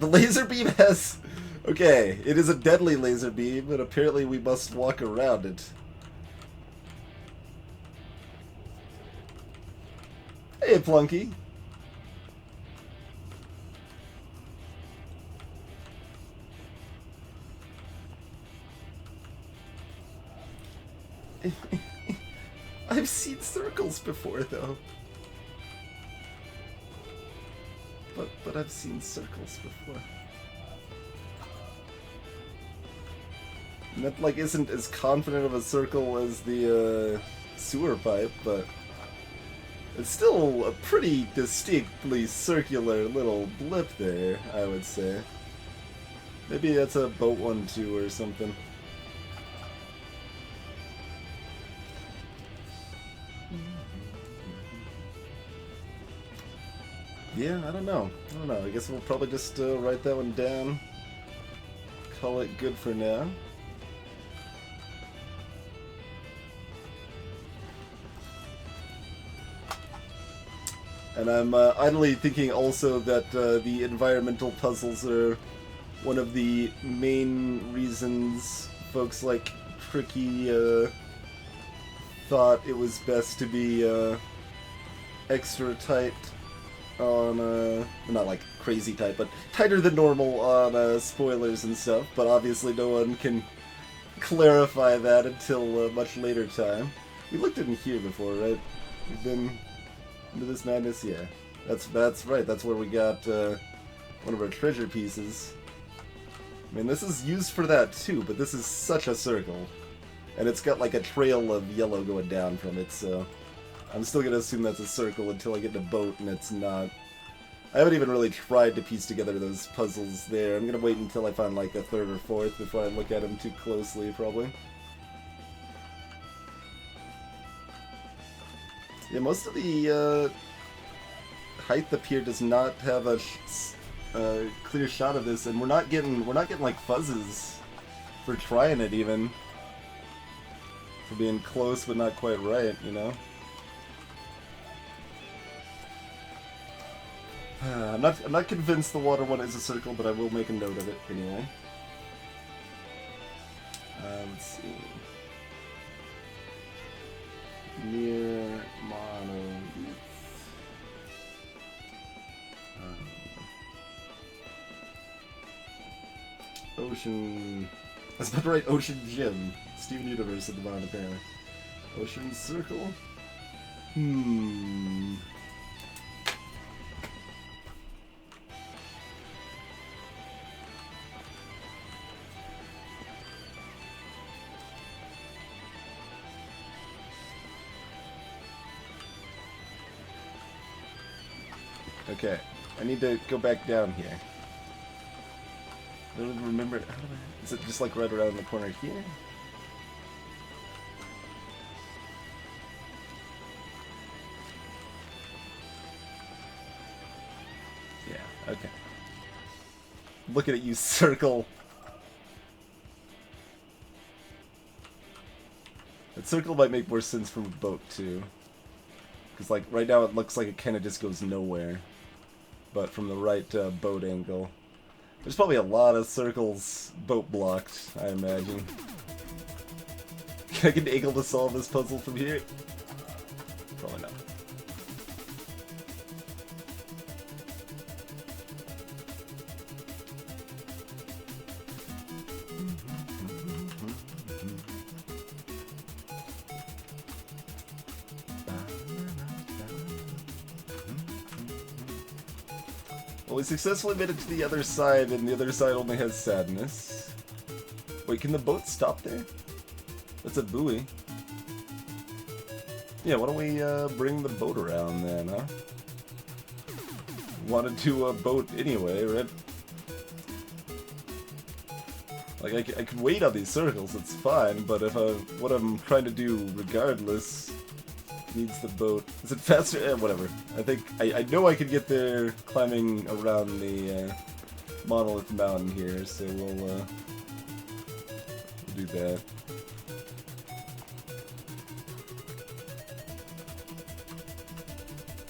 the laser beam has. Okay, it is a deadly laser beam, but apparently we must walk around it. Hey, Plunky. I've seen circles before, though. But I've seen circles before. And that, like, isn't as confident of a circle as the sewer pipe, but it's still a pretty distinctly circular little blip there, I would say. Maybe that's a boat one too or something. Yeah, I don't know. I guess we'll probably just write that one down. Call it good for now. And I'm idly thinking also that the environmental puzzles are one of the main reasons folks like Tricky thought it was best to be extra tight on, not like crazy tight, but tighter than normal on spoilers and stuff, but obviously no one can clarify that until a much later time. We looked in here before, right? We've been into this madness, yeah. That's right, that's where we got one of our treasure pieces. I mean, this is used for that too, but this is such a circle. And it's got like a trail of yellow going down from it, so I'm still gonna assume that's a circle until I get to boat and it's not. I haven't even really tried to piece together those puzzles there. I'm gonna wait until I find like a third or fourth before I look at them too closely, probably. Yeah, most of the height up here does not have a clear shot of this, and we're not getting like fuzzes for trying it even. For being close but not quite right, you know? I'm not convinced the water one is a circle, but I will make a note of it anyway. Let's see. Near monolith. Ocean. I was about to write Ocean Gym. Steven Universe at the bottom, apparently. Ocean Circle? Okay, I need to go back down here. I don't even remember. Is it just like right around the corner here? Yeah, okay. Looking at you, circle. The circle might make more sense from a boat, too. Because, like, right now it looks like it kind of just goes nowhere. But from the right boat angle. There's probably a lot of circles boat blocked, I imagine. Can I get Eagle to solve this puzzle from here? Probably not. Well, we successfully made it to the other side, and the other side only has sadness. Wait, can the boat stop there? That's a buoy. Yeah, why don't we bring the boat around then, huh? Wanted to boat anyway, right? Like, I could wait on these circles, it's fine, but if what I'm trying to do regardless needs the boat. Is it faster? Whatever. I think, I know I could get there climbing around the Monolith Mountain here, so we'll do that.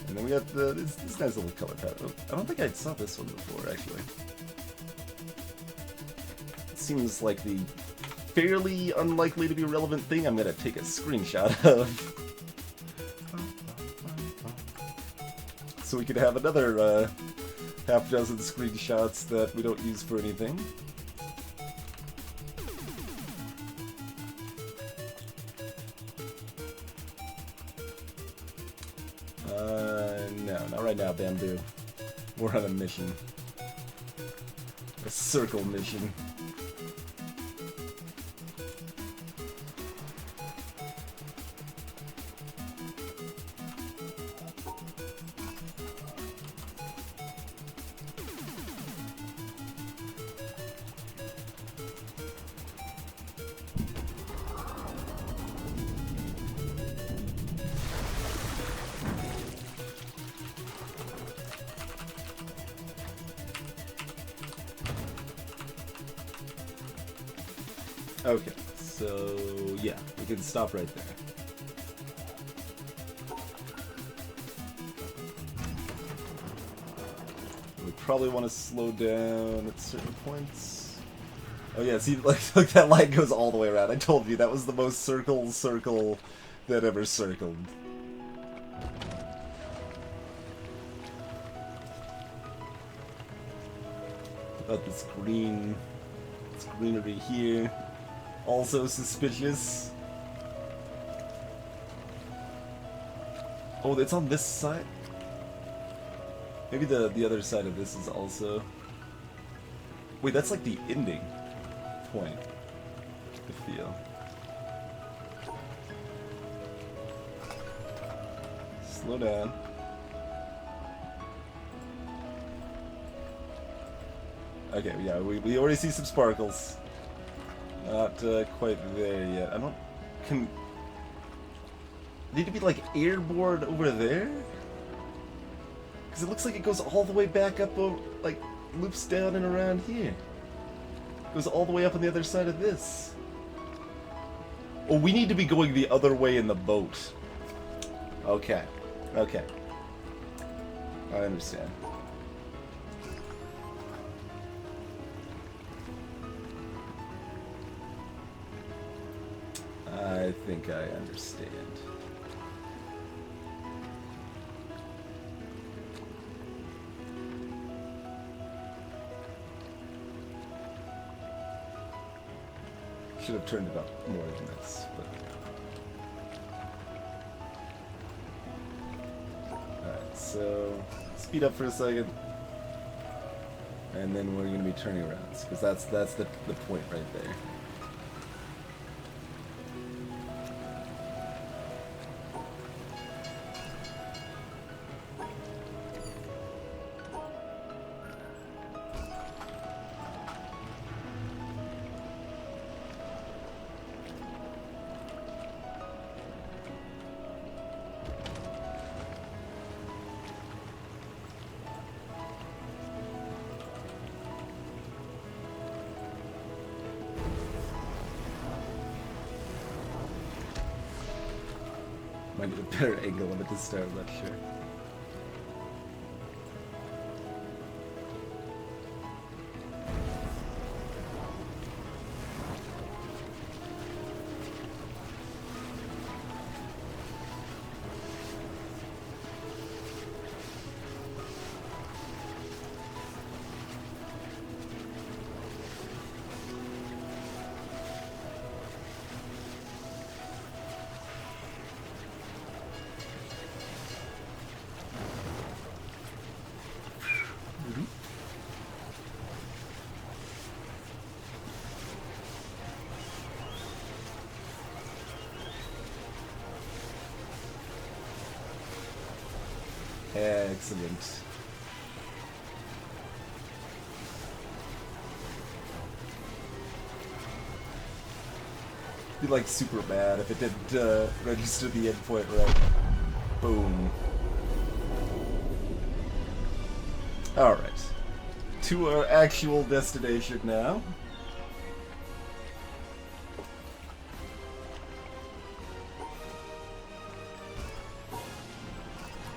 And then we got this nice little color pattern. I don't think I saw this one before, actually. It seems like the fairly unlikely to be relevant thing I'm gonna take a screenshot of. So we could have another half dozen screenshots that we don't use for anything. No, not right now, Bamboo. We're on a mission. A circle mission. Okay, so yeah, we can stop right there. We probably want to slow down at certain points. Oh yeah, see, like that line goes all the way around. I told you, that was the most circle that ever circled. About this greenery here. Also suspicious. Oh, it's on this side? Maybe the other side of this is also... Wait, that's like the ending point, I feel. Slow down. Okay, yeah, we already see some sparkles. Not quite there yet. I don't... Need to be, like, airborne over there? Because it looks like it goes all the way back up, like, loops down and around here. Goes all the way up on the other side of this. Oh, we need to be going the other way in the boat. Okay. Okay. I understand. I think I understand. Should have turned it up more than this, but... Alright, so... Speed up for a second. And then we're going to be turning around, because that's the point right there. Might need a better angle of it to start, I'm not sure. Excellent. Be like super bad if it didn't register the endpoint right. Boom. Alright. To our actual destination now.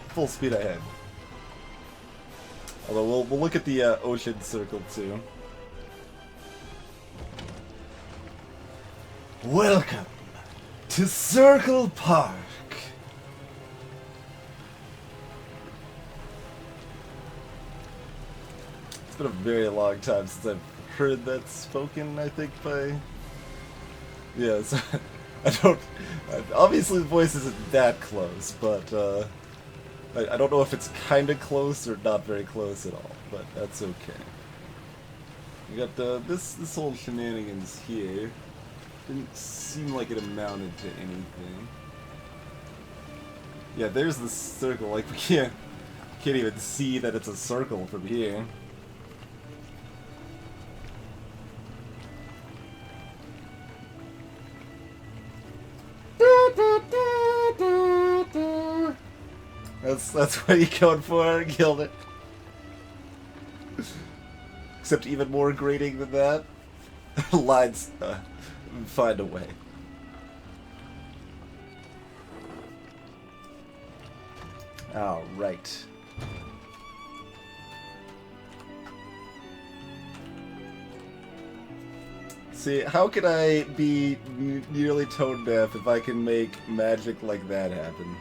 Full speed ahead. Although we'll look at the ocean circle too. Welcome to Circle Park. It's been a very long time since I've heard that spoken, I think, by... Yes, I don't... Obviously the voice isn't that close, but I don't know if it's kinda close or not very close at all, but that's okay. We got this whole shenanigans here. Didn't seem like it amounted to anything. Yeah, there's the circle. Like, we can't even see that it's a circle from here. That's what you're going for, Gilda. Except even more grating than that. Lines find a way. All right. See, how can I be nearly tone deaf if I can make magic like that happen?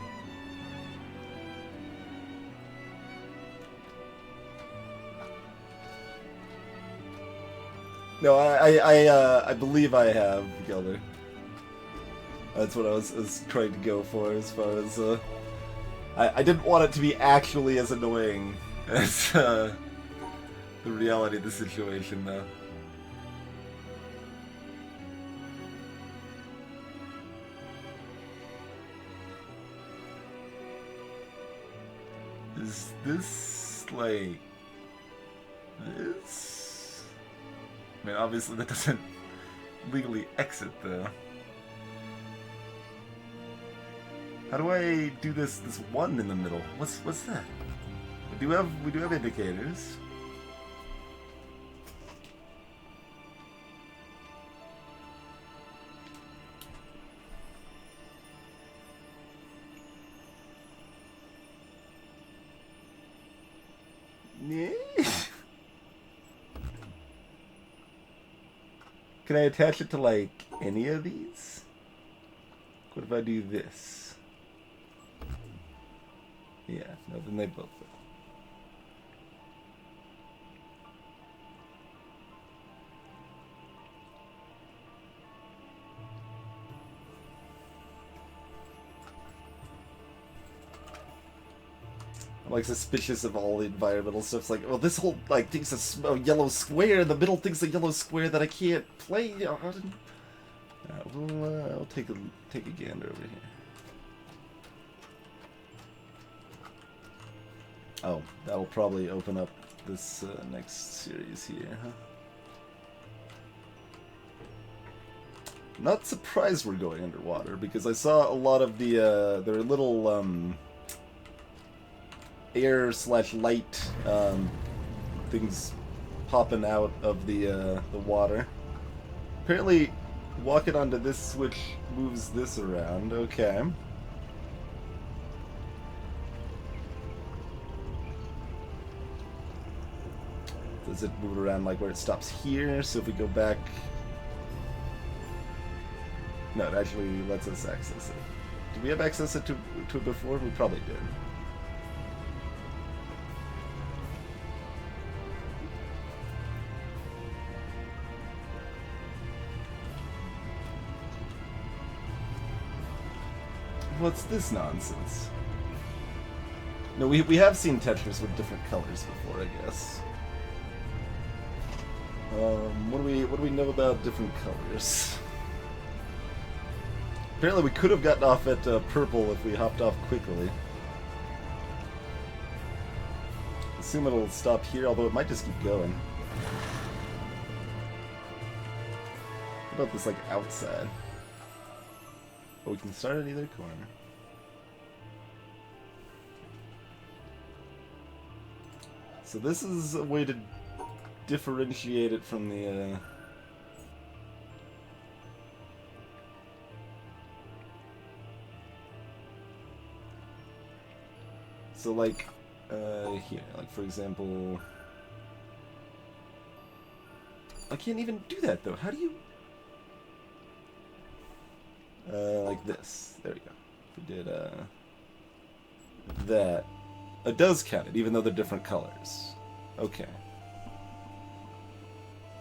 No, I believe I have, Gilder. That's what I was trying to go for as far as, I didn't want it to be actually as annoying as, the reality of the situation, though. Is this, like, this? I mean, obviously that doesn't legally exit, though. How do I do this one in the middle? What's that? We do have indicators. Yeah. Can I attach it to, like, any of these? What if I do this? Yeah, no, then they both will. I'm like suspicious of all the environmental stuff. It's like, well, this whole like thing's a yellow square, and the middle thing's a yellow square that I can't play on. I'll take a gander over here. Oh, that'll probably open up this next series here, huh? Not surprised we're going underwater because I saw a lot of the there are little air/light things popping out of the water. Apparently, walking onto this switch moves this around. Okay. Does it move around like where it stops here? So if we go back... No, it actually lets us access it. Did we have access to it before? We probably did. What's this nonsense? No, we have seen Tetris with different colors before, I guess. What do we know about different colors? Apparently we could have gotten off at purple if we hopped off quickly. Assume it'll stop here, although it might just keep going. What about this, like, outside? Oh, we can start at either corner. So this is a way to differentiate it from the, So, like, here, like, for example... I can't even do that, though. How do you... like this. There we go. If we did, that. It does count it, even though they're different colors. Okay.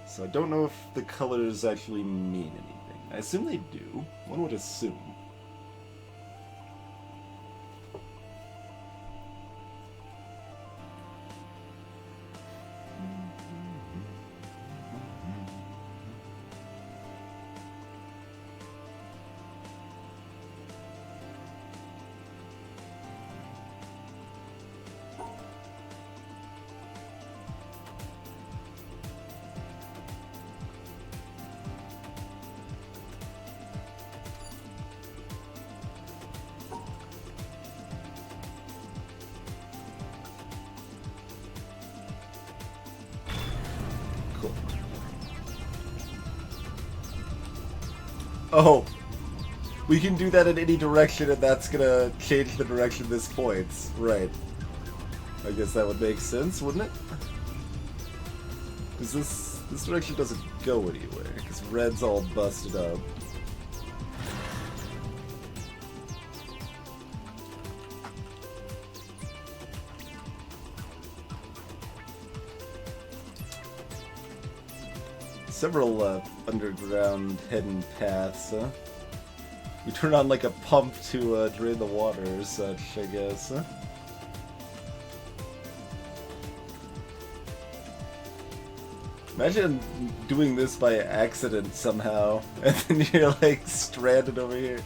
So I don't know if the colors actually mean anything. I assume they do. One would assume. Oh, we can do that in any direction, and that's gonna change the direction this points. Right. I guess that would make sense, wouldn't it? Because this direction doesn't go anywhere, because red's all busted up. Several underground hidden paths, huh? We turn on like a pump to drain the water or such, I guess, huh? Imagine doing this by accident somehow, and then you're like stranded over here.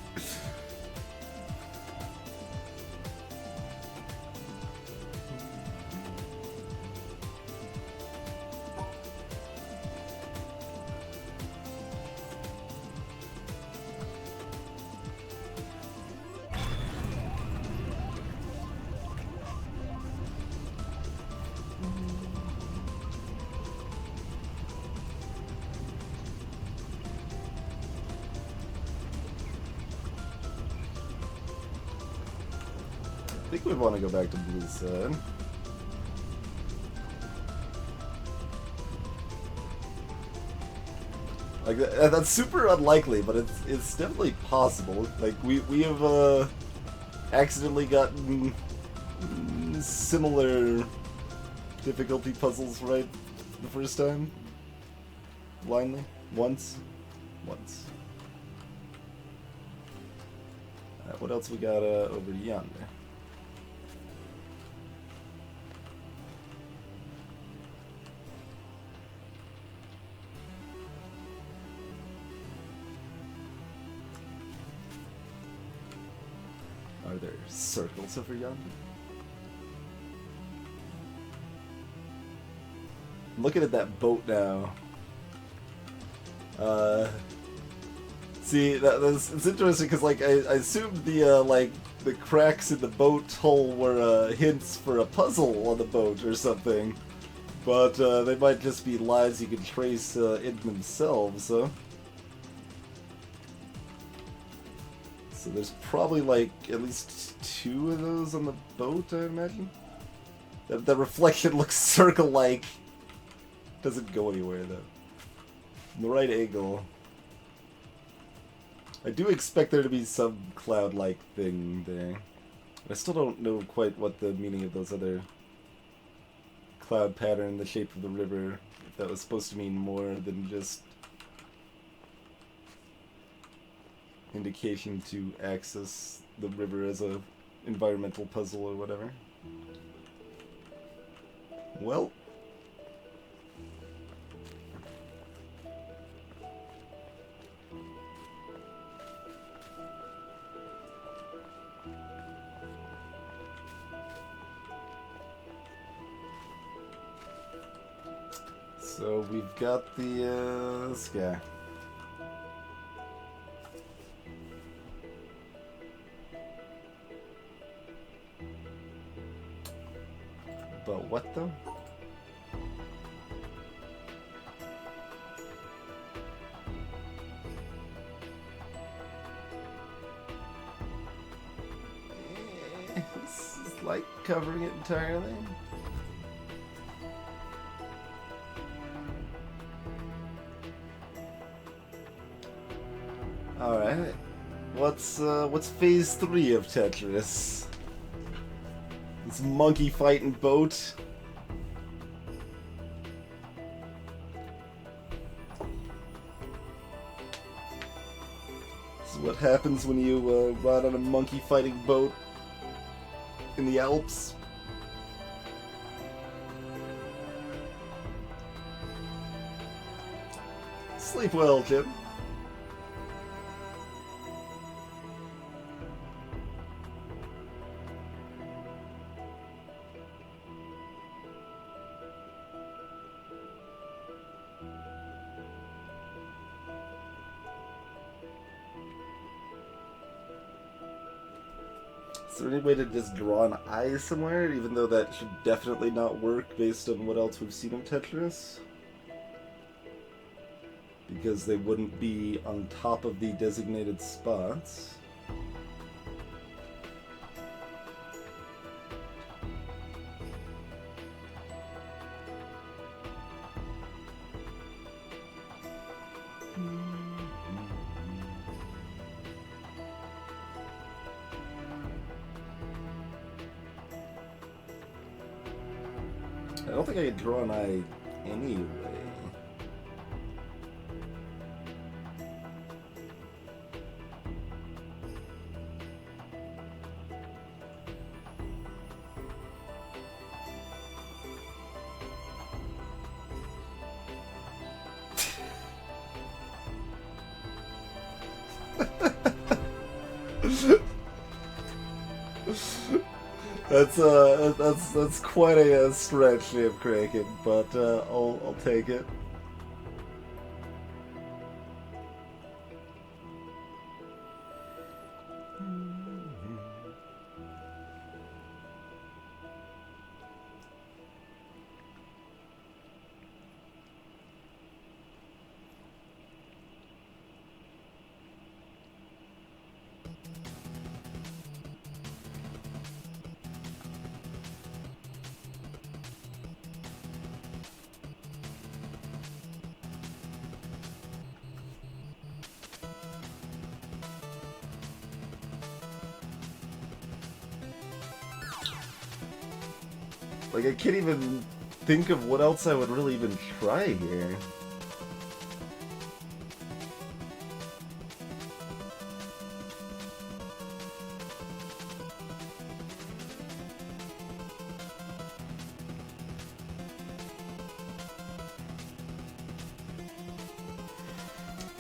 I think we want to go back to blue side. Like that's super unlikely, but it's definitely possible. Like we have accidentally gotten similar difficulty puzzles right the first time. Blindly, once. What else we got over yonder? Are there circles over yonder? I'm looking at that boat now. See, it's interesting because like I assumed the like the cracks in the boat hull were hints for a puzzle on the boat or something, but they might just be lines you can trace in themselves. Huh? So there's probably like at least 2 of those on the boat, I imagine. That reflection looks circle-like. Doesn't go anywhere, though. In the right angle. I do expect there to be some cloud-like thing there. I still don't know quite what the meaning of those other cloud pattern, the shape of the river, if that was supposed to mean more than just indication to access the river as a environmental puzzle or whatever. Well. So we've got the this guy. But what though? This is like covering it entirely. Alright. What's phase 3 of Tetris? This monkey fighting boat. This is what happens when you ride on a monkey fighting boat in the Alps. Sleep well, Jim. Is there any way to just draw an eye somewhere, even though that should definitely not work based on what else we've seen of Tetris? Because they wouldn't be on top of the designated spots. I don't think I could draw an eye anyway. That's quite a stretch, Jim Kraken, but I'll take it. Like, I can't even think of what else I would really even try here.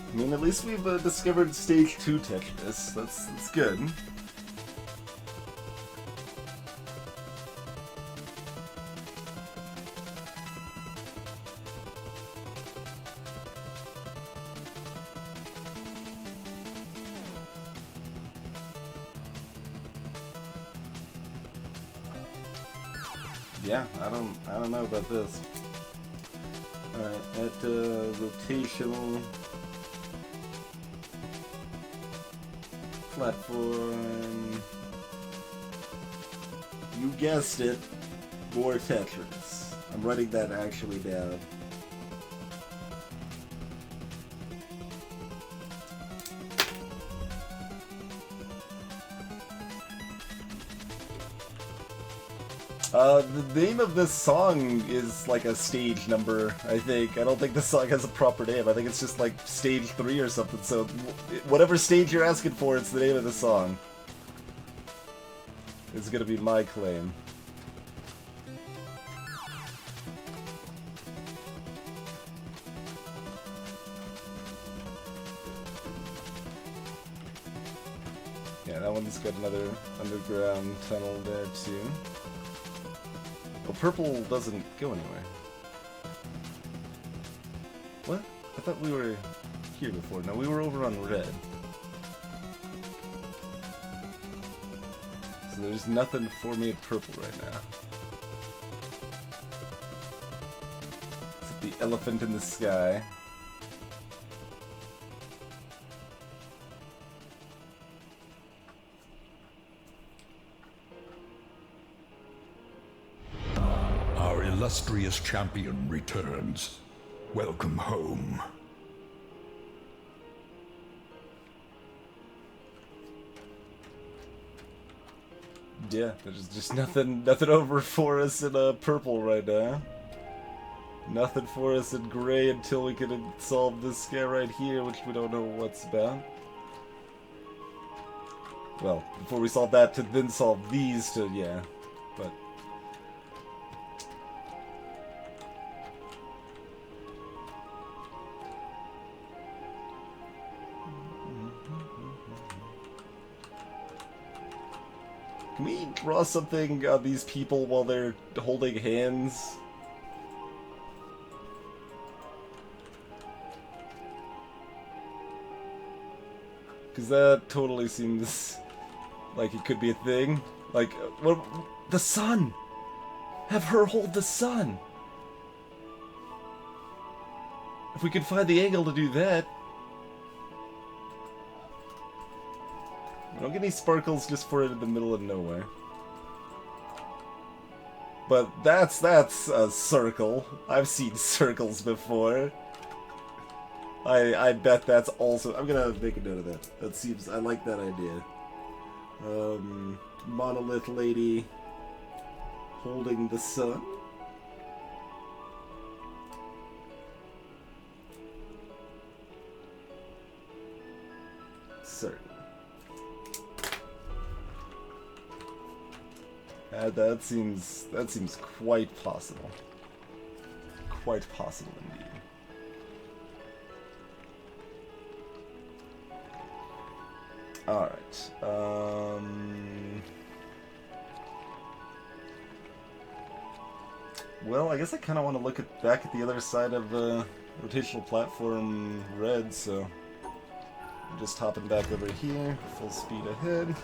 I mean, at least we've discovered stage 2 Tetris. That's good. Yeah, I don't know about this. Alright, at rotational platform. You guessed it, more Tetris. I'm writing that actually down. The name of this song is like a stage number, I think. I don't think the song has a proper name. I think it's just like stage 3 or something. So whatever stage you're asking for, it's the name of the song. It's gonna be my claim. Yeah, that one's got another underground tunnel there too. Well, purple doesn't go anywhere. What? I thought we were here before. No, we were over on red. So there's nothing for me at purple right now. Except the elephant in the sky. Our illustrious champion returns. Welcome home. Yeah, there's just nothing over for us in purple right now. Nothing for us in gray until we can solve this guy right here, which we don't know what's about. Well, before we solve that, to then solve these to, yeah, but... Can we draw something on these people while they're holding hands? Because that totally seems like it could be a thing. Like, what? The sun! Have her hold the sun! If we could find the angle to do that. We don't get any sparkles just for it in the middle of nowhere. But that's a circle. I've seen circles before. I bet that's also... I'm gonna make a note of that. That seems... I like that idea. Monolith lady holding the sun. Certain. That seems quite possible. Quite possible indeed. Alright. Well, I guess I kind of want to look back at the other side of the rotational platform red, so I'm just hopping back over here, full speed ahead.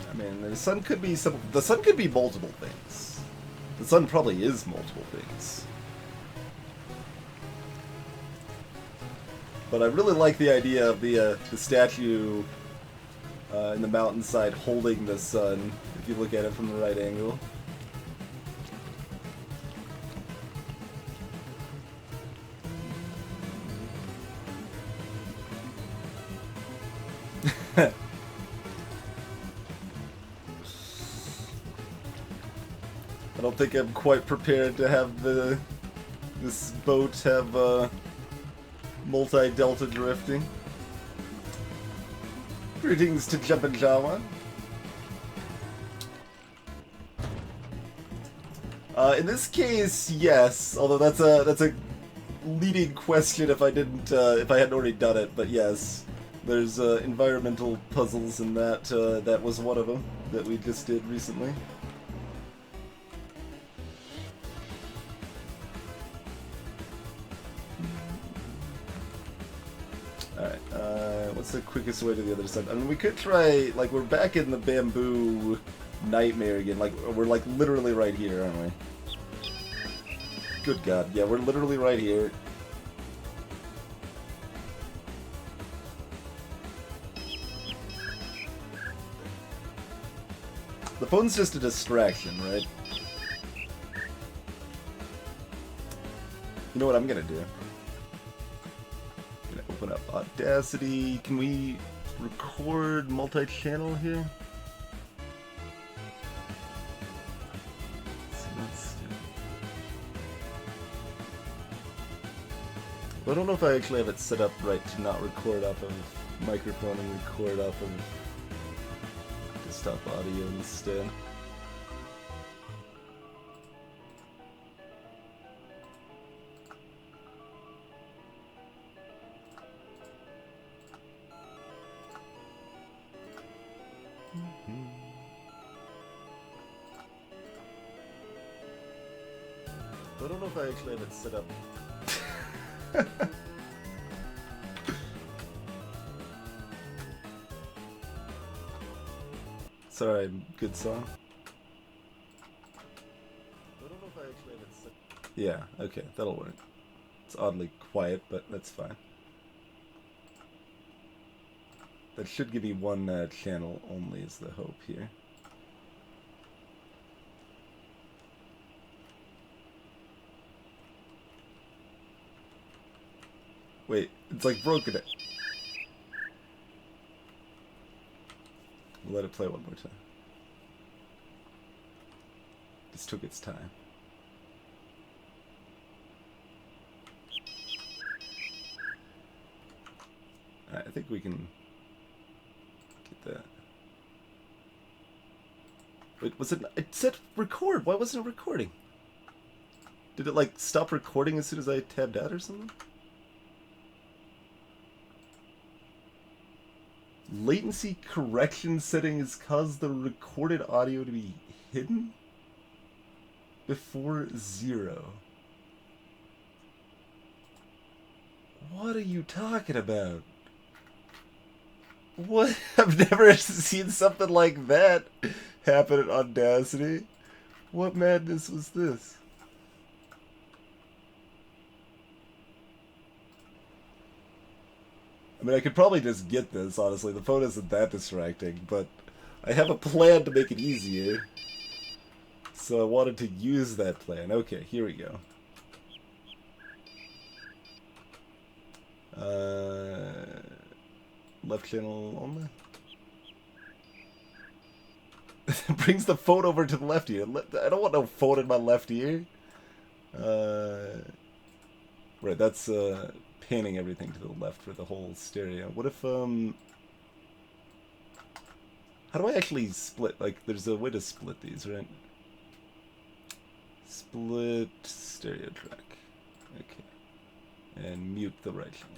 I mean, the sun could be multiple things. The sun probably is multiple things. But I really like the idea of the statue in the mountainside holding the sun, if you look at it from the right angle. I don't think I'm quite prepared to have this boat have multi-delta drifting. Greetings to Jumpin' Jawa. In this case, yes. Although that's a leading question if I hadn't already done it. But yes, there's environmental puzzles in that. That was one of them that we just did recently. Alright, what's the quickest way to the other side? I mean, we could try, like, we're back in the bamboo nightmare again. Like, we're like literally right here, aren't we? Good God. Yeah, we're literally right here. The phone's just a distraction, right? You know what I'm gonna do? I'm gonna open up Audacity. Can we record multi-channel here? I don't know if I actually have it set up right to not record off of microphone and record off of desktop audio instead. I don't know if I actually have it set up. Sorry, good song. I don't know if I actually have it set. Yeah, okay, that'll work. It's oddly quiet, but that's fine. That should give me one channel only is the hope here. Wait, it's like broken it. We'll let it play one more time. This took its time. Alright, I think we can get that. Wait, was it? It said record. Why wasn't it recording? Did it like stop recording as soon as I tabbed out or something? Latency correction settings cause the recorded audio to be hidden before 0. What are you talking about? What? I've never seen something like that happen at Audacity. What madness was this? I mean, I could probably just get this, honestly. The phone isn't that distracting, but I have a plan to make it easier. So I wanted to use that plan. Okay, here we go. Left channel only? It brings the phone over to the left ear. I don't want no phone in my left ear. Right, that's panning everything to the left for the whole stereo. What if, how do I actually split? Like, there's a way to split these, right? Split stereo track. Okay. And mute the right channel.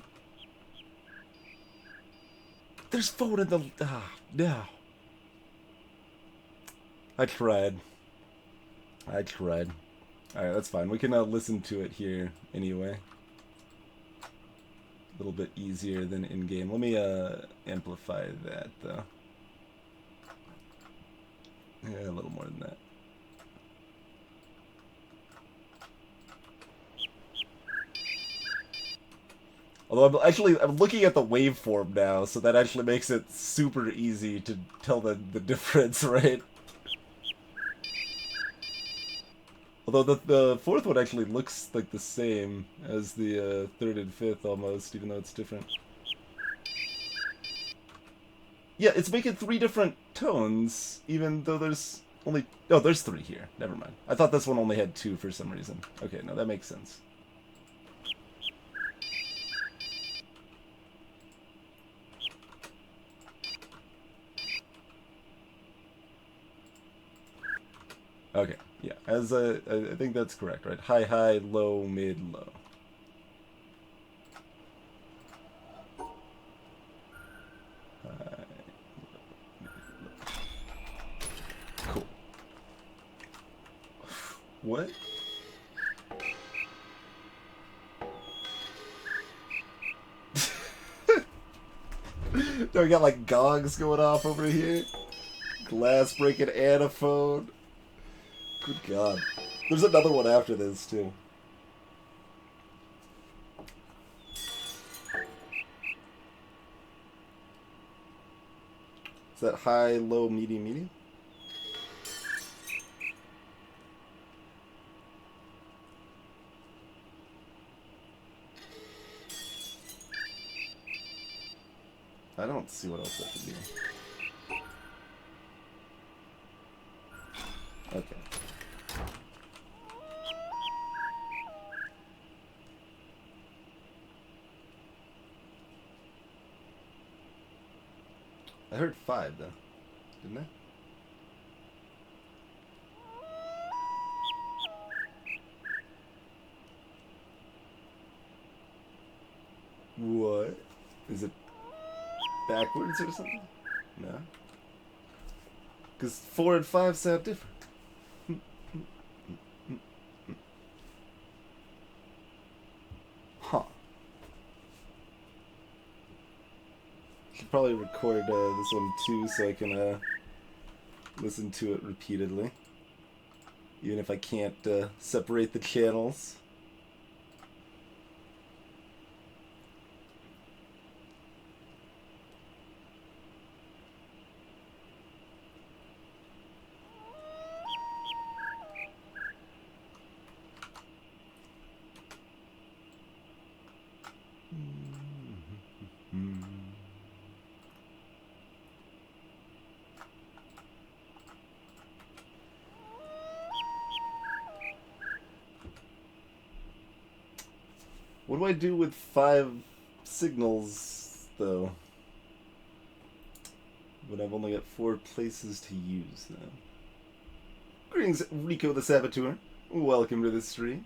There's phone in the... no. I tried. Alright, that's fine. We can listen to it here anyway. A little bit easier than in-game. Let me amplify that, though. Yeah, a little more than that. Although I'm looking at the waveform now, so that actually makes it super easy to tell the difference, right? Although the fourth one actually looks like the same as the third and fifth almost, even though it's different. Yeah, it's making 3 different tones, even though there's only... Oh, there's 3 here. Never mind. I thought this one only had 2 for some reason. Okay, no, that makes sense. Okay, yeah, as I think that's correct, right? High, high, low, mid, low. High, cool. What? Do we got like gongs going off over here? Glass breaking and a phone. Good God. There's another one after this, too. Is that high, low, medium, medium? I don't see what else that could be. Okay. I heard 5 though, didn't I? What? Is it backwards or something? No. Because 4 and 5 sound different. Huh. Should probably record this one too so I can listen to it repeatedly. Even if I can't separate the channels. What do I do with 5 signals, though? But I've only got 4 places to use them. Greetings, Rico the Saboteur. Welcome to the stream.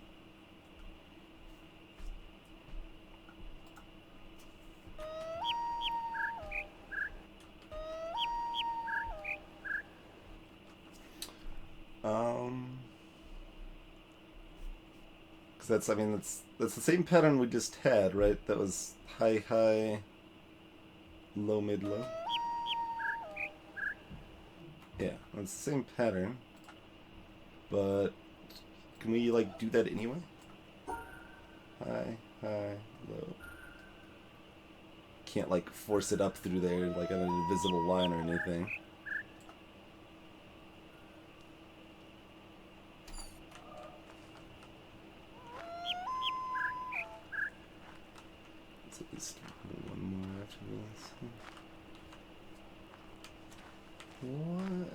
Because that's the same pattern we just had, right? That was high, high, low, mid, low. Yeah, that's the same pattern. But can we like do that anyway? High, high, low. Can't like force it up through there like on an invisible line or anything. At least one more after this. What?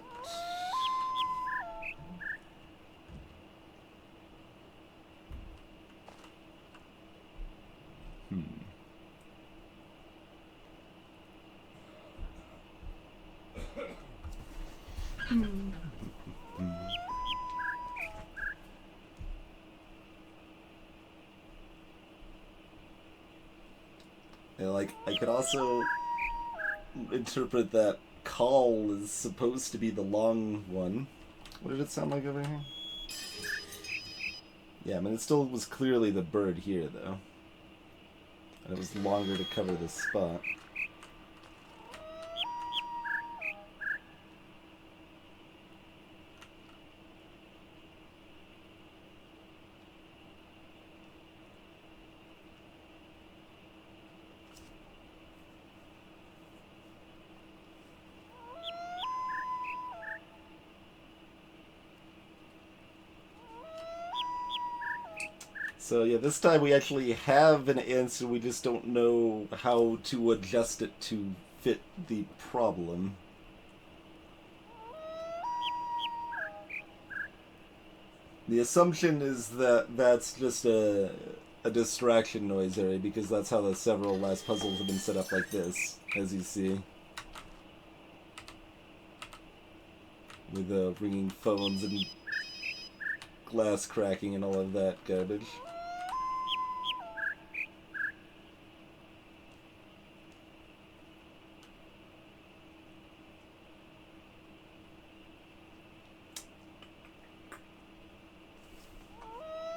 And like, I could also interpret that call is supposed to be the long one. What did it sound like over here? Yeah, I mean, it still was clearly the bird here, though. And it was longer to cover this spot. So yeah, this time we actually have an answer, we just don't know how to adjust it to fit the problem. The assumption is that that's just a distraction noise area, because that's how the several last puzzles have been set up like this, as you see. With ringing phones and glass cracking and all of that garbage.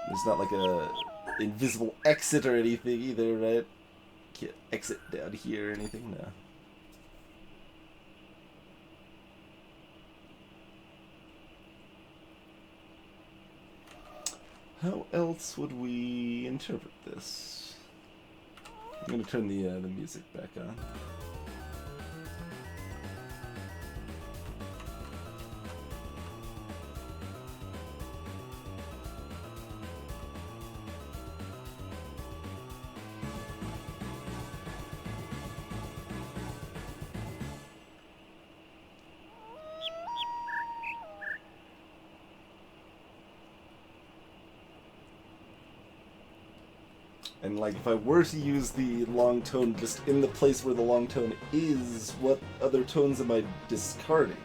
There's not like a invisible exit or anything either, right? Can't exit down here or anything, no. How else would we interpret this? I'm gonna turn the music back on. And like, if I were to use the long tone just in the place where the long tone is, what other tones am I discarding?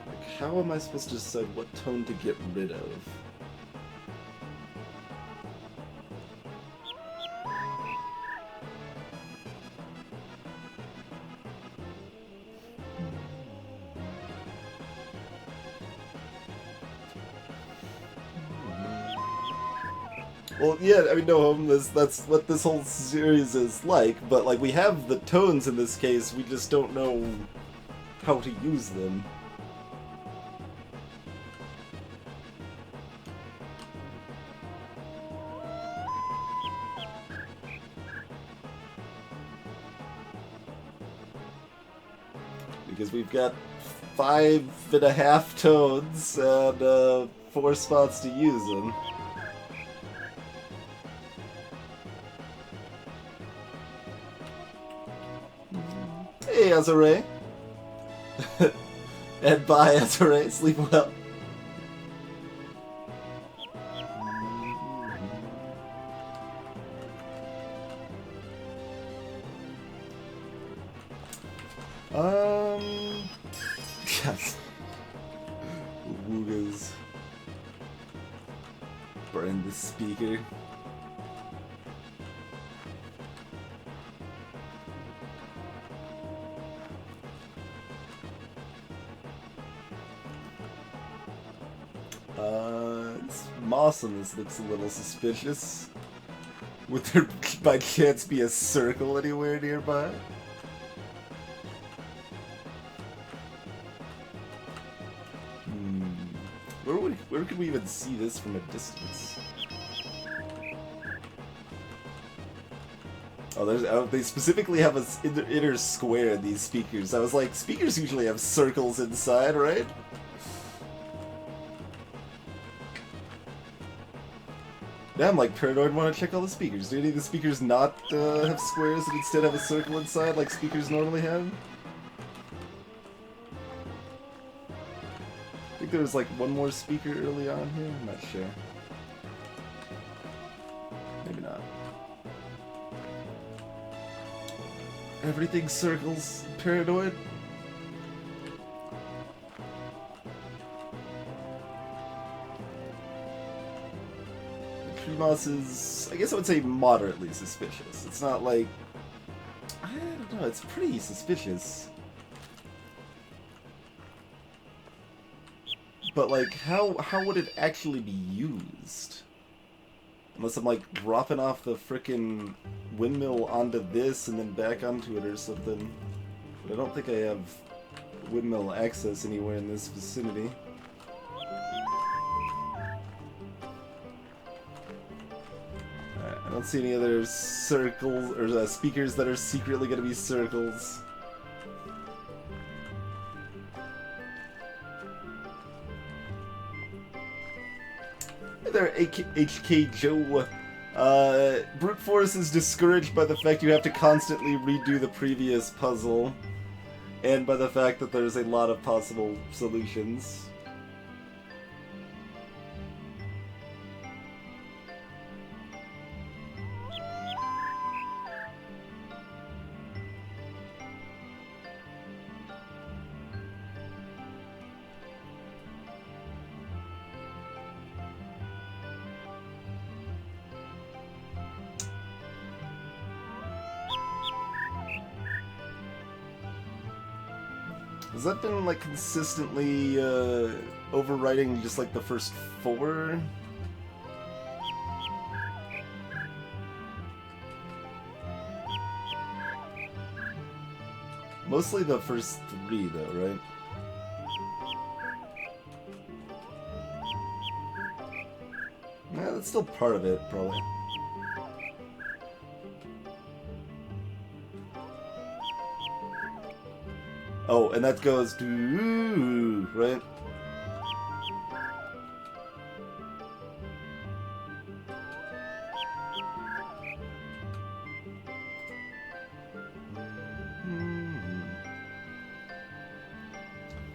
Like, how am I supposed to decide what tone to get rid of? Well, yeah, I mean, no, that's what this whole series is like, but, like, we have the tones in this case, we just don't know how to use them. Because we've got 5.5 tones and 4 spots to use them. Hey, Azure. And bye, Azure. Sleep well. Yes. Woogas. Burn the speaker. This moss on this looks a little suspicious. Would there by chance be a circle anywhere nearby? Where could we even see this from a distance? Oh, they specifically have an inner square in these speakers. I was like, speakers usually have circles inside, right? Damn, like, Paranoid want to check all the speakers. Do any of the speakers not have squares and instead have a circle inside like speakers normally have? I think there was like one more speaker early on here. I'm not sure. Maybe not. Everything circles Paranoid. Moss is, I guess I would say, moderately suspicious. It's not like, I don't know, it's pretty suspicious. But like, how would it actually be used? Unless I'm like dropping off the frickin' windmill onto this and then back onto it or something. But I don't think I have windmill access anywhere in this vicinity. I don't see any other circles or speakers that are secretly going to be circles. Hey there, HK Joe. Brute Force is discouraged by the fact you have to constantly redo the previous puzzle, and by the fact that there's a lot of possible solutions. Has that been, like, consistently, overriding just, like, the first 4? Mostly the first 3, though, right? Yeah, that's still part of it, probably. Oh, and that goes to... right?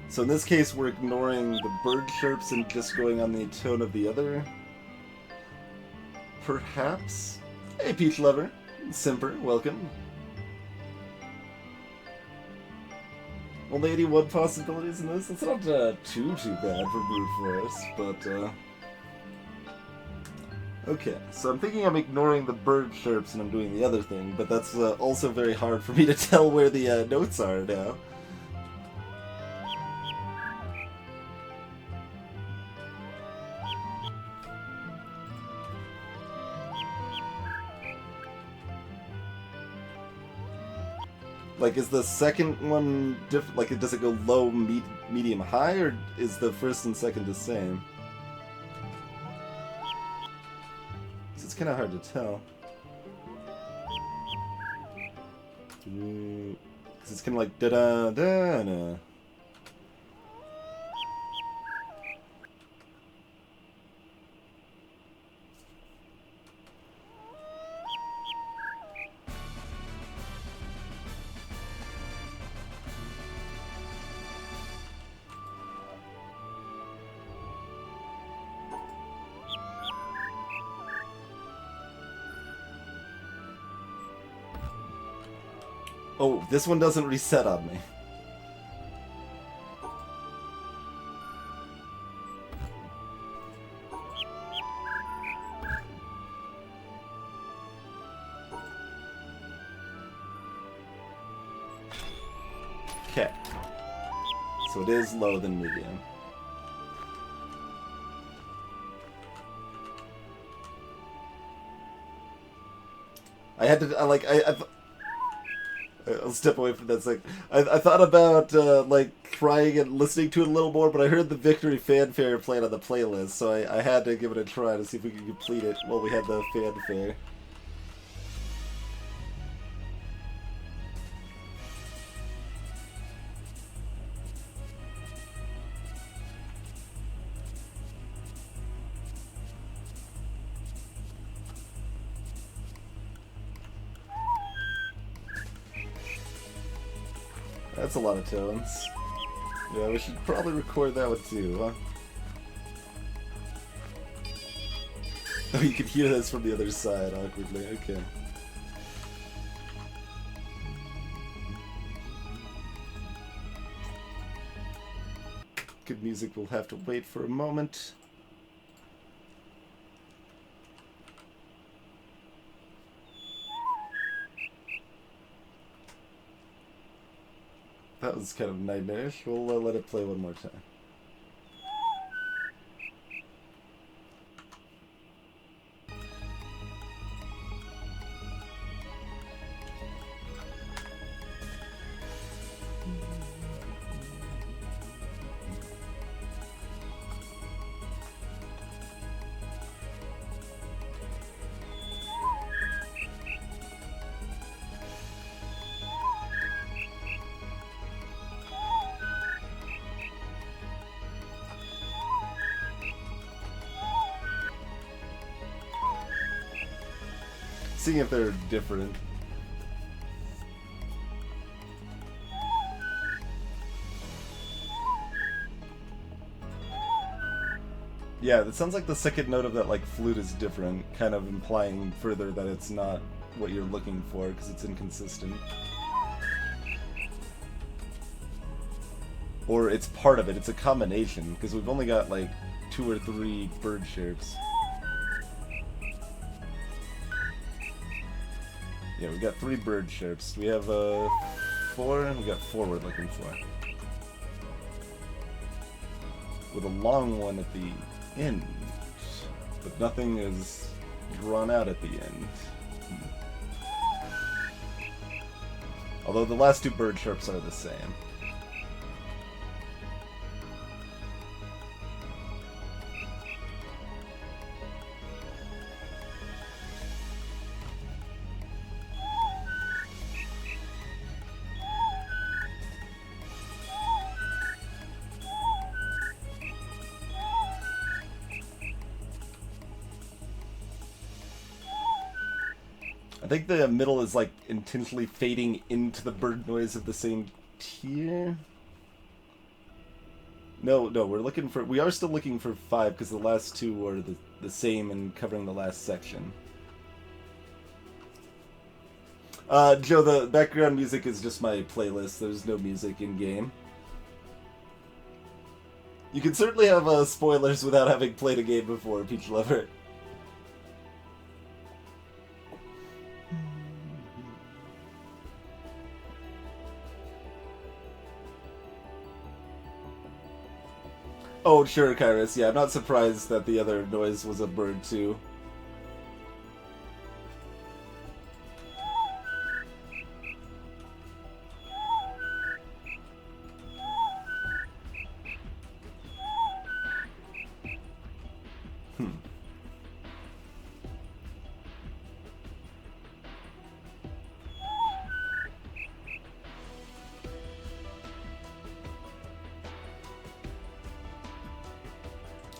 So in this case, we're ignoring the bird chirps and just going on the tone of the other. Perhaps? Hey, Peach Lover. Simper, welcome. Only 81 possibilities in this? It's not too bad for brute force, but okay, so I'm thinking I'm ignoring the bird chirps and I'm doing the other thing, but that's also very hard for me to tell where the notes are now. Like, is the second one different? Like, does it go low, medium, high, or is the first and second the same? It's kind of hard to tell. Because it's kind of like da-da-da-da. Oh, this one doesn't reset on me. Okay. So it is low than medium. I'll step away from that second. I thought about like trying and listening to it a little more, but I heard the Victory Fanfare playing on the playlist, so I had to give it a try to see if we could complete it while we had the fanfare. That's a lot of tones. Yeah, we should probably record that one too, huh? Oh, you can hear this from the other side awkwardly, okay. Good music will have to wait for a moment. That was kind of nightmarish. We'll let it play one more time. Seeing if they're different. Yeah, it sounds like the second note of that like flute is different, kind of implying further that it's not what you're looking for because it's inconsistent. Or it's part of it, it's a combination, because we've only got like 2 or 3 bird chirps. Yeah, we got 3 bird chirps. We have 4, and we got 4 we're looking for. With a long one at the end, but nothing is drawn out at the end. Although the last two bird chirps are the same. I think the middle is like intentionally fading into the bird noise of the same tier. No, we are still looking for 5 because the last two are the same and covering the last section. Joe, the background music is just my playlist. There's no music in game. You can certainly have spoilers without having played a game before, Peach Lover. Oh, sure, Kairos. Yeah, I'm not surprised that the other noise was a bird, too.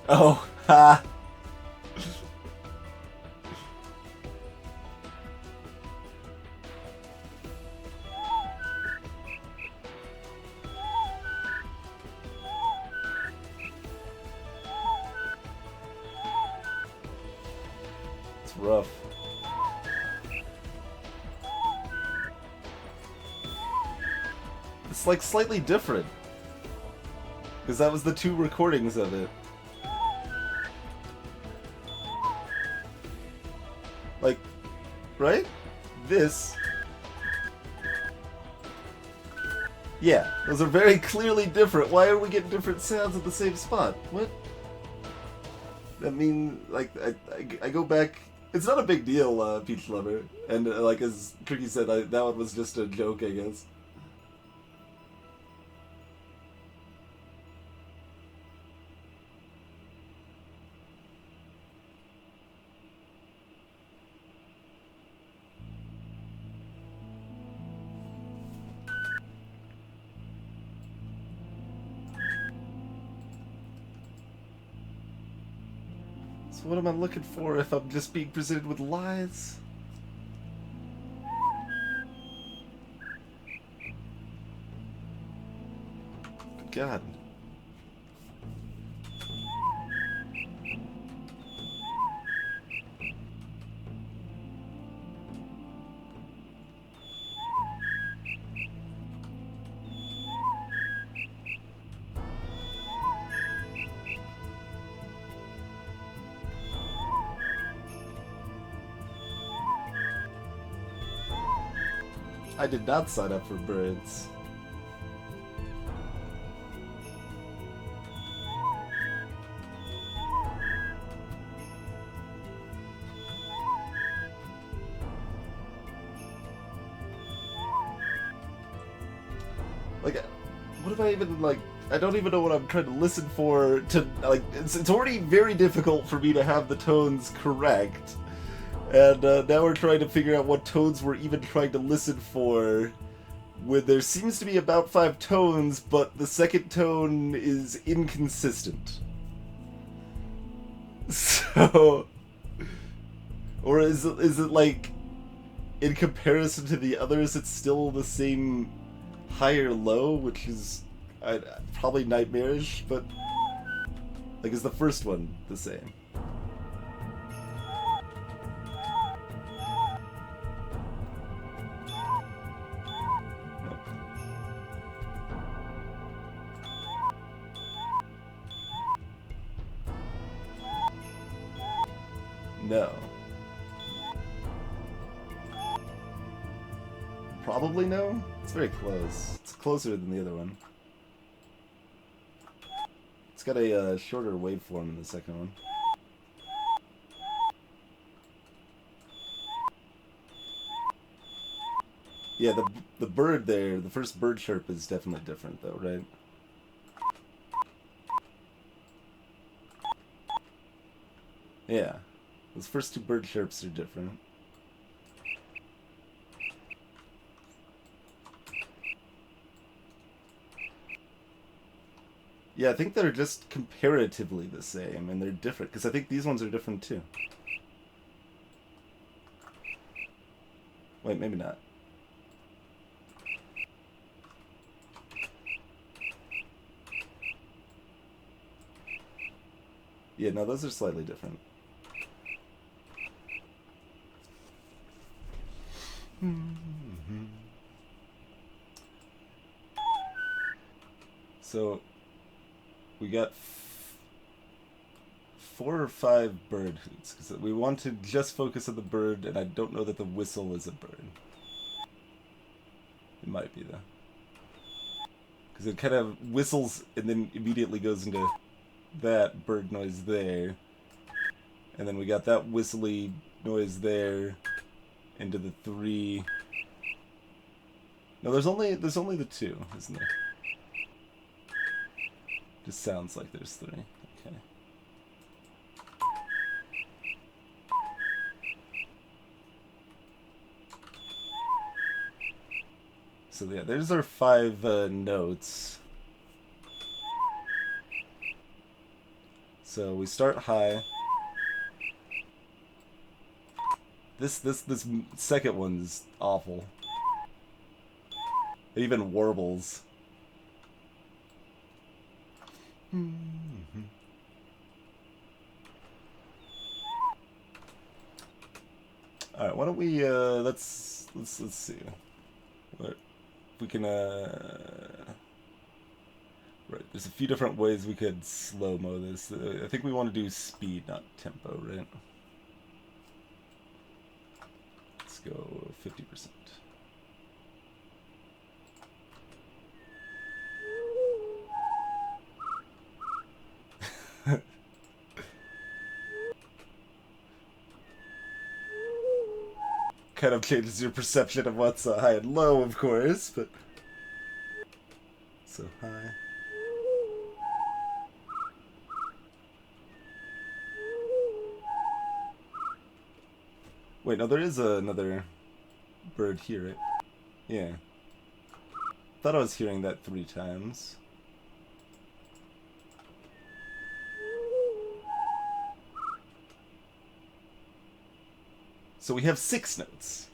Oh, ha! It's rough. It's like slightly different. Because that was the 2 recordings of it. Like, right? This. Yeah, those are very clearly different. Why are we getting different sounds at the same spot? What? I mean, like, I go back. It's not a big deal, Peach Lover. And, like, as Tricky said, that one was just a joke, I guess. So what am I looking for if I'm just being presented with lies? God. I did not sign up for birds. Like, what am I even, like, I don't even know what I'm trying to listen for to, like, it's already very difficult for me to have the tones correct. And now we're trying to figure out what tones we're even trying to listen for, when there seems to be about 5 tones, but the second tone is inconsistent. So, or is it like, in comparison to the others, it's still the same high or low, which is probably nightmarish, but, like, is the first one the same? No. Probably no? It's very close. It's closer than the other one. It's got a shorter waveform in the second one. Yeah, the bird there, the first bird chirp is definitely different though, right? Yeah. Those first two bird chirps are different. Yeah, I think they're just comparatively the same, and they're different, because I think these ones are different too. Wait, maybe not. Yeah, no, those are slightly different. So, we got 4 or 5 bird hoots, because we want to just focus on the bird, and I don't know that the whistle is a bird. It might be, though. Because it kind of whistles and then immediately goes into that bird noise there. And then we got that whistly noise there into the 3. No, there's only the 2, isn't there? Just sounds like there's 3. Okay. So yeah, there's our 5 notes. So we start high. This second one's awful. It even warbles. All right, why don't we let's see. What we can right, there's a few different ways we could slow-mo this. I think we want to do speed, not tempo, right? Let's go 50%. Kind of changes your perception of what's high and low, of course, but... So high. Wait, no, there is another bird here, right? Yeah. Thought I was hearing that 3 times. So we have 6 notes.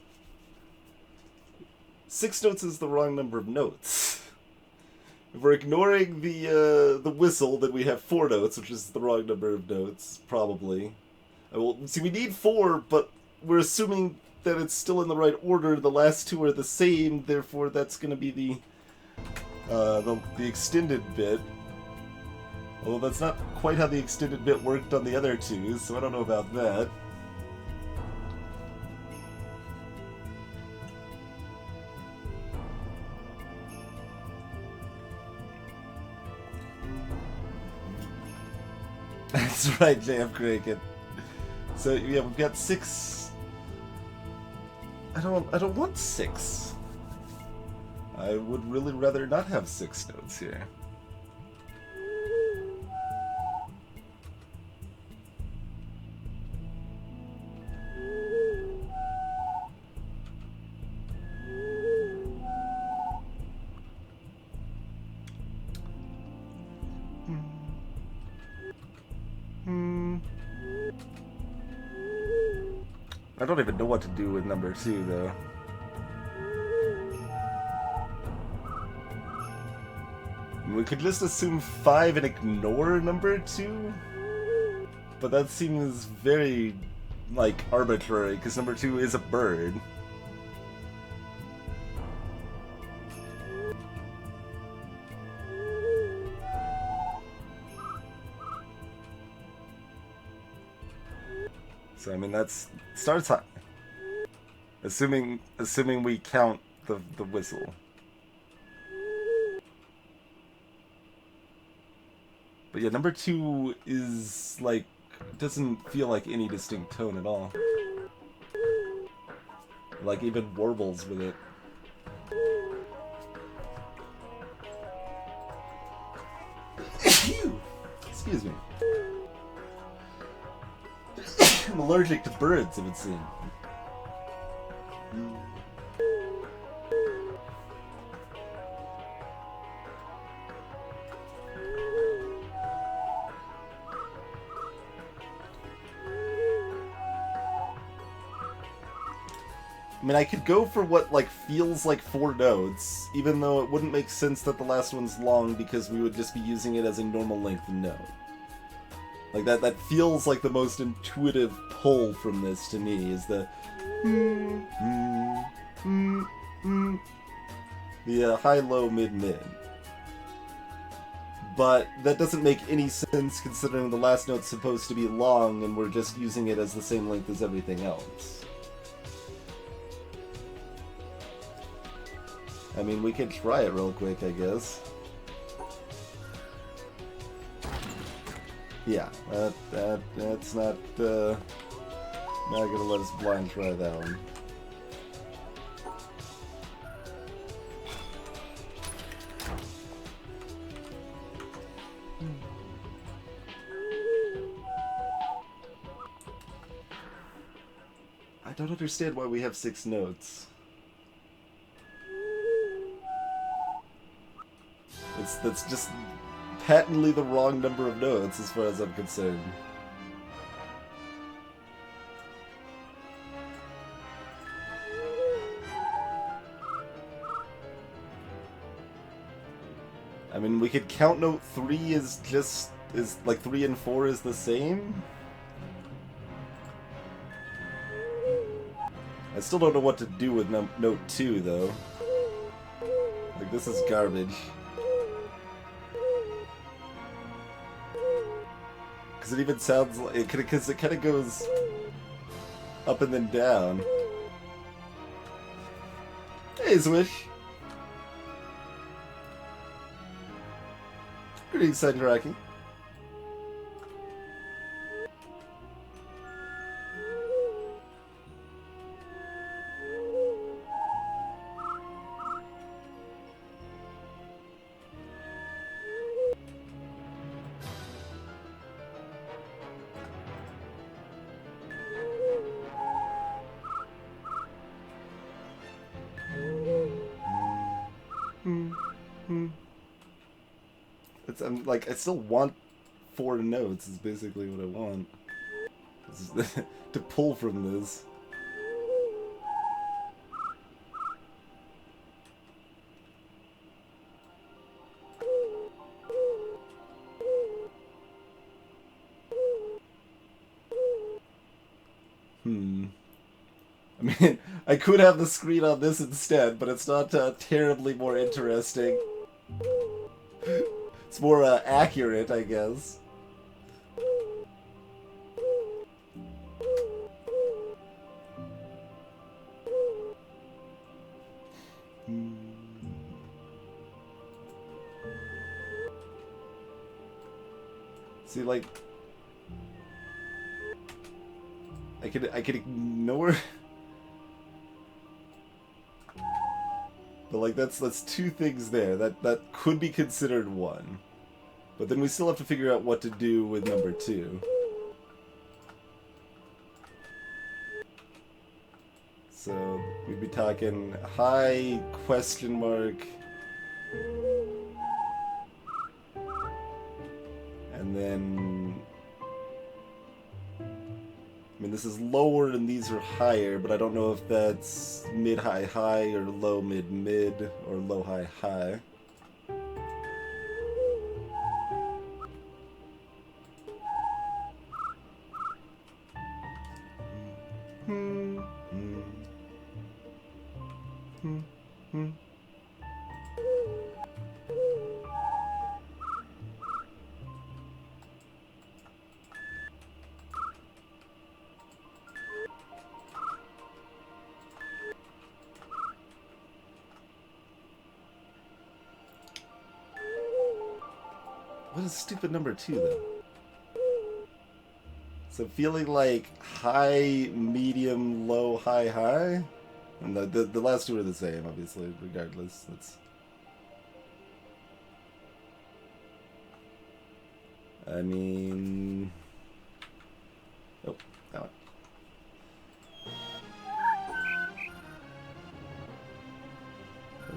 6 notes is the wrong number of notes. If we're ignoring the whistle, then we have 4 notes, which is the wrong number of notes, probably. Well, see, we need 4, but we're assuming that it's still in the right order. The last 2 are the same, therefore that's going to be the extended bit. Although that's not quite how the extended bit worked on the other 2, so I don't know about that. That's right, JF Kraken. So yeah, we've got 6. I don't want 6. I would really rather not have 6 notes here. I don't even know what to do with number 2, though. We could just assume 5 and ignore number 2? But that seems very, like, arbitrary, because number 2 is a bird. So I mean that's starts high. Assuming we count the whistle. But yeah, number 2 is like doesn't feel like any distinct tone at all. Like even warbles with it. I'm allergic to birds, it would seem. I mean, I could go for what, like, feels like 4 notes, even though it wouldn't make sense that the last one's long because we would just be using it as a normal length note. Like, that feels like the most intuitive pull from this to me, is the the high, low, mid, mid. But that doesn't make any sense considering the last note's supposed to be long and we're just using it as the same length as everything else. I mean, we could try it real quick, I guess. Yeah, that's not gonna let us blind try that one. I don't understand why we have 6 notes. That's just patently the wrong number of notes as far as I'm concerned. I mean, we could count note 3 as just, is like 3 and 4 is the same? I still don't know what to do with note 2 though. Like, this is garbage. Because it even sounds like it kind of goes up and then down. Hey, Swish. Greetings, Sanjaraki. I'm like, I still want 4 notes is basically what I want. To pull from this. I mean, I could have the screen on this instead, but it's not terribly more interesting. It's more accurate, I guess. See, like, I could ignore. But like that's 2 things there. That could be considered 1. But then we still have to figure out what to do with number 2. So we'd be talking high question mark. And then I mean, this is lower and these are higher, but I don't know if that's mid-high-high or low-mid-mid or low-high-high. What is stupid number 2, though? So feeling like high, medium, low, high, high? And the last 2 are the same, obviously, regardless. That's... I mean... Oh, that one.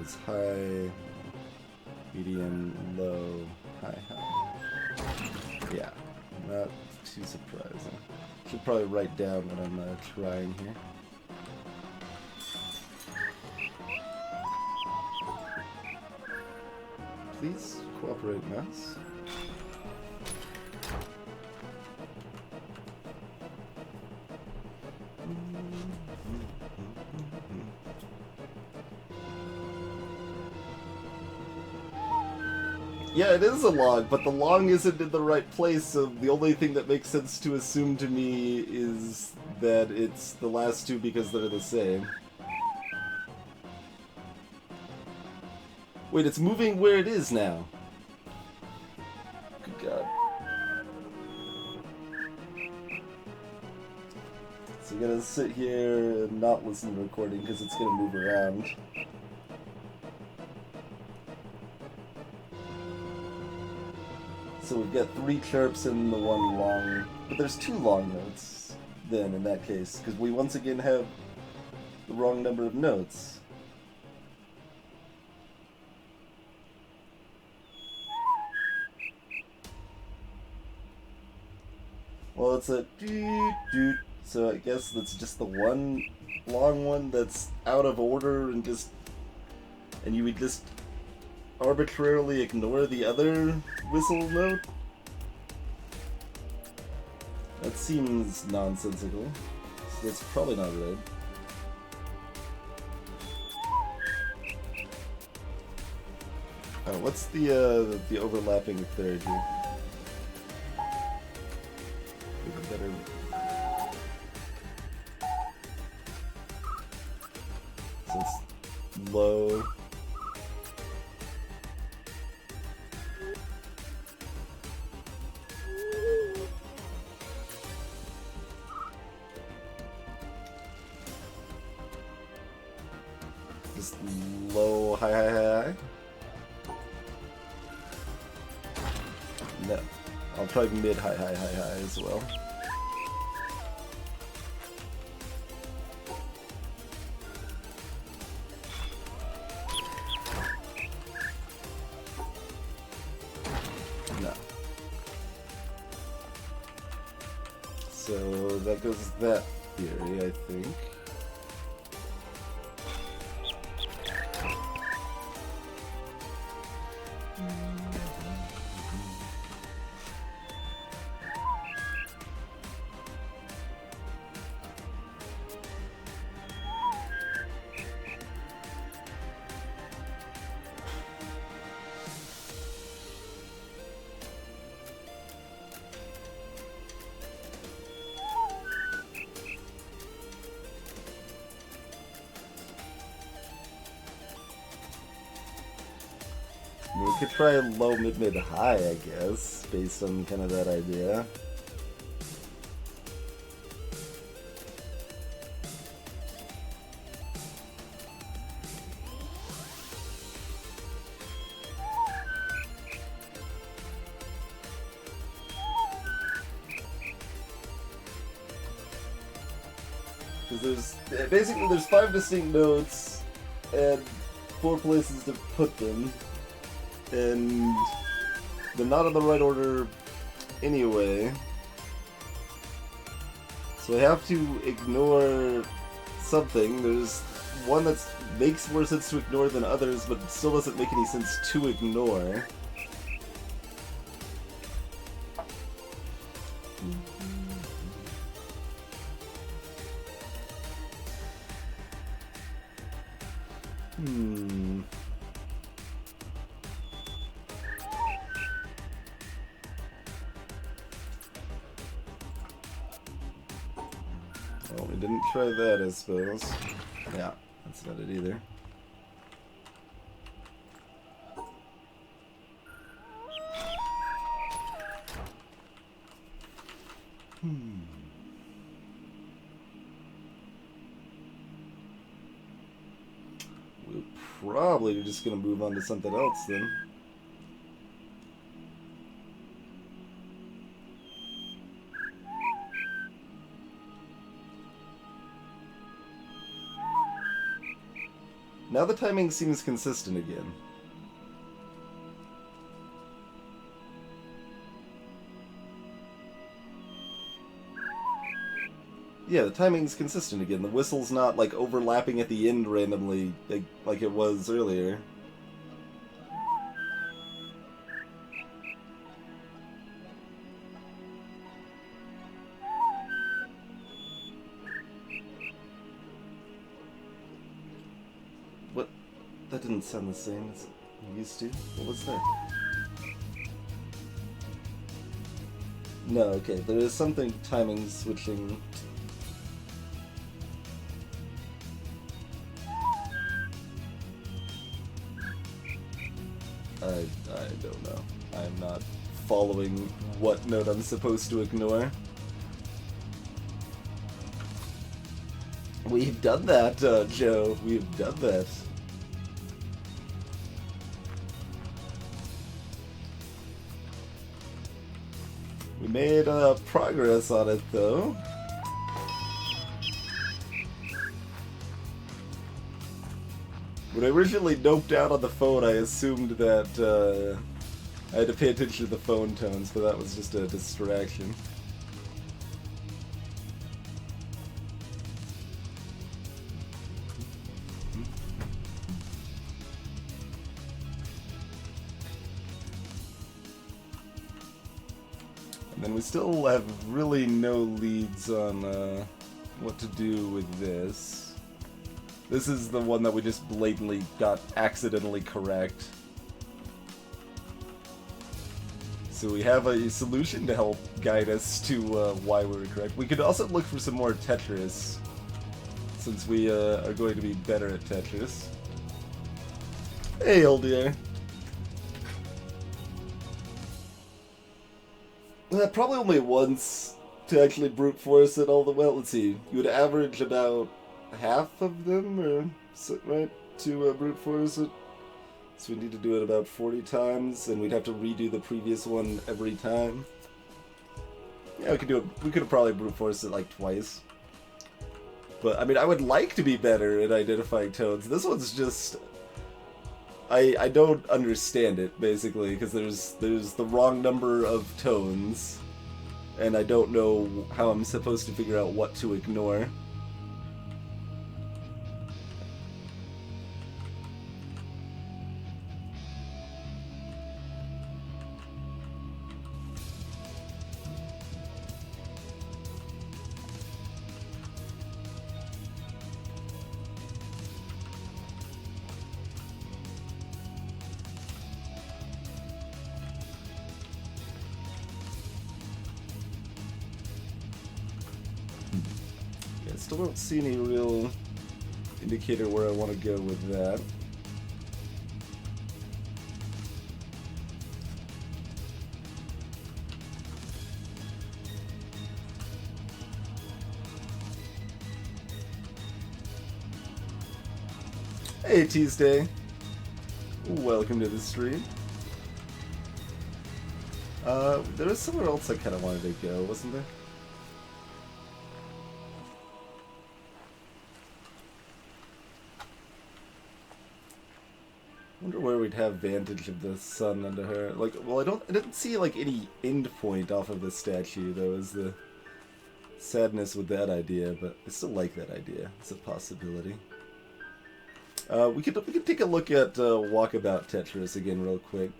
is high, medium, low, high, high. Yeah, not too surprising. Should probably write down what I'm trying here. Please cooperate, mouse. Yeah, it is a long, but the long isn't in the right place, so the only thing that makes sense to assume to me is that it's the last two because they're the same. Wait, it's moving where it is now. Good God. So you gotta sit here and not listen to the recording because it's gonna move around. So we've got 3 chirps and the 1 long, but there's 2 long notes then in that case, because we once again have the wrong number of notes. Well, it's a doot doot, so I guess that's just the one long one that's out of order and you would just arbitrarily ignore the other whistle note? That seems nonsensical. So that's probably not right. What's the overlapping third here? Maybe better. So it's low. Just low, high, high, high. No. I'll try mid, high, high, high, high as well. No. So that goes that theory, I think. We could try low, mid, mid, high, I guess, based on kind of that idea. Because there's 5 distinct notes and 4 places to put them. And they're not in the right order anyway. So I have to ignore something. There's one that makes more sense to ignore than others, but still doesn't make any sense to ignore. Well, we didn't try that, I suppose. Yeah, that's not it either. We're probably just gonna move on to something else then. Now the timing seems consistent again. Yeah, the timing's consistent again. The whistle's not, like, overlapping at the end randomly, like it was earlier. What? That didn't sound the same as it used to. What was that? No, okay, there is something timing switching. I don't know. I'm not following what note I'm supposed to ignore. We've done that, Joe. We've done that. We made progress on it, though. When I originally doped out on the phone, I assumed that I had to pay attention to the phone tones, but that was just a distraction. And then we still have really no leads on what to do with this. This is the one that we just blatantly got accidentally correct. So we have a solution to help guide us to why we were correct. We could also look for some more Tetris, since we are going to be better at Tetris. Hey, old dear. Probably only once to actually brute force it all the way. Let's see. You would average about half of them, or right, to brute force it. So we need to do it about 40 times, and we'd have to redo the previous one every time. Yeah, we could do it. We could have probably brute forced it like twice. But I mean, I would like to be better at identifying tones. This one's just, I don't understand it basically, because there's the wrong number of tones, and I don't know how I'm supposed to figure out what to ignore. Still don't see any real indicator where I want to go with that. Hey Tuesday, welcome to the stream. There was somewhere else I kind of wanted to go, wasn't there? Wonder where we'd have vantage of the sun under her. Like, well, I didn't see like any end point off of the statue, though, is the sadness with that idea. But I still like that idea. It's a possibility. We could take a look at Walkabout Tetris again real quick.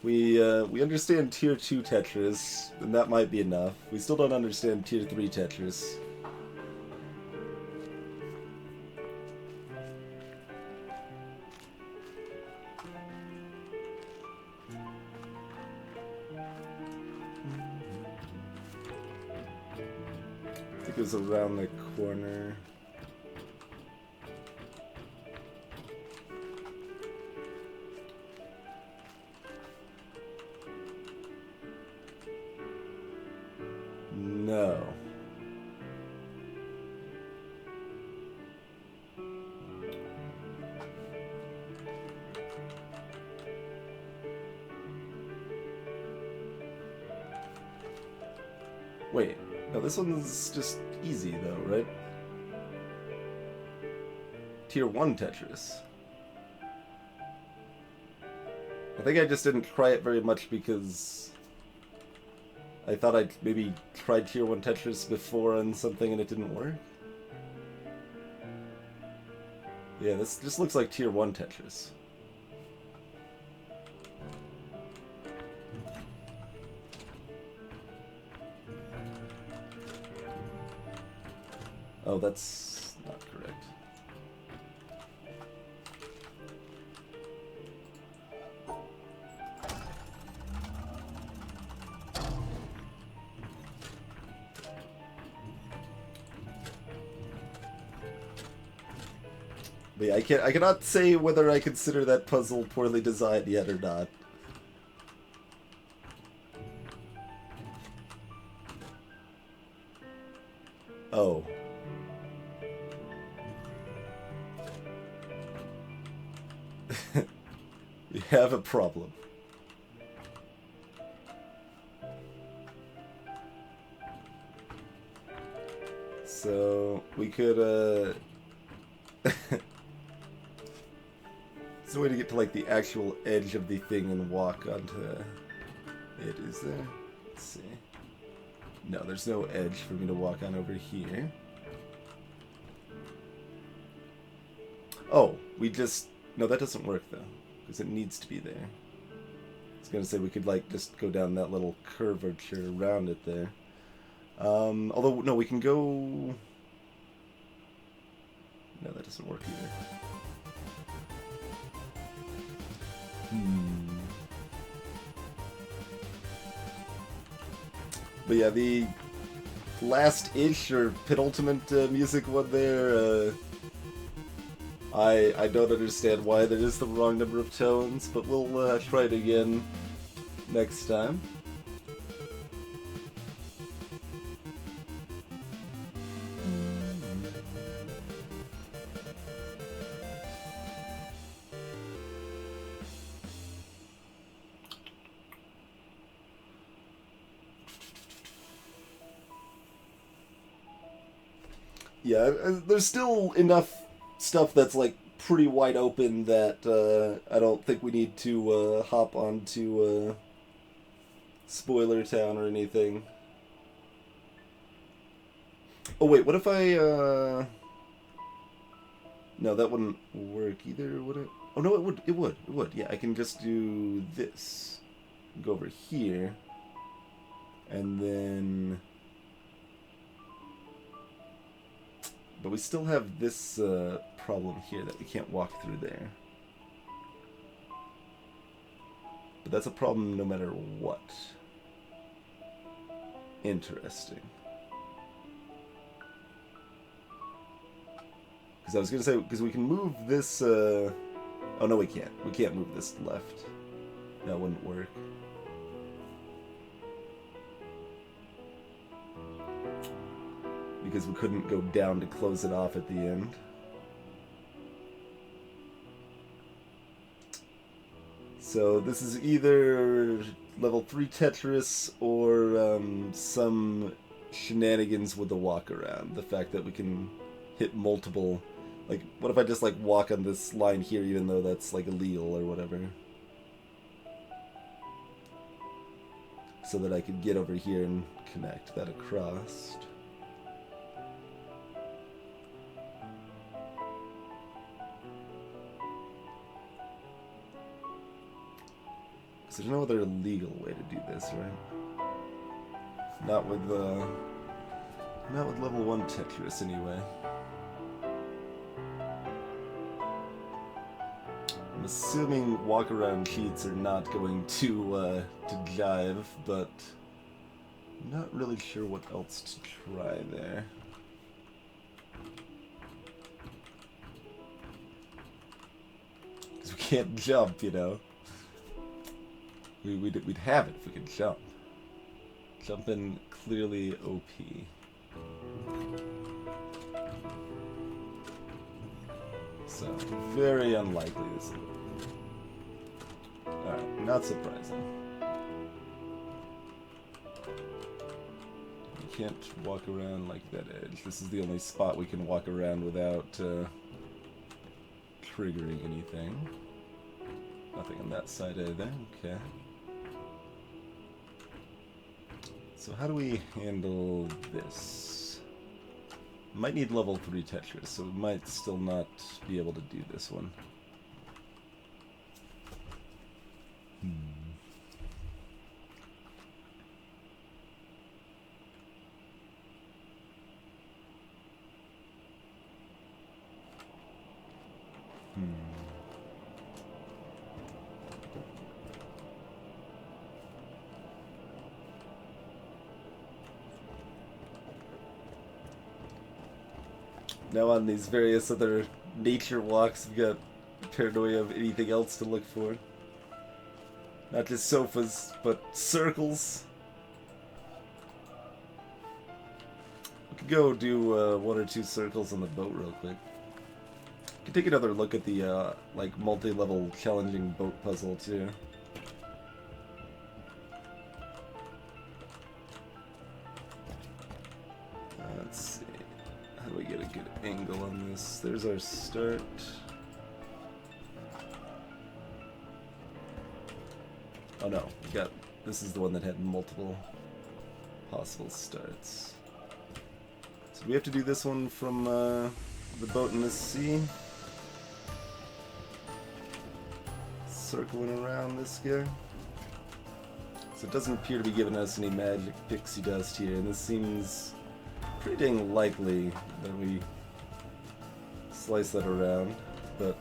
We understand Tier 2 Tetris, and that might be enough. We still don't understand Tier 3 Tetris. I think it was around the corner. No. Wait, no, this one's just easy though, right? Tier 1 Tetris. I think I just didn't try it very much because I thought I'd maybe tried Tier 1 Tetris before on something and it didn't work. Yeah, this just looks like Tier 1 Tetris. Oh, that's not correct. But yeah, I cannot say whether I consider that puzzle poorly designed yet or not. Oh. We have a problem. So, we could, There's a way to get to, like, the actual edge of the thing and walk onto it, is there? Let's see. No, there's no edge for me to walk on over here. Oh, we just... No, that doesn't work, though, because it needs to be there. I was going to say we could, like, just go down that little curvature around it there. Although, no, we can go... No, that doesn't work either. But yeah, the last-ish or penultimate music one there, I don't understand why there is the wrong number of tones, but we'll try it again next time. Yeah, there's still enough stuff that's, like, pretty wide open that I don't think we need to hop onto Spoiler Town or anything. Oh wait, what if I... No, that wouldn't work either, would it? Oh no, it would. Yeah, I can just do this. Go over here. And then... But we still have this problem here that we can't walk through there. But that's a problem no matter what. Interesting. Because I was going to say, because we can move this... Oh no, we can't. We can't move this left. That wouldn't work. Because we couldn't go down to close it off at the end. So this is either level 3 Tetris or some shenanigans with the walk around. The fact that we can hit multiple... Like, what if I just, like, walk on this line here even though that's, like, illegal or whatever? So that I could get over here and connect that across. So there's no other legal way to do this, right? Not with level 1 Tetris, anyway. I'm assuming walk-around cheats are not going to jive, but I'm not really sure what else to try there. Because we can't jump, you know. We'd have it if we could jump. Jumping clearly OP. So, very unlikely this will work. Alright, not surprising. We can't walk around like that edge. This is the only spot we can walk around without triggering anything. Nothing on that side either, okay. So how do we handle this? Might need level 3 Tetris, so we might still not be able to do this one. Now on these various other nature walks, we've got paranoia of anything else to look for. Not just sofas, but circles. We could go do 1 or 2 circles on the boat real quick. We could take another look at the like multi-level challenging boat puzzle too. Let's see. How do we get a good angle on this? There's our start. Oh no, we got. This is the one that had multiple possible starts. So we have to do this one from the boat in the sea. Circling around this guy. So it doesn't appear to be giving us any magic pixie dust here, and this seems pretty dang likely that we slice that around, but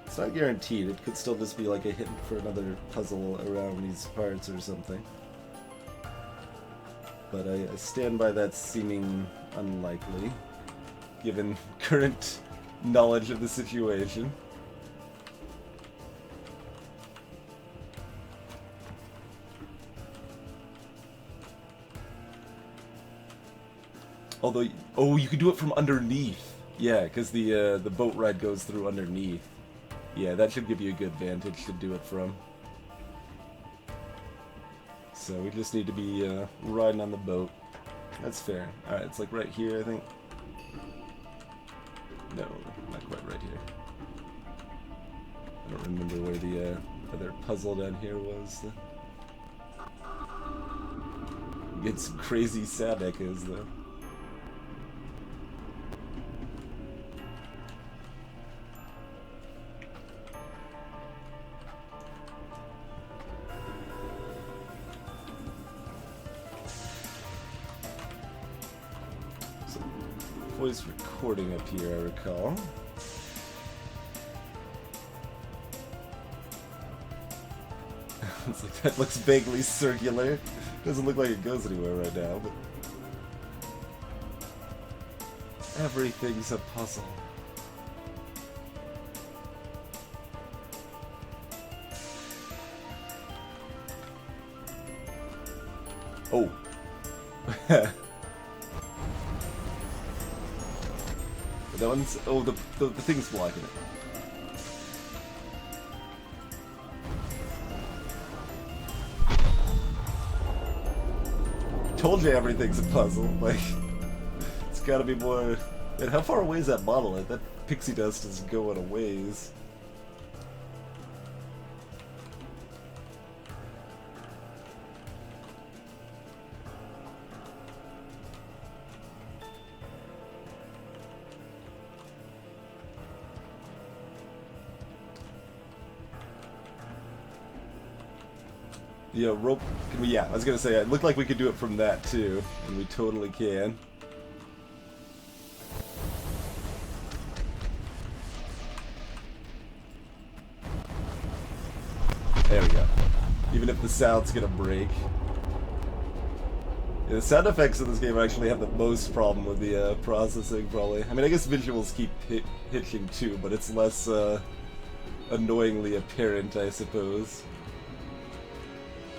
it's not guaranteed. It could still just be like a hint for another puzzle around these parts or something. But I stand by that seeming unlikely, given current knowledge of the situation. Although, oh, you could do it from underneath. Yeah, because the boat ride goes through underneath. Yeah, that should give you a good vantage to do it from. So we just need to be riding on the boat. That's fair. Alright, it's like right here, I think. No, not quite right here. I don't remember where the other puzzle down here was. Get some crazy sound echoes, though. Voice recording up here, I recall. It's like that looks vaguely circular. Doesn't look like it goes anywhere right now, but everything's a puzzle. Oh. That one's... Oh, the thing's blocking it. Told you everything's a puzzle. Like, it's gotta be more... And how far away is that monolith? That pixie dust is going a ways. Yeah, rope. Can we? Yeah, I was gonna say it looked like we could do it from that too, and we totally can. There we go. Even if the sound's gonna break. Yeah, the sound effects in this game actually have the most problem with the processing, probably. I mean, I guess visuals keep hitching too, but it's less annoyingly apparent, I suppose.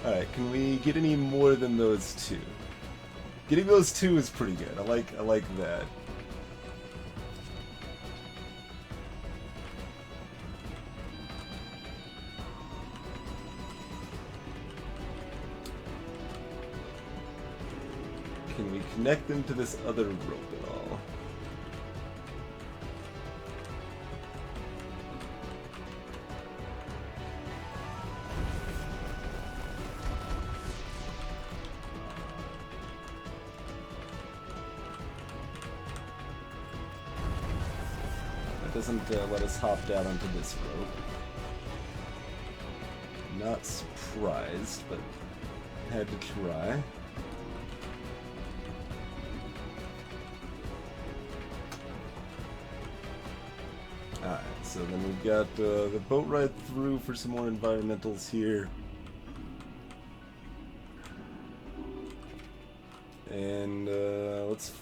Alright, can we get any more than those two? Getting those two is pretty good. I like that. Can we connect them to this other rope at all? it doesn't let us hop down onto this rope. Not surprised, but had to try. Alright, so then we've got the boat ride through for some more environmentals here. And let's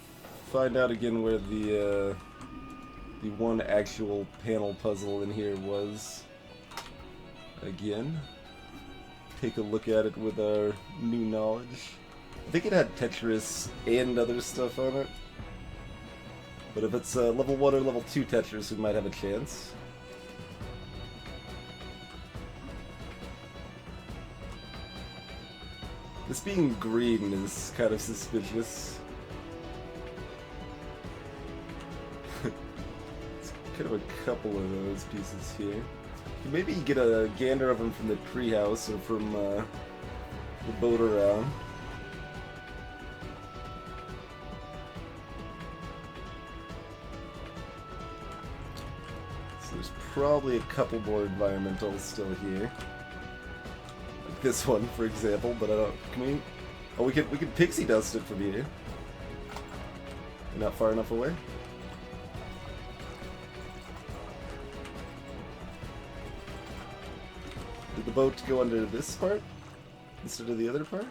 find out again where the one actual panel puzzle in here was. Again. Take a look at it with our new knowledge. I think it had Tetris and other stuff on it. But if it's level 1 or level 2 Tetris, we might have a chance. This being green is kind of suspicious. It's kind of a couple of those pieces here. You maybe get a gander of them from the treehouse or from the boat around. So there's probably a couple more environmentals still here. Like this one, for example, but I don't... Can we... Oh, we can pixie dust it from here. We're not far enough away. Did the boat go under this part instead of the other part?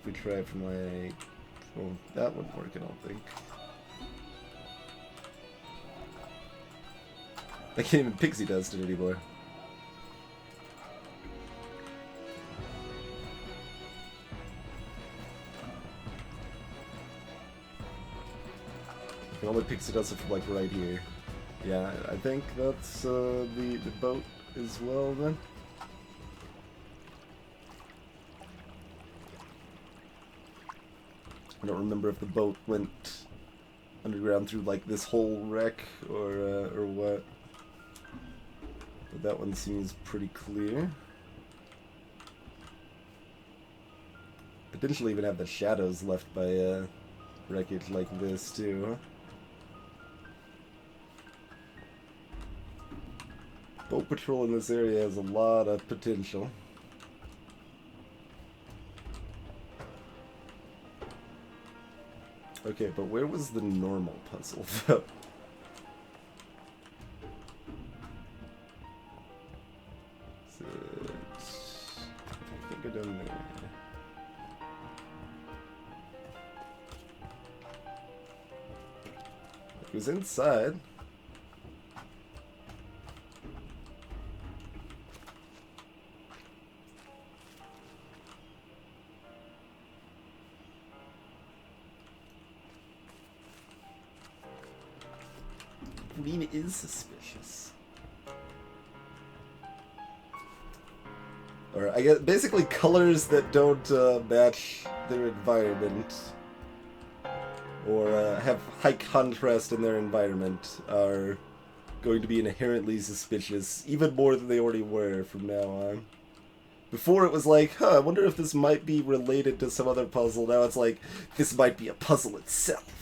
If we try from like... Well, that wouldn't work, I don't think. I can't even pixie dust it anymore. I can only pixie dust it from like right here. Yeah, I think that's the boat as well then. I don't remember if the boat went underground through like this whole wreck or what. But that one seems pretty clear. Potentially even have the shadows left by wreckage like this too, huh? Boat patrol in this area has a lot of potential. Okay, but where was the normal puzzle though? I think I done there. It was inside. Green is suspicious. Or I guess basically colors that don't match their environment or have high contrast in their environment are going to be inherently suspicious, even more than they already were from now on. Before it was like, I wonder if this might be related to some other puzzle. Now it's like, this might be a puzzle itself.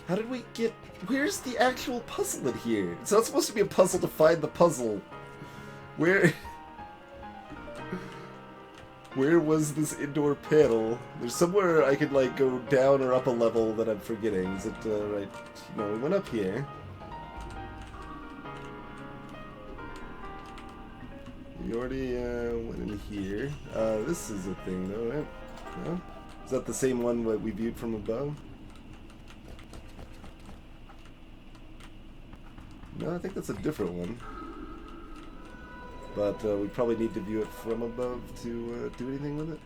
How did we get... Where's the actual puzzle in here? It's not supposed to be a puzzle to find the puzzle. Where was this indoor panel? There's somewhere I could, like, go down or up a level that I'm forgetting. Is it, right... No, we went up here. We already, went in here. This is a thing, though, right? No? Is that the same one that we viewed from above? No, I think that's a different one. But we probably need to view it from above to do anything with it.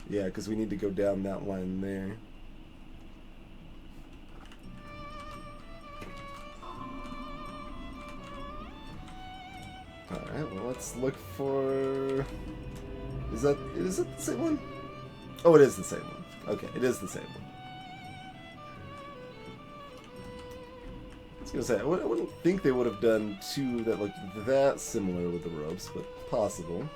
Yeah, because we need to go down that line there. Alright, well let's look for... Is it the same one? Oh, it is the same one. Okay, it is the same one. I was gonna say, I wouldn't think they would have done two that looked that similar with the ropes, but possible.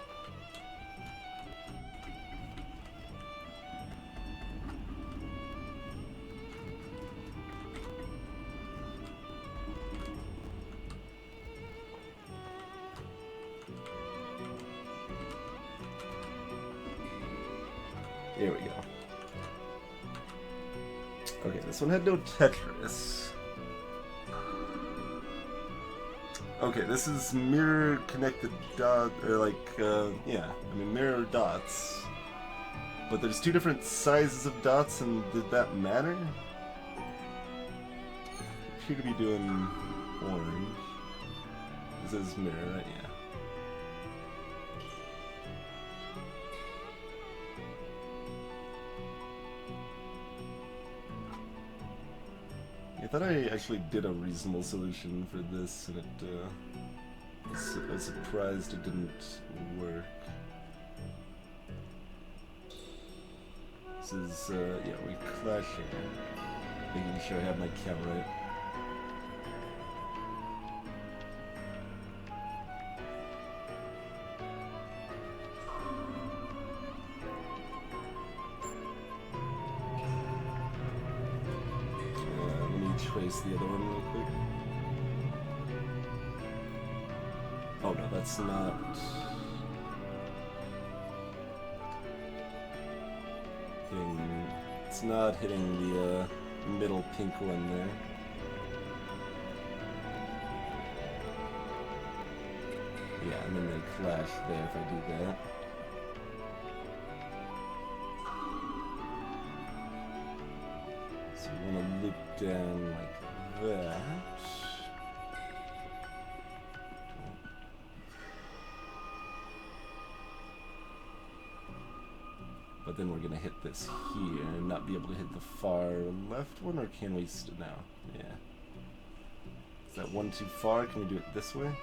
Here we go. Okay, this one had no Tetris. Okay, this is mirror connected dot, or like, yeah, I mean mirror dots. But there's two different sizes of dots, and did that matter? Appear to be doing orange. This is mirror, right? Yeah. I thought I actually did a reasonable solution for this, and I was surprised it didn't work. This is, yeah, we clash here. Making sure I have my count right. Trace the other one real quick. Oh no, that's not... It's not hitting the middle pink one there. Yeah, and then they clash there if I do that. So we want to loop down like that. But then we're going to hit this here and not be able to hit the far left one, or can we now? Yeah. Is that one too far? Can we do it this way?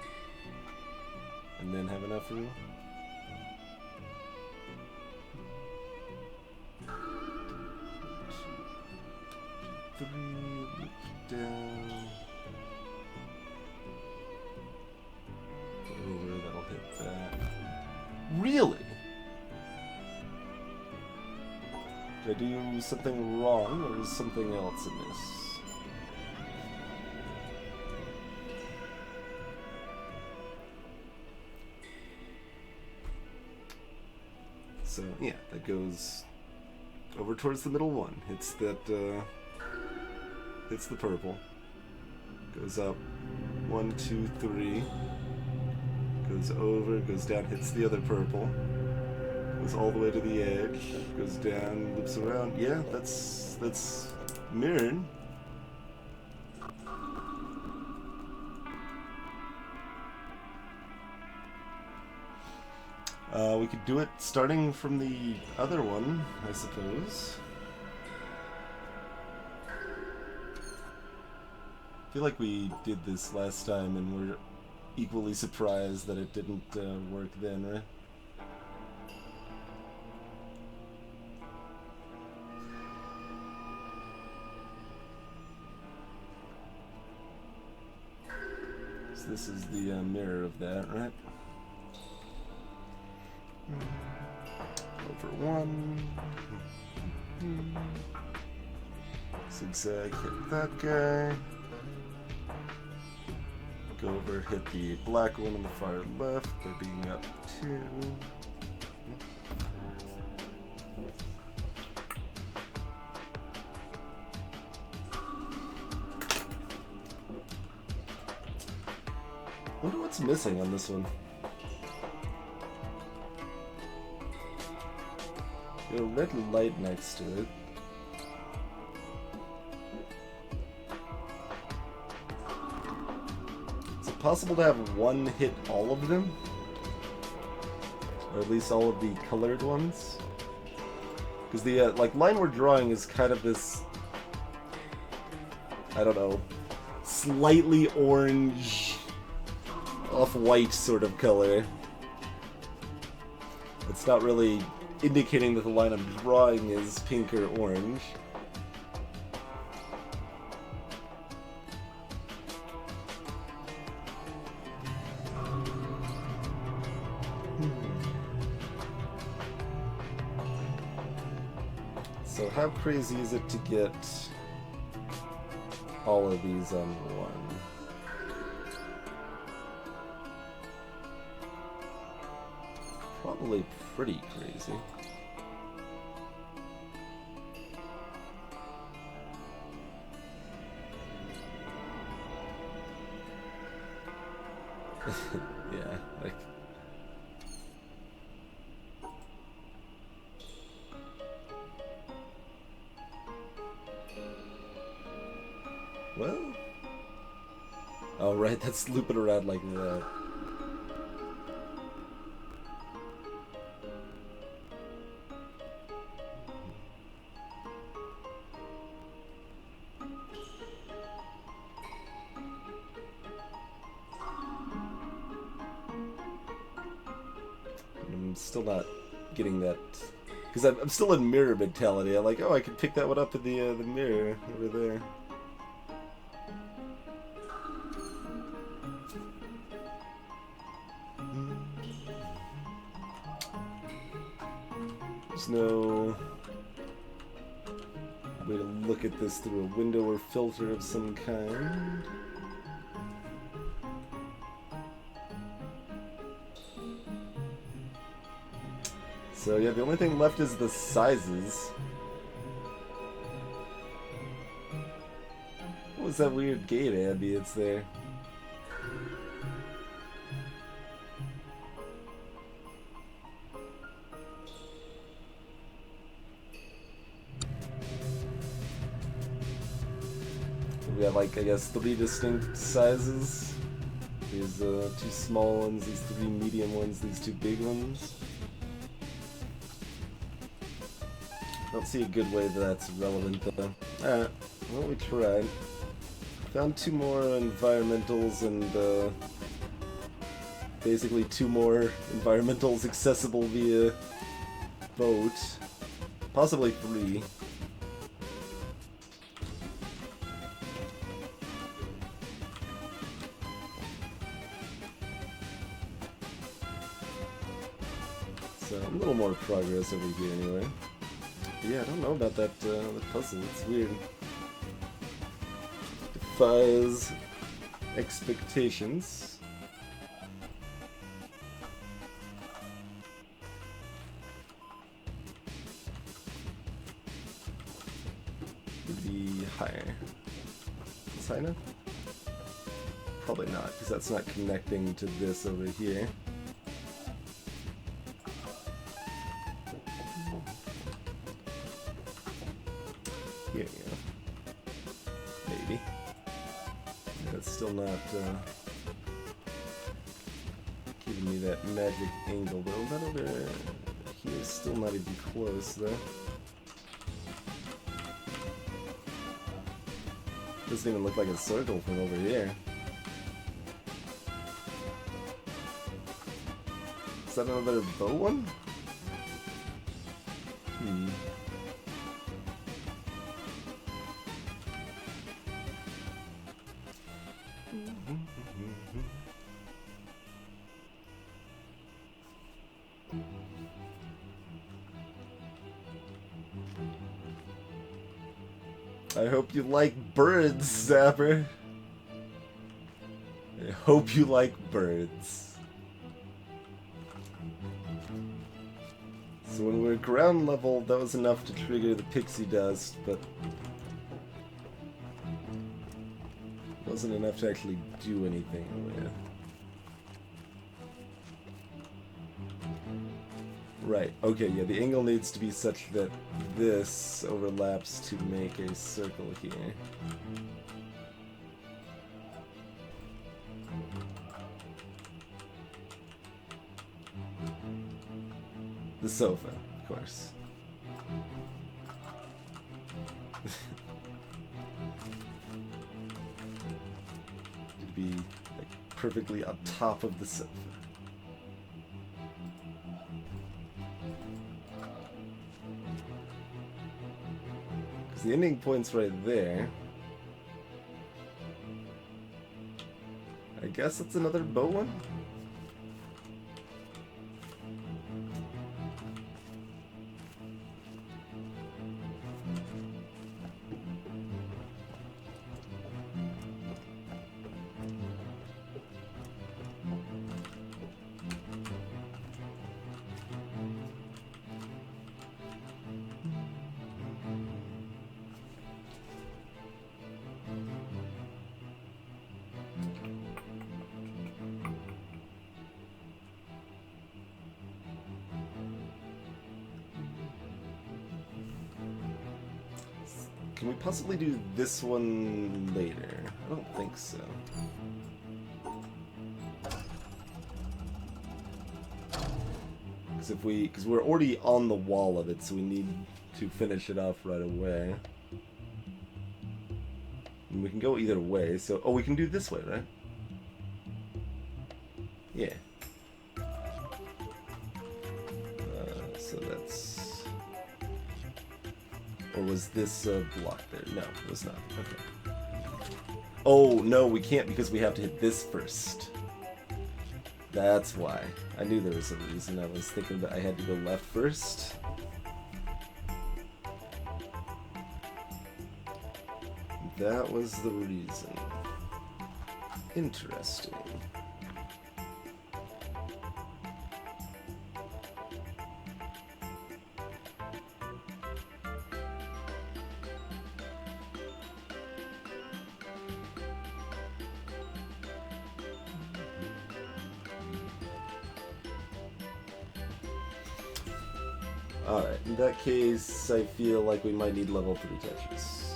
And then have enough room? Three, loop down. Over, that'll hit that. Really? Did I do something wrong, or is something else amiss? So, yeah, that goes over towards the middle one. Hits that, hits the purple. Goes up 1, 2, 3. Goes over, goes down, hits the other purple. Goes all the way to the edge, goes down, loops around. Yeah, that's mirrored. We could do it starting from the other one, I suppose. I feel like we did this last time and we're equally surprised that it didn't work then, right? So this is the mirror of that, right? Over one. Zigzag, hit that guy. Go over, hit the black one on the far left by being up 2. I wonder what's missing on this one. Got a red light next to it. Is it possible to have one hit all of them? Or at least all of the colored ones? Because the like line we're drawing is kind of this, I don't know, slightly orange, off-white sort of color. It's not really indicating that the line I'm drawing is pink or orange. So how crazy is it to get all of these on one? Probably pretty crazy. Yeah, like... Well... Oh, right, that's looping around like that. I'm still not getting that, because I'm still in mirror mentality. I'm like, oh, I can pick that one up in the mirror over there. There's no way to look at this through a window or filter of some kind. So yeah, the only thing left is the sizes. What was that weird gate ambience there? We have like, I guess, 3 distinct sizes. These 2 small ones, these 3 medium ones, these 2 big ones. Don't see a good way that's relevant though. Alright, well, we tried. Found 2 more environmentals and basically 2 more environmentals accessible via boat. Possibly 3. So a little more progress over here anyway. Yeah, I don't know about that the puzzle. It's weird. Defies expectations. Could be higher. Is high enough? Probably not, because that's not connecting to this over here. Here we go. Maybe. That's still not giving me that magic angle though. That over here is still not even close though. Doesn't even look like a circle from over here. Is that another bow one? I hope you like birds, Zapper. I hope you like birds. So when we were ground level, that was enough to trigger the pixie dust, but wasn't enough to actually do anything with. Right, okay, yeah, the angle needs to be such that this overlaps to make a circle here. The sofa, of course. It'd be like perfectly on top of the sofa. Because the ending point's right there. I guess it's another bow one? can we possibly do this one later? I don't think so. Because we're already on the wall of it, so we need to finish it off right away. And we can go either way, so... Oh, we can do this way, right? Yeah. So that's... Or was this blocked there? No, it was not. Okay. Oh, no, we can't because we have to hit this first. That's why. I knew there was a reason. I was thinking that I had to go left first. That was the reason. Interesting. Alright, in that case, I feel like we might need level 3 Tetris.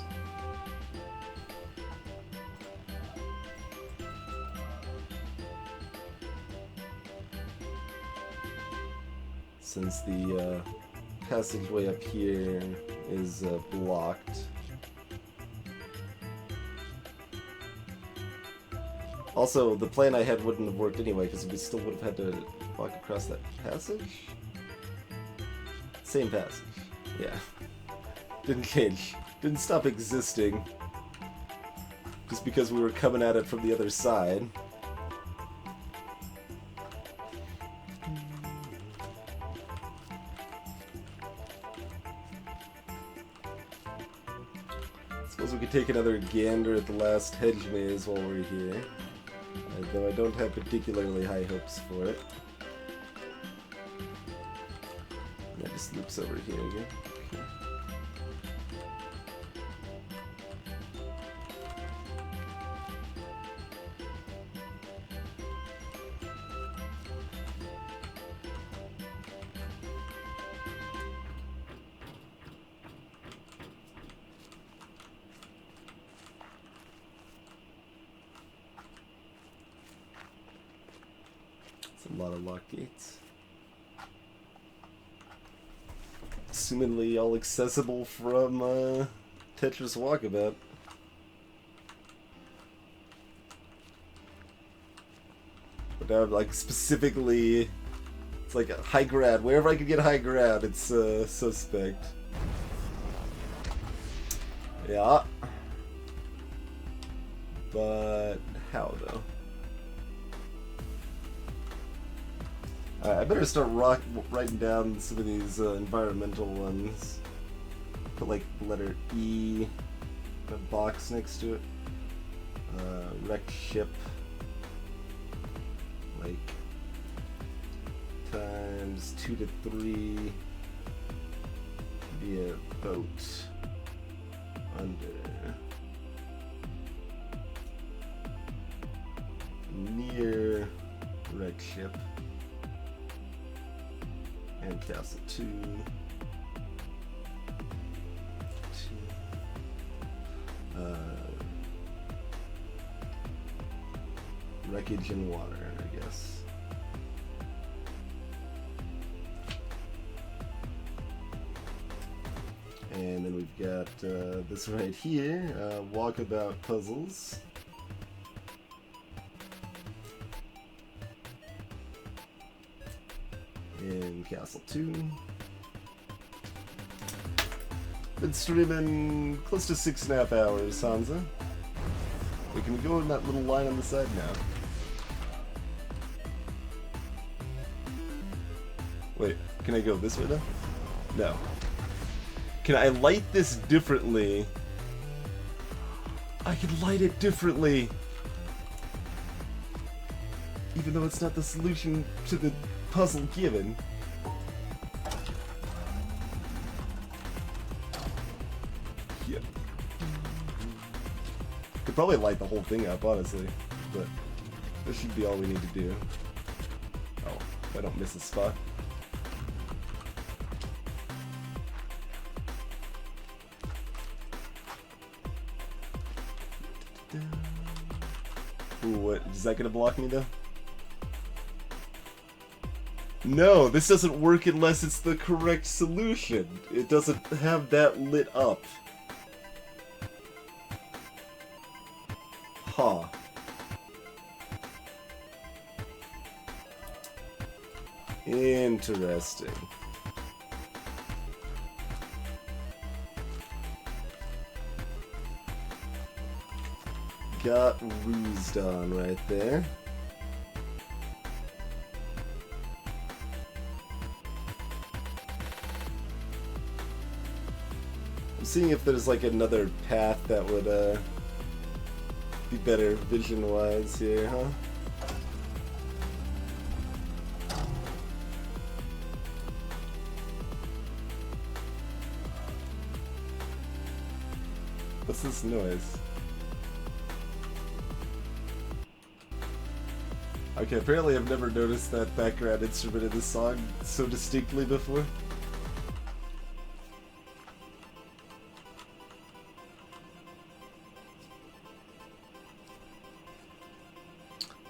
Since the passageway up here is blocked. Also, the plan I had wouldn't have worked anyway, because we still would have had to walk across that passage? Same passage. Yeah. Didn't change. Didn't stop existing. Just because we were coming at it from the other side. Suppose we could take another gander at the last hedge maze while we're here. Though I don't have particularly high hopes for it. That just loops over here again. Okay. It's a lot of lock gates. Assumingly all accessible from Tetris Walkabout. But now, like, specifically, it's like a high ground. Wherever I could get high ground, it's suspect. Yeah. But how, though? I better start writing down some of these environmental ones. Put like the letter E, a box next to it. Wrecked ship. Like times 2 to 3 be a boat under near wrecked ship. And Castle 2. Wreckage in water, I guess. And then we've got this right here, Walkabout Puzzles. In Castle 2. Been streaming close to 6.5 hours, Hansa. We can go in that little line on the side now. Wait, can I go this way now? No. Can I light this differently? I can light it differently! Even though it's not the solution to the puzzle given. Yep. Could probably light the whole thing up, honestly, but this should be all we need to do. Oh, if I don't miss a spot. Ooh, what? Is that gonna block me though? No, this doesn't work unless it's the correct solution. It doesn't have that lit up. Huh. Interesting. Got rused on right there. I'm seeing if there's like another path that would be better vision-wise here, huh? What's this noise? Okay, apparently I've never noticed that background instrument in this song so distinctly before.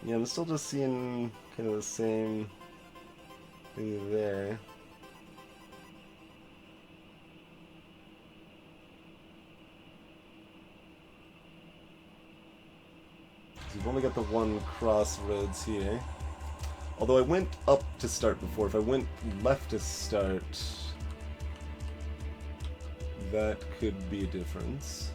Yeah, I'm still just seeing kind of the same thing there. We've only got the one crossroads here. Although I went up to start before. If I went left to start, that could be a difference.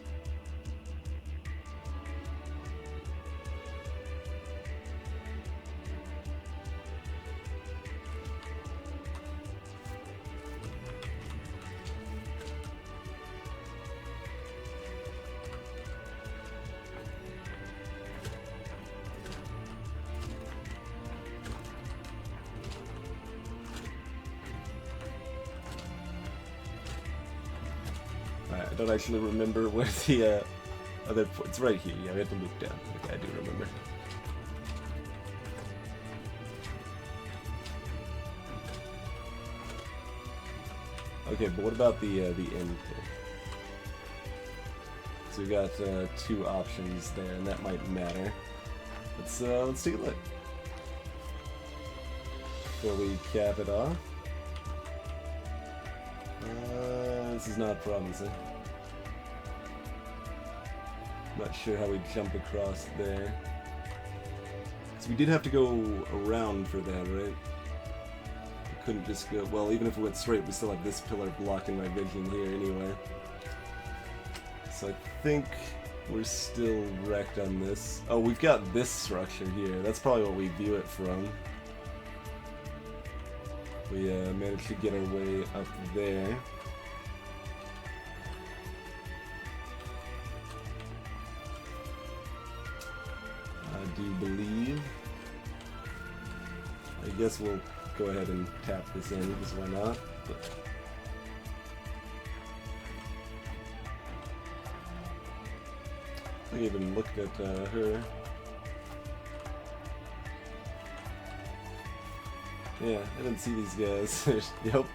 I don't actually remember where the other point. It's right here. Yeah, we have to look down. Okay, I do remember. Okay, but what about the end here? So we got two options there, and that might matter. Let's take a look before we cap it off. This is not promising. Not sure how we jump across there. So we did have to go around for that, right? We couldn't just go... Well, even if we went straight, we still have this pillar blocking my vision here anyway. So I think we're still wrecked on this. Oh, we've got this structure here. That's probably what we view it from. We managed to get our way up there. I do believe. I guess we'll go ahead and tap this in, because why not? But I even looked at her. Yeah, I didn't see these guys. Yep.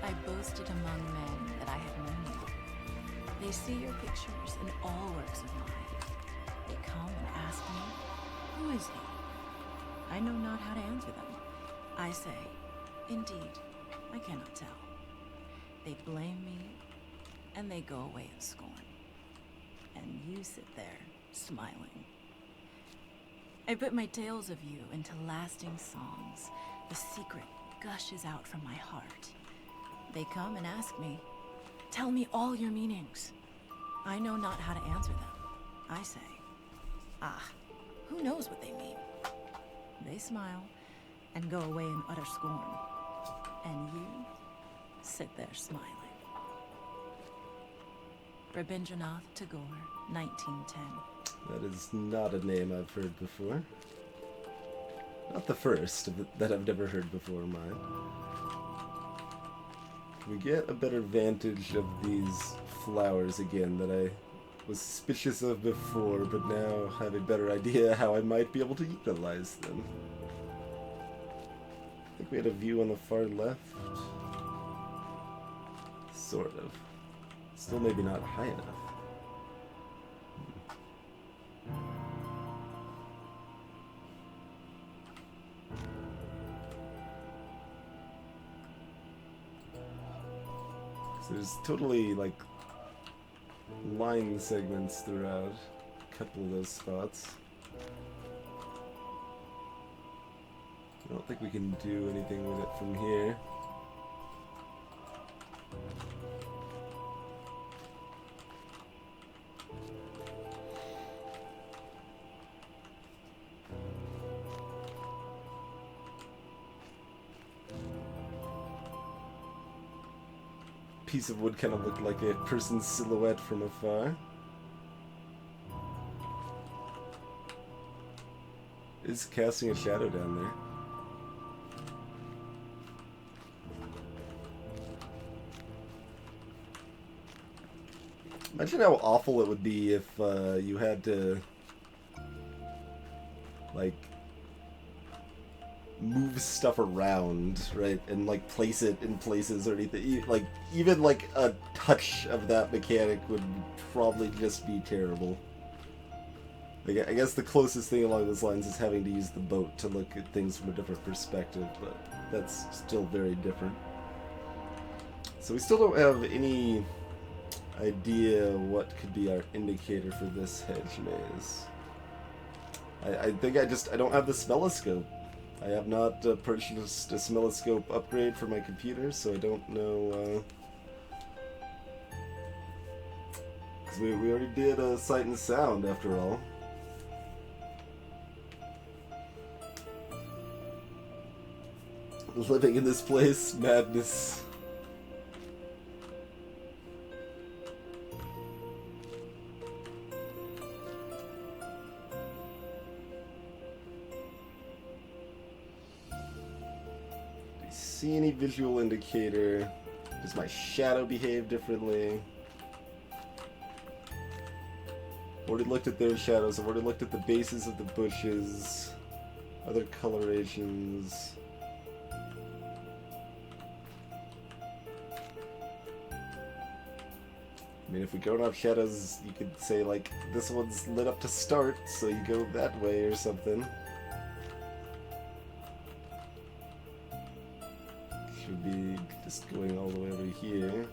I boasted among men that I had known you. They see your pictures in all works of mine. They come and ask me, who is he? I know not how to answer them. I say, indeed, I cannot tell. They blame me, and they go away in scorn. And you sit there, smiling. I put my tales of you into lasting songs. The secret gushes out from my heart. They come and ask me, tell me all your meanings. I know not how to answer them. I say, who knows what they mean? They smile and go away in utter scorn. And you sit there smiling. Rabindranath Tagore, 1910. That is not a name I've heard before. Not the first that I've never heard before, mine. We get a better vantage of these flowers again that I was suspicious of before, but now have a better idea how I might be able to utilize them. I think we had a view on the far left. Sort of. Still maybe not high enough. So there's totally, like, line segments throughout a couple of those spots. I don't think we can do anything with it from here. Piece of wood kind of looked like a person's silhouette from afar. Is casting a shadow down there. Imagine how awful it would be if you had to, like, move stuff around, right, and like place it in places or anything. Like, even like a touch of that mechanic would probably just be terrible. Like, I guess the closest thing along those lines is having to use the boat to look at things from a different perspective, but that's still very different. So we still don't have any idea what could be our indicator for this hedge maze. I think I don't have the smelloscope. I have not purchased a smelloscope upgrade for my computer, so I don't know. Because we already did sight and sound after all. Living in this place, madness. See any visual indicator? Does my shadow behave differently? I've already looked at those shadows. I've already looked at the bases of the bushes. Other colorations. I mean, if we don't have shadows, you could say, like, this one's lit up to start, so you go that way or something. Should be just going all the way over here.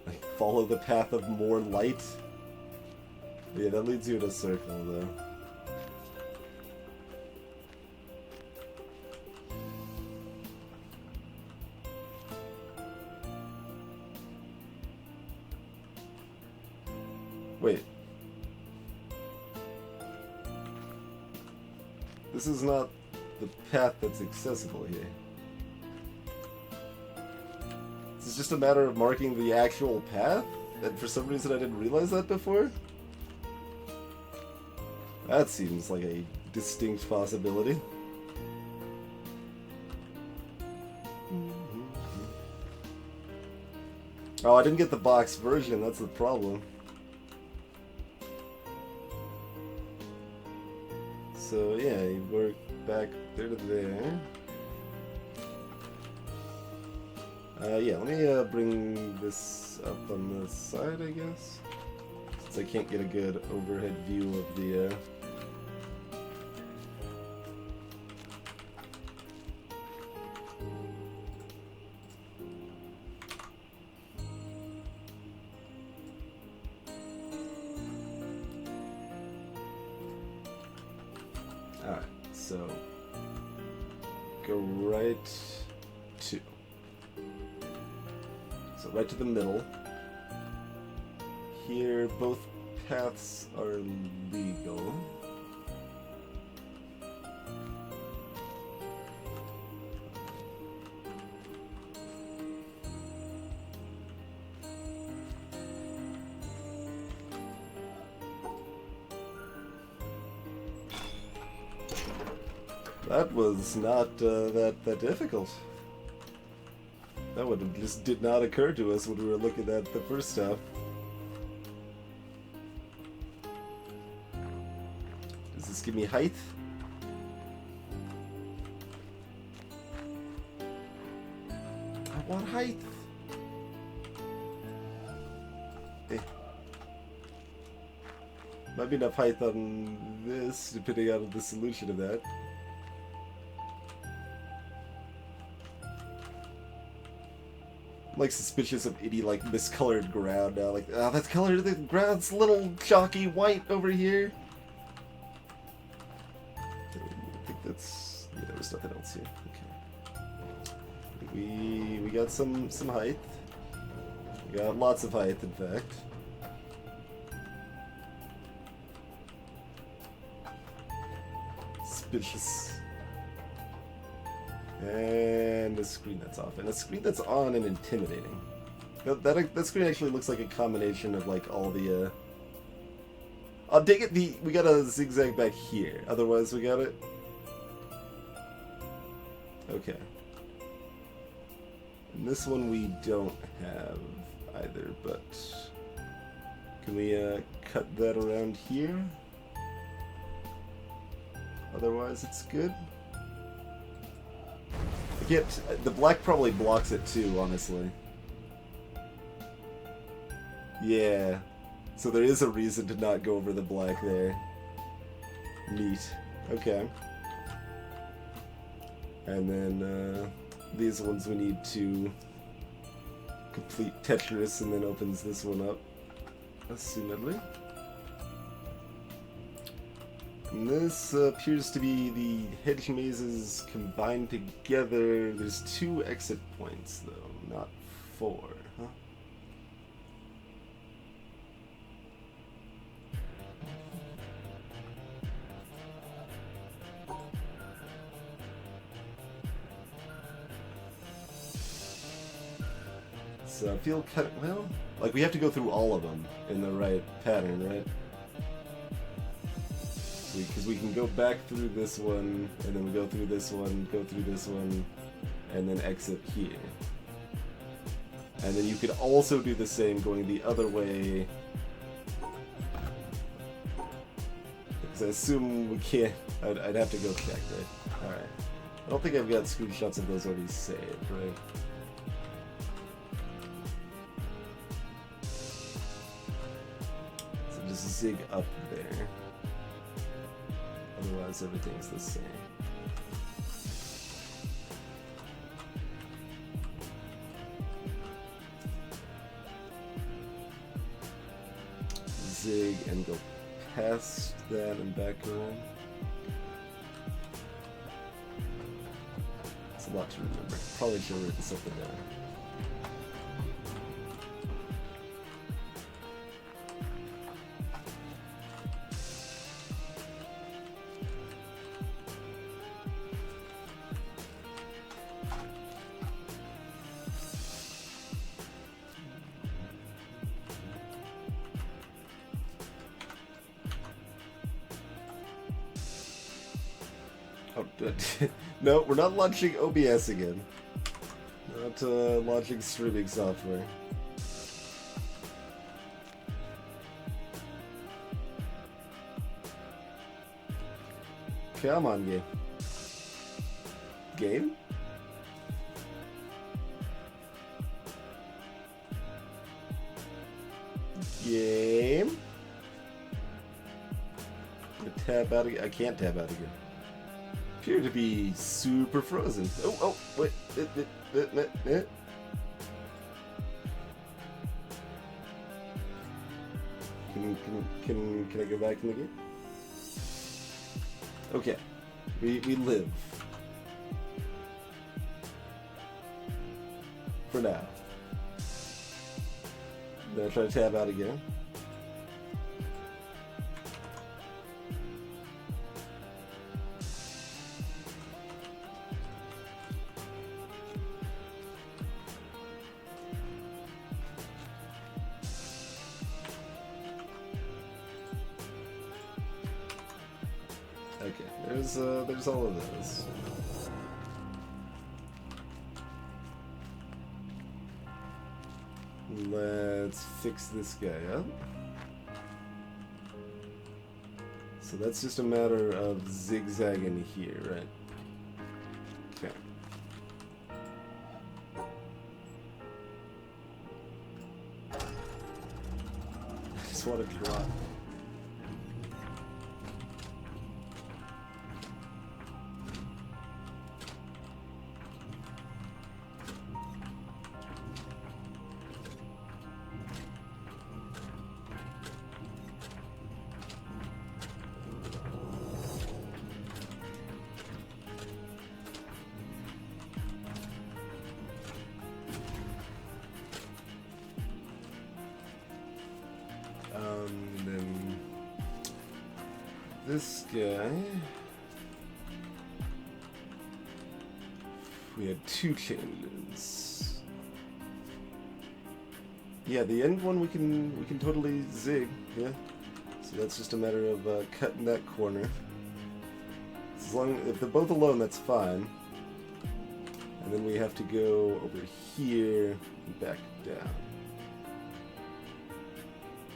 Like, follow the path of more light. Yeah, that leads you in a circle, though. Wait. This is not the path that's accessible here. This is just a matter of marking the actual path? And for some reason I didn't realize that before? That seems like a distinct possibility. Oh, I didn't get the box version, that's the problem. So yeah, you work back there to there. Yeah, let me bring this up on the side, I guess. Since I can't get a good overhead view of the Alright, so go right to. So right to the middle. Here, both paths are legal. That was not that difficult. That would have just did not occur to us when we were looking at the first stuff. Does this give me height? want height. Eh. Might be enough height on this, depending on the solution of that. I'm like suspicious of any like miscolored ground now. Like, oh, that's colored. The ground's a little chalky white over here. I think that's. Yeah, there was nothing else here. Okay. We got some height. We got lots of height, in fact. Suspicious. And a screen that's off, and a screen that's on and intimidating. That screen actually looks like a combination of like all the. I'll dig it. We got a zigzag back here. Otherwise, we got it. Okay. And this one we don't have either, but can we cut that around here? Otherwise, it's good. I can't. The black probably blocks it too, honestly. Yeah. So there is a reason to not go over the black there. Neat. Okay. And then these ones we need to complete Tetris, and then opens this one up, assumedly. And this appears to be the hedge mazes combined together. There's 2 exit points, though, not 4, huh? So I feel kind of, well, like we have to go through all of them in the right pattern, right? Because we can go back through this one, and then we go through this one, go through this one, and then exit here. And then you could also do the same going the other way. Because I assume we can't, I'd have to go check, right? Alright. I don't think I've got screenshots of those already saved, right? So just zig up there. Otherwise, everything's the same. Zig and go past that and back around. It's a lot to remember. Probably should have written something down. No, we're not launching OBS again. Not launching streaming software. Come on, game. Game? Game? Tab out again. I can't tab out again. Appear to be super frozen. Oh, wait. Can I go back in the game? Okay. We live. For now. Then I try to tab out again. There's all of those. Let's fix this guy up. So that's just a matter of zigzagging here, right? Okay. just want to drop. Then this guy, we had 2 chainlooms. Yeah, the end one we can totally zig. Yeah, so that's just a matter of cutting that corner. As long if they're both alone, that's fine. And then we have to go over here and back down.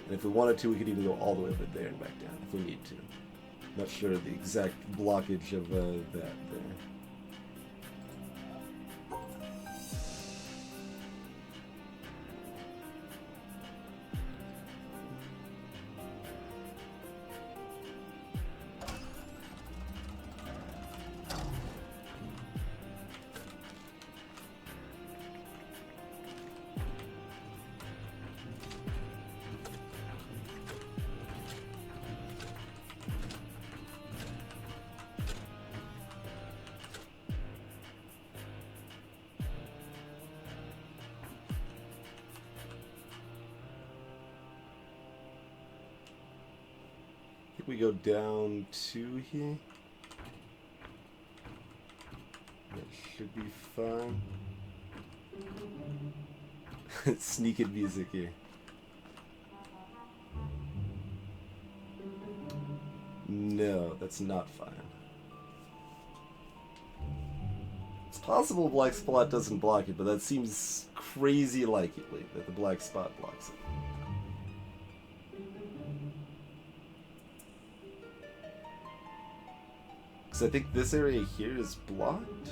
And if we wanted to, we could even go all the way over there and back down if we need to. Not sure the exact blockage of that there. We go down 2 here. That should be fine. Sneaking music here. No, that's not fine. It's possible Black Spot doesn't block it, but that seems crazy likely that the Black Spot blocks it. I think this area here is blocked.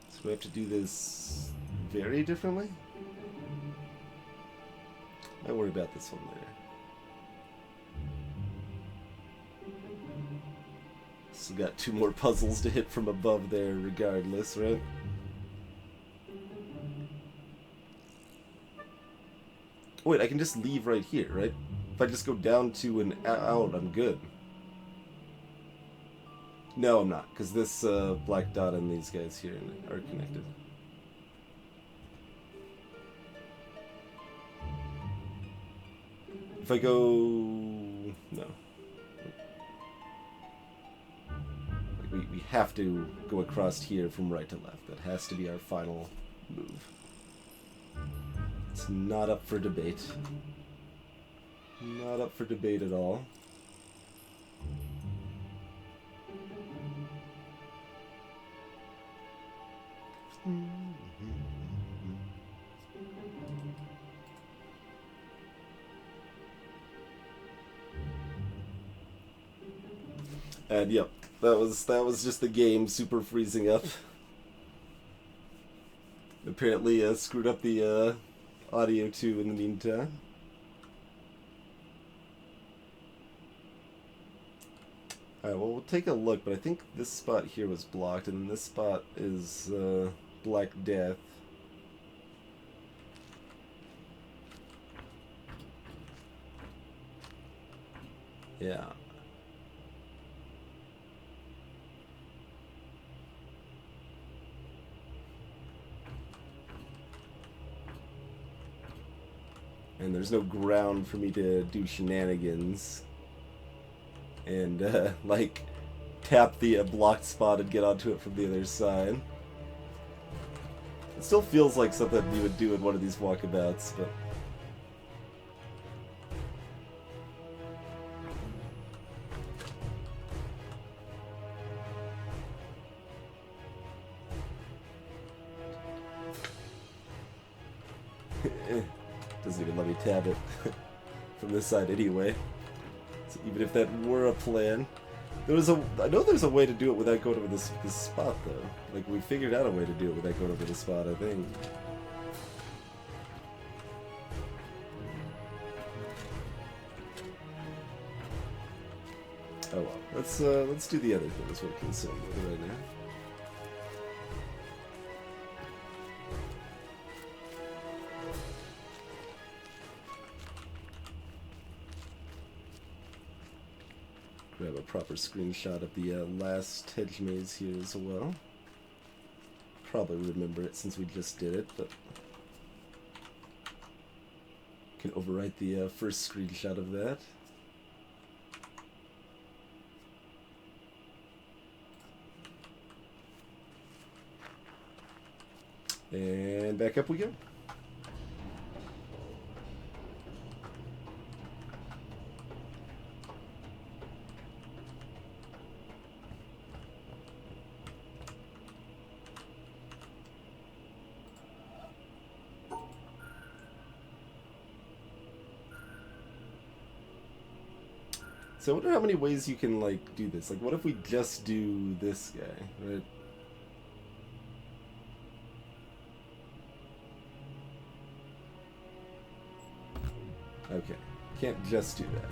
So we have to do this very differently. Might worry about this one later. Still got 2 more puzzles to hit from above there regardless, right? Wait, I can just leave right here, right? If I just go down 2 and out, I'm good. No, I'm not, because this black dot and these guys here are connected. If I go... no. Like we have to go across here from right to left. That has to be our final move. It's not up for debate. Not up for debate at all. And yep, that was just the game super freezing up. Apparently screwed up the audio too in the meantime. Alright, well we'll take a look, but I think this spot here was blocked, and this spot is Black Death. Yeah. And there's no ground for me to do shenanigans and like tap the blocked spot and get onto it from the other side. It still feels like something you would do in one of these walkabouts, but doesn't even let me tab it from this side anyway. So even if that were a plan. I know there's a way to do it without going over this spot though. Like we figured out a way to do it without going over the spot, I think. Oh well, let's do the other thing. That's what concerned with right now. Grab a proper screenshot of the last hedge maze here as well. Probably remember it since we just did it, but can overwrite the first screenshot of that. And back up we go. So I wonder how many ways you can, like, do this. Like, what if we just do this guy, right? Okay, can't just do that.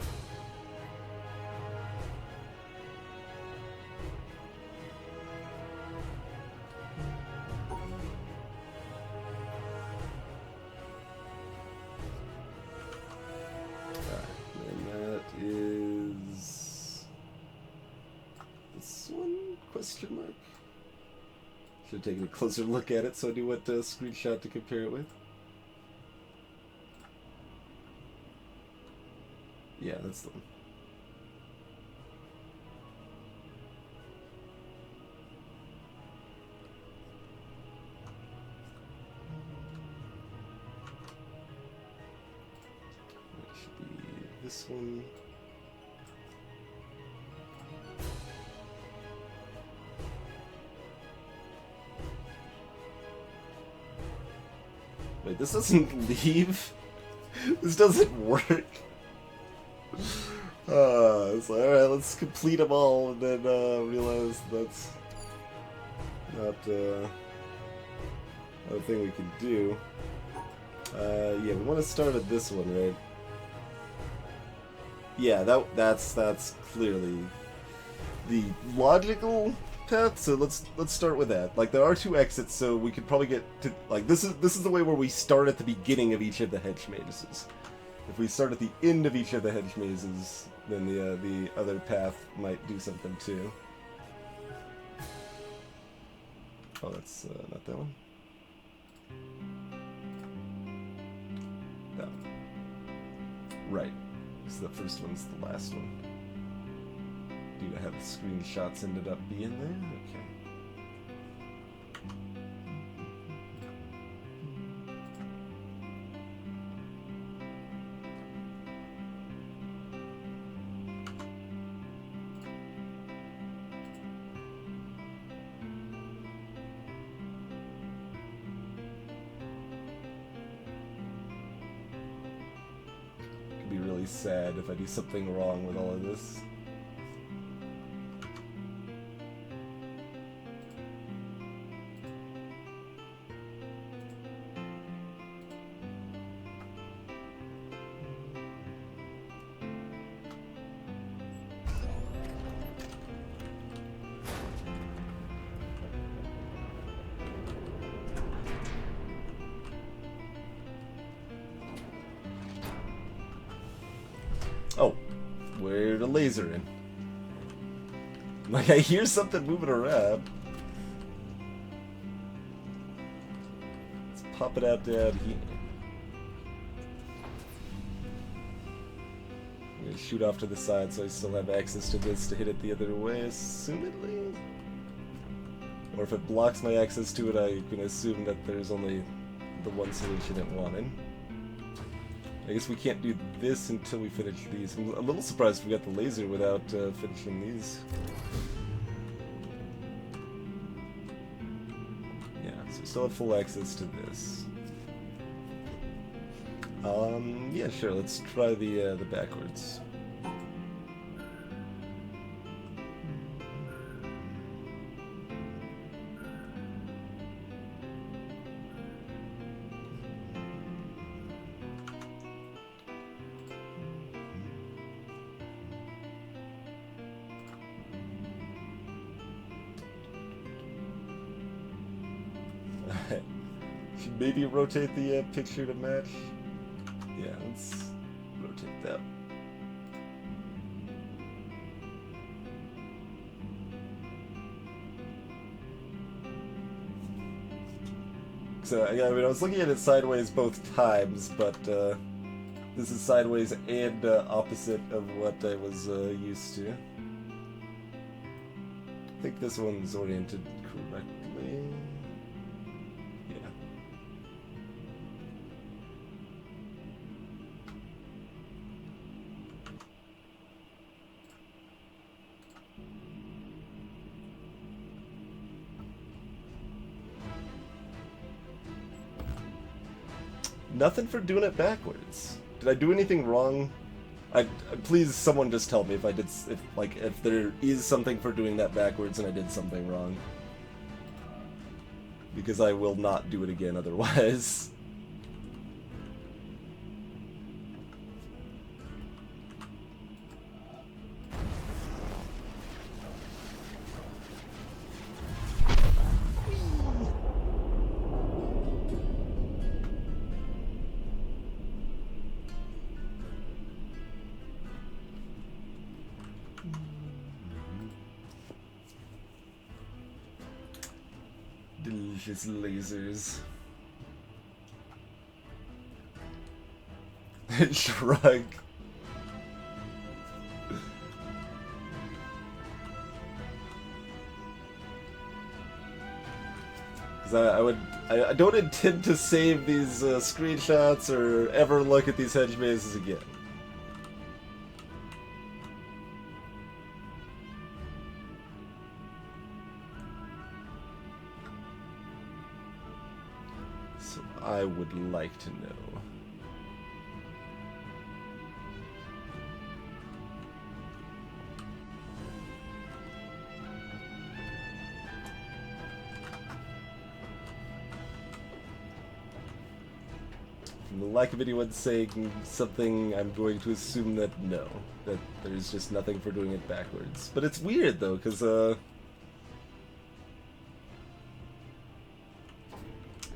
Question mark? Should have taken a closer look at it so I knew what screenshot to compare it with. Yeah, that's the one. That should be this one. Wait, this doesn't leave? This doesn't work. It's like, alright, let's complete them all, and then realize that's not a thing we can do. Yeah, we want to start at this one, right? Yeah, that's clearly the logical path, so let's start with that. Like, there are two exits, so we could probably get to, like, this is the way where we start at the beginning of each of the hedge mazes. If we start at the end of each of the hedge mazes, then the other path might do something too. Oh, that's not that one. That one. Right. So the first one's the last one. Do I have the screenshots ended up being there? Okay. Could be really sad if I do something wrong with all of this. Oh, where'd a laser in? Like, I hear something moving around. Let's pop it out down here. I'm gonna shoot off to the side so I still have access to this to hit it the other way, assumedly. Or if it blocks my access to it, I can assume that there's only the one solution it wanted. I guess we can't do this until we finish these. I'm a little surprised we got the laser without finishing these. Yeah, so we still have full access to this. Yeah, sure, let's try the backwards. maybe rotate the picture to match. Yeah, let's rotate that. So, yeah, I mean, I was looking at it sideways both times, but this is sideways and opposite of what I was used to. I think this one's oriented correctly. Yeah. Nothing for doing it backwards. Did I do anything wrong? Please, someone just tell me if I did, if there is something for doing that backwards and I did something wrong. Because I will not do it again otherwise. Delicious lasers. Shrug. Because I don't intend to save these screenshots or ever look at these hedge mazes again. So I would like to know. From the lack of anyone saying something, I'm going to assume that no. That there's just nothing for doing it backwards. But it's weird though, because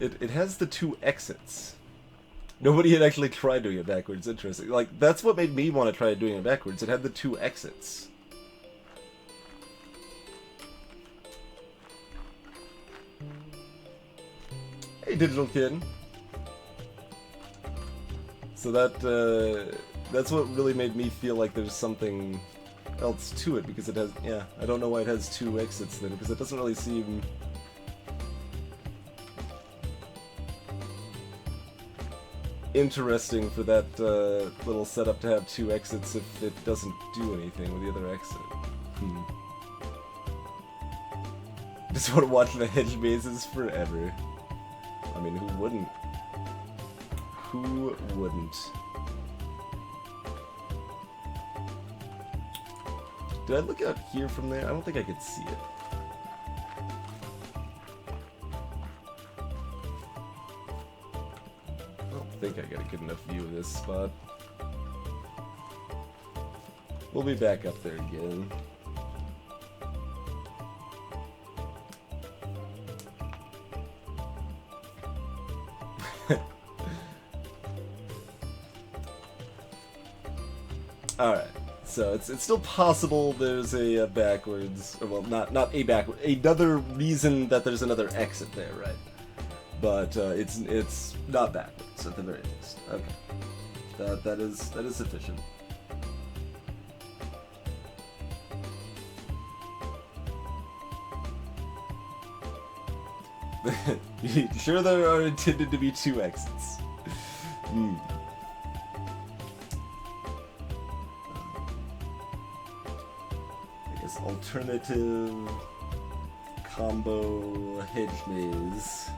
it has the two exits. Nobody had actually tried doing it backwards. Interesting. Like, that's what made me want to try doing it backwards. It had the two exits. Hey, Digital Kid. So that's what really made me feel like there's something else to it, because it has, yeah, I don't know why it has two exits then, because it doesn't really seem interesting for that little setup to have two exits if it doesn't do anything with the other exit. Just want to watch the hedge mazes forever. I mean, who wouldn't? Who wouldn't? Did I look out here from there? I don't think I could see it. I don't think I got a good enough view of this spot. We'll be back up there again. Alright, so it's still possible there's a backwards, or well, not a backward, another reason that there's another exit there, right? But it's not backwards at the very least. Okay, that is sufficient. Sure, there are intended to be two exits. Alternative combo hedge maze.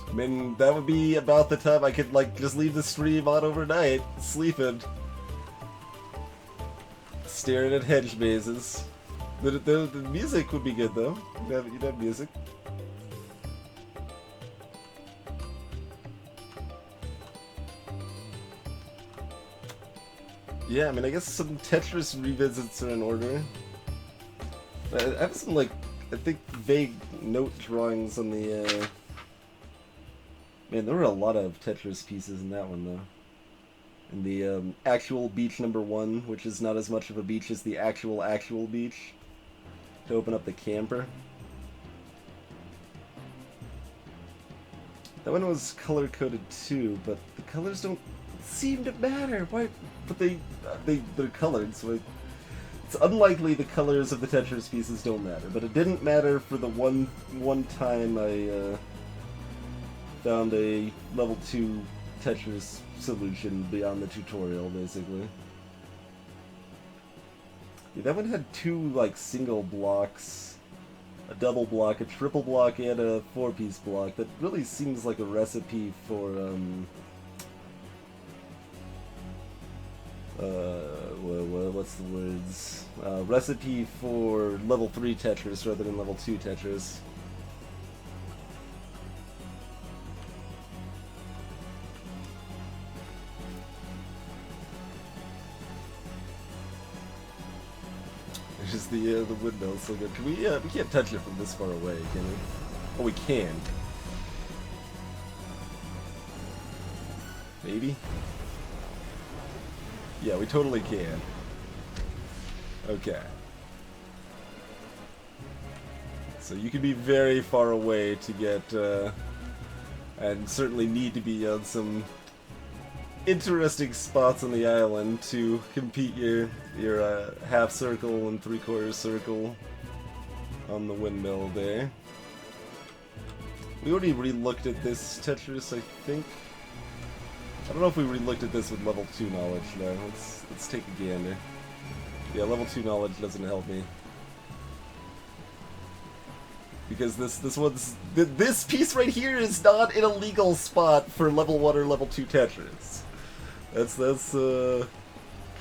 I mean, that would be about the time I could, like, just leave the stream on overnight, sleeping, staring at hedge mazes. The music would be good, though. You'd have music. Yeah, I mean, I guess some Tetris revisits are in order. I have some, like, I think vague note drawings on the, Man, there were a lot of Tetris pieces in that one, though. In the, actual beach number 1, which is not as much of a beach as the actual beach. To open up the camper. That one was color-coded too, but the colors don't seem to matter. Why? But they're colored, so it's unlikely the colors of the Tetris pieces don't matter. But it didn't matter for the one time I found a level 2 Tetris solution beyond the tutorial, basically. Yeah, that one had 2 like single blocks, a double block, a triple block, and a 4-piece block. That really seems like a recipe for what's the words? Recipe for level 3 Tetris rather than level 2 Tetris. It's just the windmill's so good. Can we can't touch it from this far away, can we? Oh, we can. Maybe? Yeah, we totally can. Okay. So you can be very far away to get, and certainly need to be on some interesting spots on the island to compete your half circle and 3/4 circle on the windmill there. We already re-looked at this Tetris, I think. I don't know if we re-looked at this with level 2 knowledge though. Let's take a gander. Yeah, level 2 knowledge doesn't help me. Because this piece right here is not in a legal spot for level 1 or level 2 Tetris. That's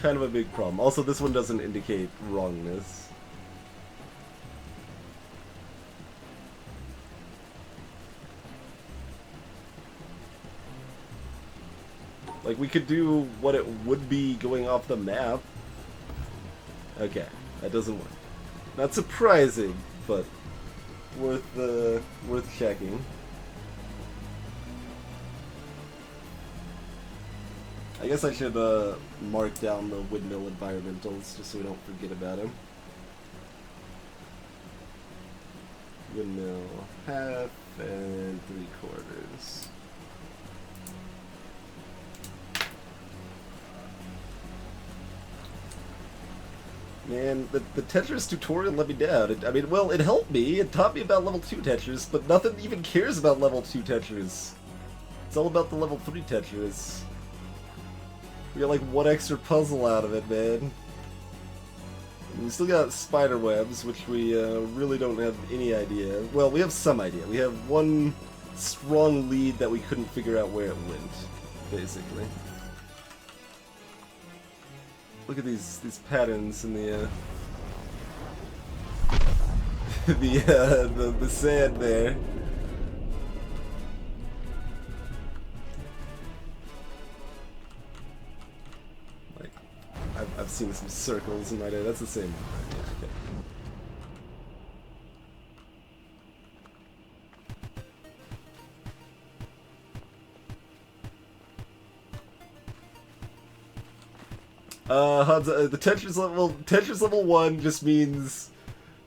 kind of a big problem. Also, this one doesn't indicate wrongness. Like, we could do what it would be going off the map. Okay, that doesn't work. Not surprising, but worth checking. I guess I should mark down the windmill environmentals just so we don't forget about them. Windmill half and 3/4. Man, the Tetris tutorial let me down. I mean, well, it helped me. It taught me about level 2 Tetris, but nothing even cares about level 2 Tetris. It's all about the level 3 Tetris. We got like one extra puzzle out of it, man. And we still got spider webs, which we really don't have any idea. Well, we have some idea. We have one strong lead that we couldn't figure out where it went, basically. Look at these patterns in the the sand there. Like, I've seen some circles in my day. That's the same one, right? Yeah, okay. Hansa, the Tetris level 1 just means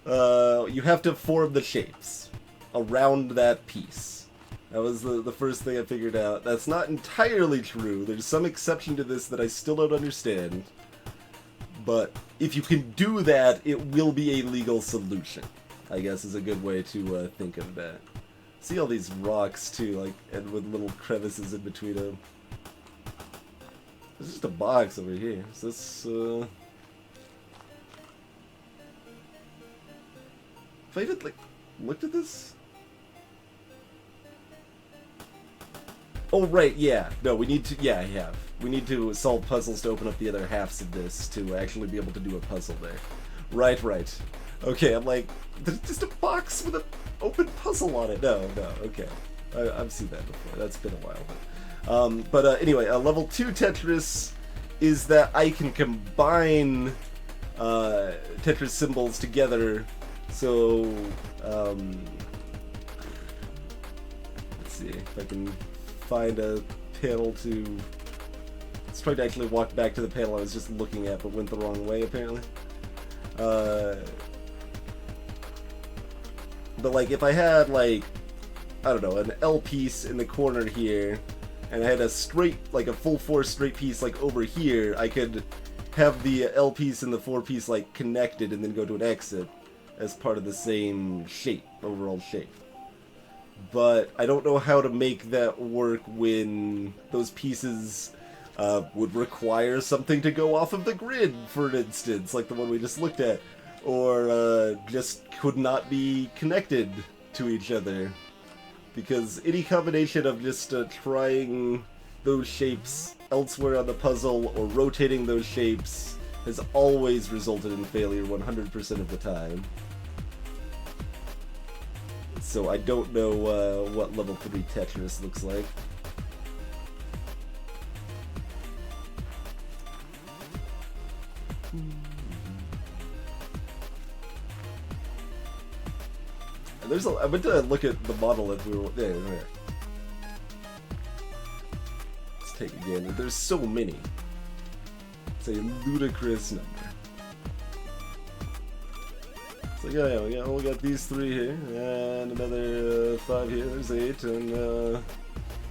you have to form the shapes around that piece. That was the first thing I figured out. That's not entirely true. There's some exception to this that I still don't understand. But if you can do that, it will be a legal solution, I guess is a good way to think of that. See all these rocks too, like, and with little crevices in between them. There's just a box over here. Is this, if I even, like, looked at this? Oh, right, yeah. No, we need to, yeah, I have. We need to solve puzzles to open up the other halves of this to actually be able to do a puzzle there. Right. Okay, I'm like, there's just a box with an open puzzle on it. No, okay. I've seen that before. That's been a while, but... Anyway, level 2 Tetris is that I can combine Tetris symbols together. So, let's see if I can find a panel to... Let's try to actually walk back to the panel I was just looking at, but went the wrong way, apparently. But, like, if I had, like, I don't know, an L piece in the corner here, and I had a straight, like a full 4 straight piece, like, over here, I could have the L piece and the 4 piece, like, connected and then go to an exit as part of the same shape, overall shape. But I don't know how to make that work when those pieces would require something to go off of the grid, for instance, like the one we just looked at, or just could not be connected to each other. Because any combination of just trying those shapes elsewhere on the puzzle or rotating those shapes has always resulted in failure 100% of the time. So I don't know what level 3 Tetris looks like. And there's I went to look at the monolith we were there. Let's take a gander. There's so many. It's a ludicrous number. It's like, yeah, we got these 3 here, and another 5 here. There's 8, and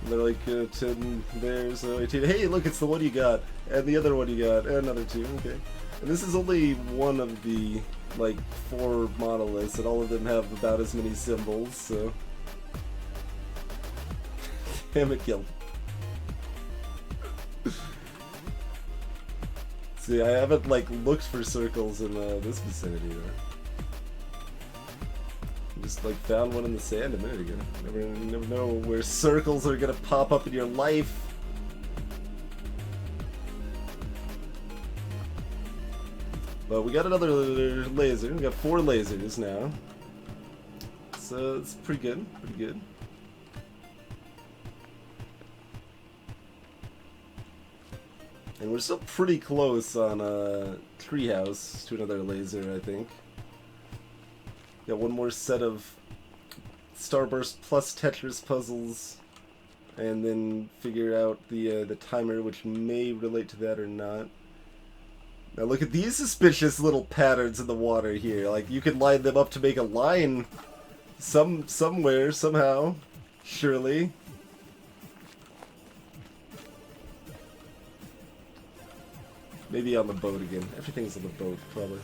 they're like 10 there, so 18. Hey, look, it's the one you got, and the other one you got, and another 2. Okay, and this is only one of the like 4 monoliths, and all of them have about as many symbols, so... Damn it, killed. See, I haven't, like, looked for circles in this vicinity, though. Just, like, found one in the sand a minute ago. You never know where circles are gonna pop up in your life. But we got another laser. We got 4 lasers now. So it's pretty good. Pretty good. And we're still pretty close on Treehouse to another laser, I think. Got one more set of Starburst plus Tetris puzzles, and then figure out the timer, which may relate to that or not. Now look at these suspicious little patterns in the water here. Like, you could line them up to make a line somewhere, somehow. Surely. Maybe on the boat again. Everything's on the boat, probably.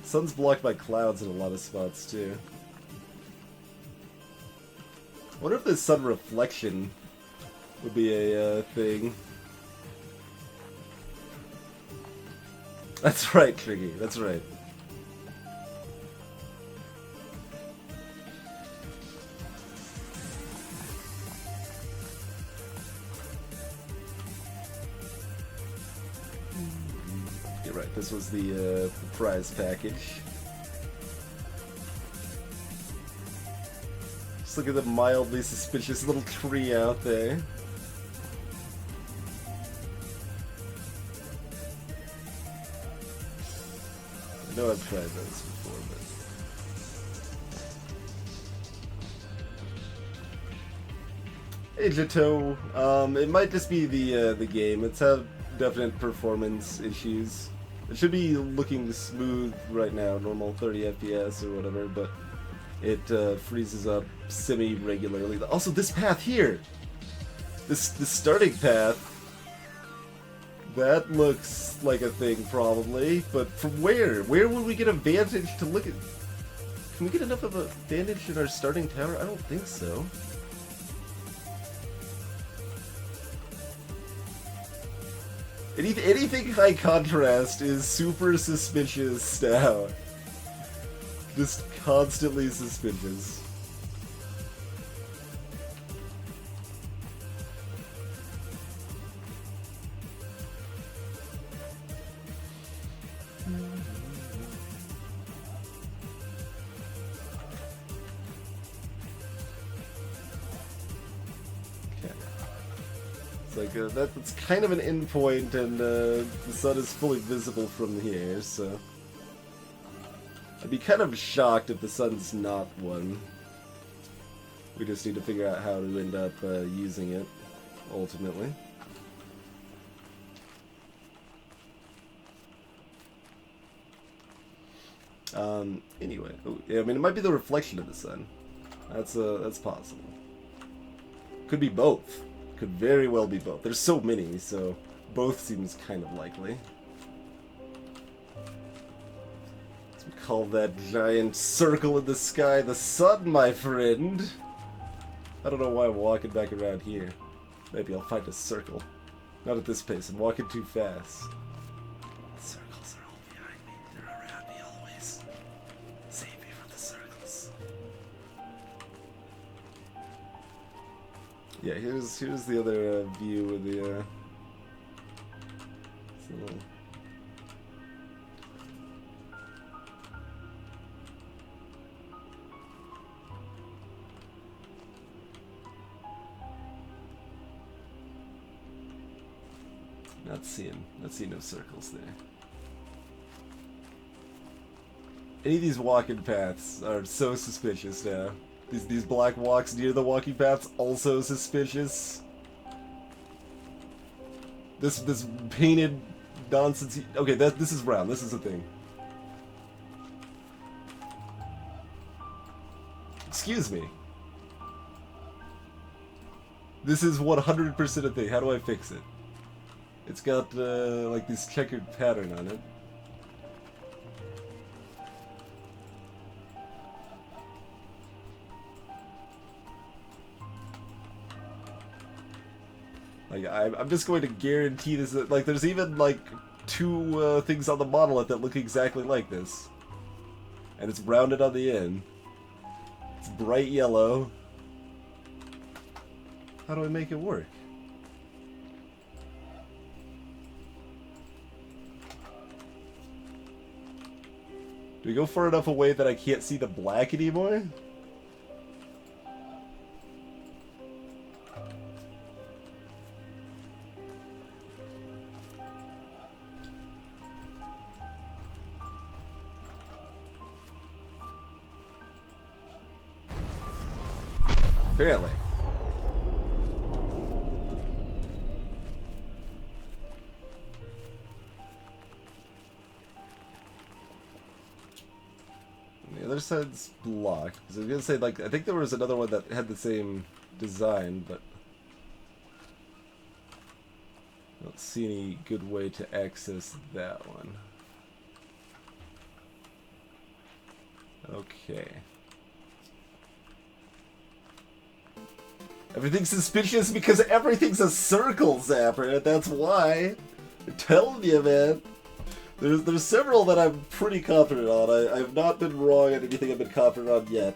Sun's blocked by clouds in a lot of spots, too. I wonder if the sun reflection would be a thing. That's right, Triggy. That's right. You're right. This was the prize package. Just look at the mildly suspicious little tree out there. I know I've tried those before, but... Hey, Jito. It might just be the game. It's had definite performance issues. It should be looking smooth right now, normal 30 FPS or whatever, but it freezes up semi-regularly. Also, this path here! This starting path... That looks like a thing, probably, but from where? Where would we get a vantage to look at? Can we get enough of a vantage in our starting tower? I don't think so. Anything high contrast is super suspicious now. Just constantly suspicious. like that's kind of an endpoint, and the sun is fully visible from here, so I'd be kind of shocked if the sun's not one. We just need to figure out how to end up using it, ultimately. Anyway, oh, yeah, I mean, it might be the reflection of the sun. That's possible. Could be both. Could very well be both. There's so many, so both seems kind of likely. Let's call that giant circle in the sky the sun, my friend. I don't know why I'm walking back around here. Maybe I'll find a circle. Not at this pace. I'm walking too fast. Circles are all behind me. They're around me always. Save me from the circles. Yeah, here's the other view of the little... Not seeing no circles there. Any of these walking paths are so suspicious now. These black walks near the walking paths also suspicious. This painted nonsense. Okay, this is round. This is a thing. Excuse me. This is 100% a thing. How do I fix it? It's got like this checkered pattern on it. Like I'm just going to guarantee this. Like there's even like two things on the monolith that look exactly like this, and it's rounded on the end. It's bright yellow. How do I make it work? Do we go far enough away that I can't see the black anymore? Apparently. The other side's blocked. I was gonna say, like, I think there was another one that had the same design, but I don't see any good way to access that one. Okay. Everything's suspicious because everything's a circle, Zapper. That's why. I'm telling you, man. There's several that I'm pretty confident on. I've not been wrong on anything I've been confident on yet.